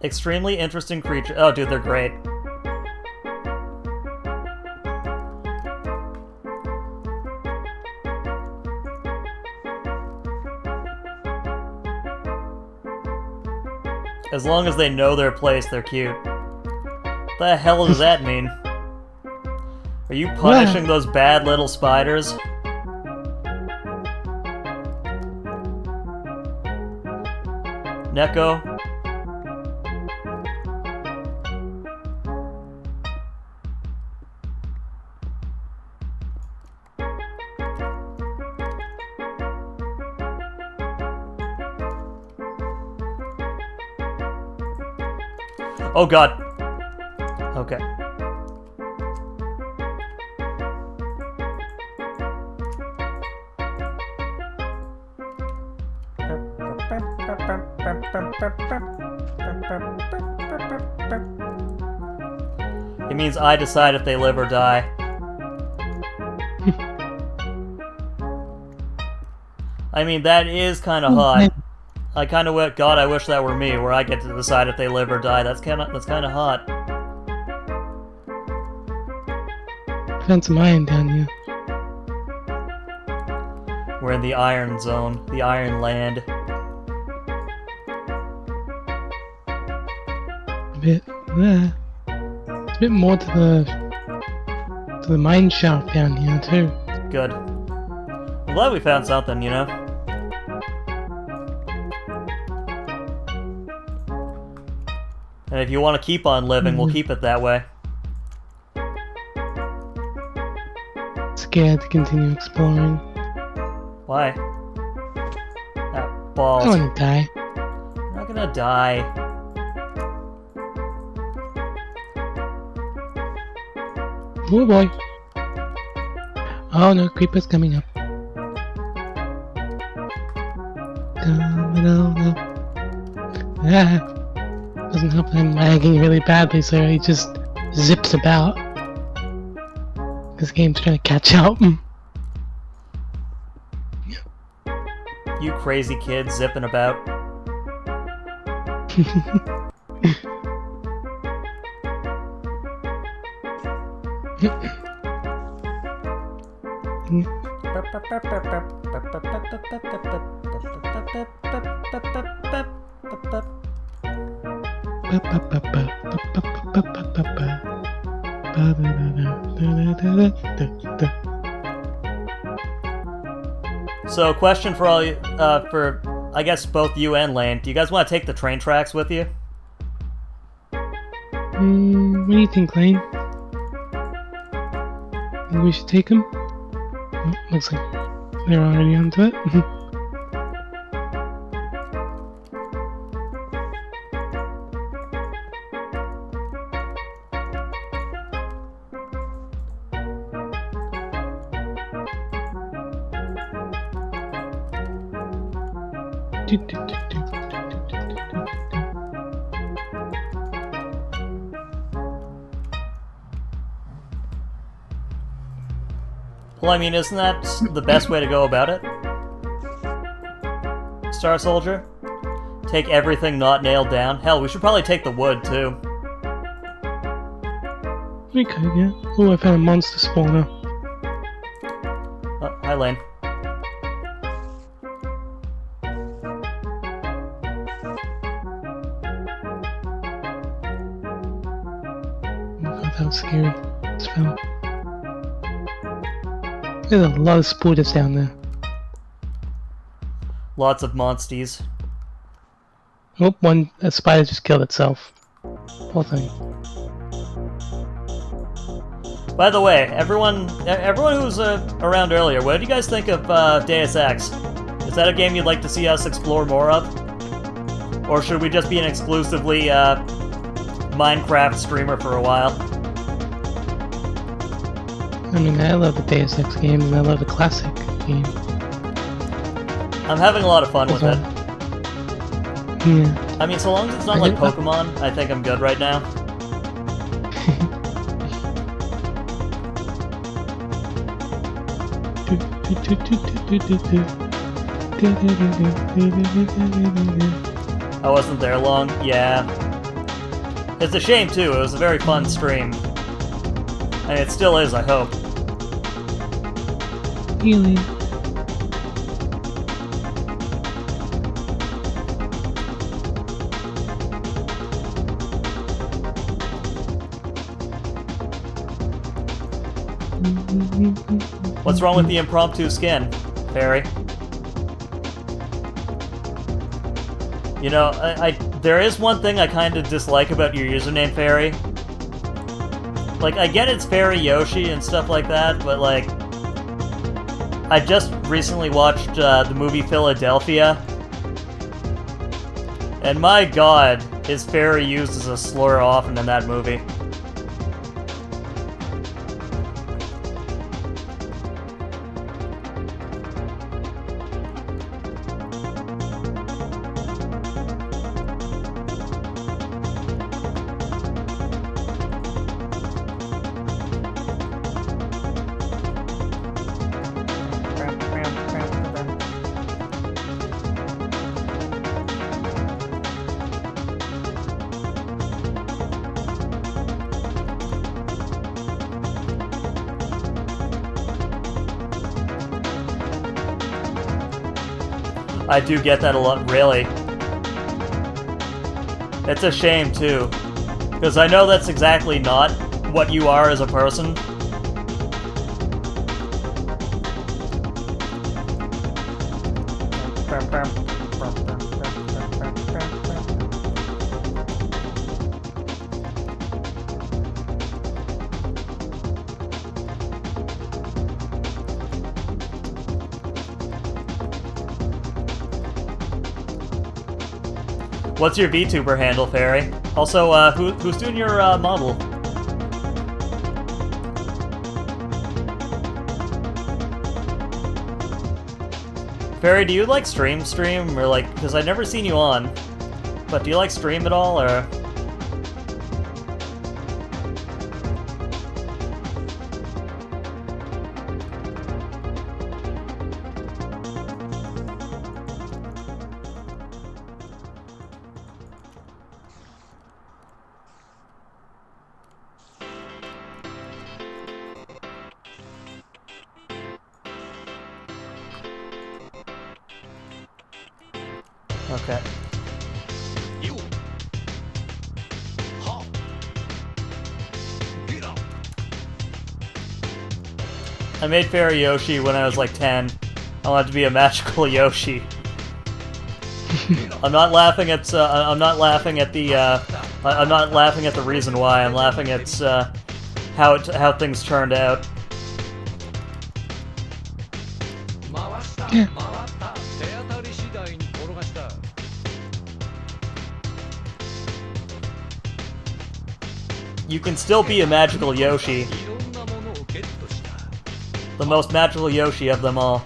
Extremely interesting creature. Oh, dude, they're great. As long as they know their place, they're cute. The hell does that mean? Are you punishing those bad little spiders? Neko? Oh god. Okay. It means I decide if they live or die. I mean, that is kind of hot. I kind of God, I wish that were me, where I get to decide if they live or die. That's kind of hot. Found some iron down here. We're in the Iron Zone, the Iron Land. A bit there. There's a bit more to the mine shaft down here too. Good. I'm glad we found something, you know? And if you want to keep on living, we'll keep it that way. Scared to continue exploring. Why? Ah, balls. I wanna die. I'm not gonna die. Oh boy. Oh no, creeper's coming up. Coming on up. Ah. Doesn't help that I'm lagging really badly, so he just zips about. This game's trying to catch up. You crazy kid zipping about. So, question for all you, for I guess both you and Lane. Do you guys want to take the train tracks with you? What do you think, Lane? Think we should take them? Oh, looks like they're already onto it. Well, I mean, isn't that the best way to go about it? Star Soldier? Take everything not nailed down? Hell, we should probably take the wood, too. We could, yeah. Oh, I found a monster spawner. Oh, hi, Lane. Oh god, that was scary. Just fell. There's a lot of spoilers down there. Lots of monsties. Oh, a spider just killed itself. Poor thing. By the way, everyone who was around earlier, what did you guys think of Deus Ex? Is that a game you'd like to see us explore more of? Or should we just be an exclusively Minecraft streamer for a while? I mean, I love the Deus Ex games, and I love the classic game. I'm having a lot of fun with it. Yeah. I mean, so long as it's not like Pokemon, I think I'm good right now. I wasn't there long, yeah. It's a shame too, it was a very fun stream. And it still is, I hope. Healing. What's wrong with the impromptu skin, Fairy? You know, there is one thing I kind of dislike about your username, Fairy. Like, I get it's Fairy Yoshi and stuff like that, but like, I just recently watched the movie Philadelphia, and my god, is Fairy used as a slur often in that movie. I do get that a lot, really. It's a shame, too. Because I know that's exactly not what you are as a person. What's your VTuber handle, Fairy? Also, who's doing your model? Fairy, do you like stream, or like, because I've never seen you on, but do you like stream at all, or? Okay. I made Fairy Yoshi when I was like 10. I wanted to be a magical Yoshi. I'm not laughing at. I'm not laughing at the. I'm not laughing at the reason why. I'm laughing at how things turned out. Yeah. You can still be a magical Yoshi. The most magical Yoshi of them all.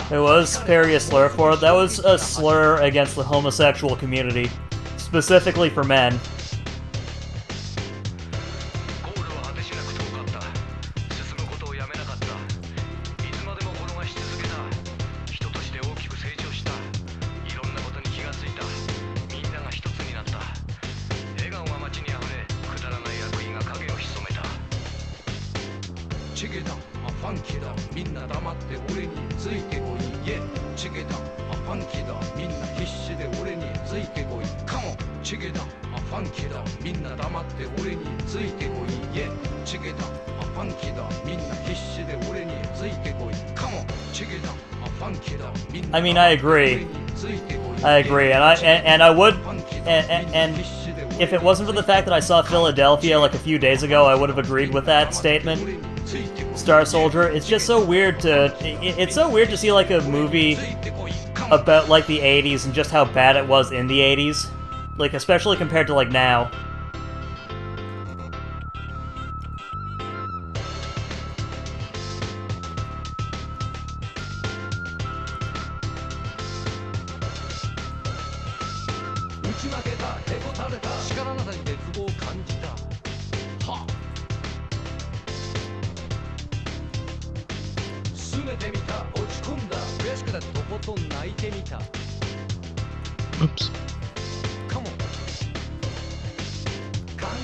It was Fairy a slur for it. That was a slur against the homosexual community, specifically for men. I mean, I agree. I agree, and I would, and if it wasn't for the fact that I saw Philadelphia like a few days ago, I would have agreed with that statement. Star Soldier. It's just so weird to. It's so weird to see like a movie about like the 80s and just how bad it was in the 80s, like especially compared to like now. Oops.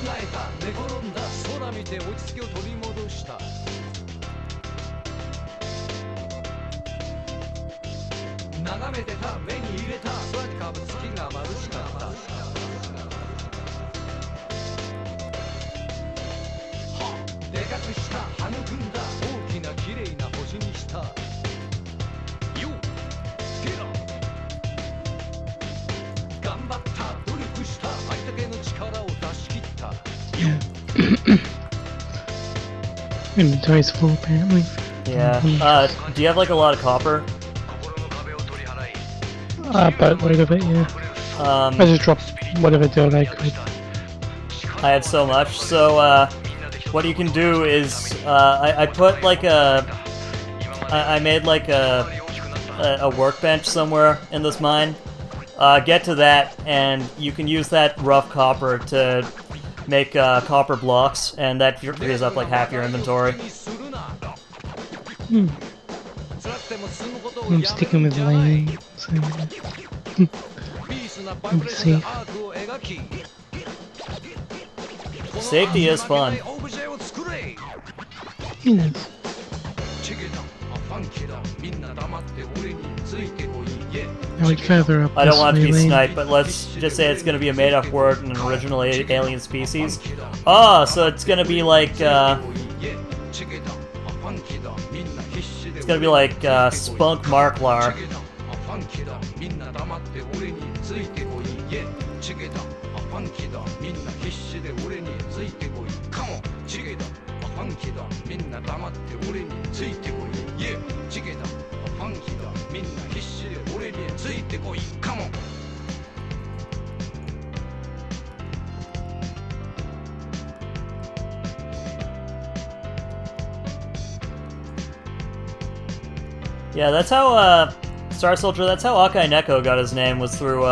えた寝転んだ空見て落ち着きを取り戻した眺めてた目に入れた空にかぶ月が眩しかったでかくした育んだ大きな綺麗な星にしたよゲラ頑張った努力した相手の力を出し切った Inventory's full apparently. Yeah. Do you have like a lot of copper? Boatload of it, yeah. I just dropped whatever dirt I could. I had so much. So what you can do is I put like I made like a workbench somewhere in this mine. Get to that, and you can use that rough copper to make copper blocks, and that frees up like half your inventory. I'm sticking with lane, so I'm safe. Safety is fun. It is. Now we'd further up I don't this want to way, be lane. sniped, but let's just say it's going to be a made-up word in an original alien species. Oh, so it's going to be like, it's going to be like Spunk Marklar. Yeah, that's how, Star Soldier, that's how Akai Neko got his name, was through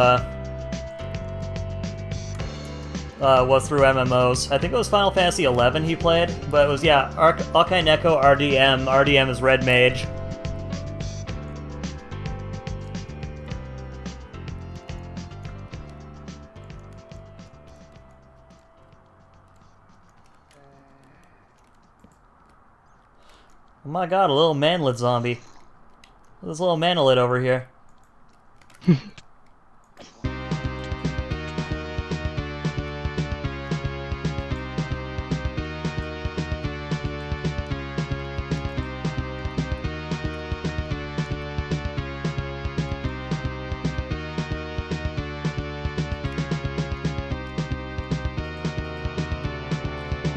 MMOs. I think it was Final Fantasy XI he played, but it was, yeah, Akai Neko RDM. RDM is Red Mage. Oh my god, a little manlet zombie. This little manlet over here.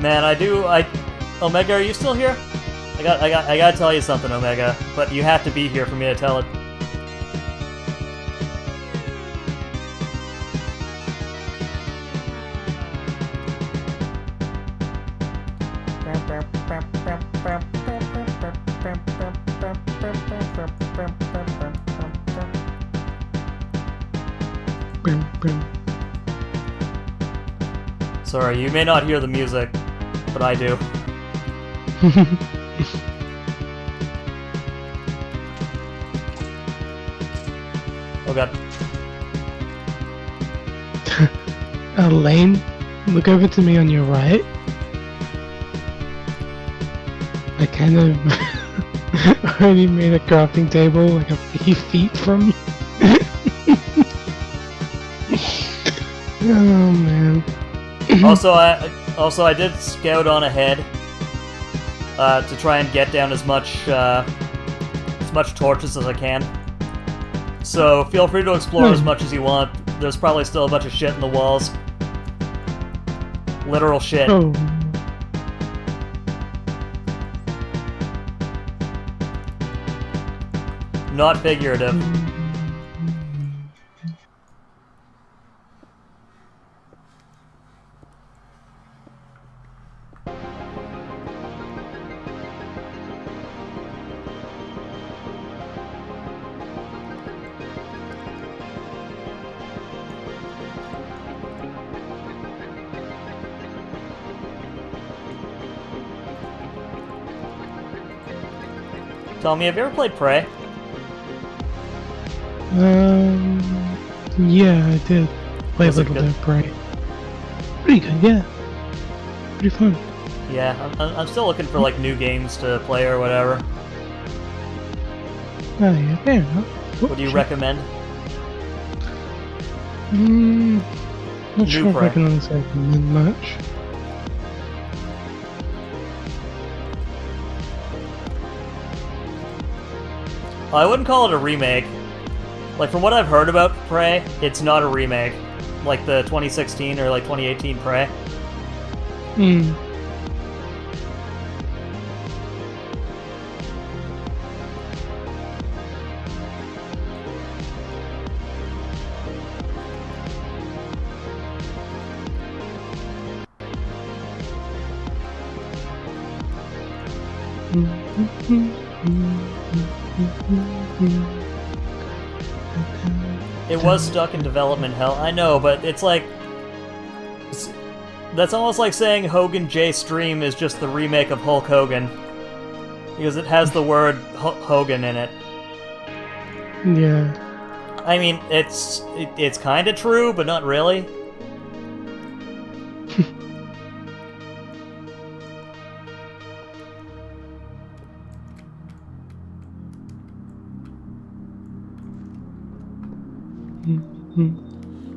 Man, Omega, are you still here? I gotta tell you something, Omega, but you have to be here for me to tell it. Sorry, you may not hear the music, but I do. Oh god. Lane, look over to me on your right. I kind of already made a crafting table like a few feet from you. Oh man. Also I did scout on ahead to try and get down as much torches as I can. So feel free to explore as much as you want. There's probably still a bunch of shit in the walls. Literal shit. Oh. Not figurative. Tell me, have you ever played Prey? Yeah, I did play a Was it little good? bit of Prey. Pretty good, yeah. pretty fun. Yeah, I'm still looking for like new games to play or whatever. Oh yeah, fair enough. What do you recommend? Not sure if I can honestly recommend much. Well, I wouldn't call it a remake. Like, from what I've heard about Prey, it's not a remake. Like the 2016 or like 2018 Prey. It was stuck in development hell. I know, but it's like... that's almost like saying Hogan J Stream is just the remake of Hulk Hogan. Because it has the word Hogan in it. Yeah. I mean, it's kind of true, but not really.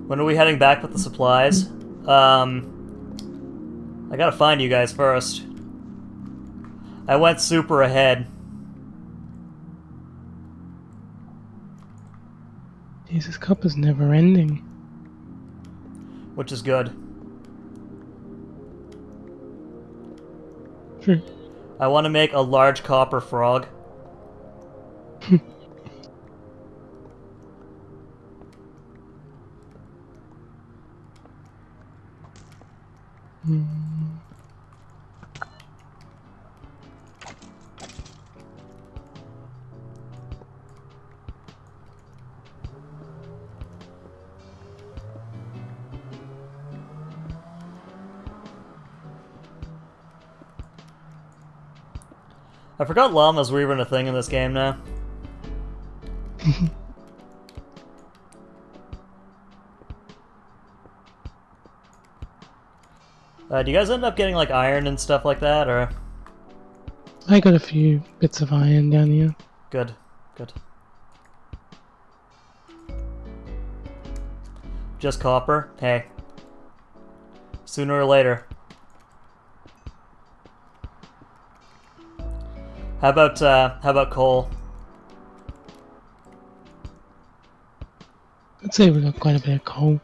When are we heading back with the supplies? I gotta find you guys first. I went super ahead. Jesus, cup is never ending. Which is good. Sure. I want to make a large copper frog. I forgot llamas were even a thing in this game now. Do you guys end up getting like iron and stuff like that, or? I got a few bits of iron down here. Good, good. Just copper? Hey. Sooner or later. How about coal? I'd say we got quite a bit of coal.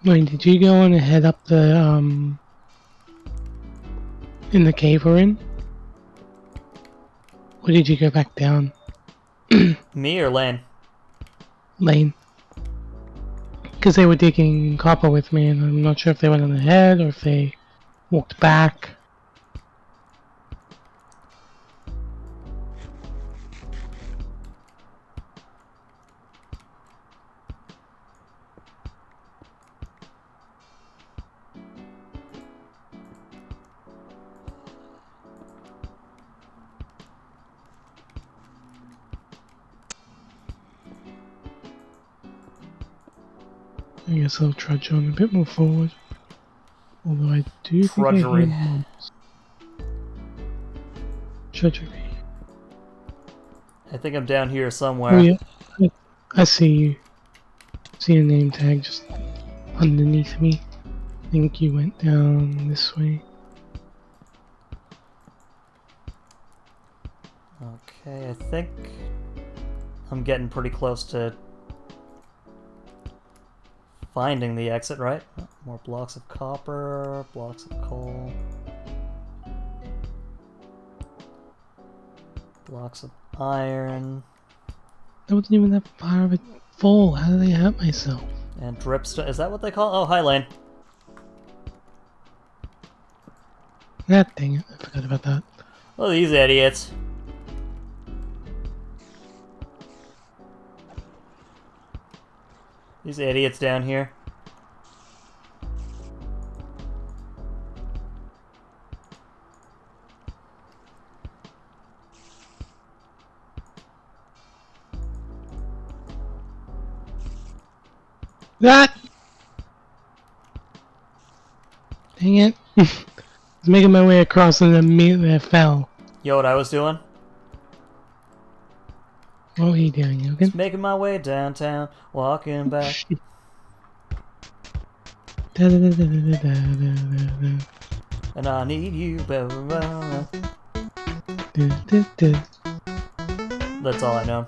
Wait, did you go on and head up the, in the cave we're in? Or did you go back down? Me or Lane? Lane. Because they were digging copper with me, and I'm not sure if they went on ahead or if they walked back. I guess I'll trudge on a bit more forward. Although I do think I hear mobs. Trudgery. I think I'm down here somewhere. Oh yeah, I see you. See a name tag just underneath me. I think you went down this way. Okay, I think I'm getting pretty close to finding the exit, right? More blocks of copper, blocks of coal. Blocks of iron. That wasn't even that far of a fall. How did I hurt myself? And dripstone. Is that what they call? Oh, hi, Lane. God dang it, I forgot about that. Oh, these idiots. These idiots down here. That! Dang it. I was making my way across and immediately I fell. You know what I was doing? What were you doing, Yogan? Just making my way downtown, walking back. And I need you. That's all I know.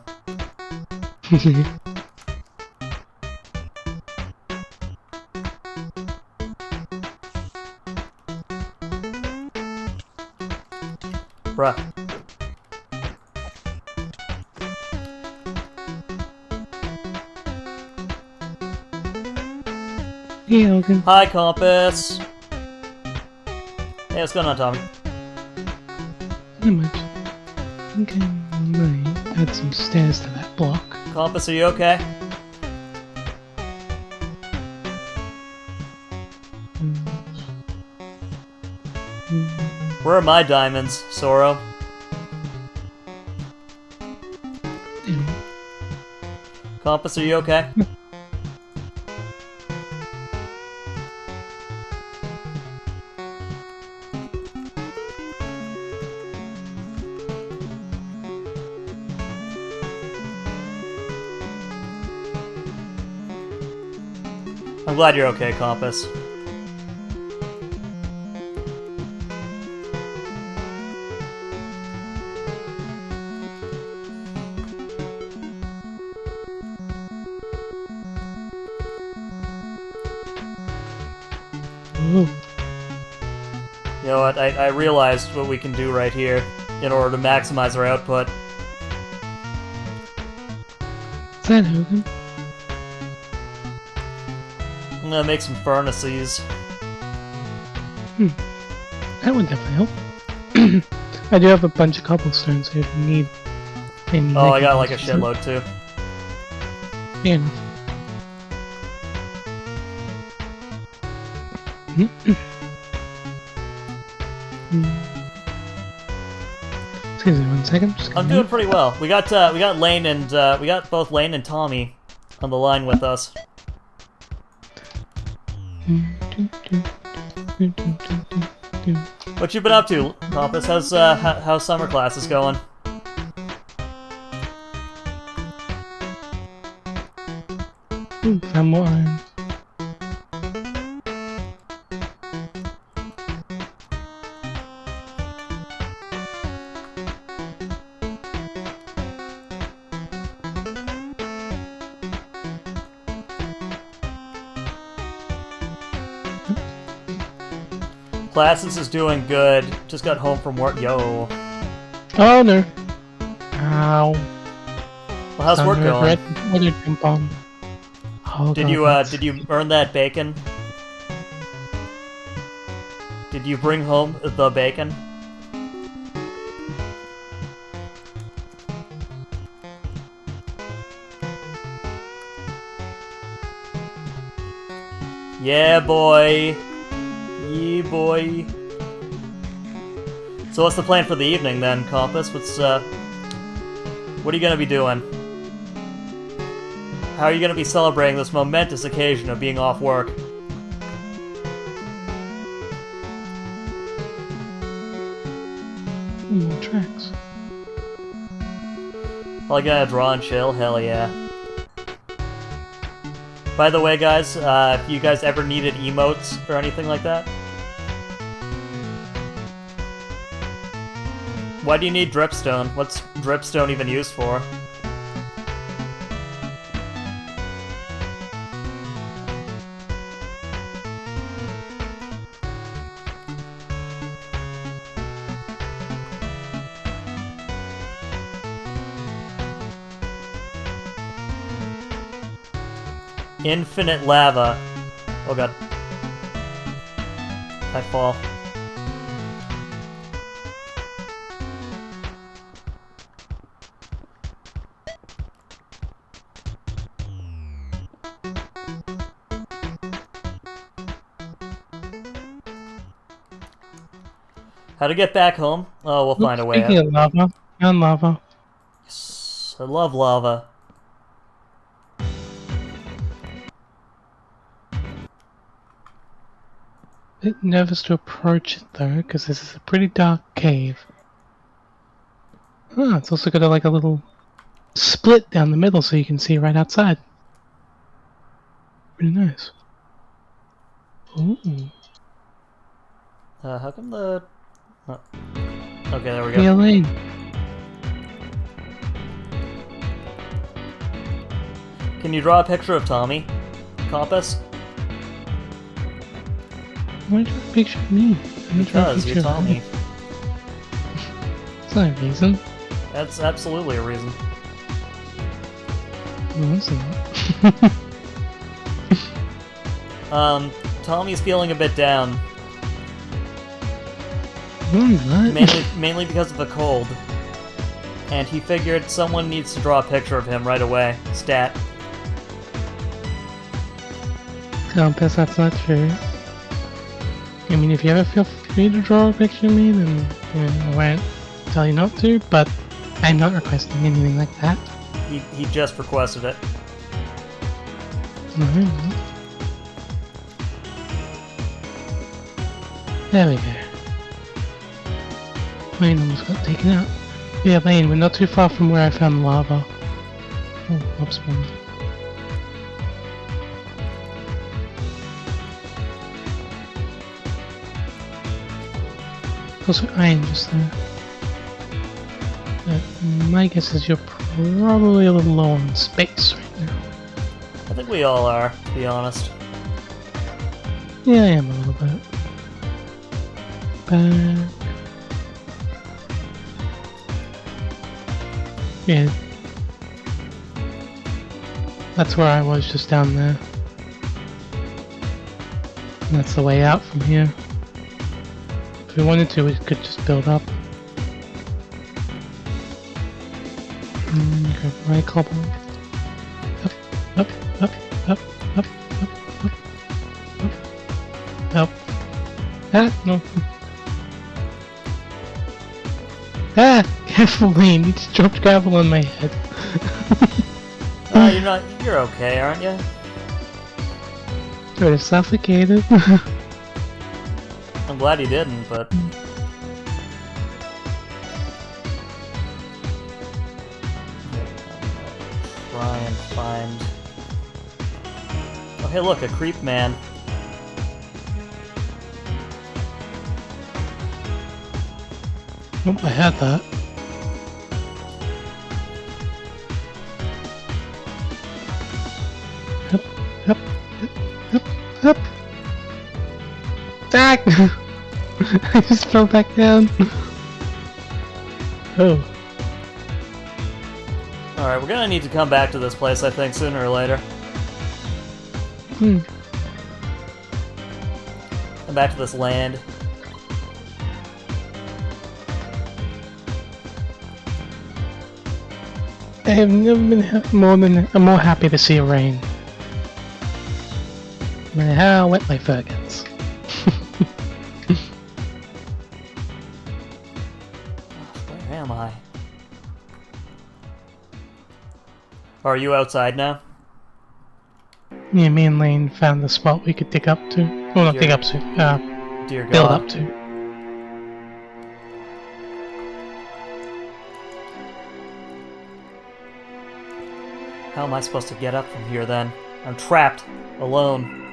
Bruh. Hey, Logan. Hi, Compass. Hey, what's going on, Tommy? Not much. I think I might add some stairs to that block. Compass, are you okay? Where are my diamonds, Soro? Compass, are you okay? I'm glad you're okay, Compass. Ooh. You know what, I realized what we can do right here in order to maximize our output. Is that Hogan? I'm gonna make some furnaces. That would definitely help. I do have a bunch of cobblestone, so if you need any... Oh, I got like a shitload too. Fair enough. Excuse me 1 second. I'm doing pretty well. We got Lane and we got both Lane and Tommy on the line with us. What you been up to, Compass? How's summer classes going? Found more iron. Classes is doing good. Just got home from work. Yo. Oh no. Ow. Well, how's work going? Oh, did you earn that bacon? Did you bring home the bacon? Yeah, boy. Yeah, boy. So what's the plan for the evening then, Compass? What are you gonna be doing? How are you gonna be celebrating this momentous occasion of being off work? More tracks. All gonna draw and chill? Hell yeah. By the way, guys, if you guys ever needed emotes or anything like that, why do you need dripstone? What's dripstone even used for? Infinite lava. Oh god. I fall. How to get back home? Oh, we'll find a way out. Speaking of lava, found lava. Yes, I love lava. Bit nervous to approach it though, because this is a pretty dark cave. Ah, it's also got like a little split down the middle so you can see right outside. Pretty nice. Ooh. How come the... Oh. Okay, there we go. Hey, Elaine. Can you draw a picture of Tommy? Compass? Why draw a picture of me? Because you're Tommy. That's not a reason. That's absolutely a reason. No, that's not. Tommy's feeling a bit down. What? Mainly because of the cold. And he figured someone needs to draw a picture of him right away. Stat. Compass, that's not true. I mean, if you ever feel free to draw a picture of me, then I won't tell you not to, but I'm not requesting anything like that. He just requested it. No. There we go. Lane almost got taken out. Yeah, Lane, we're not too far from where I found lava. Oh, oops, man. Also, iron just there. My guess is you're probably a little low on space right now. I think we all are, to be honest. Yeah, I am a little bit. Back. Yeah. That's where I was, just down there. And that's the way out from here. If we wanted to, we could just build up. Go right cobble. Up, up, up, up, up, up, up, up, up. Ah, no. Ah! Careful, Lane, you just dropped gravel on my head. You're okay, aren't you? Sort of suffocated. I'm glad you didn't, but... Try and find... Oh, hey look, a creep man. Oh, I had that. Up, up, up, up. Back! I just fell back down. Oh. Alright, we're gonna need to come back to this place, I think, sooner or later. Hmm. Come back to this land. I have never been more happy to see rain. No matter how wet my fur gets. Where am I? Are you outside now? Yeah, me and Lane found the spot we could dig up to. Well, not dig up to, Dear build God. up to. How am I supposed to get up from here then? I'm trapped, alone.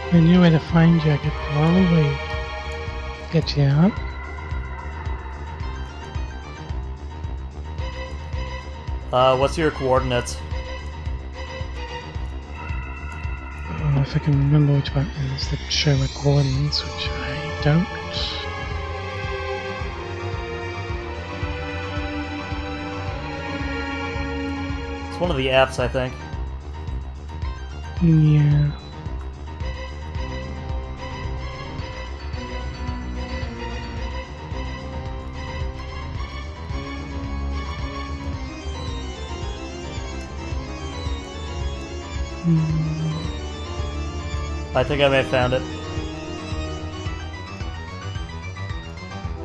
If I knew where to find you, I could probably get you out. What's your coordinates? If I can remember which one it is that show my coordinates, which I don't. It's one of the F's, I think. Yeah. I think I may have found it.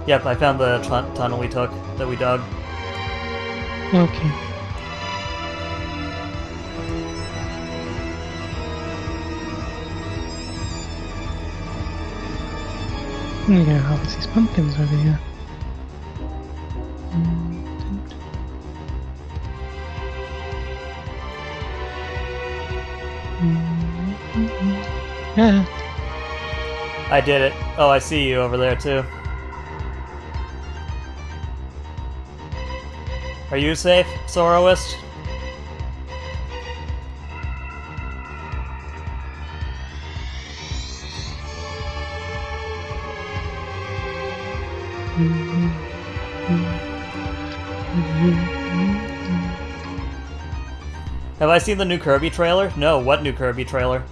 Yep, I found the tunnel we took, that we dug. Okay. I'm gonna harvest these pumpkins over here. Yeah. I did it. Oh, I see you over there too. Are you safe, Soroist? Have I seen the new Kirby trailer? No, what new Kirby trailer?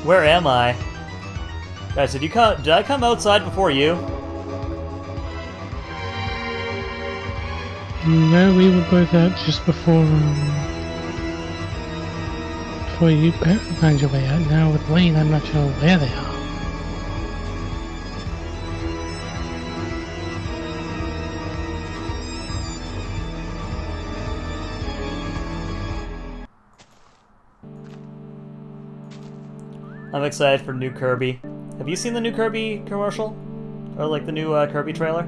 Where am I? Guys, did I come outside before you? No, we were both out just before you found your way out. Now with Lane, I'm not sure where they are. I'm excited for new Kirby. Have you seen the new Kirby commercial? Or like the new Kirby trailer?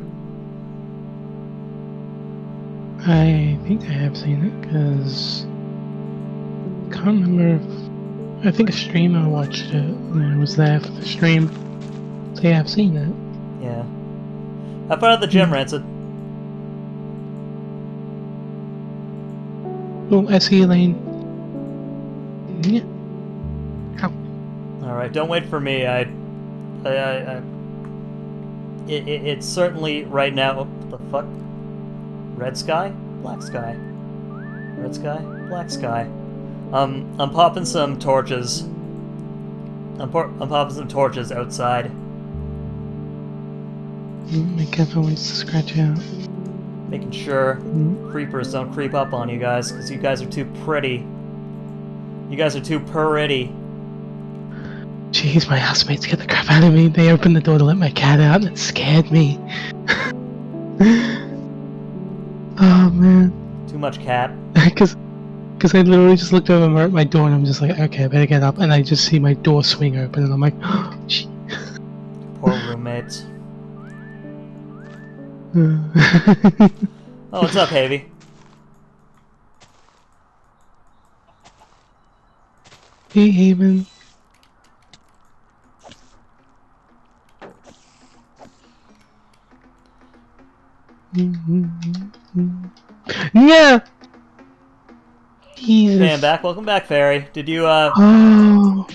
I think I have seen it, because I can't remember if... I think a streamer watched it, and I was there for the stream. So yeah, I've seen it. Yeah. I found out the gym Rancid. Oh, I see you, Lane. Yeah. Alright, don't wait for me. It's certainly right now... What the fuck? Red sky? Black sky. Red sky? Black sky. I'm popping some torches. I'm popping some torches outside. My Kevin wants to scratch out. Making sure creepers don't creep up on you guys, because you guys are too pretty. You guys are too pretty. Jeez, my housemates get the crap out of me. They opened the door to let my cat out and it scared me. Oh man. Too much cat. Because I literally just looked over at my door and I'm just like, okay, I better get up. And I just see my door swing open and I'm like, oh, gee. Poor roommates. Oh, what's up, Havy? Hey, Haven. Yeah. Jesus. Hey, I'm back. Welcome back, Fairy. Did you, Oh.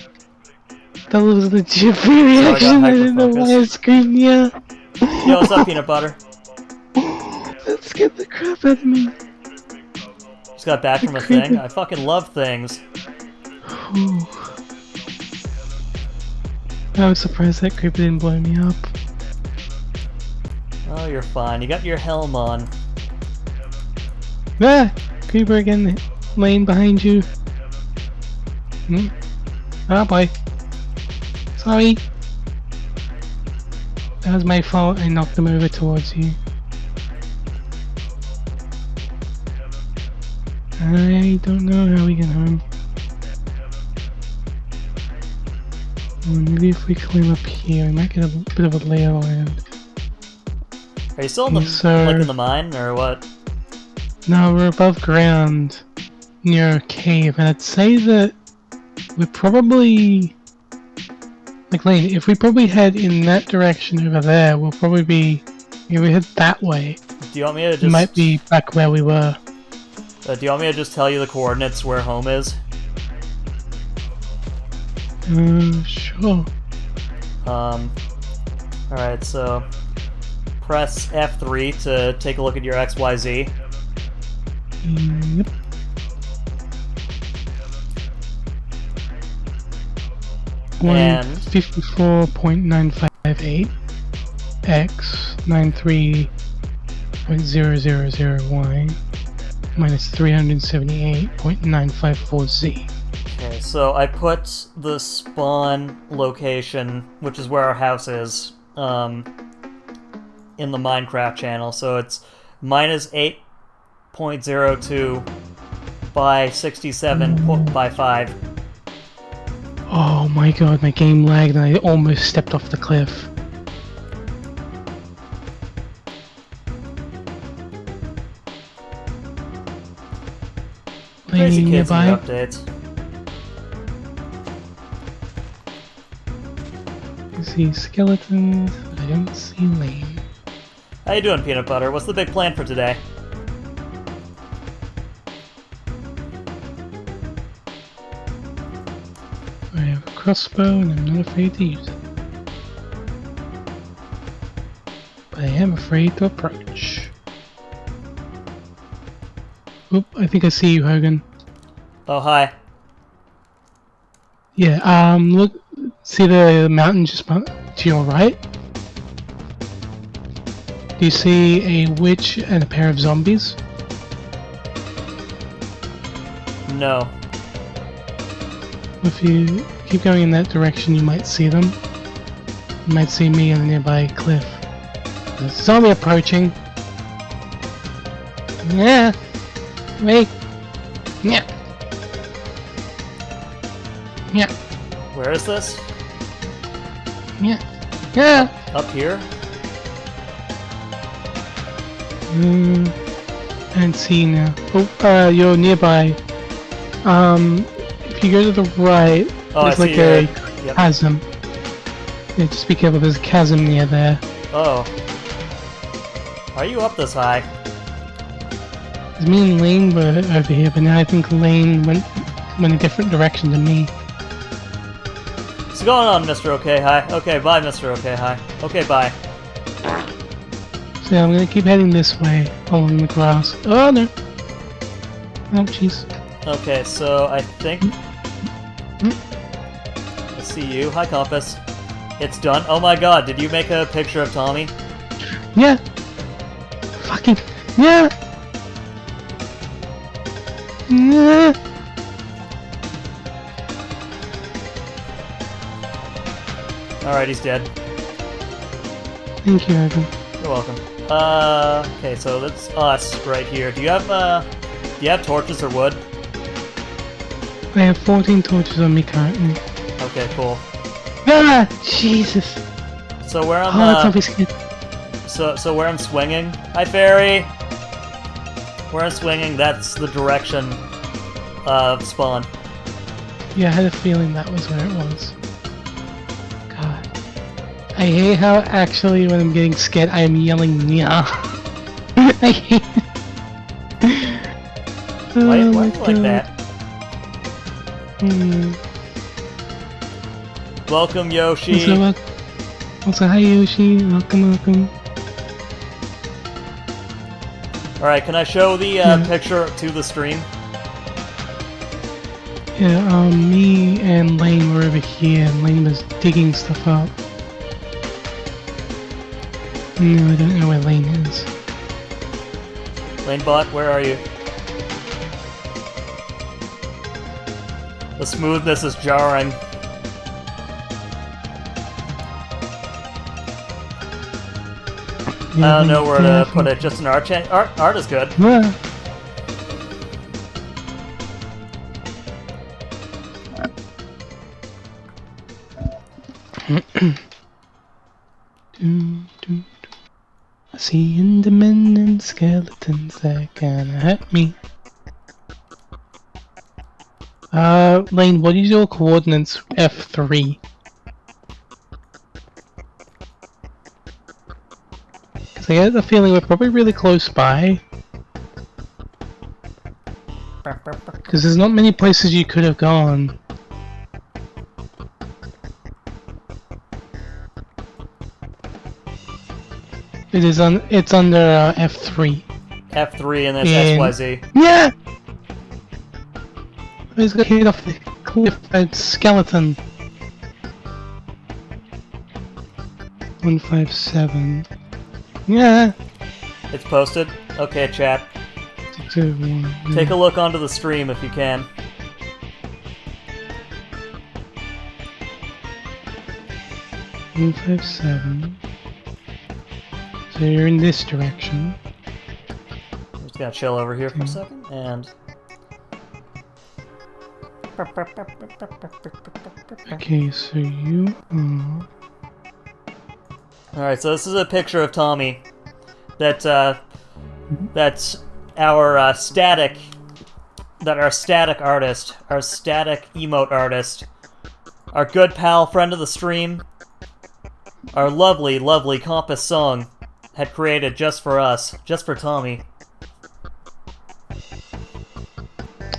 That was the jiffy reaction. I didn't know why I screamed, yeah. Yo, what's up, Peanut Butter? That scared the crap out of me. Just got back from a thing. I fucking love things. Ooh. I was surprised that creeper didn't blow me up. Oh, you're fine. You got your helm on. Ah! Creeper again. Lane behind you. Oh boy. Sorry. That was my fault. I knocked him over towards you. I don't know how we get home. Well, maybe if we climb up here, we might get a bit of a lay of land. Are you still in the, like in the mine, or what? No, we're above ground, near a cave, and I'd say that we're probably... Like, Lane, if we probably head in that direction over there, we'll probably be... If we head that way, Do you want me to just... we might be back where we were. Do you want me to just tell you the coordinates where home is? Sure. Alright, so... Press F3 to take a look at your XYZ. Yep. And 54.958. x 93.000y minus 378.954z. Okay, so I put the spawn location, which is where our house is, in the Minecraft channel. So it's minus 8.02 by 67 by 5. Oh my god, my game lagged and I almost stepped off the cliff. Crazy kids in nearby. the updates. I see skeletons, but I don't see Lane. How you doing, Peanut Butter? What's the big plan for today? I have a crossbow and I'm not afraid to use it. But I am afraid to approach. Oop, I think I see you, Hogan. Oh, hi. Yeah, look, see the mountain just to your right? Do you see a witch and a pair of zombies? No. If you keep going in that direction, you might see them. You might see me on a nearby cliff. There's a zombie approaching. Yeah. Wait. Yeah. Yeah. Where is this? Yeah. Yeah. Up here? I don't see now. Oh, you're nearby. If you go to the right, there's like a chasm. Yeah, just be careful, there's a chasm near there. Oh. Are you up this high? Me and Lane were over here, but now I think Lane went a different direction than me. What's going on, Mr. Okay Hi? Okay, bye, Mr. Okay Hi. Okay, bye. So yeah, I'm gonna keep heading this way, along the grass. Oh no! Oh jeez. Okay, so I think... I see you. Hi, Compass. It's done. Oh my god, did you make a picture of Tommy? Yeah! Fucking... Yeah! Yeah! Alright, he's dead. Thank you, Evan. You're welcome. Okay, so that's us right here. Do you have torches or wood? I have 14 torches on me currently. Okay, cool. Ah! Jesus! So where I'm, so where I'm swinging... Hi, Fairy! Where I'm swinging, that's the direction of spawn. Yeah, I had a feeling that was where it was. God. I hate how actually when I'm getting scared I am yelling Nya. I hate it. Why you like that? Welcome, Yoshi. Also, hi Yoshi. Welcome. Alright, can I show the picture to the stream? Yeah, me and Lane were over here, and Lane was digging stuff up. No, I don't know where Lane is. Lanebot, where are you? The smoothness is jarring. I don't know where to put it, just an art art is good. Yeah. I see Endermen and skeletons that kinda hurt me. Lane, what is your coordinates? F3. Cause I get the feeling we're probably really close by. Cause there's not many places you could have gone. It's under F3. F3 and that's XYZ. Yeah! He's got hit off the cliff by a skeleton. 157. Yeah. It's posted? Okay, chat. 601. Take a look onto the stream if you can. $157. So you're in this direction. I'm just gonna chill over here for a second, and... Okay, so you are... Alright, so this is a picture of Tommy. That's our static artist, our static emote artist, our good pal, friend of the stream, our lovely, lovely Compass song had created just for us, just for Tommy.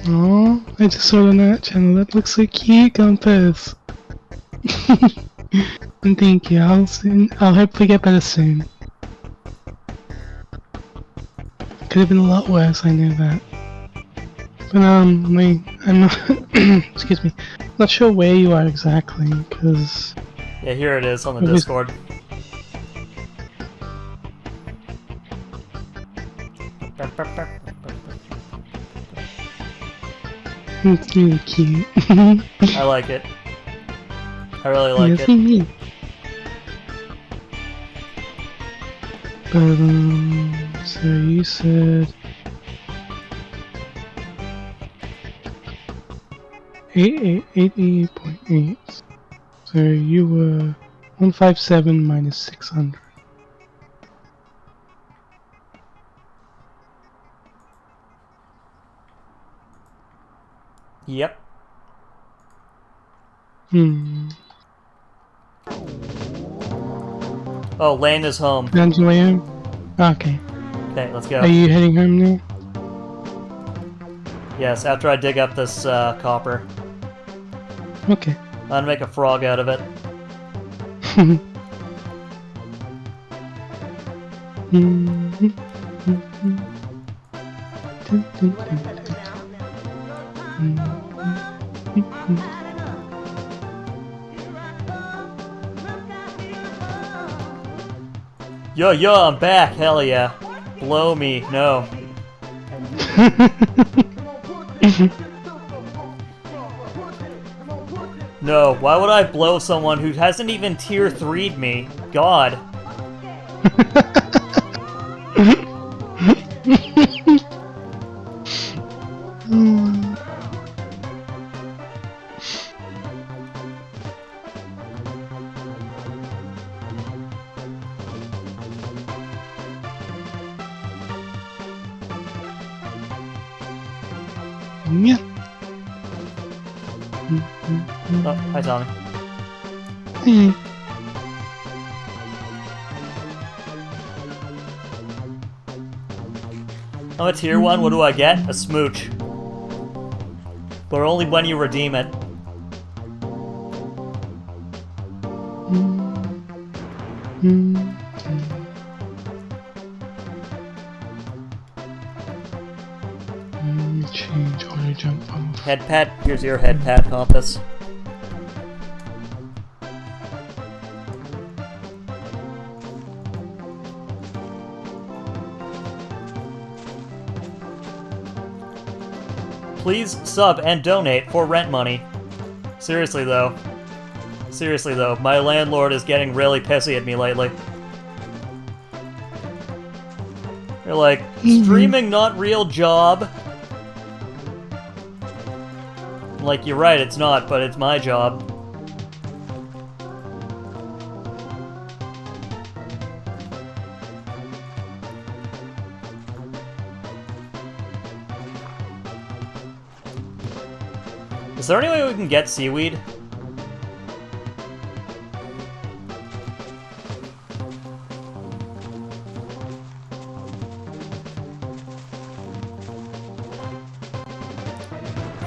Oh, I just saw it on that channel. That looks so cute, Compass. And thank you. I'll hopefully get better soon. Could have been a lot worse, I know that. But I'm not. Excuse me. Not sure where you are exactly, because. Yeah, here it is on the Discord. It's really cute. I like it. I really like it. Me. But so you said 88.8. So you were 157 minus 600. Yep. Oh, Lane is home. Dan's way home? Okay. Okay, let's go. Are you heading home now? Yes, after I dig up this copper. Okay. I'm gonna make a frog out of it. Yo, I'm back, hell yeah. Blow me, no. No, why would I blow someone who hasn't even tier 3'd me? God. Yeah. Oh, hi Tommy. Hey. I'm a tier 1, what do I get? A smooch. But only when you redeem it. Change auto jump off. Head pat, here's your head pat, Compass. Please sub and donate for rent money. Seriously though. Seriously though, my landlord is getting really pissy at me lately. They're like, streaming not real job. I'm like, you're right, it's not, but it's my job. Is there any way we can get seaweed?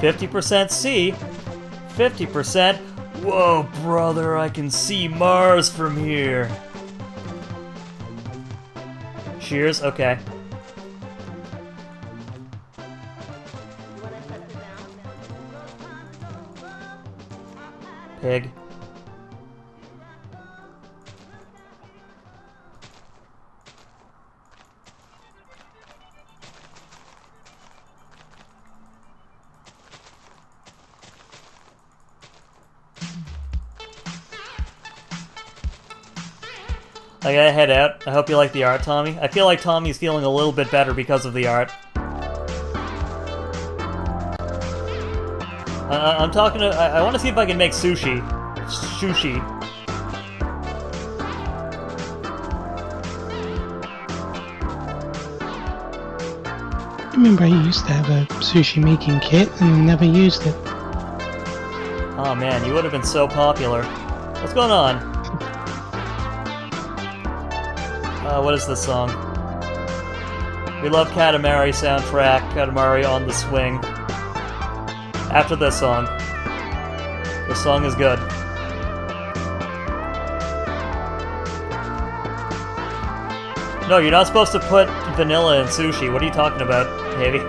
%50 C, 50%. Whoa, brother, I can see Mars from here. Cheers, okay. Pig. I gotta head out. I hope you like the art, Tommy. I feel like Tommy's feeling a little bit better because of the art. I'm talking to... I want to see if I can make sushi. Sushi. I remember I used to have a sushi making kit and never used it. Oh man, you would have been so popular. What's going on? What is this song? We love Katamari soundtrack, Katamari on the swing. After this song. This song is good. No, you're not supposed to put vanilla in sushi. What are you talking about, Davey?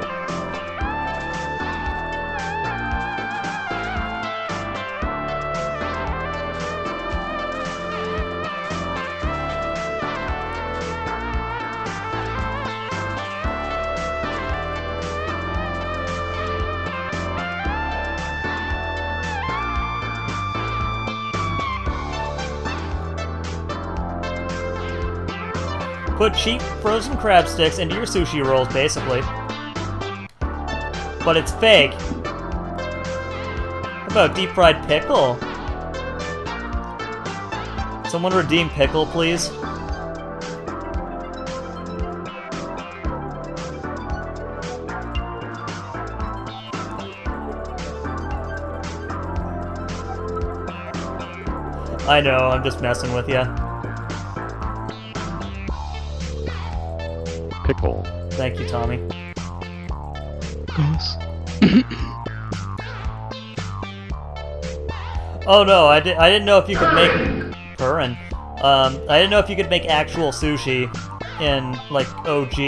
Put cheap frozen crab sticks into your sushi rolls, basically. But it's fake. How about deep fried pickle? Someone redeem pickle, please. I know, I'm just messing with you. Pickle. Thank you, Tommy. Goes. Oh no, I didn't know if you could make Purin. I didn't know if you could make actual sushi in like OG.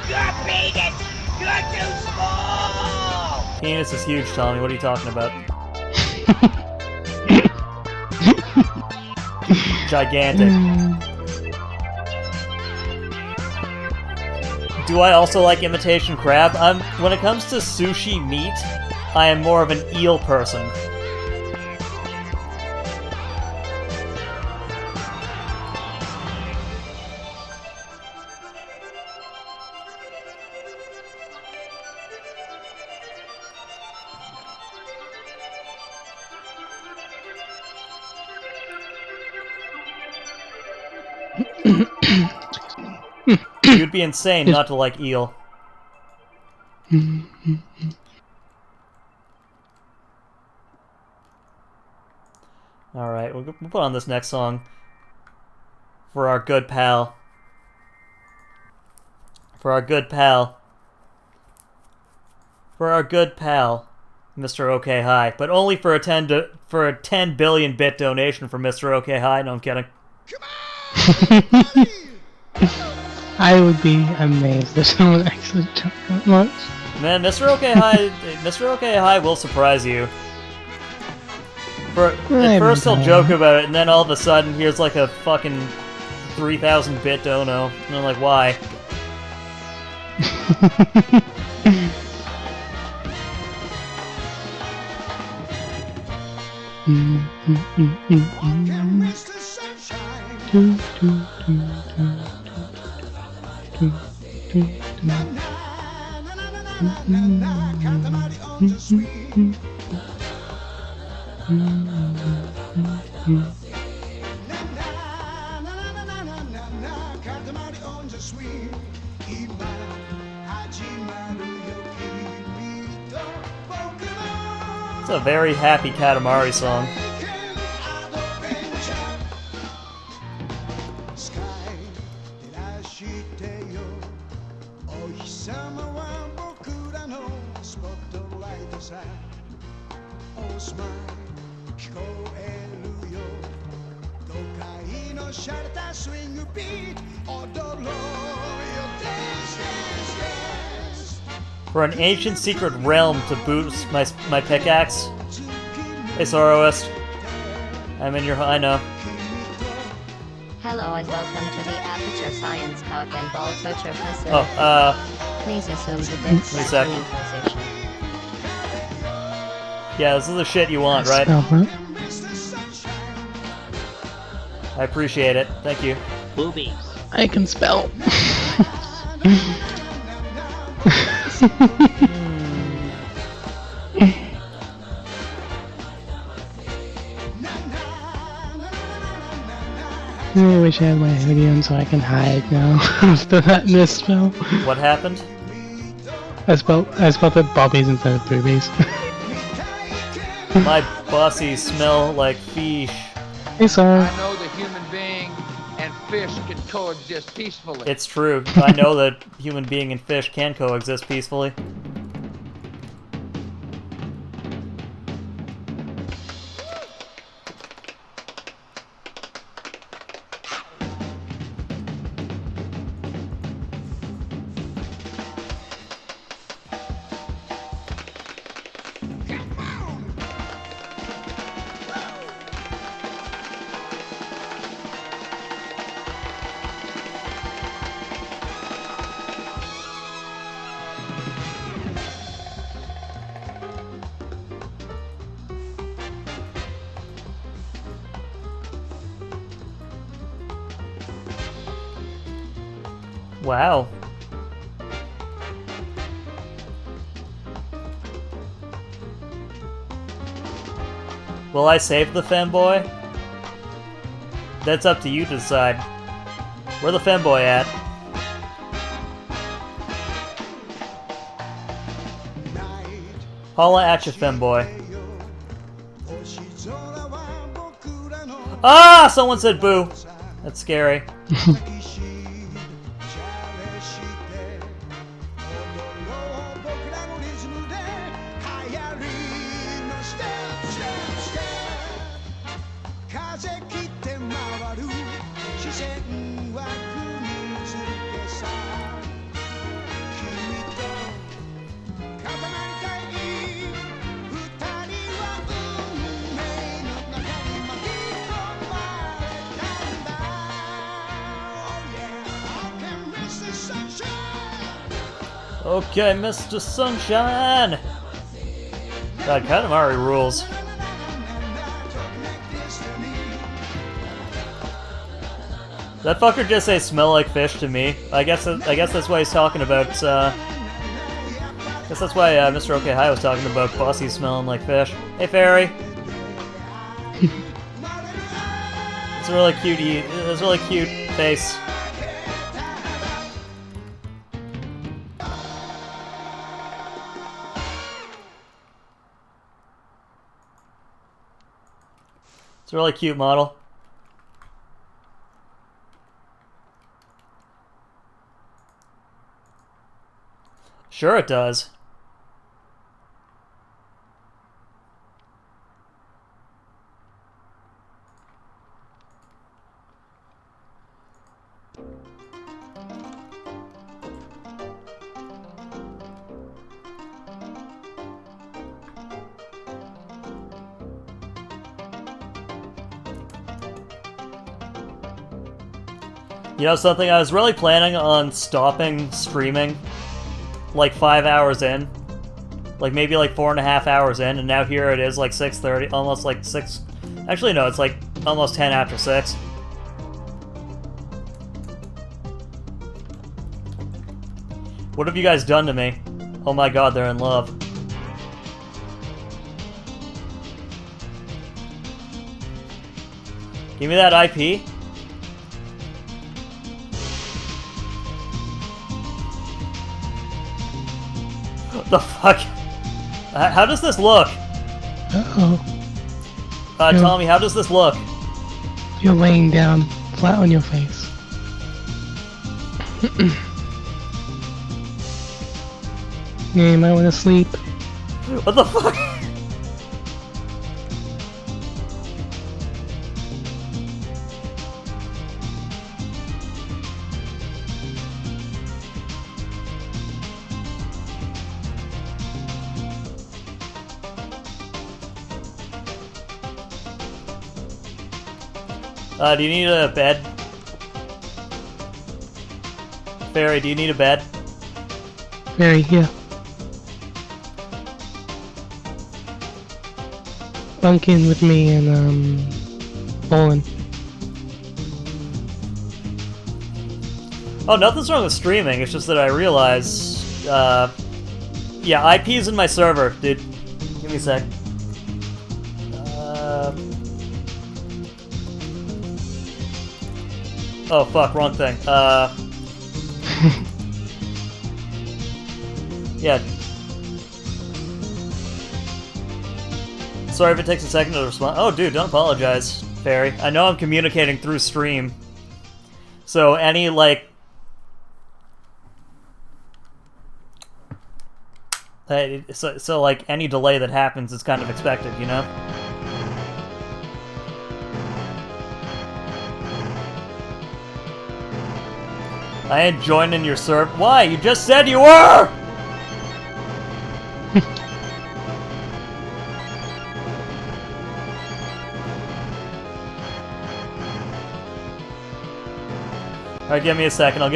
Your penis! You're too small! Penis is huge, Tommy. What are you talking about? Gigantic. Do I also like imitation crab? When it comes to sushi meat, I am more of an eel person. You'd be insane not to like eel. Alright, we'll put on this next song for our good pal. For our good pal. For our good pal, Mr. OK High. But only for a 10 billion bit donation from Mr. OK High. No, I'm kidding. I would be amazed if someone actually took that much. Man, Mr. OK High, Mr. OK High will surprise you. At first he'll joke about it, and then all of a sudden here's like a fucking 3,000 bit dono, and I'm like, why? It's a very happy Katamari song. For an ancient secret realm to boost my pickaxe. Hey, Soroist. I'm in your... I know. Hello and welcome to the Aperture Science Cock and Ball Toucher facility. Oh, Please assume the desk wait a sec. position. Yeah, this is the shit you want, right? I appreciate it. Thank you. Boobies. I can spell. I wish I had my hoodie on so I can hide now after that misspell. What happened? I spelled it bobbies instead of boobies. My bossy smell like fish. Hey, sorry. I know the human being and fish can coexist peacefully. It's true. I know that human being and fish can coexist peacefully. Wow. Will I save the femboy? That's up to you to decide. Where the femboy at? Holla at you, femboy. Ah! Someone said boo. That's scary. Okay, Mr. Sunshine! God, Katamari rules. That fucker just say smell like fish to me. I guess that's why he's talking about, I guess that's why Mr. OK High was talking about Bossy smelling like fish. Hey, Fairy! It's a really cute, it's a really cute face. It's a really cute model. Sure it does. You know something, I was really planning on stopping streaming like 5 hours in. Like maybe like 4.5 hours in, and now here it is like 6:30, almost like 6... Actually no, it's like almost 10 after 6. What have you guys done to me? Oh my god, they're in love. Give me that IP. What the fuck? How does this look? Uh-oh. Tommy, how does this look? You're laying down flat on your face. Yeah, you might want to sleep. What the fuck? Do you need a bed? Fairy, do you need a bed? Fairy, here. bunk in with me in Poland. Oh, nothing's wrong with streaming. It's just that I realize, yeah, IP's in my server, dude. Give me a sec. Oh, fuck, wrong thing. Yeah. Sorry if it takes a second to respond. Oh, dude, don't apologize, Fairy. I know I'm communicating through stream. So any, like... So, like, any delay that happens is kind of expected, you know? I ain't joining your server. Why? You just said you were! Alright, give me a second. I'll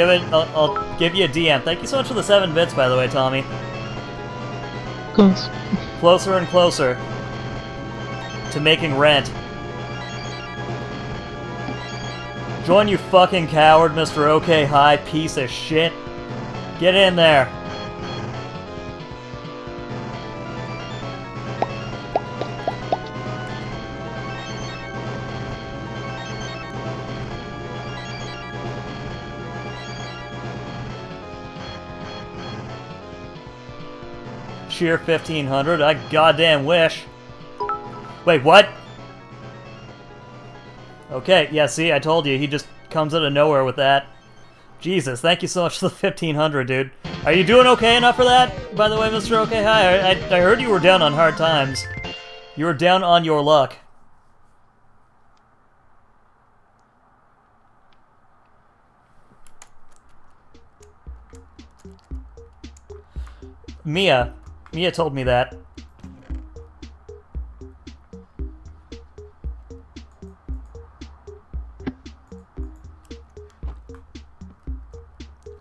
give you a DM. Thank you so much for the 7 bits, by the way, Tommy. Close. Closer and closer to making rent. Join, you fucking coward, Mr. OK High piece of shit. Get in there. Sheer 1500, I goddamn wish. Wait, what? Okay, yeah, see, I told you, he just comes out of nowhere with that. Jesus, thank you so much for the 1500, dude. Are you doing okay enough for that, by the way, Mr. OK Hi? I heard you were down on hard times. You were down on your luck. Mia told me that.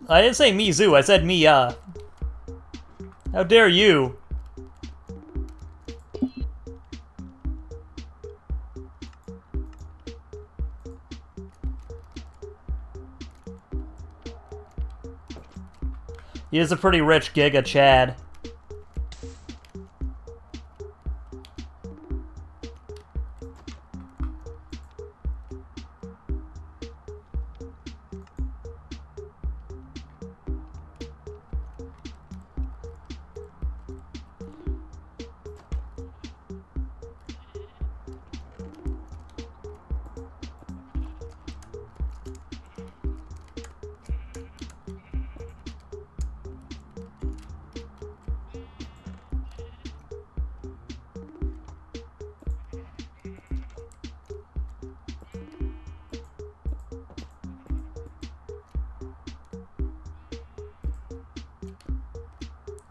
I didn't say Mizu, I said Mia. How dare you? He is a pretty rich Giga Chad.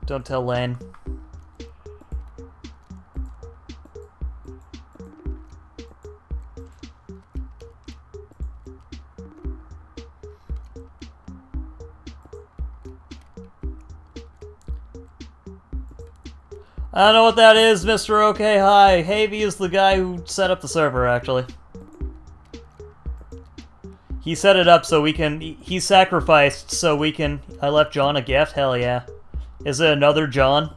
Don't tell Lane. I don't know what that is, Mr. OK Hi. Havey is the guy who set up the server, actually. He set it up so we can... He sacrificed so we can... I left John a gift? Hell yeah. Is it another John?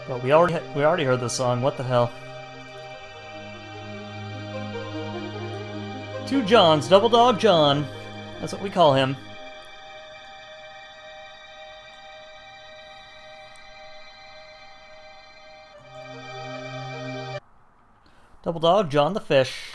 Well, we already heard this song. What the hell? Two Johns, Double Dog John. That's what we call him. Double Dog John the Fish.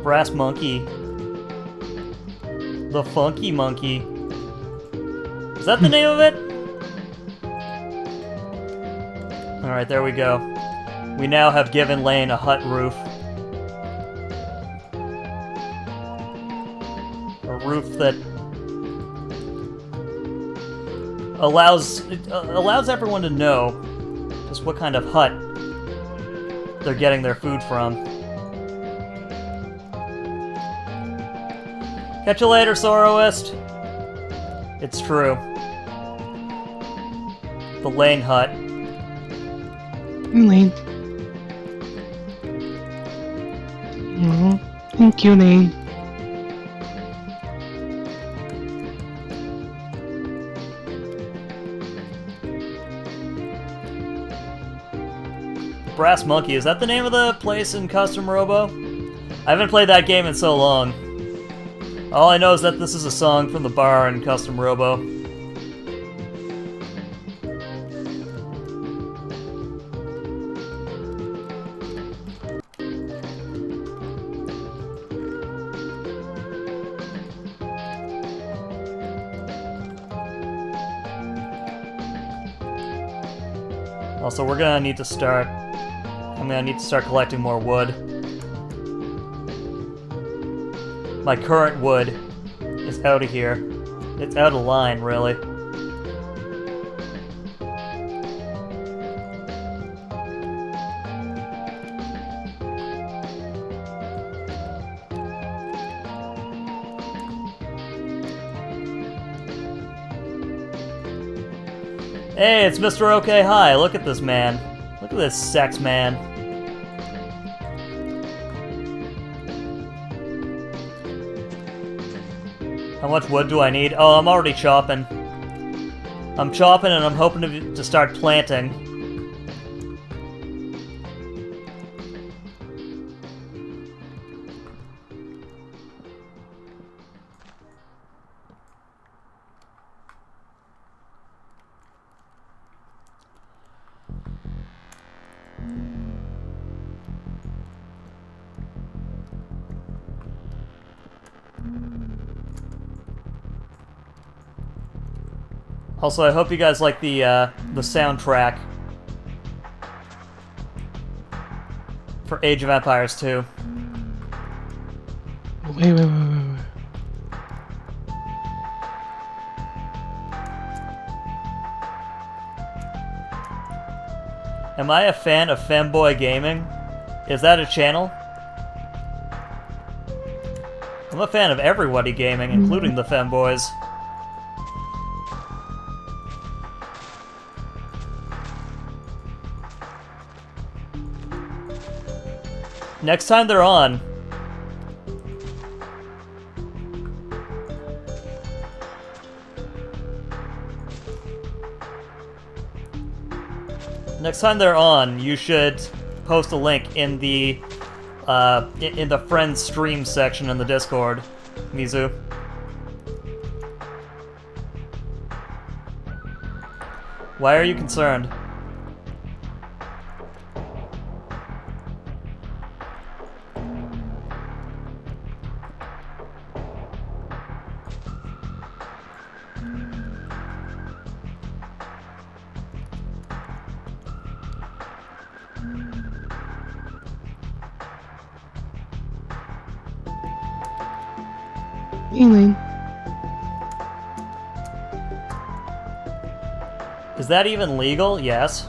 Brass monkey. The funky monkey. Is that the name of it? Alright, there we go. We now have given Lane a hut roof. A roof that allows everyone to know just what kind of hut they're getting their food from. Catch you later, Soroist. It's true. The Lane hut. Lane. Thank you, Lane. Brass Monkey, is that the name of the place in Custom Robo? I haven't played that game in so long. All I know is that this is a song from the bar in Custom Robo. Also, we're gonna need to start... I'm gonna need to start collecting more wood. My current wood is out of here. It's out of line, really. Hey, it's Mr. OK Hi. Look at this man. Look at this sex man. How much wood do I need? Oh, I'm already chopping. I'm chopping and I'm hoping to start planting. Also, I hope you guys like the soundtrack for Age of Empires 2. Wait. Am I a fan of Femboy Gaming? Is that a channel? I'm a fan of everybody gaming, including the Femboys. Next time they're on, you should post a link in the friends stream section in the Discord, Mizu. Why are you concerned? Lane. Is that even legal? Yes.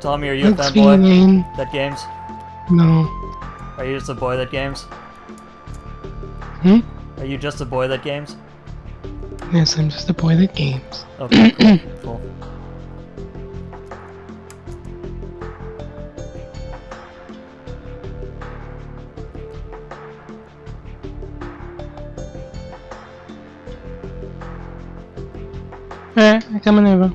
Tommy, are you a fanboy that games? No. Are you just a boy that games? Hmm? Are you just a boy that games? Yes, I'm just a boy that games. Okay, cool. Cool. I'm coming over.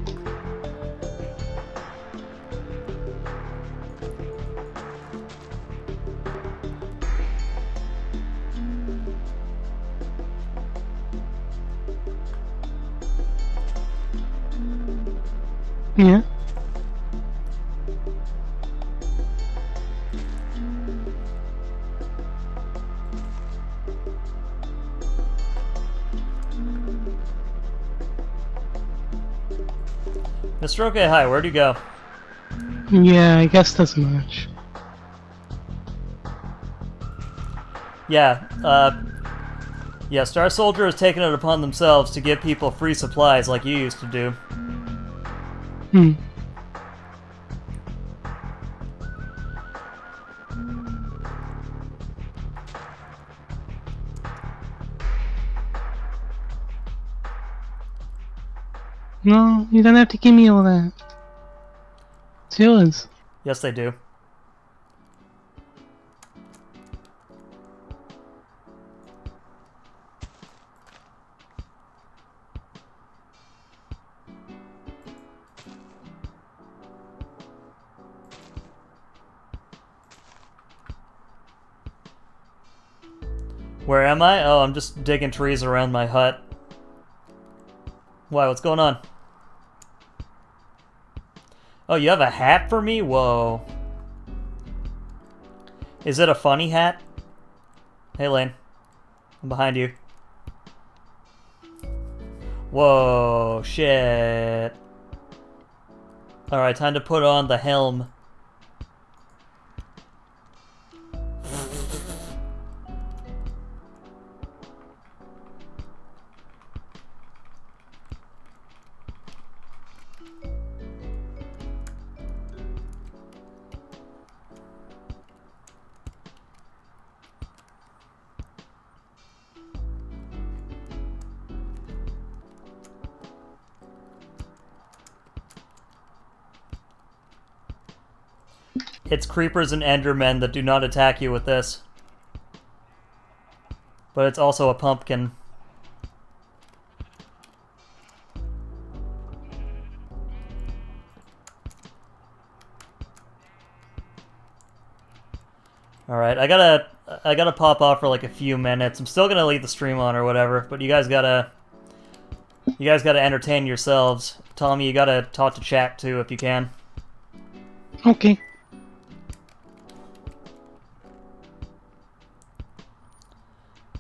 Yeah. Mr. Okay, hi, where'd you go? Yeah, I guess that's much. Yeah, yeah, Star Soldier has taken it upon themselves to give people free supplies like you used to do. Hmm. No, you don't have to give me all that. It's yours. Yes, they do. Where am I? Oh, I'm just digging trees around my hut. Why, what's going on? Oh, you have a hat for me? Whoa. Is it a funny hat? Hey, Lane. I'm behind you. Whoa, shit. Alright, time to put on the helm. It's creepers and endermen that do not attack you with this. But it's also a pumpkin. Alright, I gotta pop off for like a few minutes. I'm still gonna leave the stream on or whatever, but you guys gotta entertain yourselves. Tommy, you gotta talk to chat too if you can. Okay.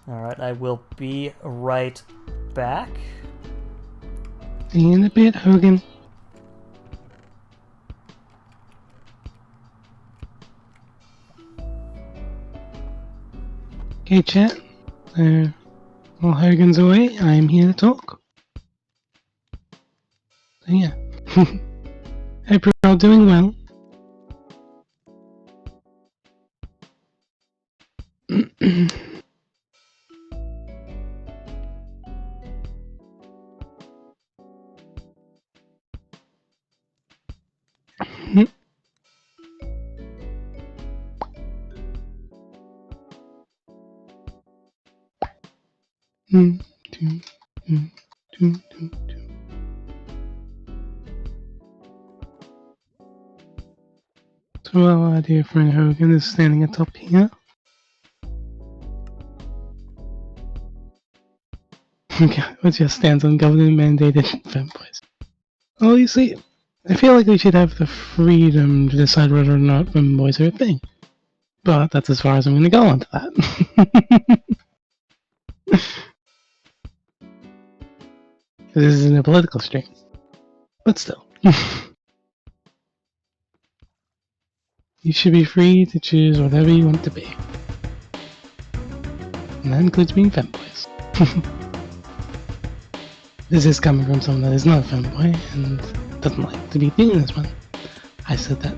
Alright, I will be right back. See you in a bit, Hogan. Okay, chat. While Hogan's away, I'm here to talk. So yeah. Hope you're all doing well. So our dear friend Hogan is standing atop here. What just stands on government-mandated fanboys. Well, you see, I feel like we should have the freedom to decide whether or not fanboys are a thing. But that's as far as I'm going to go on to that. This isn't a political stream. But still. You should be free to choose whatever you want to be. And that includes being fanboys. This is coming from someone that is not a fanboy and doesn't like to be seen as one. I said that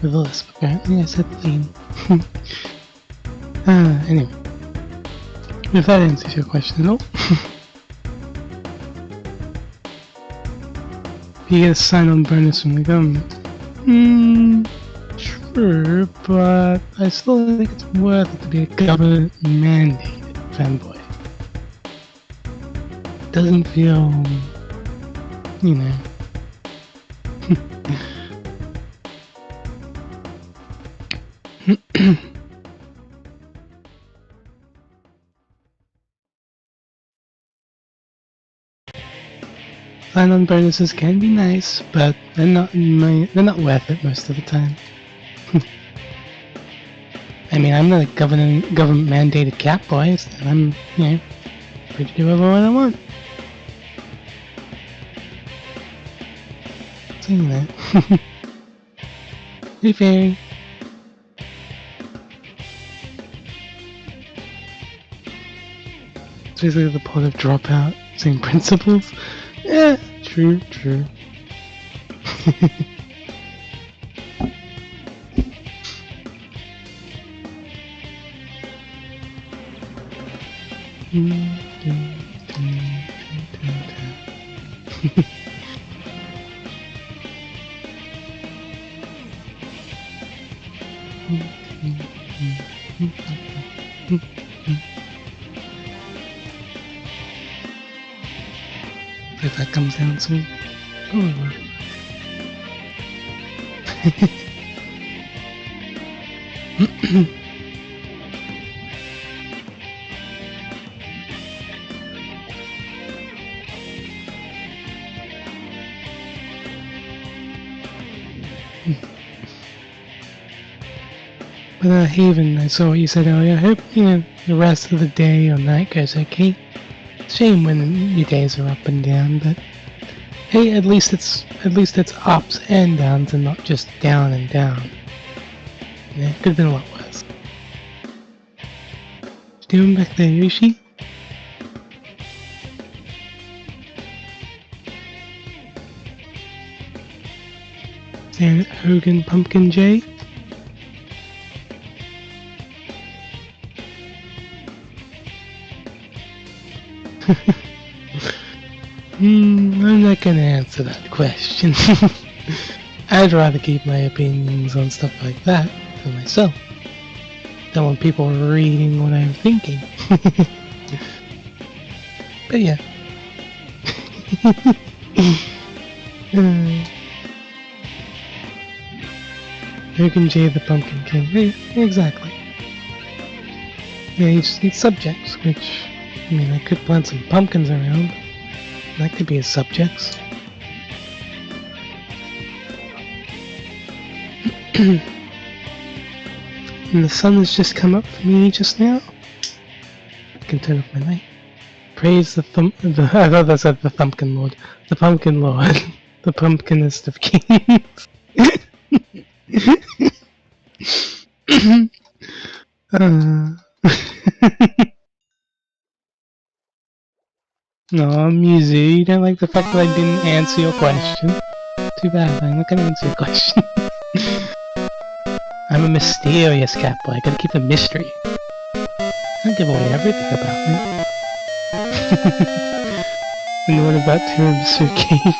with a lisp. Apparently I said clean. Anyway. If that answers your question at all. If you get a sign-on bonus from the government. Sure, but I still think it's worth it to be a government-mandated fanboy. Doesn't feel, you know. Sign-on bonuses can be nice, but they're not worth it most of the time. I mean, I'm not a government-mandated cat boy, so I'm, you know, free to do whatever I want. so you know. Hey, Fairy. It's basically the point of Dropout, same principles. Yeah, true. If that comes down soon. Oh well. But Haven, I saw what you said earlier. I hope, the rest of the day or night goes okay. Shame when your days are up and down, but hey, at least it's ups and downs and not just down and down. Yeah, it could have been a lot worse. What you doing back there, Yoshi? Staring at Hogan Pumpkin J? I'm not gonna answer that question. I'd rather keep my opinions on stuff like that for myself. Don't want people reading what I'm thinking. But yeah. Hogan J the Pumpkin King. Exactly. Yeah, he just needs subjects, which, I could plant some pumpkins around. That could be his subjects. And the sun has just come up for me just now. I can turn off my light. Praise the I thought that said the Thumpkin Lord. The Pumpkin Lord. The Pumpkinest of Kings. No, Mizu, you don't like the fact that I didn't answer your question? Too bad, I'm not gonna answer your question. I'm a mysterious cat boy, I gotta keep a mystery. I don't give away everything about me. And what about tiramisu cake?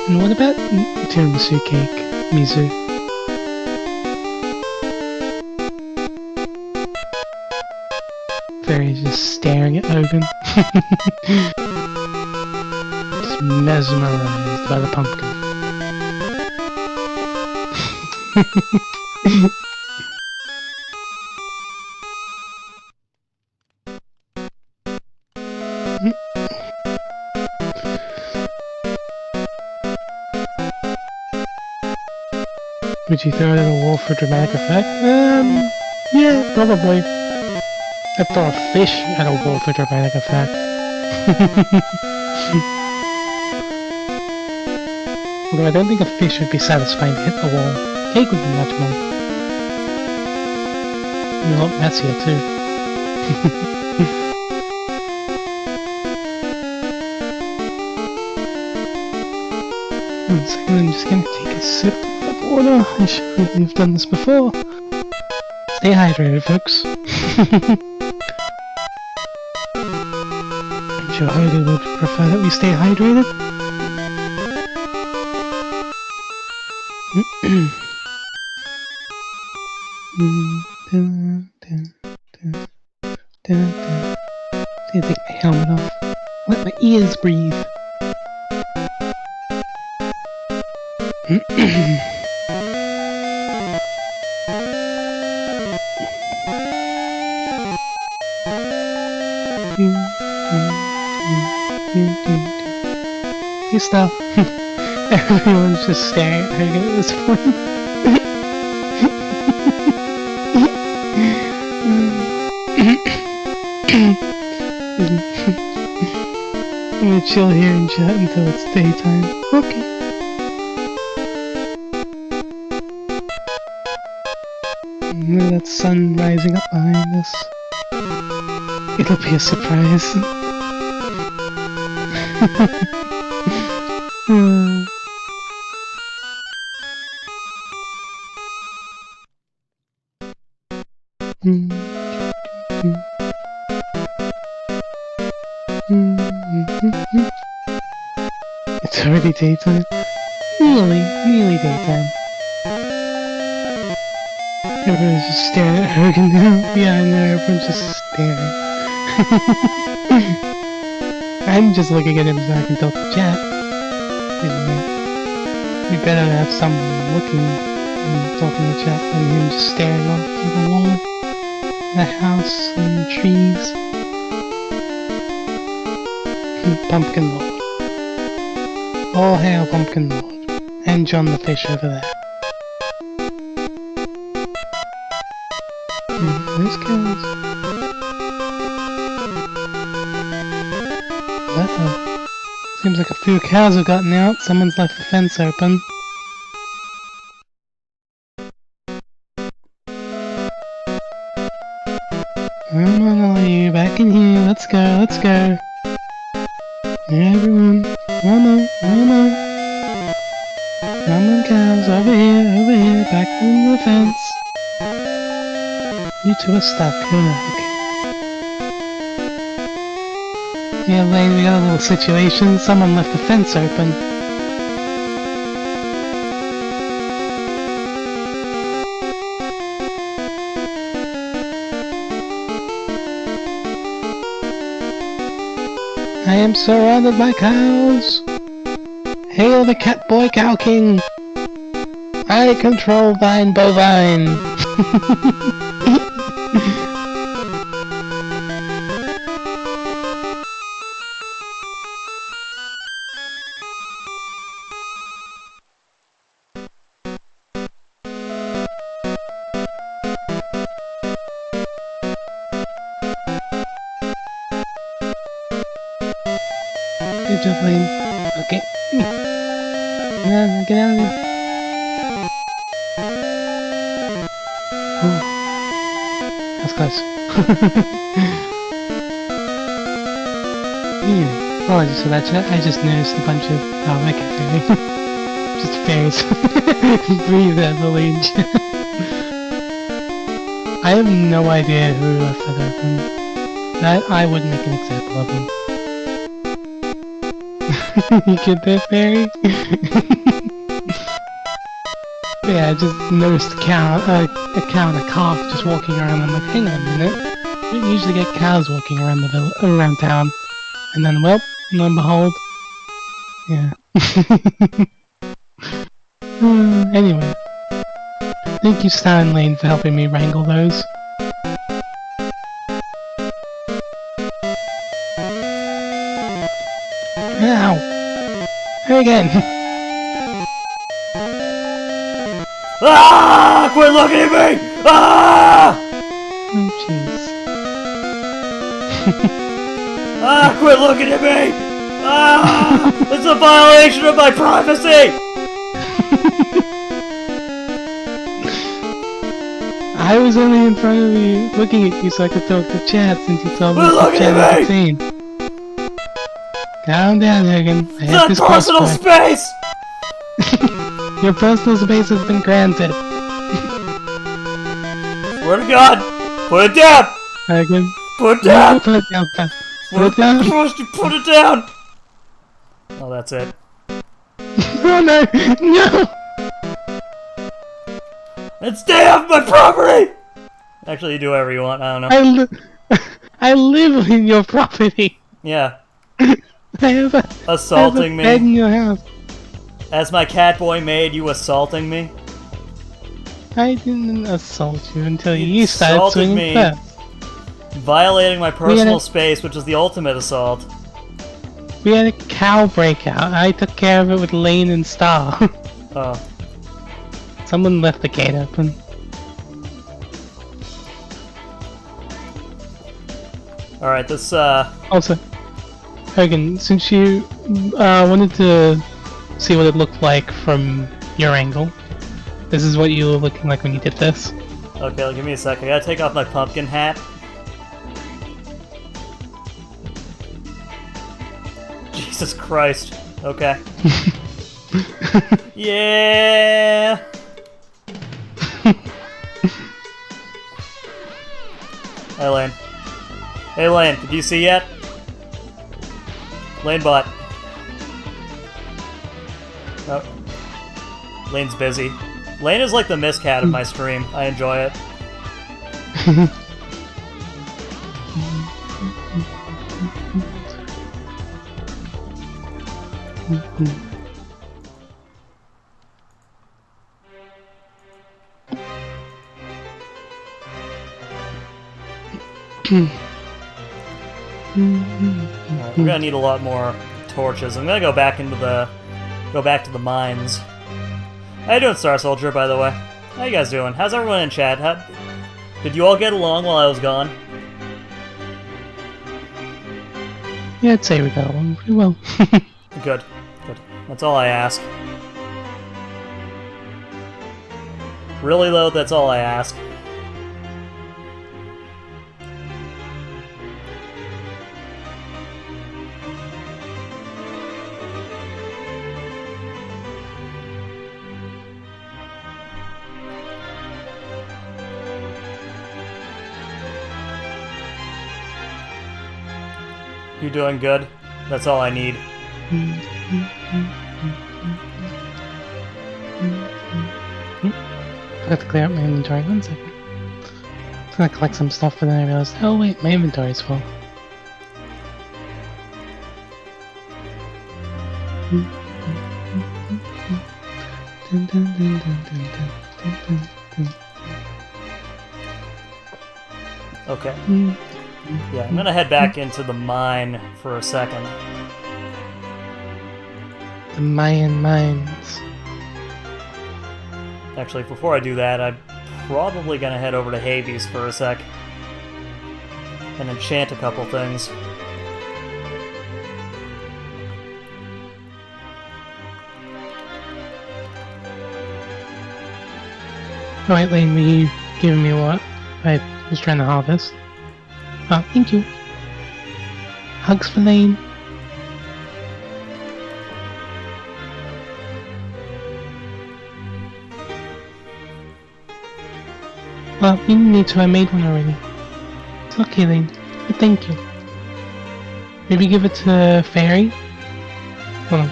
And what about tiramisu cake, Mizu? Fairy's just staring at Hogan. Just mesmerized by the pumpkin. Would you throw it at a wall for dramatic effect? Yeah, probably. I'd throw a fish at a wall for dramatic effect. Although I don't think a fish would be satisfying to hit the wall. Cake would be much more. And a lot messier too. 1 second, I'm just gonna take a sip of water. I should have done this before. Stay hydrated, folks. I'm sure Hogan would prefer that we stay hydrated. I'm gonna take my helmet off. Let my ears breathe. You stop. Everyone's just staring at Hogan at this point. I'm gonna chill here and chat until it's daytime. Okay. Look at that sun rising up behind us. It'll be a surprise. It's already daytime. Nearly daytime. Everyone's just staring at Hogan now. Yeah, I know, everyone's just staring. I'm just looking at him so I can talk to chat. Anyway, we better have someone looking and talking to chat than him just staring off to the wall, the house, and trees. Pumpkin Lord. All hail Pumpkin Lord. And John the Fish over there. Those cows. Uh-oh. Seems like a few cows have gotten out. Someone's left the fence open. Come on, all of you. Back in here. Let's go. Let's go. Everyone. Come on. Come on. Come on, cows. Over here. Back from the fence. You two are stuck. Okay. Yeah, Lane, we got a little situation. Someone left the fence open. I am surrounded by cows. Hail the Catboy Cow King. I control thine bovine. Good job, Lane. Okay. Get out of here. Oh. That's close. Yeah. Apologies for that chat. I just noticed a bunch of... Oh, okay, fairy. Just fairies. Breathe heavily in chat. I have no idea who left that open. I would make an example of them. You get that, fairy? Yeah, I just noticed a cow and a calf just walking around. I'm like, hang on a minute. We don't usually get cows walking around around town. And then, well, lo and behold, yeah. Anyway, thank you, Stan and Lane, for helping me wrangle those. Ow! Here again! Ah! Quit looking at me! Ah! Oh, jeez. Ah! Quit looking at me! Ah! It's a violation of my privacy! I was only in front of you, looking at you so I could talk to chat since you told me Look to chat at at me! the scene. Calm down, Hagen. I have It's this not personal crossbow. space! Your personal space has been granted. Swear to God! Put it down! Hagen. Put it down! Put it down, Pat. Put it down. First you put it down! Oh, that's it. Oh no! No! And stay off my property! Actually, you do whatever you want, I don't know. I live in your property. Yeah. I have a Assaulting bed in me. your house. As my catboy maid, you assaulting me? I didn't assault you until you started Assaulted swinging me. first. Violating my personal gotta- space, which is the ultimate assault. We had a cow breakout. I took care of it with Lane and Star. Oh. Someone left the gate open. Alright, this, Also, Hogan, since you wanted to see what it looked like from your angle, this is what you were looking like when you did this. Okay, give me a sec. I gotta take off my pumpkin hat. Jesus Christ. Okay. Yeah! Hey, Lane. Hey, Lane, did you see yet? Lane bot. Oh. Lane's busy. Lane is like the miscat of my stream. I enjoy it. We're gonna need a lot more torches. I'm gonna go back into the to the mines. How you doing, Star Soldier, by the way? How you guys doing? How's everyone in chat? Did you all get along while I was gone? Yeah, I'd say we got along pretty well. Good. Good. That's all I ask. Really, though, that's all I ask. You doing good? That's all I need. I have to clear out my inventory. 1 second. I was gonna collect some stuff, but then I realized, oh wait, my inventory's full. Okay. Yeah, I'm gonna head back into the mine for a second. The Mayan mines. Actually, before I do that, I'm probably gonna head over to Hades for a sec. And enchant a couple things. Alright, Lane, were you giving me what I was trying to harvest? Oh, thank you. Hugs for Lane. Well, you didn't need to, I made one already. It's okay, Lane, but thank you. Maybe give it to Fairy? Hold on.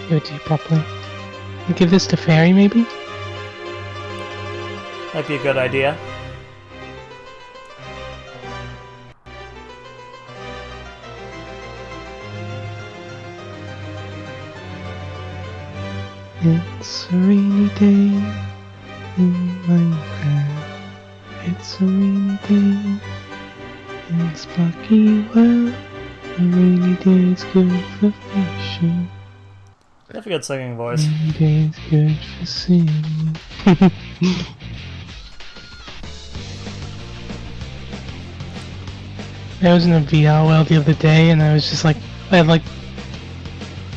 Give it to you properly. You give this to Fairy, maybe? Might be a good idea. It's a rainy day in Minecraft. It's a rainy day in Sparky World. A rainy day is good for fishing. You have a good singing voice. Rainy day is good for singing. I was in a VR world the other day and I was just like, I had like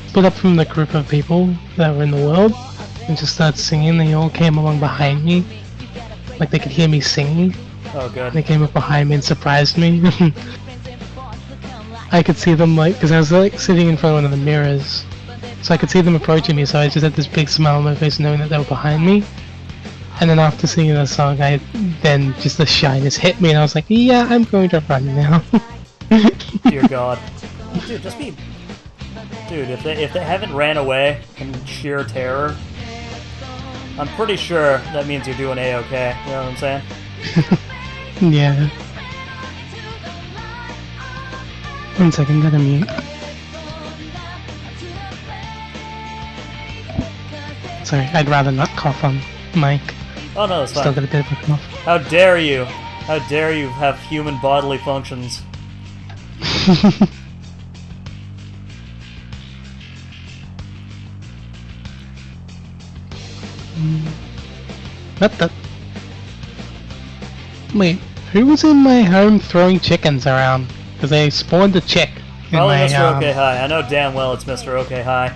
split up from the group of people that were in the world and just started singing. They all came along behind me, like they could hear me singing. Oh, good. And they came up behind me and surprised me. I could see them like, because I was like sitting in front of one of the mirrors, so I could see them approaching me. So I just had this big smile on my face, knowing that they were behind me. And then after singing the song, then just the shyness hit me, and I was like, yeah, I'm going to run now. Dear God. Dude, just be... Dude, if they haven't ran away in sheer terror, I'm pretty sure that means you're doing A-okay. You know what I'm saying? Yeah. 1 second, gotta mute. Sorry, I'd rather not cough on mic. Oh no, that's fine. Still got a bit of a cough. How dare you? How dare you have human bodily functions? What the? Wait, who was in my home throwing chickens around? Because they spawned a chick in Probably my Mr. OK High. I know damn well it's Mr. OK High.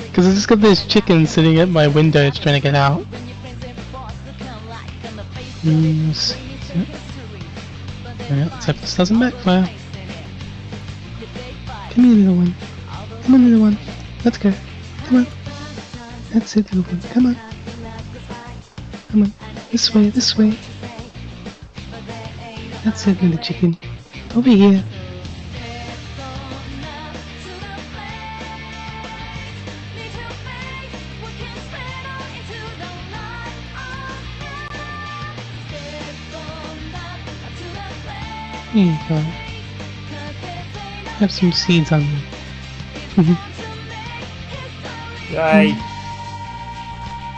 Because I just got this chicken sitting at my window, it's trying to get out. Alright, let's hope this doesn't backfire. Come here, little one. Come on, little one. Let's go. Come on. That's it, little one. Come on. Come on. This way, this way. That's it, little chicken. Over here. Here you go. Have some seeds on me. Right.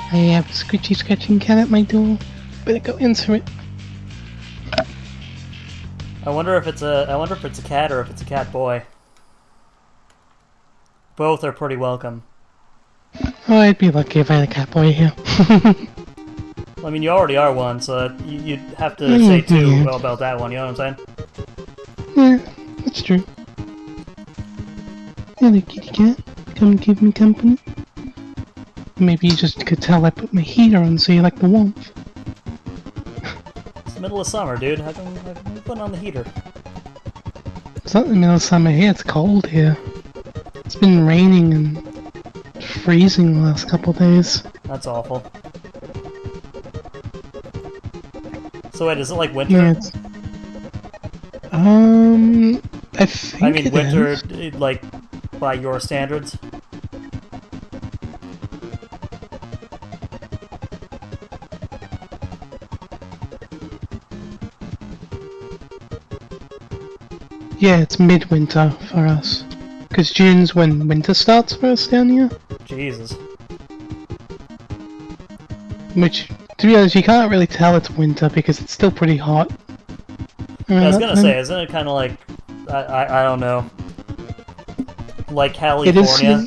I have a scritchy scratching cat at my door. Better go answer it. I wonder if it's a cat or if it's a cat boy. Both are pretty welcome. Oh, I'd be lucky if I had a cat boy here. I mean, you already are one, so you'd have to say two about that one, you know what I'm saying? Yeah, that's true. Hello, kitty cat. Come give me company. Maybe you just could tell I put my heater on so you like the warmth. It's the middle of summer, dude. How come you putting on the heater? It's not the middle of summer here, it's cold here. It's been raining and freezing the last couple of days. That's awful. So wait, is it like winter? Yeah, it's... I think I mean, it winter, is. like, by your standards? Yeah, it's midwinter for us. Because June's when winter starts for us down here. Jesus. Which, to be honest, you can't really tell it's winter because it's still pretty hot. Yeah, I was gonna say, isn't it kind of like, I don't know, like California?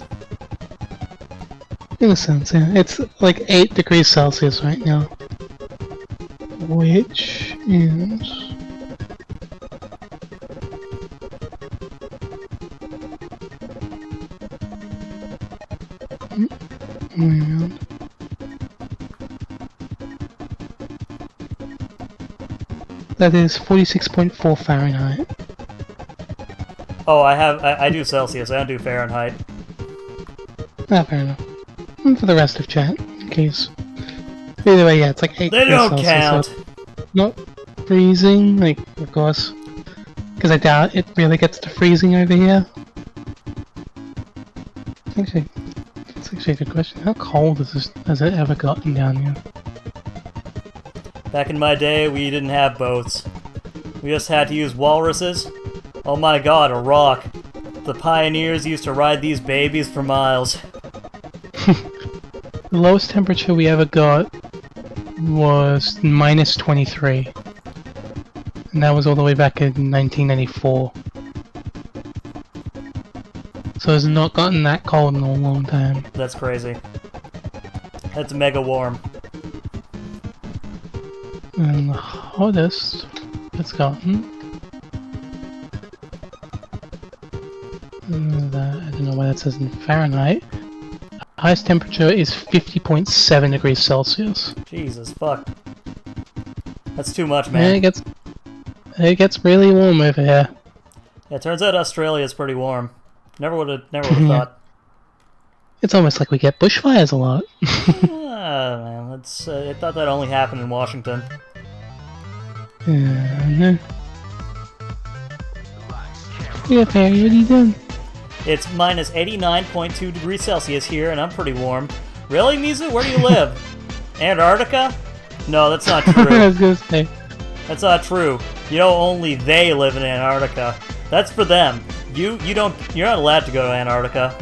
In a sense, yeah. It's like 8 degrees Celsius right now. Which is... Around. That is 46.4 Fahrenheit. Oh, I do Celsius, I don't do Fahrenheit. Ah, fair enough. And for the rest of chat, in case. Either way, yeah, it's like 8 They degrees don't Celsius, count! so not freezing, like, of course. Because I doubt it really gets to freezing over here. Actually, that's actually a good question. How cold has it ever gotten down here? Back in my day, we didn't have boats. We just had to use walruses. Oh my god, a rock. The pioneers used to ride these babies for miles. The lowest temperature we ever got was -23. And that was all the way back in 1994. So it's not gotten that cold in a long time. That's crazy. That's mega warm. And the hottest it's gotten... I don't know why that says in Fahrenheit. Highest temperature is 50.7 degrees Celsius. Jesus, fuck. That's too much, man. Yeah, it gets really warm over here. Yeah, it turns out Australia's pretty warm. Never would've thought. It's almost like we get bushfires a lot. Man, I thought that only happened in Washington. Yeah, Perry, what are you doing? It's minus 89.2 degrees Celsius here, and I'm pretty warm. Really, Mizu? Where do you live? Antarctica? No, that's not true. I was gonna say. That's not true. You know, only they live in Antarctica. That's for them. You're not allowed to go to Antarctica.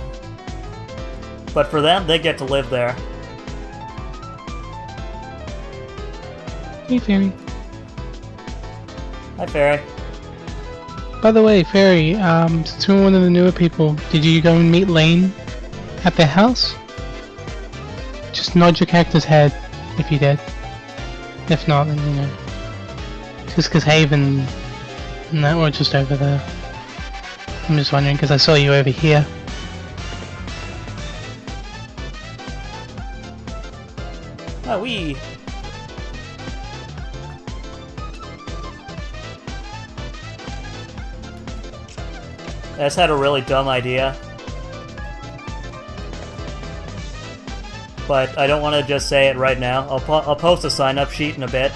But for them, they get to live there. Hey, Fairy. Hi, Fairy. By the way, Fairy, since you're one of the newer people, did you go and meet Lane at their house? just nod your character's head if you did. If not, then you know. Just because Haven and that were just over there. I'm just wondering because I saw you over here. Ah, wee. I just had a really dumb idea. But I don't want to just say it right now. I'll post a sign-up sheet in a bit.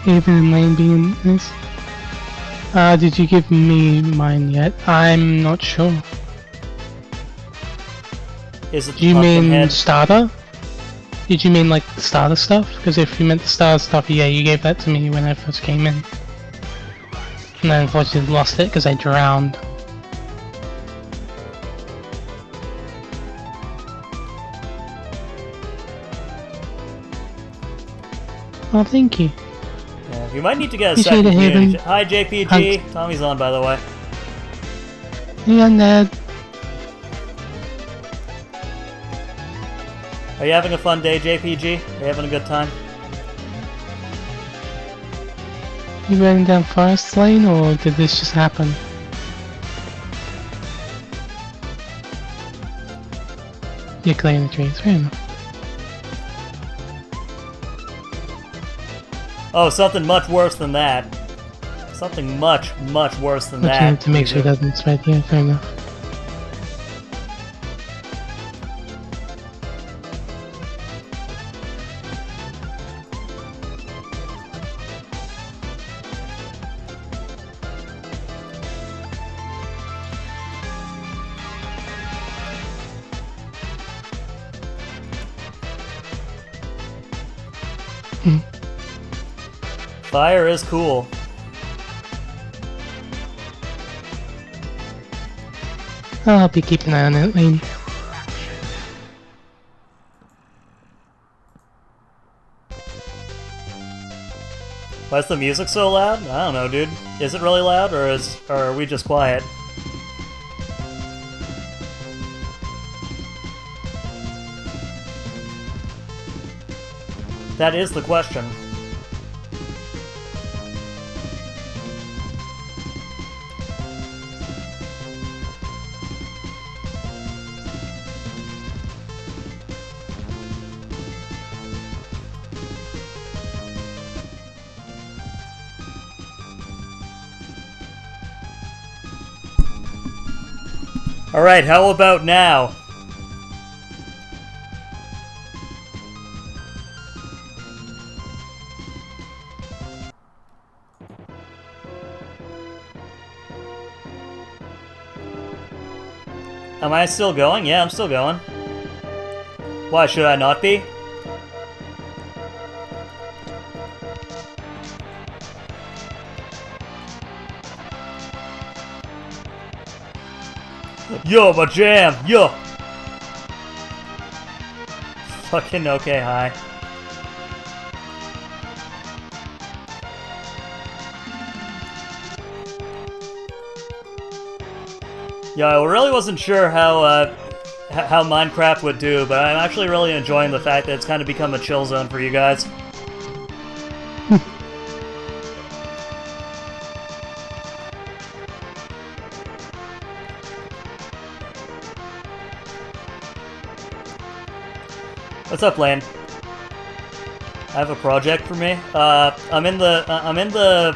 Haven and Lane being this. Did you give me mine yet? I'm not sure. Is it Do you mean Pumpkinhead? starter? Did you mean like the starter stuff? Because if you meant the starter stuff, yeah, you gave that to me when I first came in. And I unfortunately lost it because I drowned. Oh, thank you. Yeah, you might need to get a Appreciate second it, Haven. community. Hi, JPG. Tommy's on, by the way. Hey, Undead. Are you having a fun day, JPG? Are you having a good time? You riding down Forest Lane, or did this just happen? You're clearing the trees, fair enough. Oh, something much worse than that. Something much, much worse than I that. to make sure it doesn't spread, yeah, fair enough. Fire is cool. I'll be keeping an eye on it, Lane. Why is the music so loud? I don't know, dude. Is it really loud, or are we just quiet? That is the question. Alright, how about now? Am I still going? Yeah, I'm still going. Why, should I not be? Yo, my jam! Yo! Fucking okay, hi. Yeah, I really wasn't sure how Minecraft would do, but I'm actually really enjoying the fact that it's kind of become a chill zone for you guys. What's up, Lane? I have a project for me. I'm in the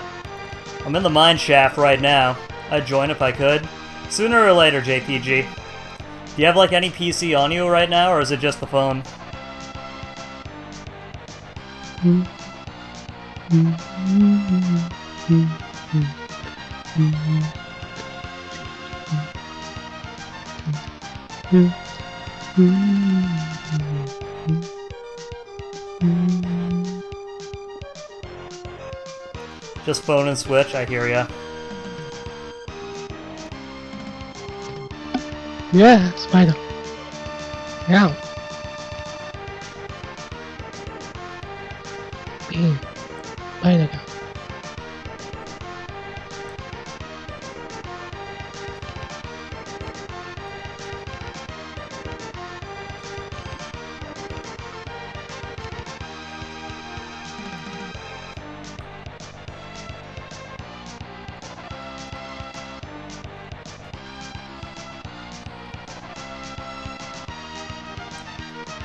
mine shaft right now. I'd join if I could. Sooner or later, JPG. Do you have like any PC on you right now, or is it just the phone? Just phone and Switch, I hear ya. Yeah, spider. Yeah. Bam. Spider.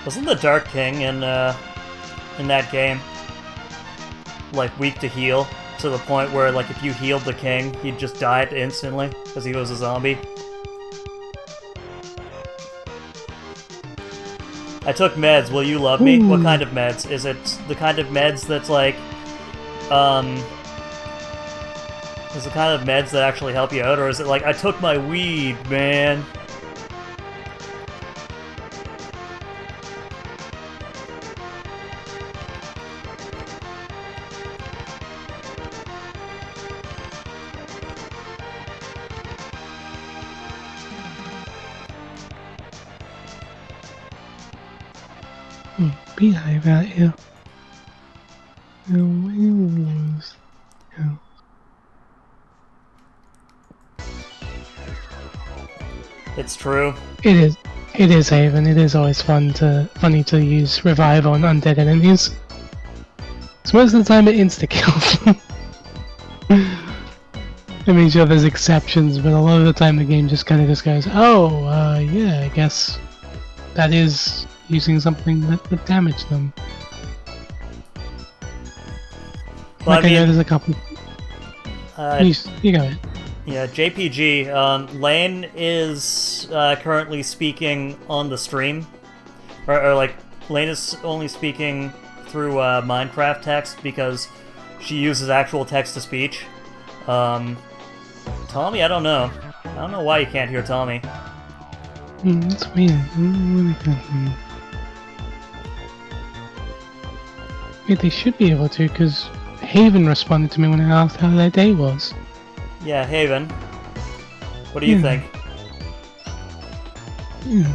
Wasn't the Dark King in that game like weak to heal to the point where like if you healed the king, he'd just die instantly because he was a zombie? I took meds. Will you love me? What kind of meds? Is it the kind of meds that's like, is the kind of meds that actually help you out, or is it like, I took my weed, man? Beehive out here. No werewolves. No. It's true. It is. It is, Haven. It is always funny to use revive on undead enemies. So most of the time it insta kills them. I mean, sure, there's exceptions, but a lot of the time the game just kind of just goes, oh, yeah, I guess that is using something that would damage them. Well, like, I know there's a couple. You go ahead. Yeah, JPG, Lane is currently speaking on the stream. Or like, Lane is only speaking through Minecraft text because she uses actual text-to-speech. Tommy, I don't know. I don't know why you can't hear Tommy. That's weird. I don't really think. Wait, they should be able to, because Haven responded to me when I asked how their day was. Yeah, Haven. What do you think? Yeah.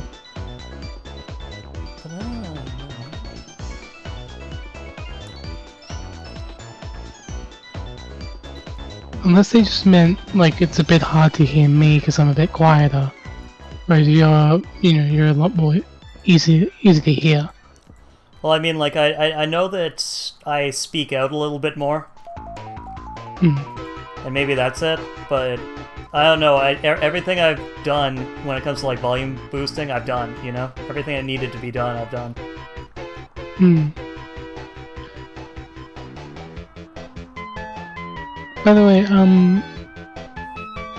Unless they just meant, like, it's a bit hard to hear me because I'm a bit quieter. Whereas you're a lot more easy to hear. Well, I mean, like, I know that I speak out a little bit more. And maybe that's it, but I don't know. Everything I've done when it comes to, like, volume boosting, I've done, you know? Everything that needed to be done, I've done. By the way,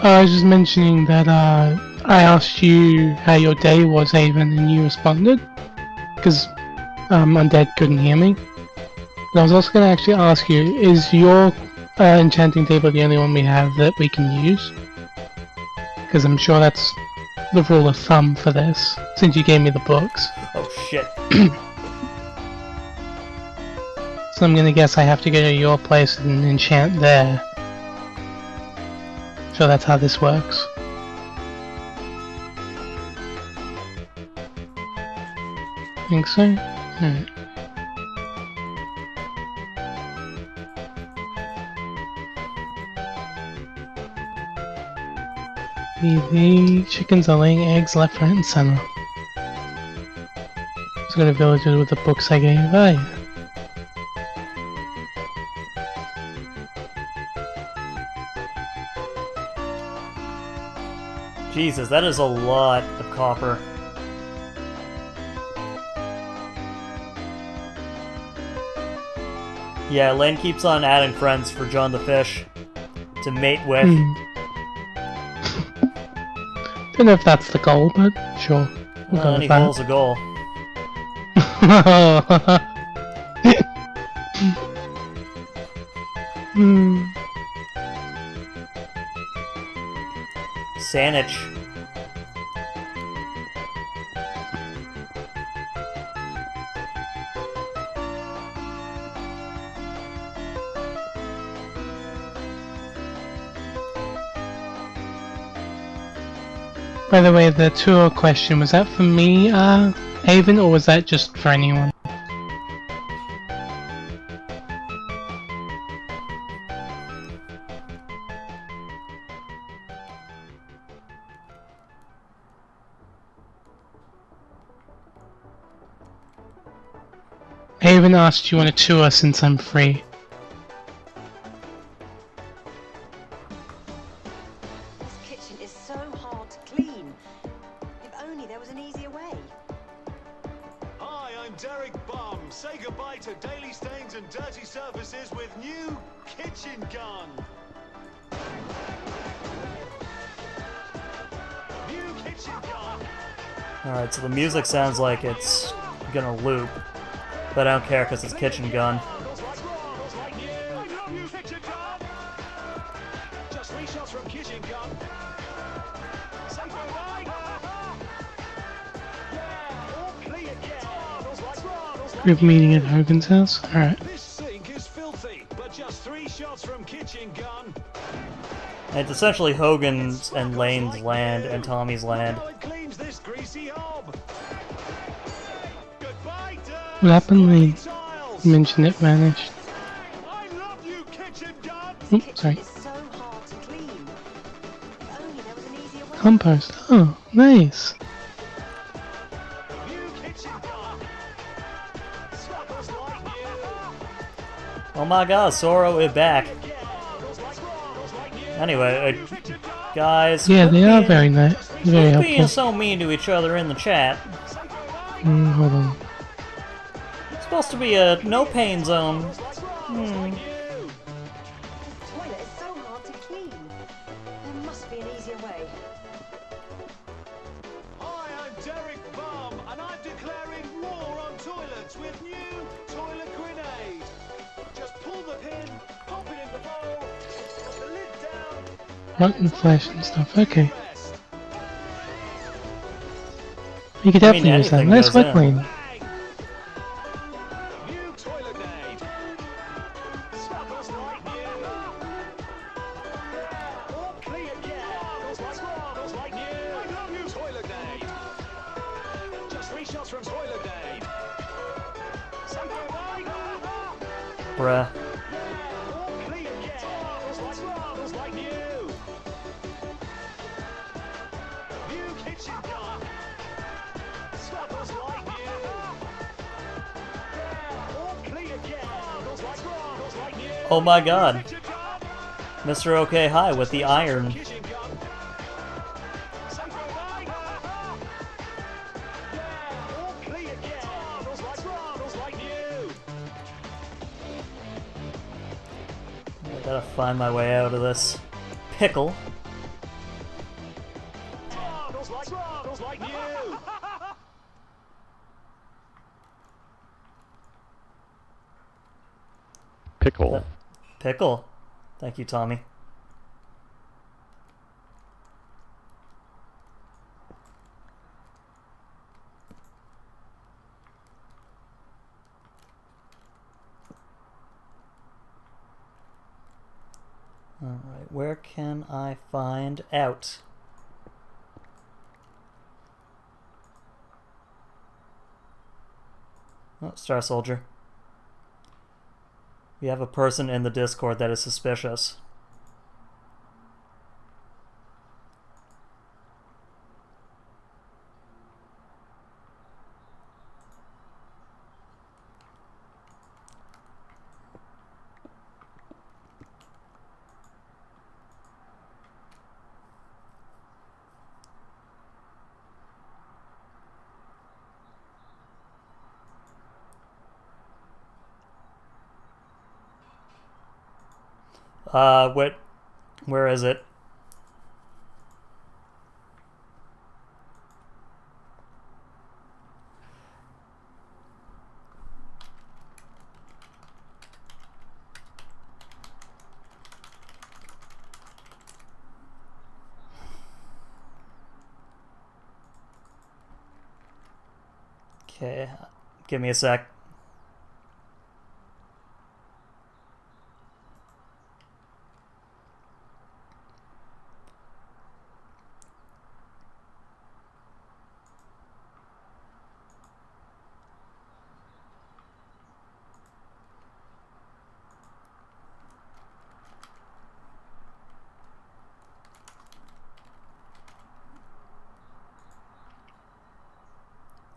I was just mentioning that I asked you how your day was, Haven, and you responded because Undead couldn't hear me. But I was also going to actually ask you: is your enchanting table the only one we have that we can use? Because I'm sure that's the rule of thumb for this, since you gave me the books. Oh shit. So I'm going to guess I have to go to your place and enchant there. So that's how this works. Think so? Alright. The chickens are laying eggs left, right, and center. Let's go to villages with the books I gave. Oh, yeah. Jesus, that is a lot of copper. Yeah, Lane keeps on adding friends for John the Fish to mate with. Don't know if that's the goal, but sure. We'll go Any with that. goal's a goal. Sanich. By the way, the tour question, was that for me, Haven, or was that just for anyone? Haven asked you on a tour since I'm free. This kitchen is so hard to clean. If only there was an easier way. Hi, Biter daily stains and dirty surfaces with new kitchen gun. New kitchen gun. Alright, so the music sounds like it's gonna loop, but I don't care because it's kitchen gun. Just 3 shots from kitchen gun. Group meeting at Hogan's house? Alright. This sink is filthy, but just 3 shots from kitchen gun. It's essentially Hogan's and Lane's land and Tommy's land. Cleans this greasy hob. What happened when you mentioned it vanished? Oops, sorry. Compost. Oh, nice. Oh my god, Sorrow is back. Anyway, guys. Yeah, they are very nice. Very Quit being helpful. so mean to each other in the chat. Hold on. It's supposed to be a no pain zone. Toilet is so hard to clean. There must be an easier way. Hi, I'm Derek Bum, and I'm declaring war on toilets with new toilet grenade. Just pull the pin, pop it in the bowl, put the lid down. Rotten flesh and stuff. Okay. You could definitely use that. anything Nice goes wet in. clean. New toilet grenade. Smells like new. All clear, yeah. Smells like new. I love you. Toilet grenade. Just 3 shots from toilet grenade. Bruh. Smells like new. New kitchen gun. Smells like new. All clear, yeah. Smells like new. Oh my god. Mr. OK High with the iron. I gotta find my way out of this pickle. Pickle. Pickle. Thank you, Tommy. Alright, where can I find out? Oh, Star Soldier. We have a person in the Discord that is suspicious. Where is it? Okay, give me a sec.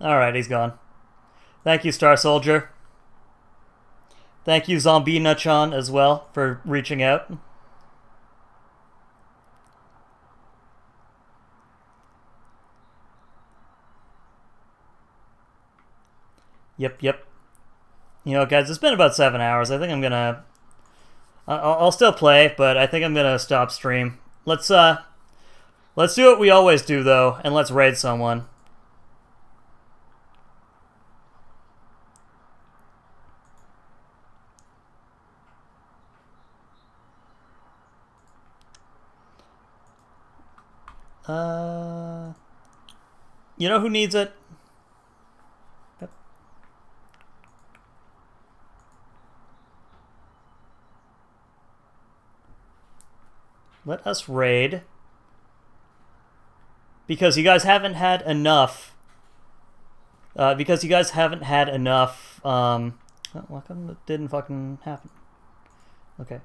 Alright, he's gone. Thank you, Star Soldier. Thank you, Zombie Nachan, as well, for reaching out. Yep. You know, guys, it's been about 7 hours. I think I'm gonna... I'll still play, but I think I'm gonna stop stream. Let's do what we always do, though, and let's raid someone. You know who needs it? Yep. Let us raid. Because you guys haven't had enough. Why come it didn't fucking happen? Okay.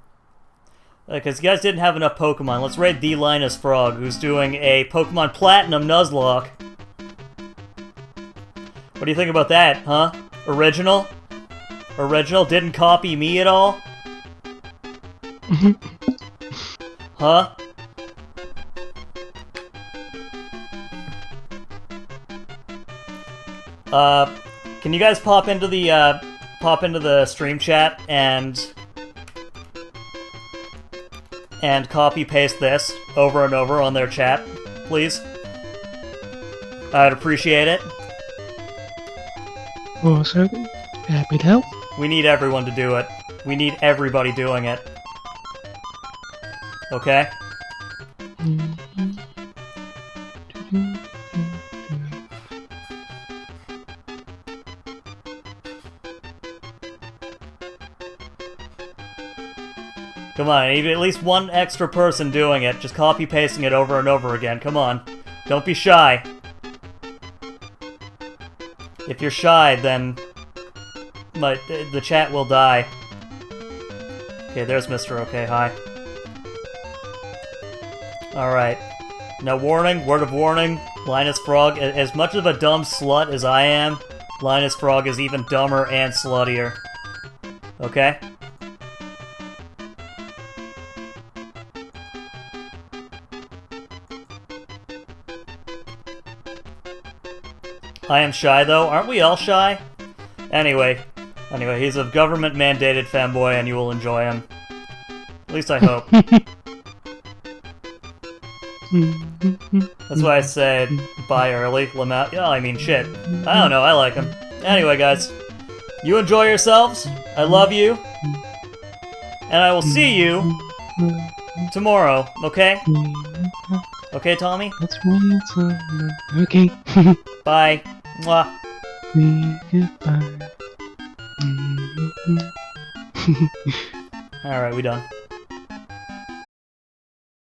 Because you guys didn't have enough Pokemon. Let's raid the Linus Frog, who's doing a Pokemon Platinum Nuzlocke. What do you think about that, huh? Original? Original? Didn't copy me at all? Huh? Can you guys pop into the stream chat and copy paste this over and over on their chat, please? I'd appreciate it. Also, happy to help. We need everyone to do it. We need everybody doing it. Okay? Come on, I need at least one extra person doing it. Just copy-pasting it over and over again. Come on. Don't be shy. If you're shy, then the chat will die. Okay, there's Mr. Okay, hi. Alright. Now warning, word of warning, Linus Frog, as much of a dumb slut as I am, Linus Frog is even dumber and sluttier. Okay? I am shy, though. Aren't we all shy? Anyway, he's a government-mandated fanboy, and you will enjoy him. At least I hope. That's why I said bye early. Lamau. Yeah, I mean, shit. I don't know. I like him. Anyway, guys, you enjoy yourselves. I love you, and I will see you tomorrow. Okay? Okay, Tommy? Let's read some. Okay. Bye. Mwah. Goodbye. Alright, we done.